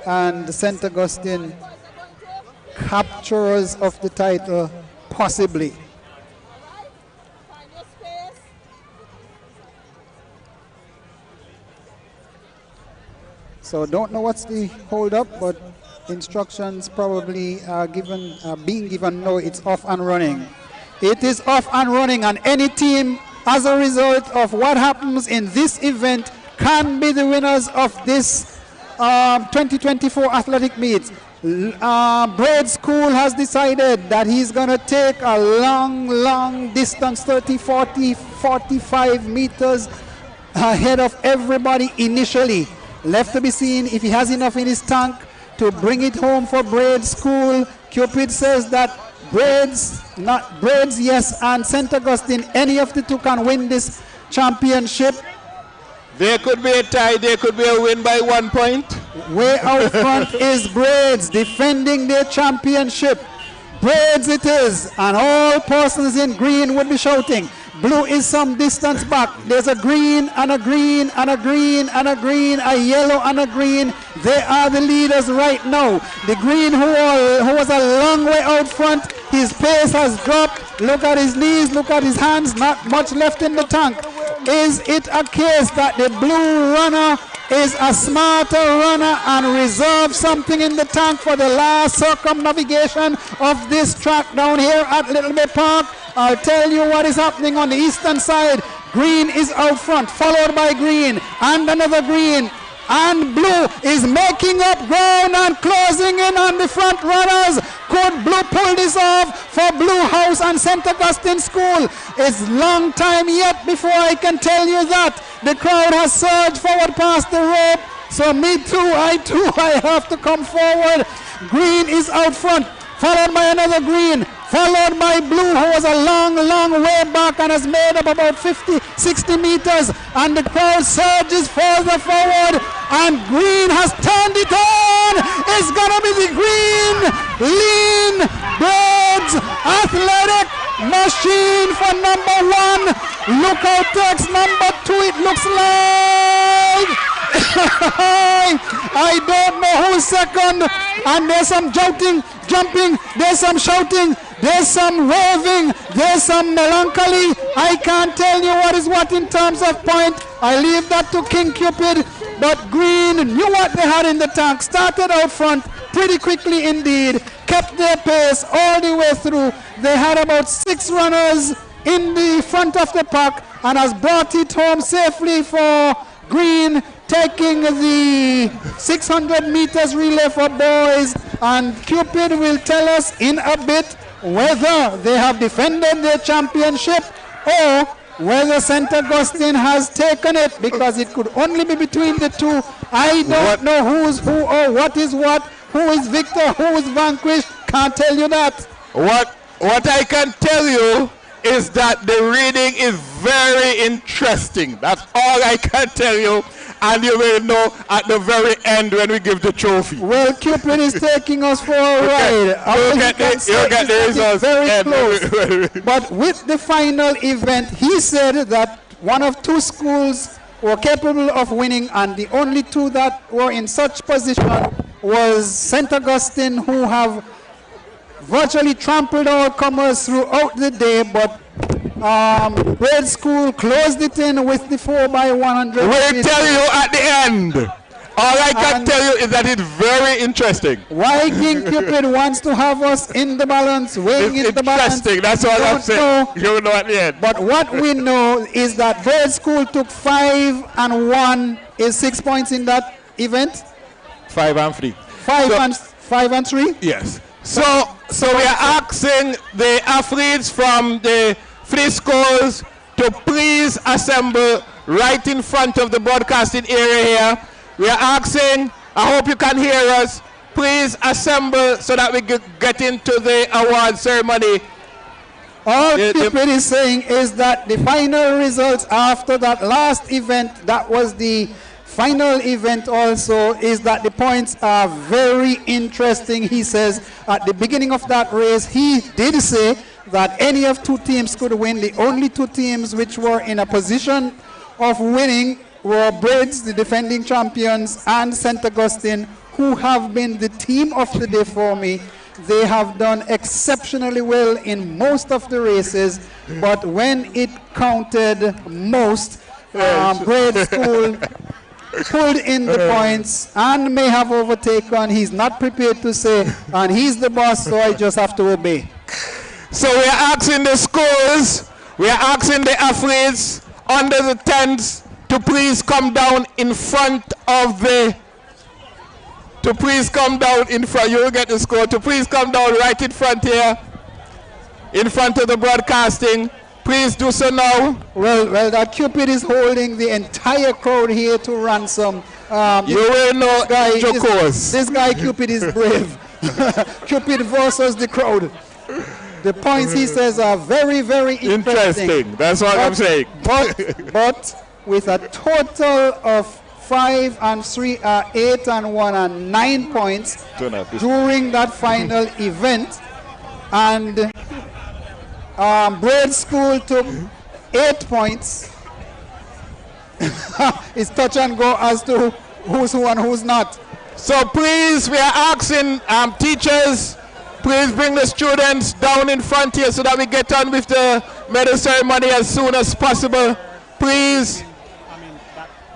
and St. Augustine, capturers of the title, possibly. So don't know what's the hold up, but instructions probably are being given. No, it's off and running. It is off and running, and any team as a result of what happens in this event can be the winners of this 2024 athletic meet. Braid School has decided that he's going to take a long distance, 30, 40, 45 meters ahead of everybody initially. Left to be seen if he has enough in his tank to bring it home for Braid School. Cupid says that Braids, yes, and St. Augustine, any of the two can win this championship. There could be a tie, there could be a win by 1 point. Way out front is Braids defending their championship. Braids it is, and all persons in green would be shouting. Blue is some distance back. There's a green and a green and a green and a green, a yellow and a green. They are the leaders right now. The green who was a long way out front, his pace has dropped. Look at his knees, look at his hands, not much left in the tank. Is it a case that the blue runner is a smarter runner and reserve something in the tank for the last circumnavigation of this track down here at Little Bay Park? I'll tell you what is happening on the eastern side. Green is out front, followed by green and another green. And blue is making up ground and closing in on the front runners. Could blue pull this off for Blue House and St. Augustine School? It's long time yet before I can tell you that. The crowd has surged forward past the rope. So me too, I have to come forward. Green is out front, followed by another green, followed by blue, who was a long way back and has made up about 50, 60 meters. And the crowd surges further forward, and green has turned it on. It's going to be the green, lean, Braids, athletic machine for number 1. Lookout takes number 2, it looks like. I don't know who's second, and there's some jumping, there's some shouting, there's some waving, there's some melancholy. I can't tell you what is what in terms of point. I leave that to King Cupid, but green knew what they had in the tank, started out front pretty quickly indeed, kept their pace all the way through. They had about 6 runners in the front of the pack and has brought it home safely for green, taking the 600 meters relay for boys. And Cupid will tell us in a bit whether they have defended their championship or whether St. Augustine has taken it, because it could only be between the two. I don't know who's who or what is what, who is victor, who is vanquished. Can't tell you that. What I can tell you is that the reading is very interesting. That's all I can tell you. And you will know at the very end when we give the trophy. Well, Cupid is taking us for a ride. You'll get the results. Very close. But with the final event, he said that one of 2 schools were capable of winning, and the only 2 that were in such position was St. Augustine, who have virtually trampled our comers throughout the day, but grade school closed it in with the 4x100. We'll tell you at the end. All I can tell you is that it's very interesting. Why King Cupid wants to have us in the balance, weighing in the balance. Interesting, that's all I'm saying. You know at the end. But what we know is that grade school took 5 and 1 is 6 points in that event. 5 and 3. 5 and 3? Yes. So we are asking the athletes from the 3 schools to please assemble right in front of the broadcasting area here. We are asking, I hope you can hear us, please assemble so that we get into the award ceremony. All Cupid is saying is that the final results after that last event, that was the final event also, is that the points are very interesting. He says at the beginning of that race, he did say that any of 2 teams could win. The only 2 teams which were in a position of winning were Braids, the defending champions, and St. Augustine, who have been the team of the day for me. They have done exceptionally well in most of the races, but when it counted most, Braid School pulled in the points and may have overtaken. He's not prepared to say, and he's the boss, so I just have to obey. So we are asking the schools, we are asking the athletes under the tents to please come down in front of the, to please come down in front, you will get the score, to please come down right in front here, in front of the broadcasting. Please do so now. Well, that Cupid is holding the entire crowd here to ransom. You will know this guy Cupid is brave. Cupid versus the crowd. The points he says are very, very interesting. That's what I'm saying. But with a total of 5 and 3 are 8 and 1 and 9 points during that final event, and Braid School took 8 points. It's touch and go as to who's who and who's not. So please, we are asking teachers, please bring the students down in front here so that we get on with the medal ceremony as soon as possible. Please.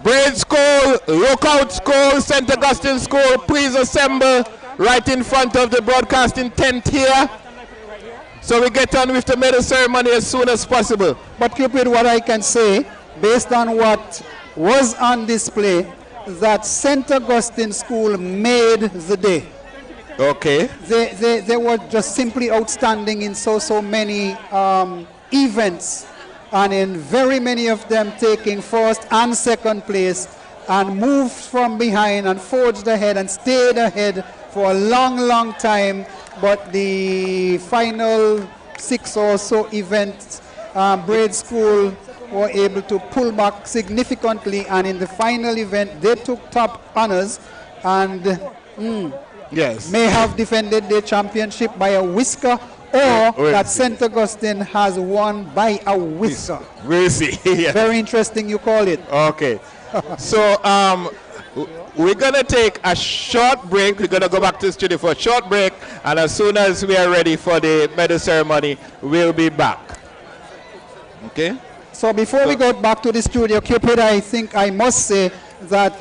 Braid School, Lookout School, St. Augustine School, please assemble right in front of the broadcasting tent here. So we get on with the medal ceremony as soon as possible. But Cupid, what I can say, based on what was on display, that St. Augustine School made the day. Okay. They were just simply outstanding in so many events, and in very many of them taking first and second place, and moved from behind and forged ahead and stayed ahead for a long time. But the final 6 or so events, Braid School were able to pull back significantly, and in the final event they took top honors and may have defended their championship by a whisker, or that St. Augustine has won by a whisker. We'll see. Yeah. Very interesting you call it. Okay. So we're going to take a short break. We're going to go back to the studio for a short break, and as soon as we are ready for the medal ceremony, we'll be back. Okay? So before we go back to the studio, Cupid, I think I must say that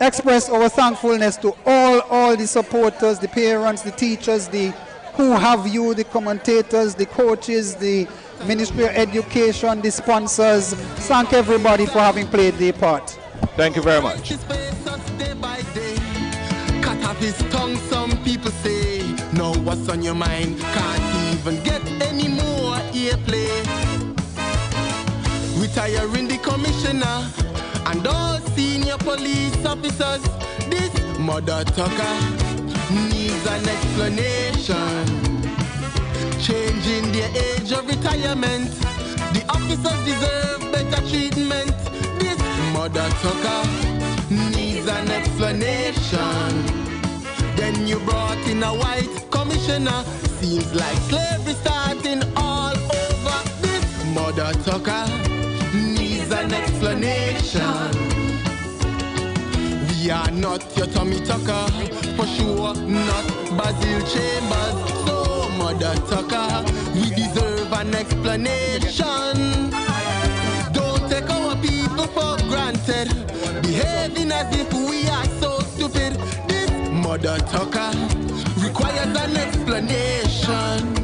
express our thankfulness to all the supporters, the parents, the teachers, who have you, the commentators, the coaches, the Ministry of Education, the sponsors. Thank everybody for having played their part. Thank you very much. Cut off his tongue, some people say. Know what's on your mind, can't even get any more airplay. Retiring the commissioner and all senior police officers. This mother tucker needs an explanation. Changing the age of retirement, the officers deserve better treatment. This mother tucker needs an explanation. Then you brought in a white commissioner. Seems like slavery starting all over. This mother tucker needs an explanation. We We are not your Tommy Tucker, for sure not Basil Chambers. So, Mother Tucker, we deserve an explanation. Don't take our people for granted, behaving as if we are so stupid. This Mother Tucker requires an explanation.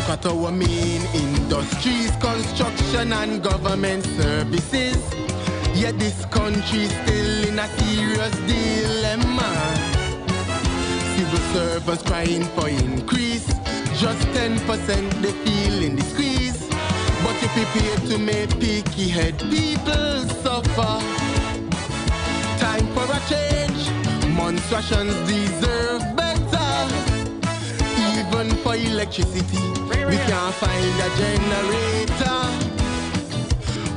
At our main industries, construction and government services. Yet this country still in a serious dilemma. Civil servants crying for increase, just 10% they feel in the squeeze. But you prepare to make picky head people suffer. Time for a change, monstrations deserve better. Even for electricity, we can't find a generator.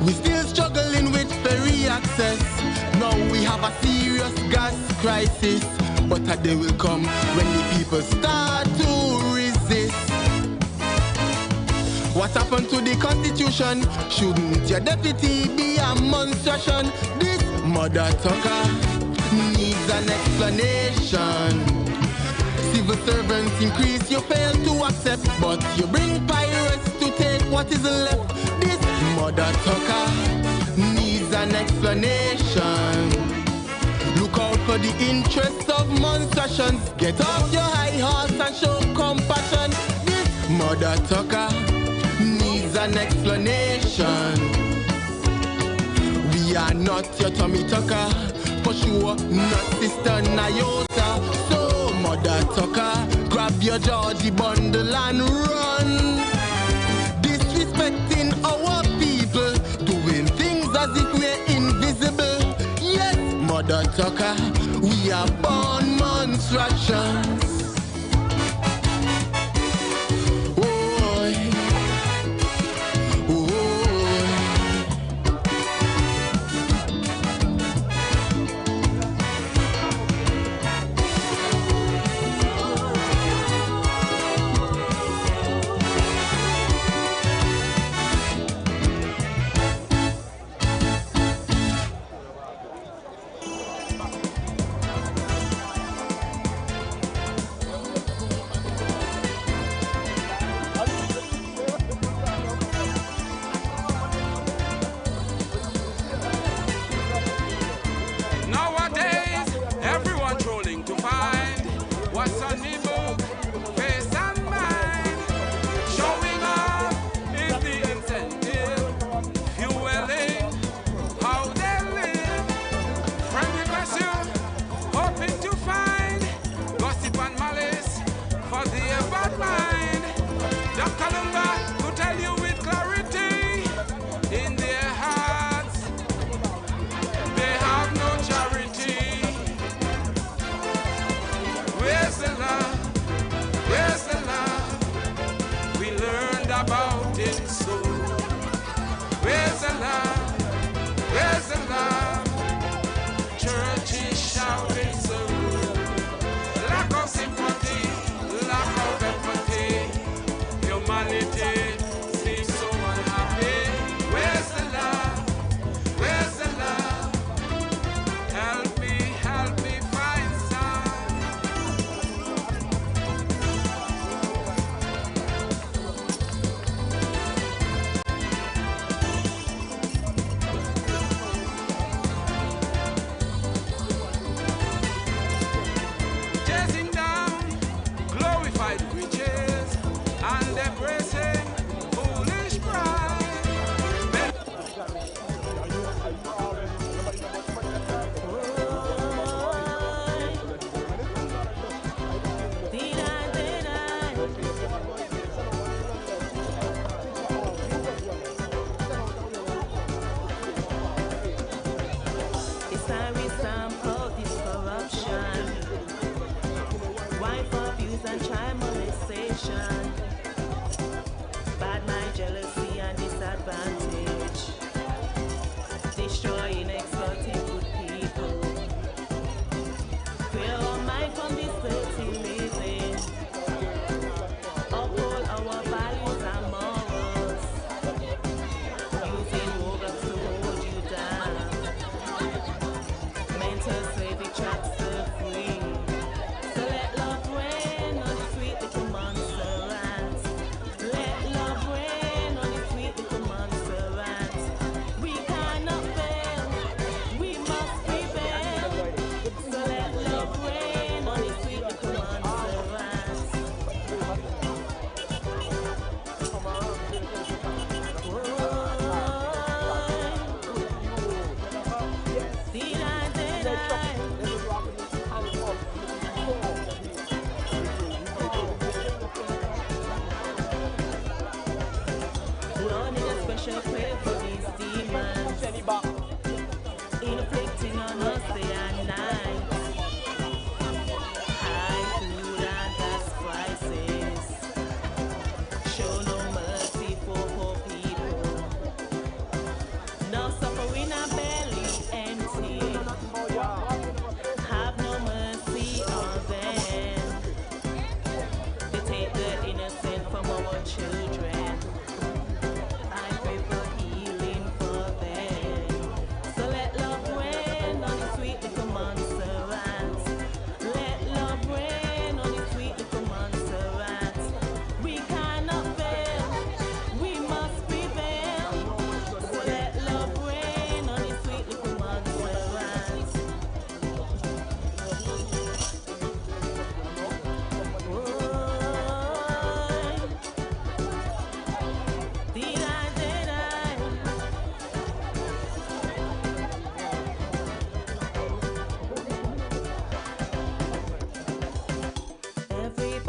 We still struggling with ferry access. Now we have a serious gas crisis. But a day will come when the people start to resist. What happened to the Constitution? Shouldn't your deputy be a monstration? This Mother Tucker needs an explanation. Civil servants increase, you fail to accept, but you bring pirates to take what is left. This Mother Tucker needs an explanation. Look out for the interests of monstrations. Get off your high horse and show compassion. This Mother Tucker needs an explanation. We are not your Tommy Tucker, for sure not Sister Nyota. So Mother Tucker, grab your Georgie bundle and run. Disrespecting our people, doing things as if we're invisible. Yes, Mother Tucker, we are born monstrations.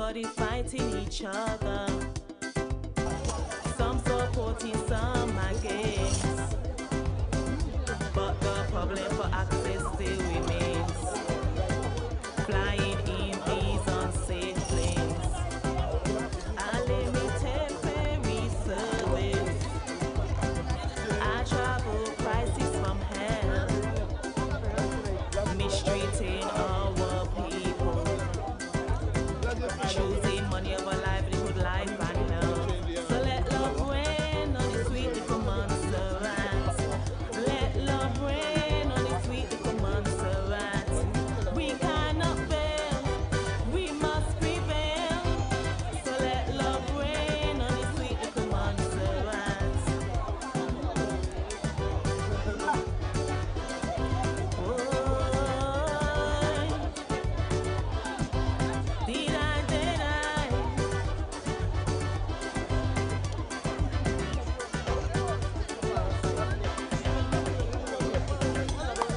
Everybody fighting each other. Some supporting, some against. But the problem for access still remains. Flying in these unsafe planes. Unlimited ferry service. I travel crisis from hell. Mistreating our people. Choosing money over livelihood, life and health. So let love reign on the sweet little monster rats. Let love reign on the sweet little monster rats. We cannot fail, we must prevail. So let love reign on the sweet little monster rats. Did I?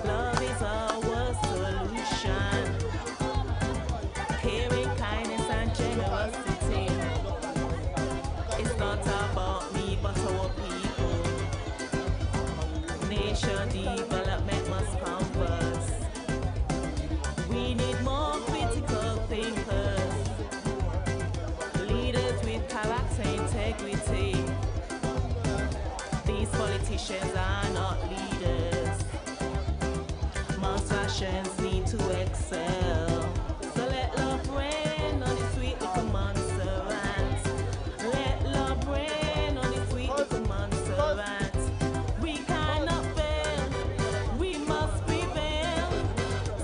Love is our solution. Caring, kindness, and generosity. It's not about me, but our people. Nation development must come first. We need more critical thinkers. Leaders with character, integrity. These politicians are not leaders. Monstrations need to excel. So let love reign on the sweet little monster rats. Let love reign on the sweet little monster rats. We cannot fail, we must prevail.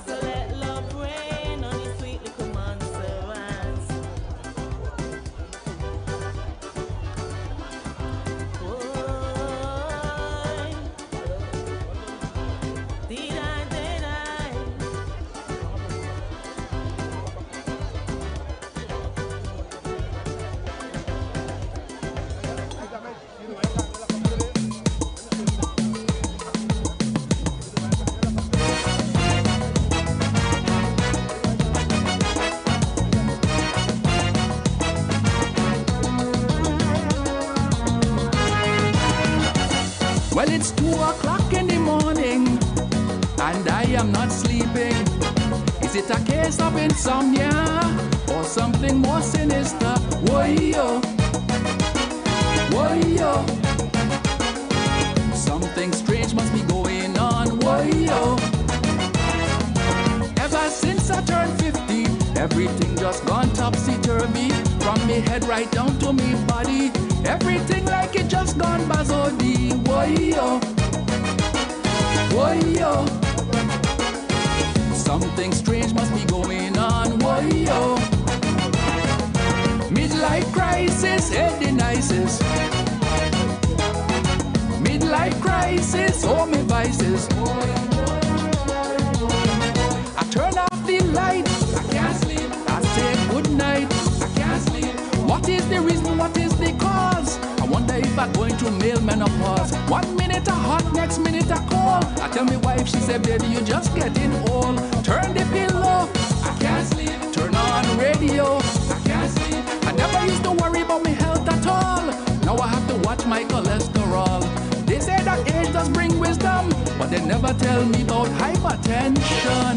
So let love reign on the sweet little monster rats. Did I? Well, it's 2 o'clock in the morning, and I am not sleeping. Is it a case of insomnia, or something more sinister? Whoa-yo, whoa-yo. Something strange must be going on, whoa-yo. Ever since I turned 50, everything just gone topsy-turvy. From me head right down to me body, everything like it just gone bazodi. Whoa-yo, whoa-yo. Something strange must be going on, whoa-yo. Midlife crisis, head the nicest. Midlife crisis, oh me vices. I turn off the light, I can't sleep. I say good night, I can't sleep. What is the reason, what is the cause? I wonder if I'm going through male menopause. 1 minute a hot, next minute a cold. I tell my wife, she said, baby, you just getting old. Turn the pillow, I can't sleep. Turn on radio, I can't sleep. I never used to worry about my health at all. Now I have to watch my cholesterol. They say that age does bring wisdom, but they never tell me about hypertension.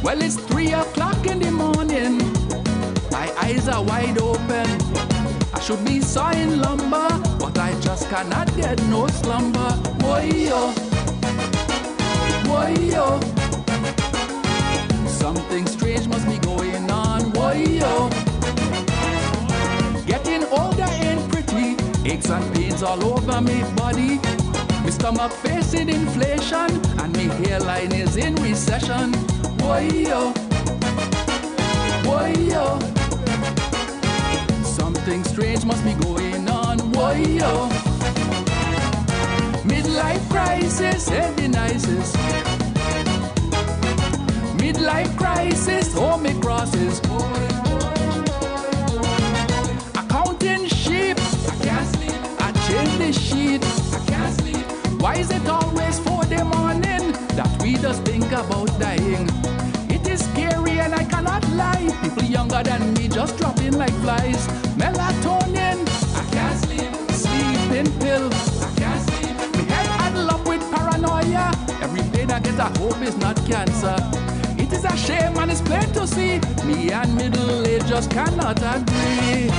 Well, it's 3 o'clock in the morning. My eyes are wide open. I should be sawing lumber, but I just cannot get no slumber. Whoa-yo, whoa-yo. Something strange must be going on. Whoa-yo. Getting older ain't pretty. Aches and pains all over me body. My stomach facing inflation, and my hairline is in recession. Whoa-yo, whoa-yo. Something strange must be going on. Whoa-yo. Midlife crisis, head the nicest. Midlife crisis, oh me crosses. I counting sheep, I can't sleep. I change the sheep. like flies. Melatonin, I can't sleep. Sleeping pill, I can't sleep. My head addle up with paranoia. Every pain I get, I hope it's not cancer. It is a shame and it's plain to see. Me and middle age just cannot agree.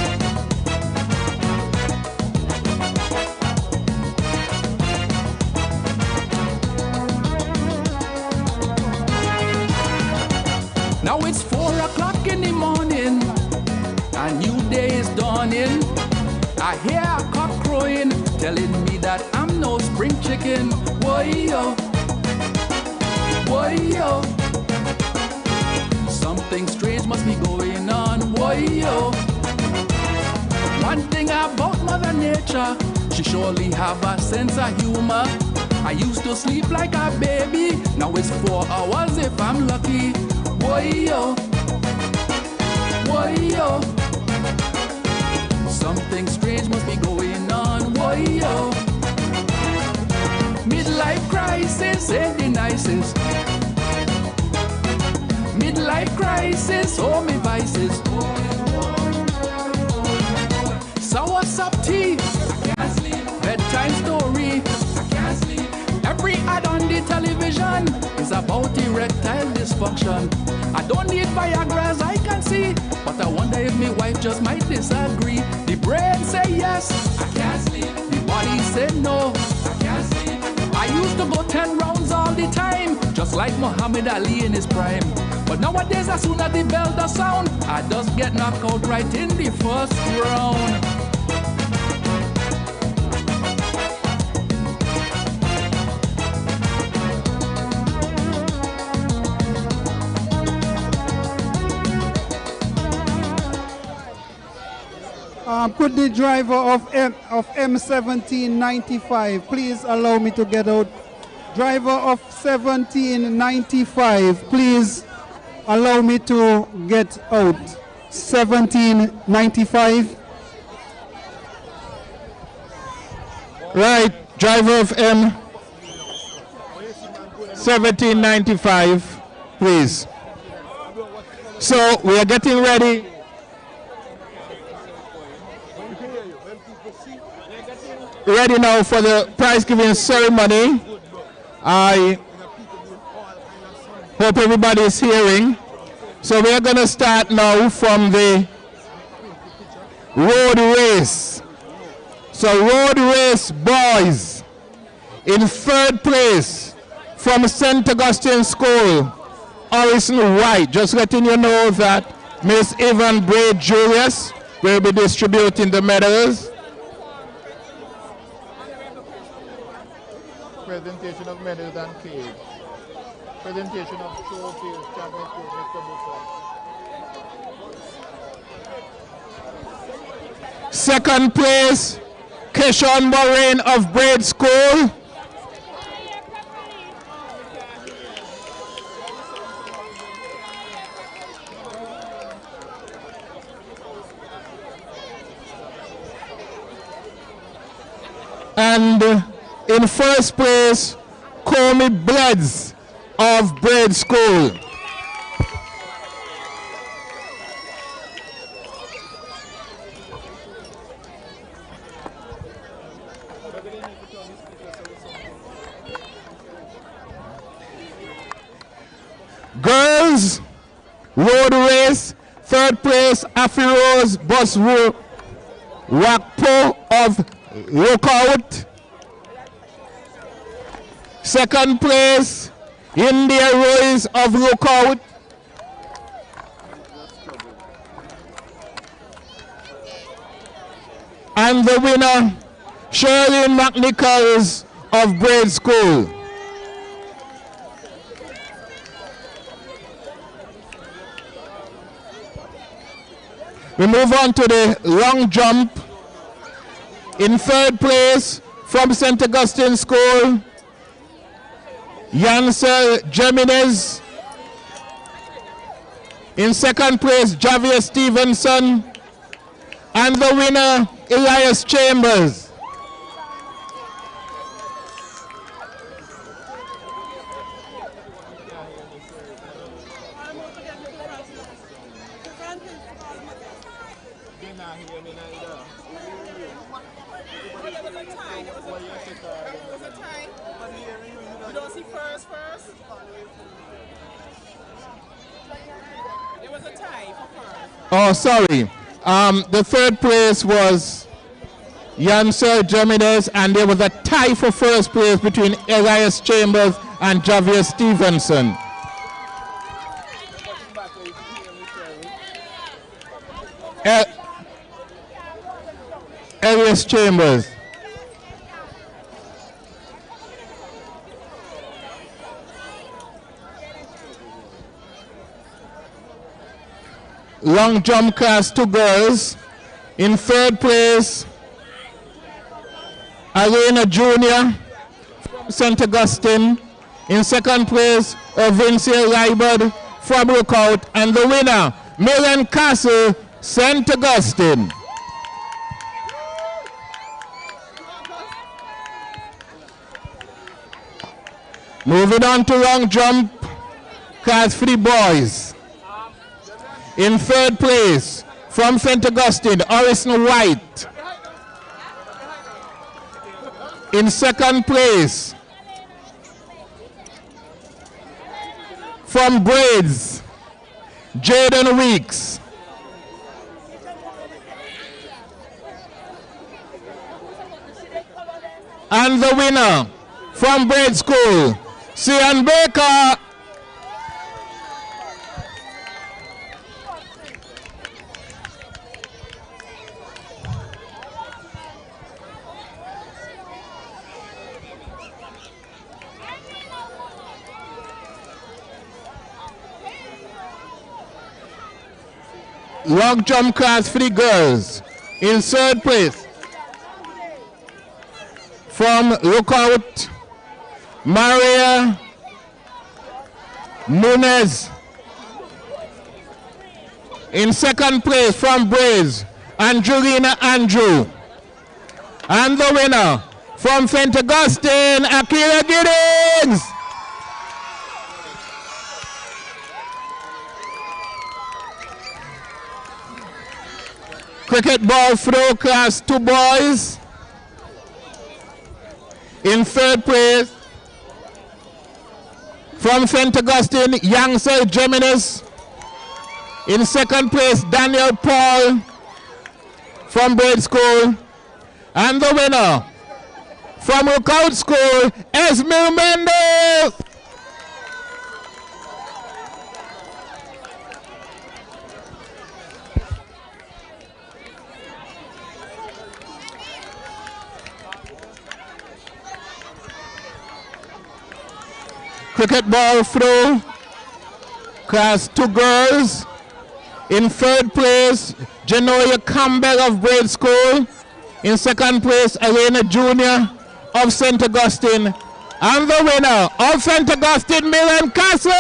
Now it's 4 o'clock in the morning. A new day is dawning. I hear a cock crowing, telling me that I'm no spring chicken. Whoa-yo, whoa-yo. Something strange must be going on. Whoa-yo. One thing about Mother Nature, she surely have a sense of humor. I used to sleep like a baby. Now it's 4 hours if I'm lucky. Whoa-yo, whoa-yo. Something strange must be going on. Whoa-yo. Midlife crisis ain't the nicest. Midlife crisis, oh me vices. Sour sup tea, I can't sleep. Bedtime story, I can't sleep. Every ad on the television is about erectile dysfunction. I don't need Viagra as I can see, but I wonder if my wife just might disagree. The brain say yes, I can't sleep. The body say no, I can't sleep. I used to go 10 rounds all the time, just like Muhammad Ali in his prime. But nowadays, as soon as the bell does sound, I just get knocked out right in the first round. Could the driver of M1795 please allow me to get out? Driver of 1795, please allow me to get out. 1795. Right, driver of M1795, please. So we are getting ready. Ready now for the prize giving ceremony. I hope everybody is hearing. So we are going to start now from the road race. So road race boys in 3rd place from St. Augustine School, Orison White. Just letting you know that Miss Yvonne Braid Julius will be distributing the medals. Presentation of medals and cake. Presentation of trophies, championship, Mr. Booker. Second place, Keshawn Moraine of Braid School. And in 1st place, Comey Bloods of Braid School. Girls road race, 3rd place, Afiroz Boswo Wakpo of Lookout. 2nd place, India Rose of Lookout. And the winner, Shirley McNichols of Braid School. We move on to the long jump. In 3rd place, from St. Augustine School, Yancel Jimenez. In 2nd place, Javier Stevenson. And the winner, Elias Chambers. You don't see first? There was a tie for first. Oh, sorry. The third place was Yansel Gemines, and there was a tie for first place between Elias Chambers and Javier Stevenson. Elias Chambers. Long jump class 2 girls. In third place, Arena Jr. from St. Augustine. In second place, Vincia Rybert from Lookout. And the winner, Miriam Castle, St. Augustine. Moving on to long jump, class 3 boys. In third place, from St. Augustine, Orison White. In second place, from Braids, Jaden Weeks. And the winner, from Braid School, Sian Baker. Long jump class 3 girls. In third place, from Lookout, Maria Nunez. In second place, from Braze, Angelina Andrew. And the winner, from St. Augustine, Akira Giddings. Cricket ball throw class 2 boys. In third place, from St. Augustine, Yangsel Geminis. In second place, Daniel Paul from Braid School. And the winner, from Lookout School, Esmil Mendes. Cricket ball throw, class 2 girls. In third place, Genoa Campbell of Braid School. In second place, Elena Jr. of St. Augustine. And the winner of St. Augustine, Miriam Castle.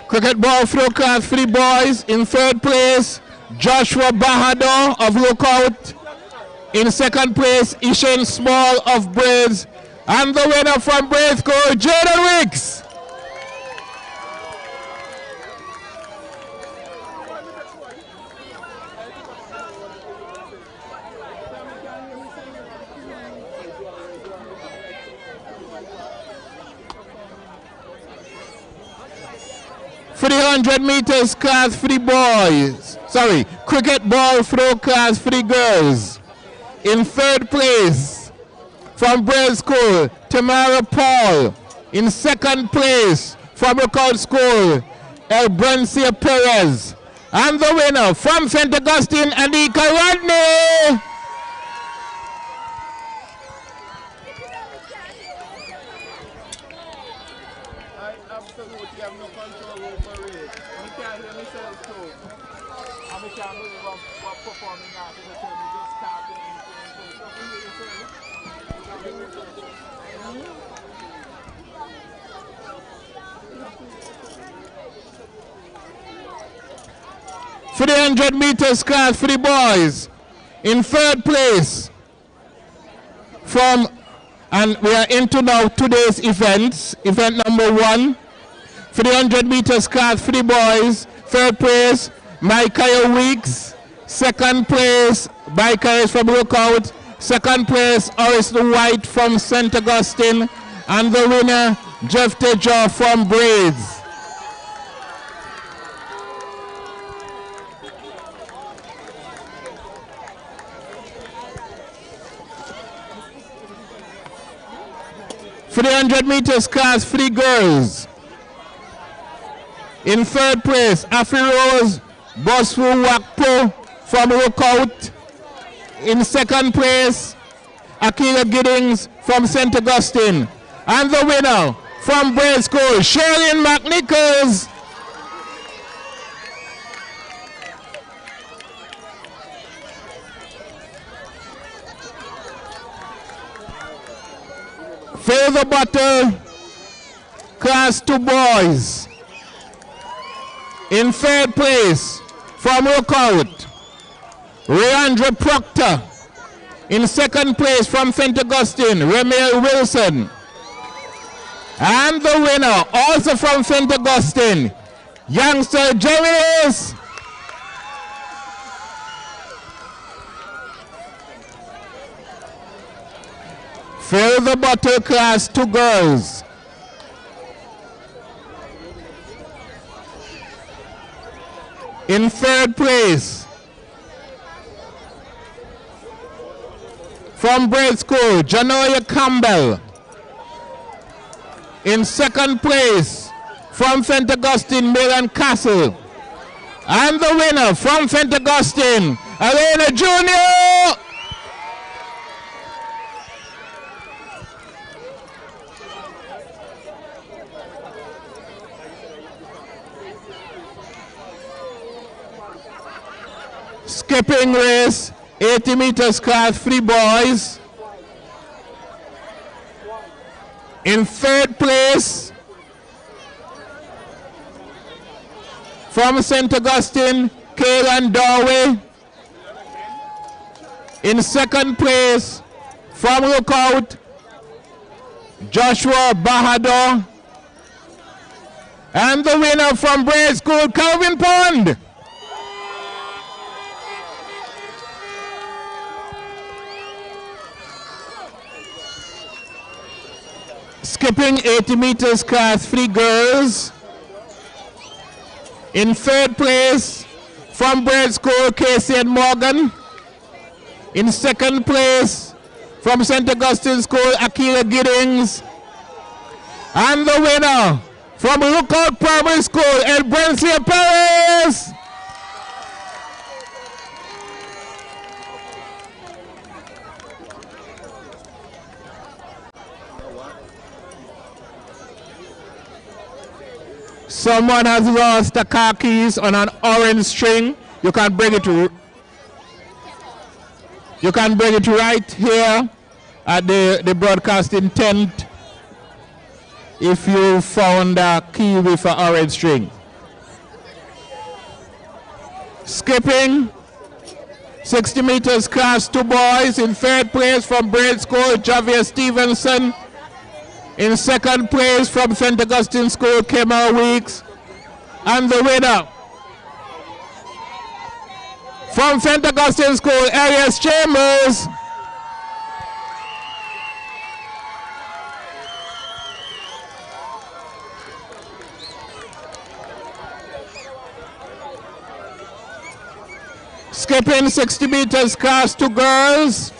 Cricket ball throw class 3 boys. In third place, Joshua Bahadur of Lookout. In second place, Ishan Small of Braids. And the winner from Braid School, Jaden Wicks. For the 100 meters class 3 boys, cricket ball throw class 3 girls. In third place, from Braid School, Tamara Paul. In second place, from Lookout School, Elbrencia Perez. And the winner, from St. Augustine, Anika Rodney. For the 100 meters class 3 boys, in third place, and we are into now today's events. Event number 1, 300 meters class, 3 boys. Third place, Micaiah Weeks. Second place, Micaiah from Lookout. Second place, Horace White from St. Augustine. And the winner, Jeff Teja from Braids. For the 100 meters class, 3 girls. In third place, Afi Rose Bosfu Wakpo from Lookout. In second place, Akira Giddings from St. Augustine. And the winner from Braid School, Sherlyn McNichols. Fill the bottle, class 2 boys. In third place, from Lookout, Leandra Proctor. In second place, from St. Augustine, Remiel Wilson. And the winner, also from St. Augustine, youngster Jerry's. Fill the bottle, class 2 girls. In third place, from Braid School, Janoya Campbell. In second place, from St. Augustine, Milan Castle. And the winner from St. Augustine, Elena Jr. Skipping race, 80 meters class, 3 boys. In third place, from St. Augustine, Kaylan Darway. In second place, from Lookout, Joshua Bahadur. And the winner from Braid School, Calvin Pond. Skipping 80 meters class, 3 girls. In third place, from Braid School, Casey and Morgan. In second place, from St. Augustine School, Akira Giddings. And the winner, from Lookout Primary School, El Brencia Perez. Someone has lost the car keys on an orange string. You can bring it to right here at the broadcasting tent if you found a key with an orange string. Skipping 60 meters class, 2 boys. In third place from Braid School, Javier Stevenson. In second place from St. Augustine School, Kemal Weeks. And the winner from St. Augustine School, Arias Chambers. Skipping 60 meters class, 2 girls.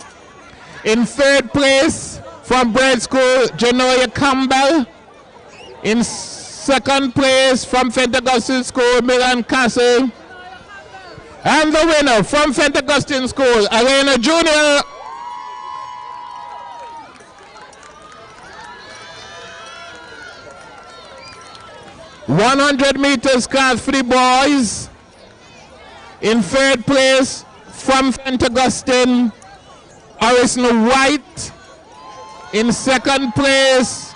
In third place, from Braid School, Janoya Campbell. In second place, from St. Augustine School, Milan Castle. And the winner from St. Augustine School, Elena Jr. (100 meters class, 3 boys. In third place, from St. Augustine, Harrison White. In second place,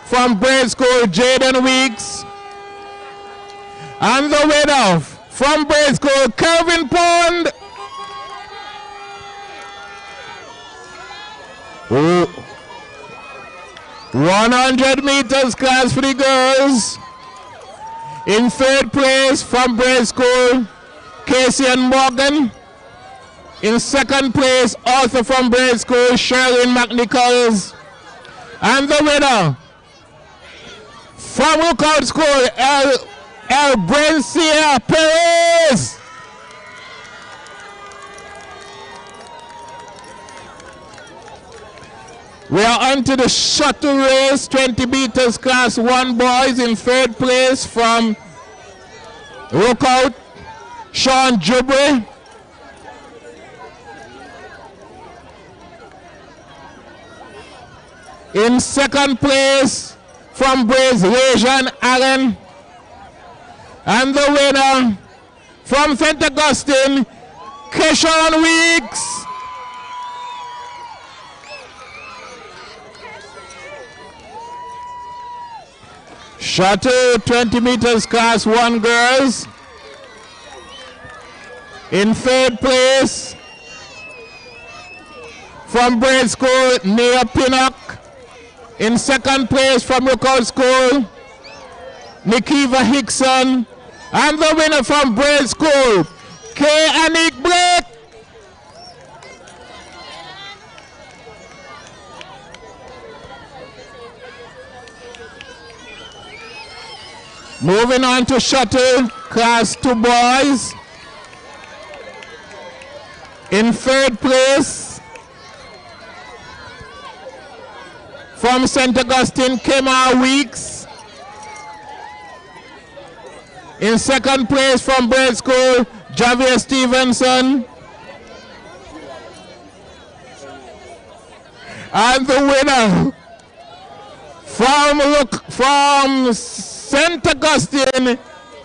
from Braid School, Jaden Weeks. And the winner from Braid School, Calvin Pond. 100 meters class for the girls. In third place from Braid School, Casey and Morgan. In second place, also from Braid School, Sherlyn McNichols. And the winner from Lookout School, El Brencia Perez. We are on to the shuttle race, 20 meters class 1 boys. In third place from Lookout, Sean Jubre. In second place from Braze, Rajan Allen. And the winner from St. Augustine, Keshawn Weeks. Shuttle 20 meters class 1 girls. In third place from Braid School, Nia Pinnock. In second place from Lookout School, Nikiva Hickson. And the winner from Braid School, Kay Anik Blake. Moving on to shuttle class 2 boys. In third place from St. Augustine, Kemar Weeks. In second place from Braid School, Javier Stevenson. And the winner from St. Augustine,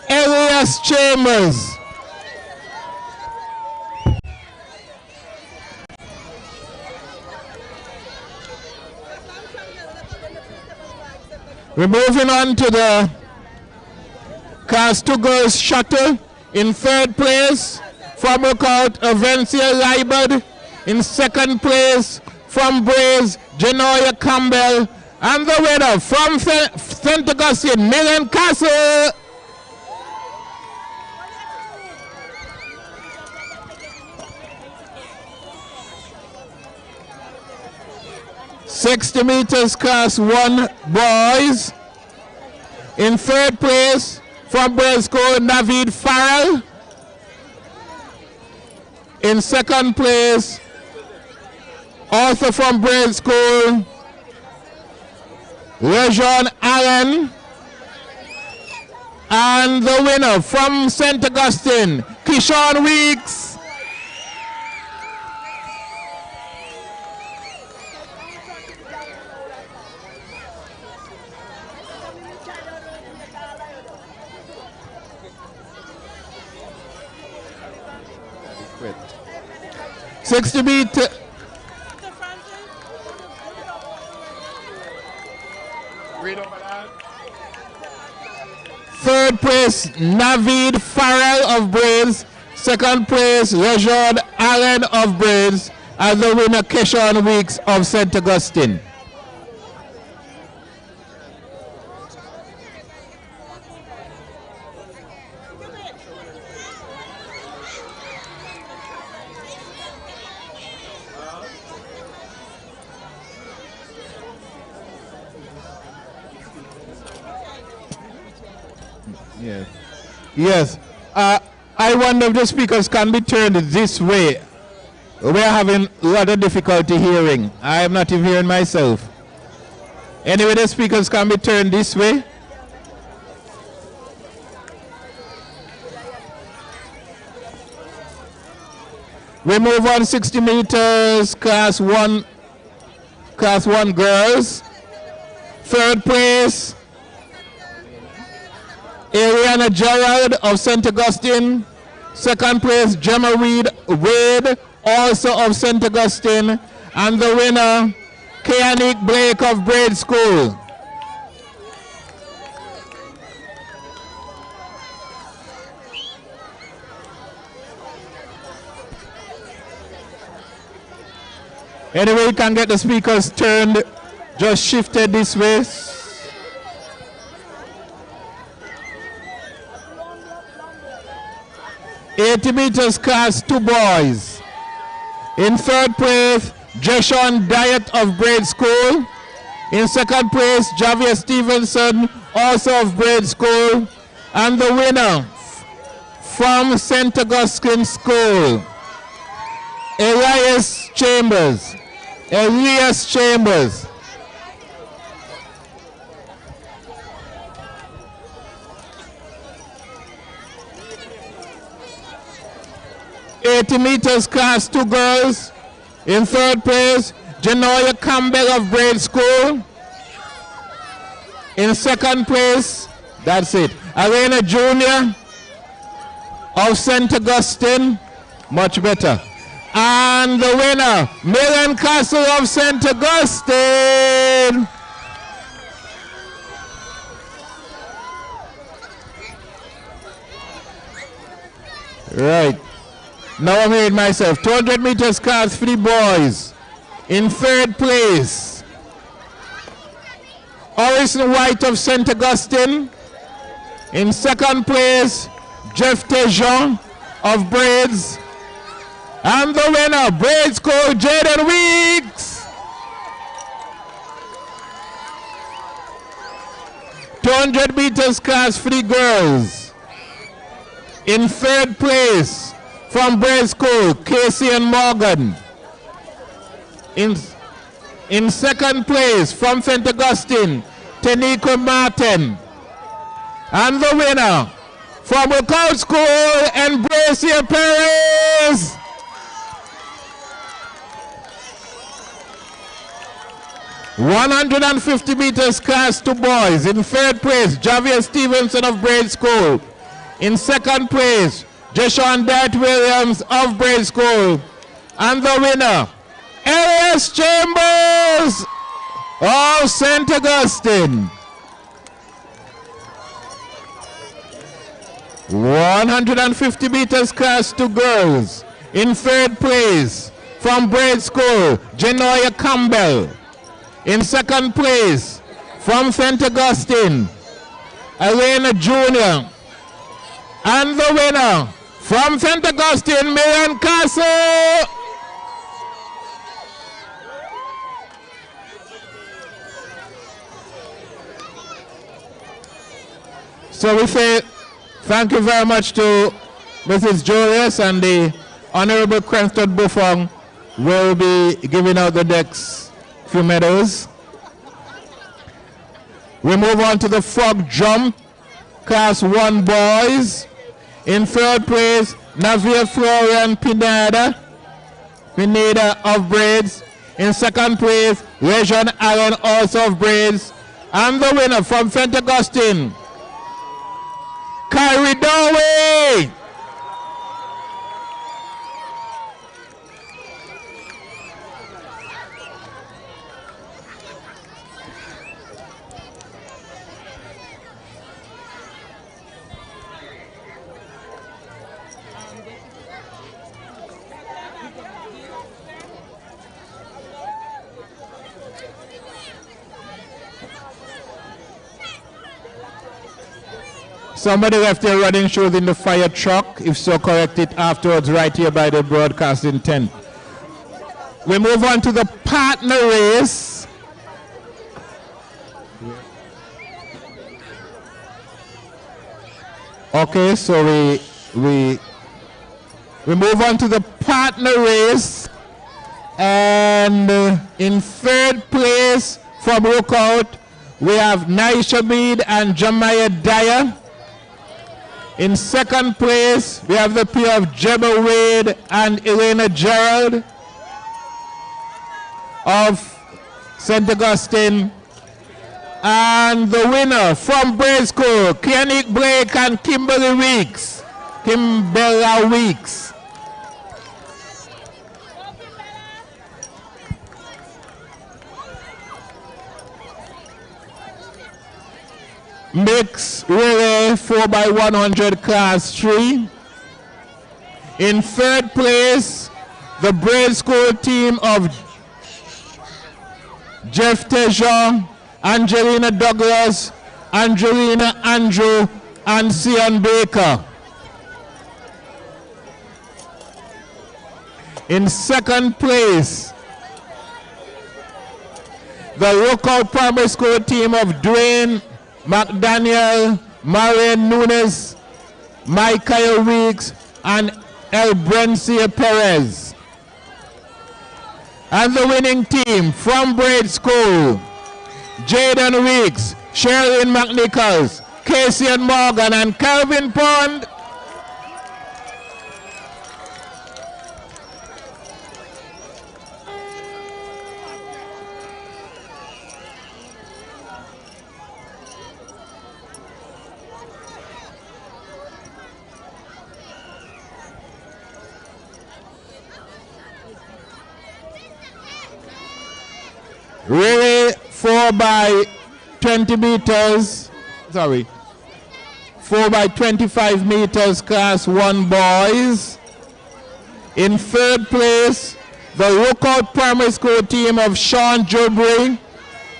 Elias Chambers. We're moving on to the Class 2 Girls Shuttle. In third place from Lookout, Avencia Liebert. In second place from Braze, Genoya Campbell. And the winner from St. Augustine, Millen Castle. ...60 meters class 1 boys. In third place from Braid School, Naveed Farrell. In second place, also from Braid School, Rajon Allen. And the winner from St. Augustine, Keyshawn Weeks. Quit. 60 meter. Third place, Naveed Farrell of Brains. Second place, Rajon Allen of Brains. And the winner, Keshawn Weeks of St. Augustine. Yes. Yes. I wonder if the speakers can be turned this way. We're having a lot of difficulty hearing. I am not even hearing myself. Anyway, the speakers can be turned this way. We move on 60 meters, class 1 girls. Third place, Ariana Gerald of St. Augustine. Second place, Gemma Wade, also of St. Augustine. And the winner, Keanik Blake of Braid School. Anyway, you can get the speakers turned just shifted this way. 80 meters class, 2 boys. In third place, Jeshon Diet of Braid School. In second place, Javier Stevenson, also of Braid School. And the winner from St. Augustine School, Elias Chambers. Elias Chambers. meters class, 2 girls. In third place, Genoya Campbell of Braid School. In second place, that's it, Arena Jr. of St. Augustine, much better. And the winner, Marion Castle of St. Augustine. Right. Now I'm here myself. 200 meters class, 3 boys. In third place, Orison White of St. Augustine. In second place, Jeff Tejon of Braids. And the winner, Braids coach Jaden Weeks. 200 meters class, 3 girls. In third place, from Braids School, Casey and Morgan. In second place, from St. Augustine, Tenico Martin. And the winner, from Lookout School, Embracia Perez. $150 meters class, 2 boys. In third place, Javier Stevenson of Braid School. In second place, Jeshon Dart Williams of Braid School. And the winner, Elias Chambers of St. Augustine. 150 meters class, 2 girls. In third place, from Braid School, Genoya Campbell. In second place, from St. Augustine, Elena Jr. And the winner, from St. Augustine, Marion Castle. So we say thank you very much to Mrs. Julius, and the Honorable Cranston Buffon will be giving out the next few medals. We move on to the frog jump, class 1 boys. In third place, Navia Florian Pineda of Braids. In second place, Legion Allen, also of Braids. And the winner from St. Augustine, Kyrie Dowey. Somebody left their running shoes in the fire truck. If so, correct it afterwards right here by the broadcasting tent. We move on to the partner race. Okay, so we move on to the partner race. And in third place from Lookout, we have Naisha Mead and Jamiah Dyer. In second place, we have the pair of Gemma Wade and Elena Gerald of St. Augustine. And the winner from Braid School, Kianik Blake and Kimberly Weeks. Kimbella Weeks. Mixed relay 4x100 class 3. In third place, the Braid School team of Jeff Tejon, Angelina Douglas, Angelina Andrew, and Cian Baker. In second place, the Lookout Primary School team of Dwayne McDaniel, Marian Nunes, Michael Weeks, and Elbrencia Perez. And the winning team from Braid School, Jaden Weeks, Sherlyn McNichols, Casey and Morgan, and Calvin Pond. Relay 4 by 20 meters, 4 by 25 meters, class 1 boys. In third place, the Lookout Primary School team of Sean Jubry,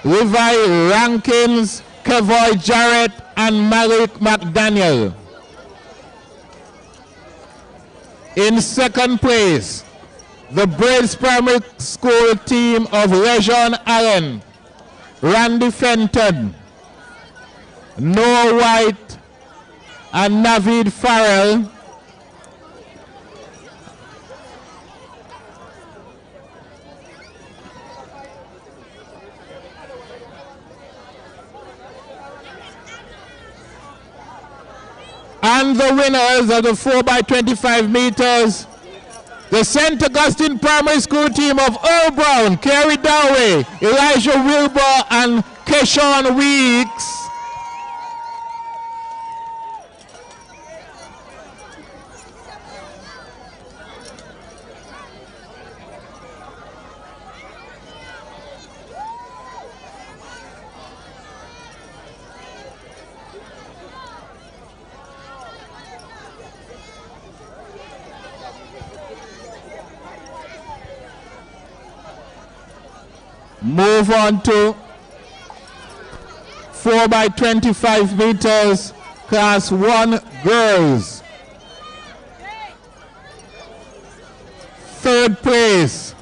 Levi Rankins, Kevoy Jarrett, and Malik McDaniel. In second place, the Braids Primary School team of Lejeune Allen, Randy Fenton, Noah White, and Navid Farrell. And the winners of the 4 by 25 meters, the St. Augustine Primary School team of Earl Brown, Kerry Dowey, Elijah Wilbur, and Keshawn Weeks. Move on to 4 by 25 meters, class 1 girls. Third place,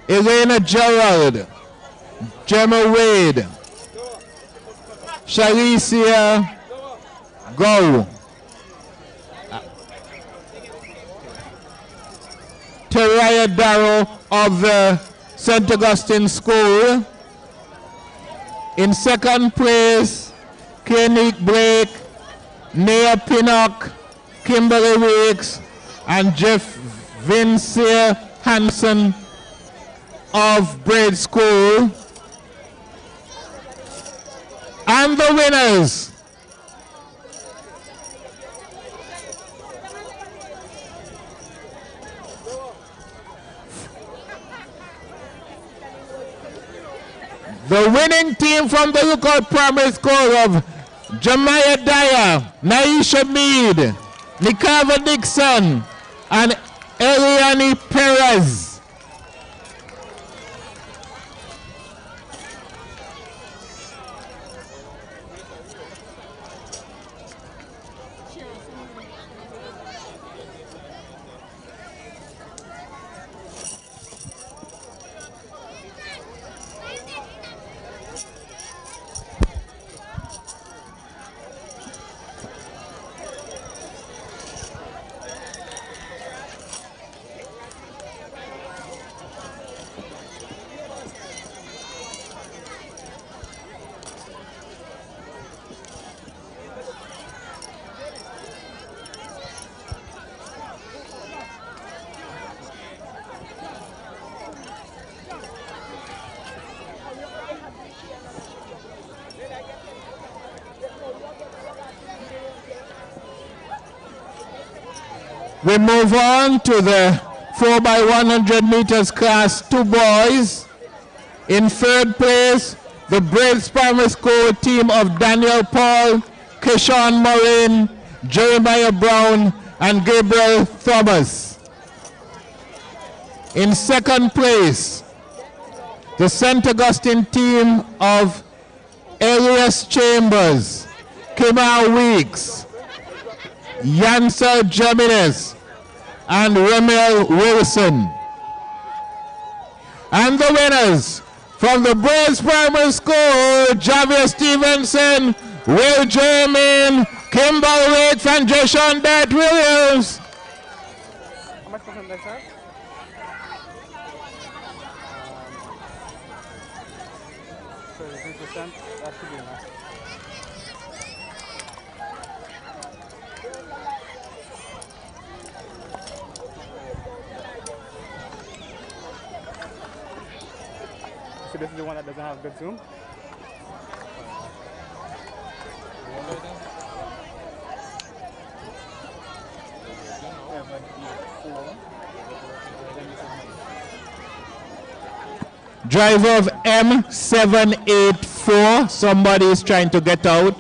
Elena Gerald, Gemma Wade, Shalicia Go, Teraya Darrow of the St. Augustine School. In second place, Kenique Blake, Nia Pinnock, Kimberly Weeks, and Jeff Vincier Hansen of Braid School. And the winners, the winning team from the Lookout Primary School of Jemiah Dyer, Naisha Mead, Nikava Dixon, and Eliani Perez. We move on to the 4 by 100 meters class 2 boys. In third place, the Braids Primary School team of Daniel Paul, Keshawn Morin, Jeremiah Brown, and Gabriel Thomas. In second place, the St. Augustine team of Elias Chambers, Kimar Weeks, Yansel Gemines, and Remel Wilson. And the winners from the Boys Primary School, Javier Stevenson, Will Germain, Kimball Waits, and Jeshon Bet Williams. How much percent they have? So 3%, that should be enough. So this is the one that doesn't have good zoom? Driver of M784, somebody is trying to get out.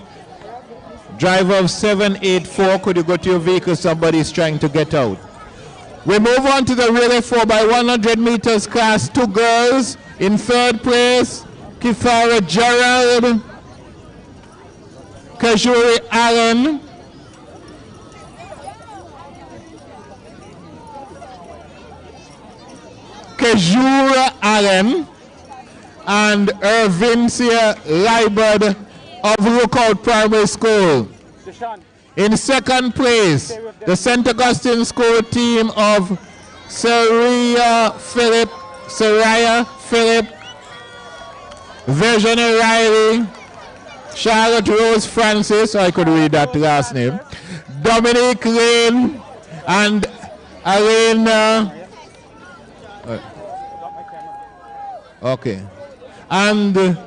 Driver of 784, could you go to your vehicle? Somebody is trying to get out. We move on to the relay 4x100 meters class. 2 girls in 3rd place. Kithara Gerald, Kajuri Allen, Kajura Allen, and Irvincia Liebert of Lookout Primary School. In 2nd place, the St. Augustine School team of Saraya Philip, Virginia Riley, Charlotte Rose Francis, I could read that last name, Dominic Lane, and Alena. Okay. And the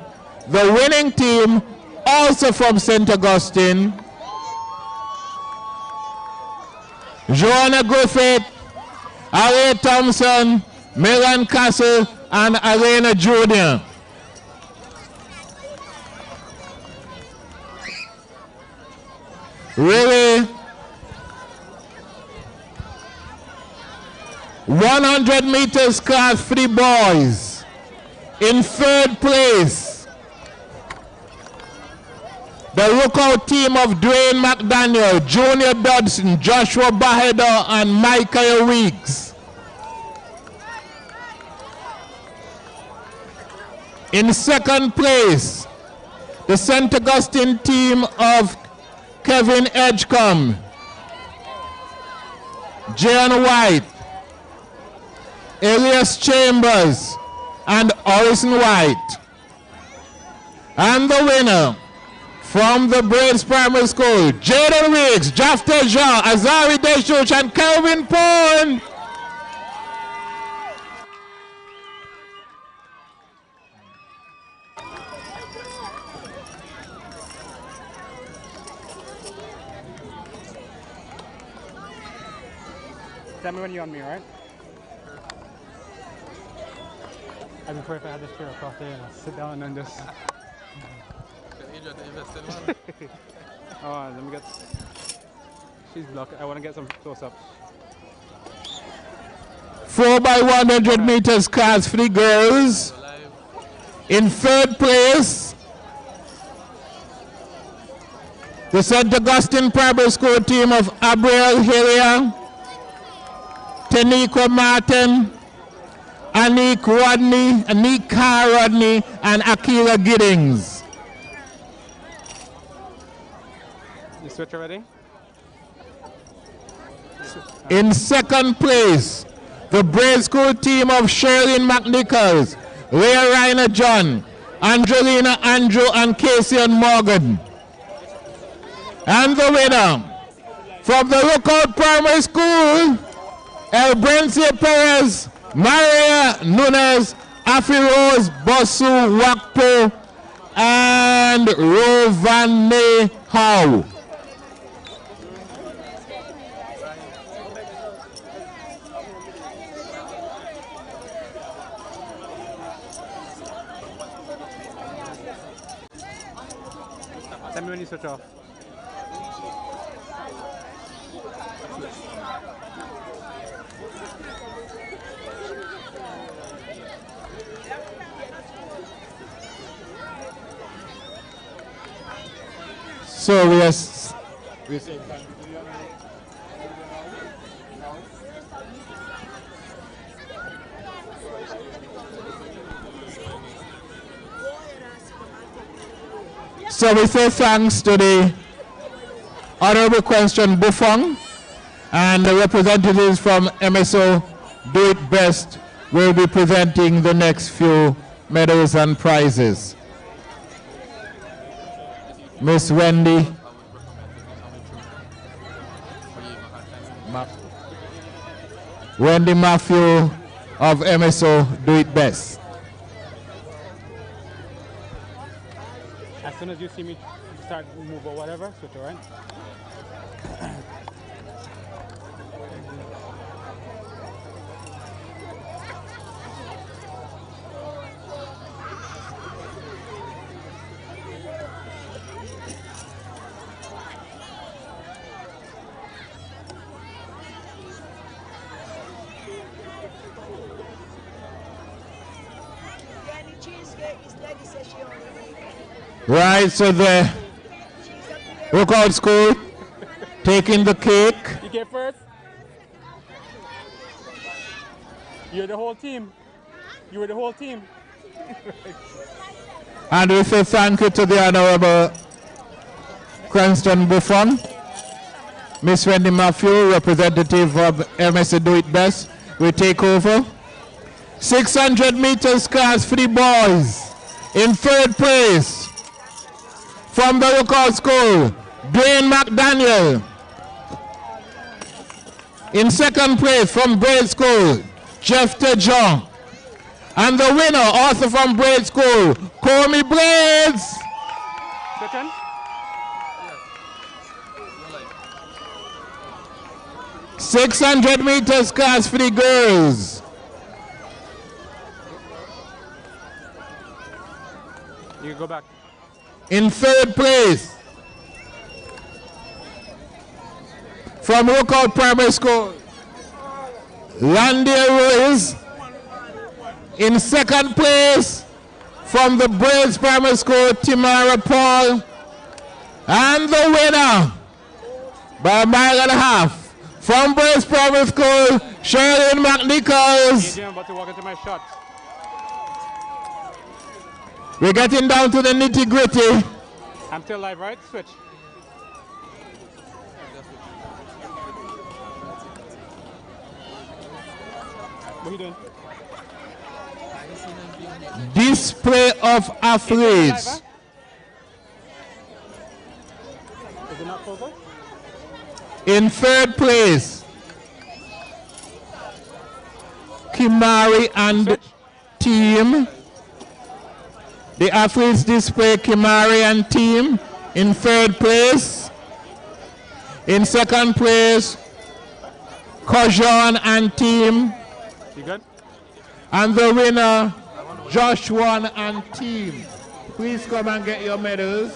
winning team, also from St. Augustine, Joanna Griffith, Aria Thompson, Megan Castle, and Elena Jr. Really, 100 meters class for the boys. In 3rd place, the Lookout team of Dwayne McDaniel, Junior Dodson, Joshua Bahedor, and Michael Weeks. In 2nd place, the St. Augustine team of Kevin Edgecombe, Jan White, Elias Chambers, and Orison White. And the winner from the Braves Primary School, Jaden Weeks, Jafta Jean, Azari Deshuch, and Calvin Pond. Tell me when you're on me, right? I'd prefer if I had this chair across there and I'd sit down and just... Oh, let me get... She's blocked. I want to get some close-ups. 4x100 meters class for the girls. In 3rd place, the St. Augustine Primary School team of Abriel Hilia, Taniqua Martin, Anika Rodney, and Akira Giddings. You switch already? In 2nd place, the Brave School team of Sherlyn McNichols, Leah Reiner John, Angelina Andrew, and Casey and Morgan. And the winner from the Lookout Primary School, Elbrencia Perez, Maria Nunes, Afiroz Bosu Wakpo, and Rovane Howe. Tell me when you switch off. So we are. So we say thanks to the Honorable Question Buffon and the representatives from MSO Do It Best will be presenting the next few medals and prizes. Miss Wendy Matthew of MSO Do It Best. As soon as you see me start move or whatever, switch around. Right, so the workout school taking the cake. You get first. You're the whole team. You were the whole team. And we say thank you to the Honorable Cranston Buffon, Miss Wendy Matthew, representative of MSA Do It Best, will take over. 600 meters class for the boys. In third place, from the local school, Dwayne McDaniel. In second place, from Braid School, Jeff Tejon. And the winner, also from Braid School, Comey Braids. Second. 600 meters class for the girls. You go back. In third place, from Lookout Primary School, Landia Ruiz. In second place, from the Braids Primary School, Timara Paul. And the winner, by a mile and a half, from Braids Primary School, Charlene McNichols. I'm about to walk into my shot. We're getting down to the nitty gritty. I'm still live, right? Switch. What are you doing? Display of athletes. Is it not focused? In third place, Kimari and team. The athletes display Kimari and team in third place. In second place, Kojon and team. You good? And the winner, Joshua and team. Please come and get your medals.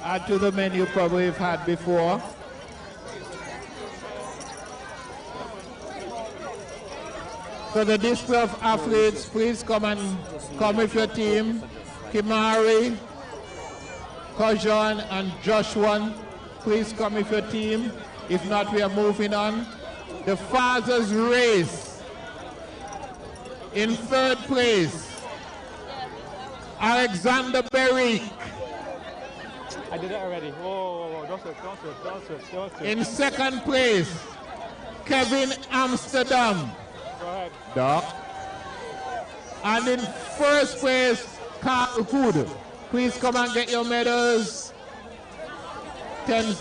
Add to the menu probably you've had before. So the display of athletes, please come with your team. Kimari, Kojon and Joshua, please come with your team. If not, we are moving on. The Fathers Race. In third place, Alexander Berrick. I did it already. Whoa, don't switch. In second place, Kevin Amsterdam. Go ahead. Doc. And in first place, Carl Hood. Please come and get your medals. 10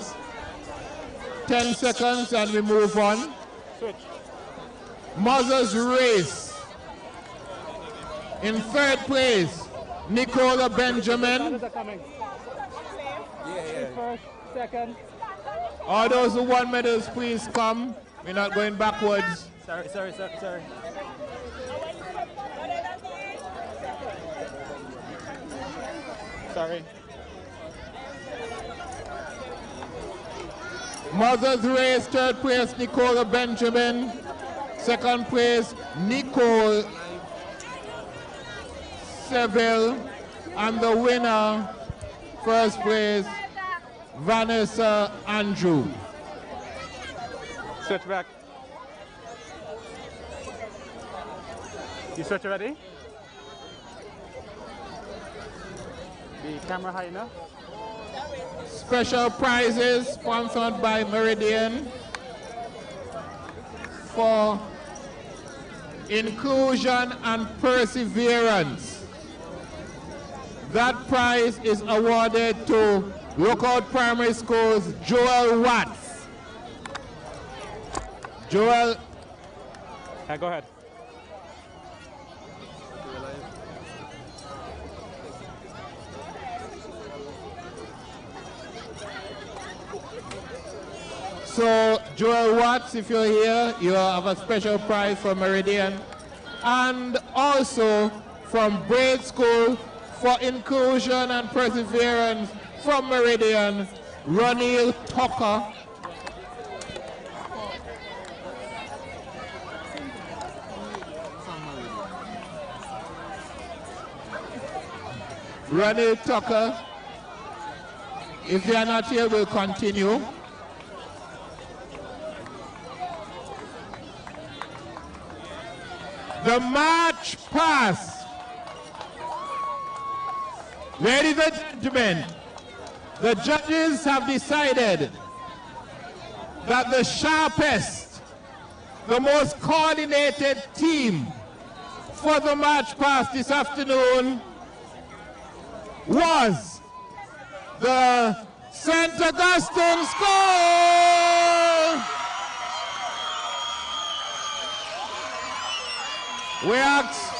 seconds and we move on. Switch. Mother's Race. In third place, Nicola Benjamin. First, second. All those who want medals, please come. We're not going backwards. Sorry. Sorry. Mother's Race, third place, Nicola Benjamin. Second place, Nicole Seville. And the winner, first place, Vanessa Andrew. Switch back. You switch already? The camera high enough? Special prizes sponsored by Meridian for inclusion and perseverance. That prize is awarded to Lookout Primary School's Joel Watts. Joel. Go ahead. So, Joel Watts, if you're here, you have a special prize for Meridian. And also from Braid School for Inclusion and Perseverance from Meridian, Ronil Tucker. Ronil Tucker. If they are not here, we'll continue. The March Past. Ladies and gentlemen, the judges have decided that the sharpest, the most coordinated team for the March Past this afternoon was the St. Augustine School. We ask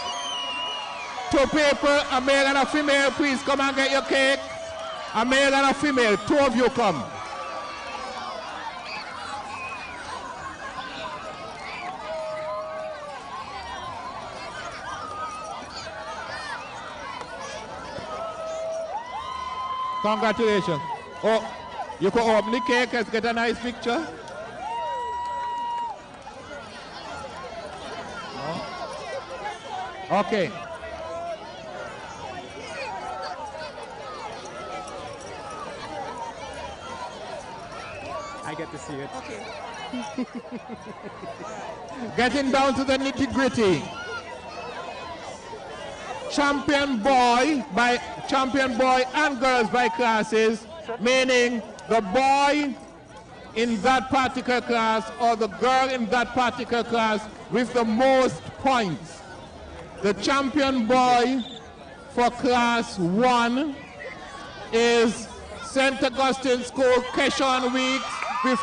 two people, a male and a female, please come and get your cake. A male and a female, two of you come. Congratulations. Oh, you can open the cake, let's get a nice picture. Okay. I get to see it. Okay. Getting down to the nitty-gritty. Champion boy and girls by classes, meaning the boy in that particular class or the girl in that particular class with the most points. The champion boy for class 1 is St. Augustine School, Keshon Weeks with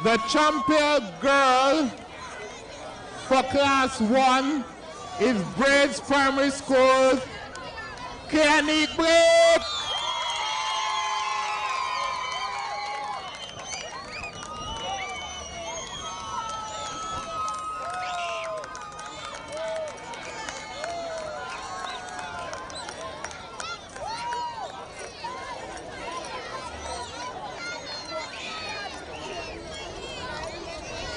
the champion girl for class 1 is Braids Primary School, Kenny Blake.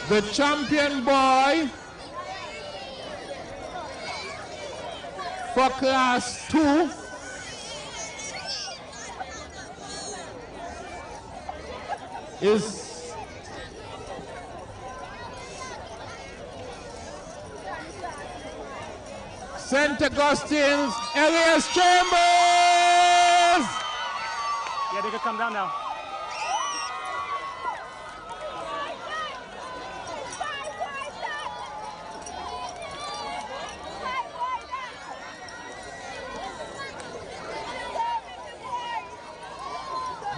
The champion boy for class 2 is St. Augustine's Elias Chambers. Yeah, they can come down now.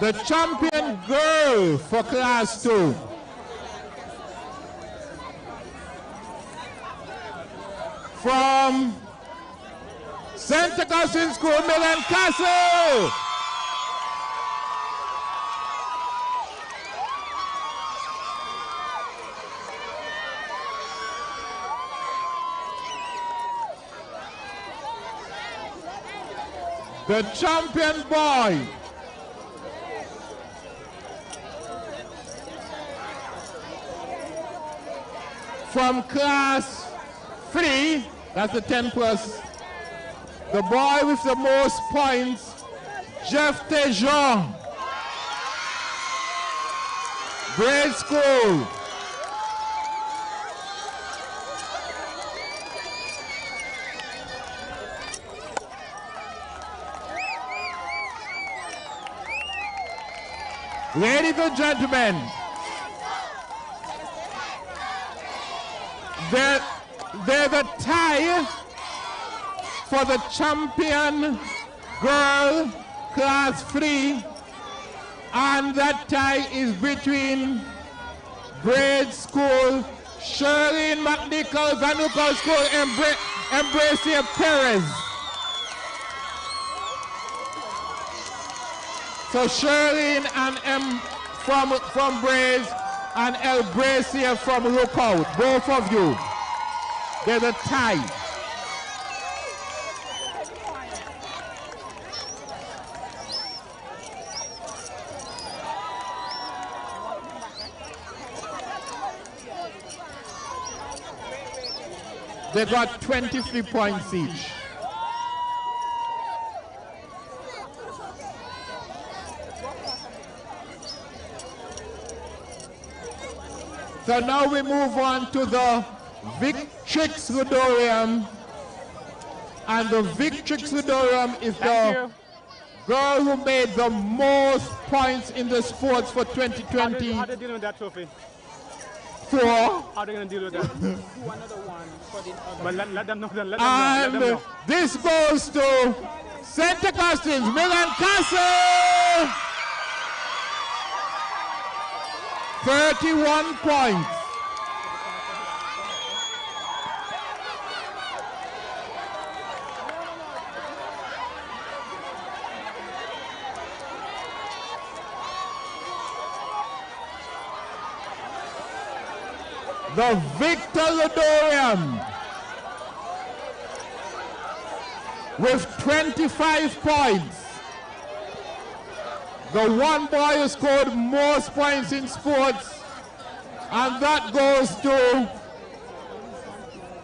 The champion girl for class 2 from St. Augustine School, Milan Castle. The champion boy from class 3, that's the 10 plus, the boy with the most points, Jeff Tejon, grade school. Ladies and gentlemen, there's a tie for the champion girl class 3, and that tie is between grade school Shirley McNichols and local school Embracia Perez. So Shirley and from Braze and Elbracia from Lookout, both of you. There's a tie. They got 23 points each. So now we move on to the Victrix Ludorium. And the Victrix Ludorium is the girl who made the most points in the sports for 2020. How are they dealing with that trophy? For? How are they going to deal with that? Do another one for the other. But let them know. Let them know. This goes to St. Augustine's Milan Castle. 31 points. The Victor Ludorium with 25 points. The one boy who scored most points in sports, and that goes to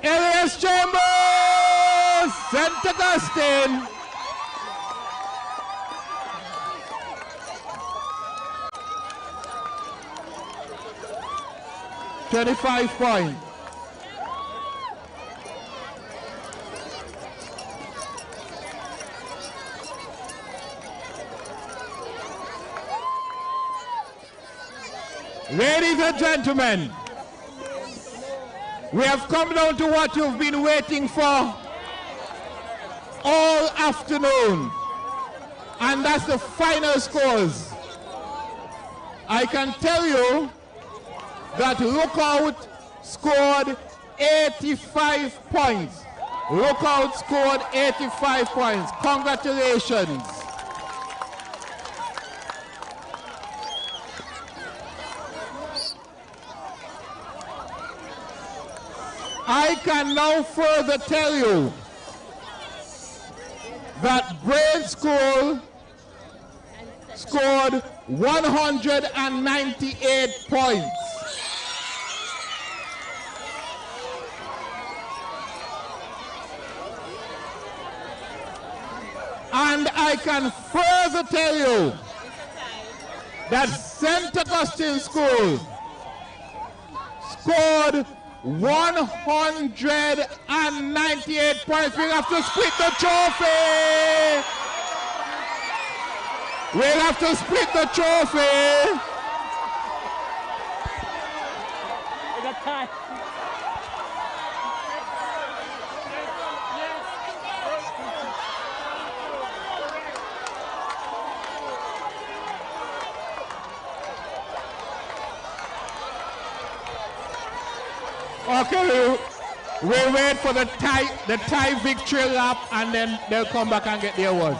Elias Chambers, St. Augustine. $25 points. Ladies and gentlemen, we have come down to what you've been waiting for all afternoon, and that's the final scores. I can tell you that Lookout scored 85 points. Lookout scored 85 points. Congratulations. I can now further tell you that grade school scored 198 points. And I can further tell you that St. Augustine School scored 198 points. We'll have to split the trophy. We'll have to split the trophy. Is that time? Okay, we'll wait for the tie victory lap, and then they'll come back and get the awards.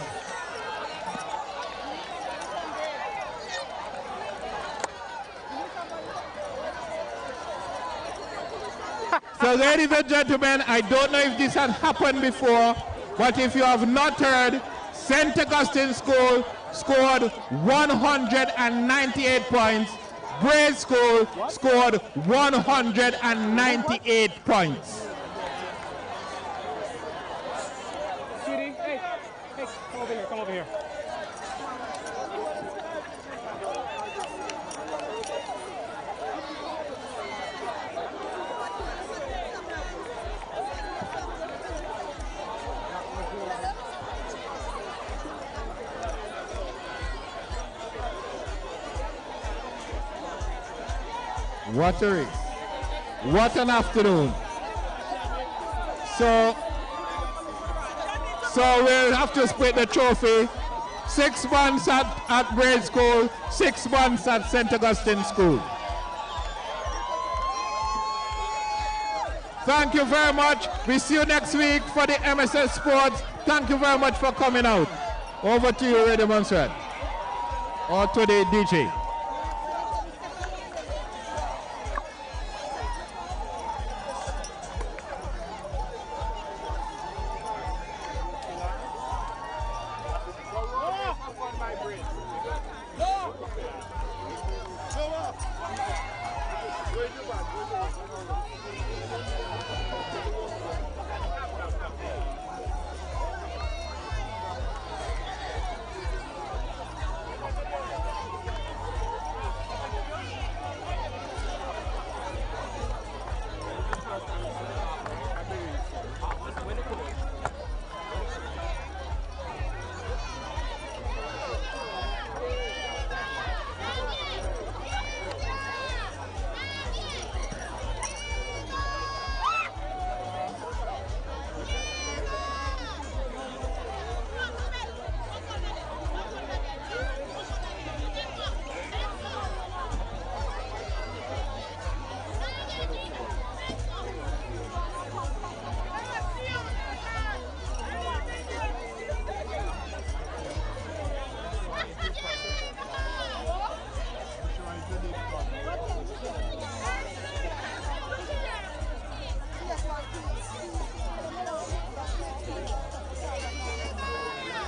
So ladies and gentlemen, I don't know if this had happened before, but if you have not heard, St. Augustine School scored 198 points. Braid School scored 198 points. Sweetie, hey, come over here. What a race. What an afternoon. So we'll have to split the trophy. 6 months at Braid School, 6 months at St. Augustine School. Thank you very much. We see you next week for the MSS Sports. Thank you very much for coming out. Over to you, Radio Montserrat. Or to the DJ.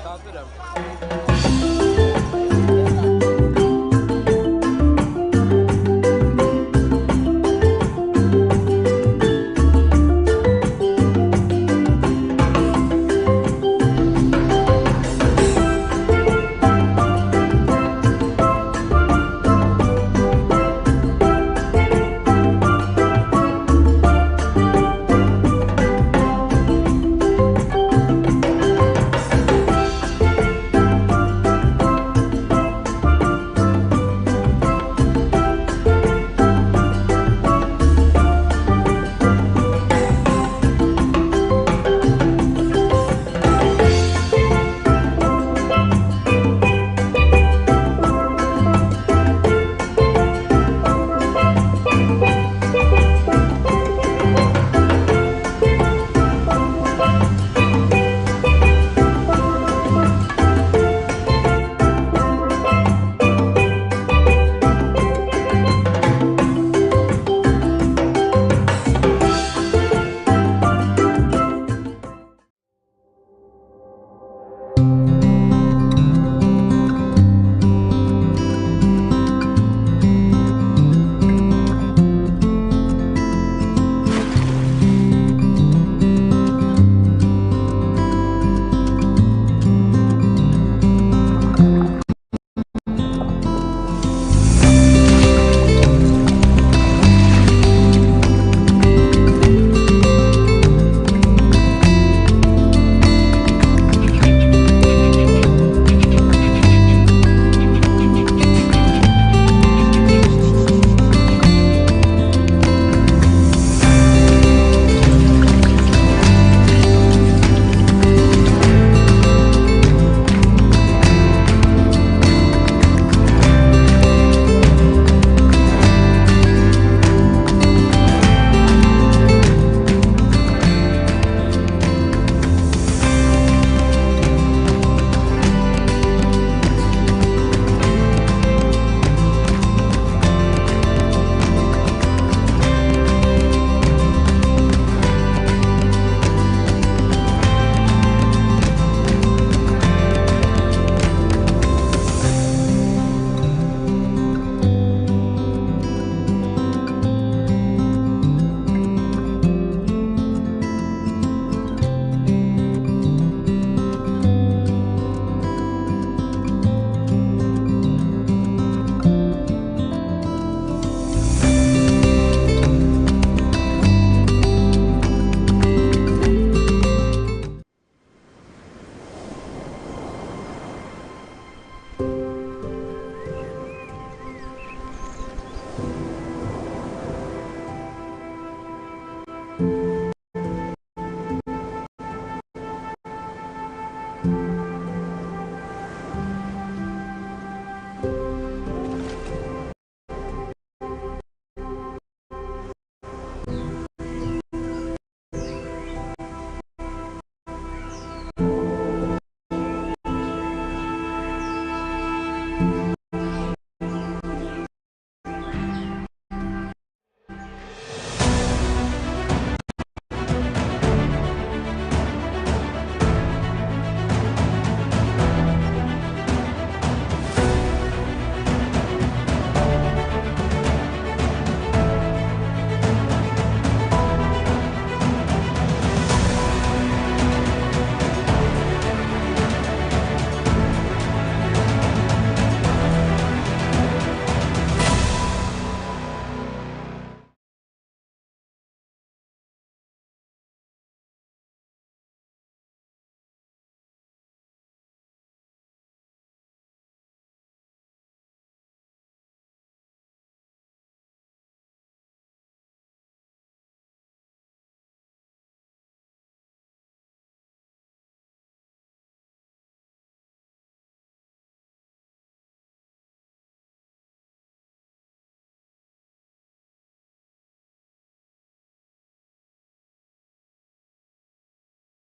Talk to them.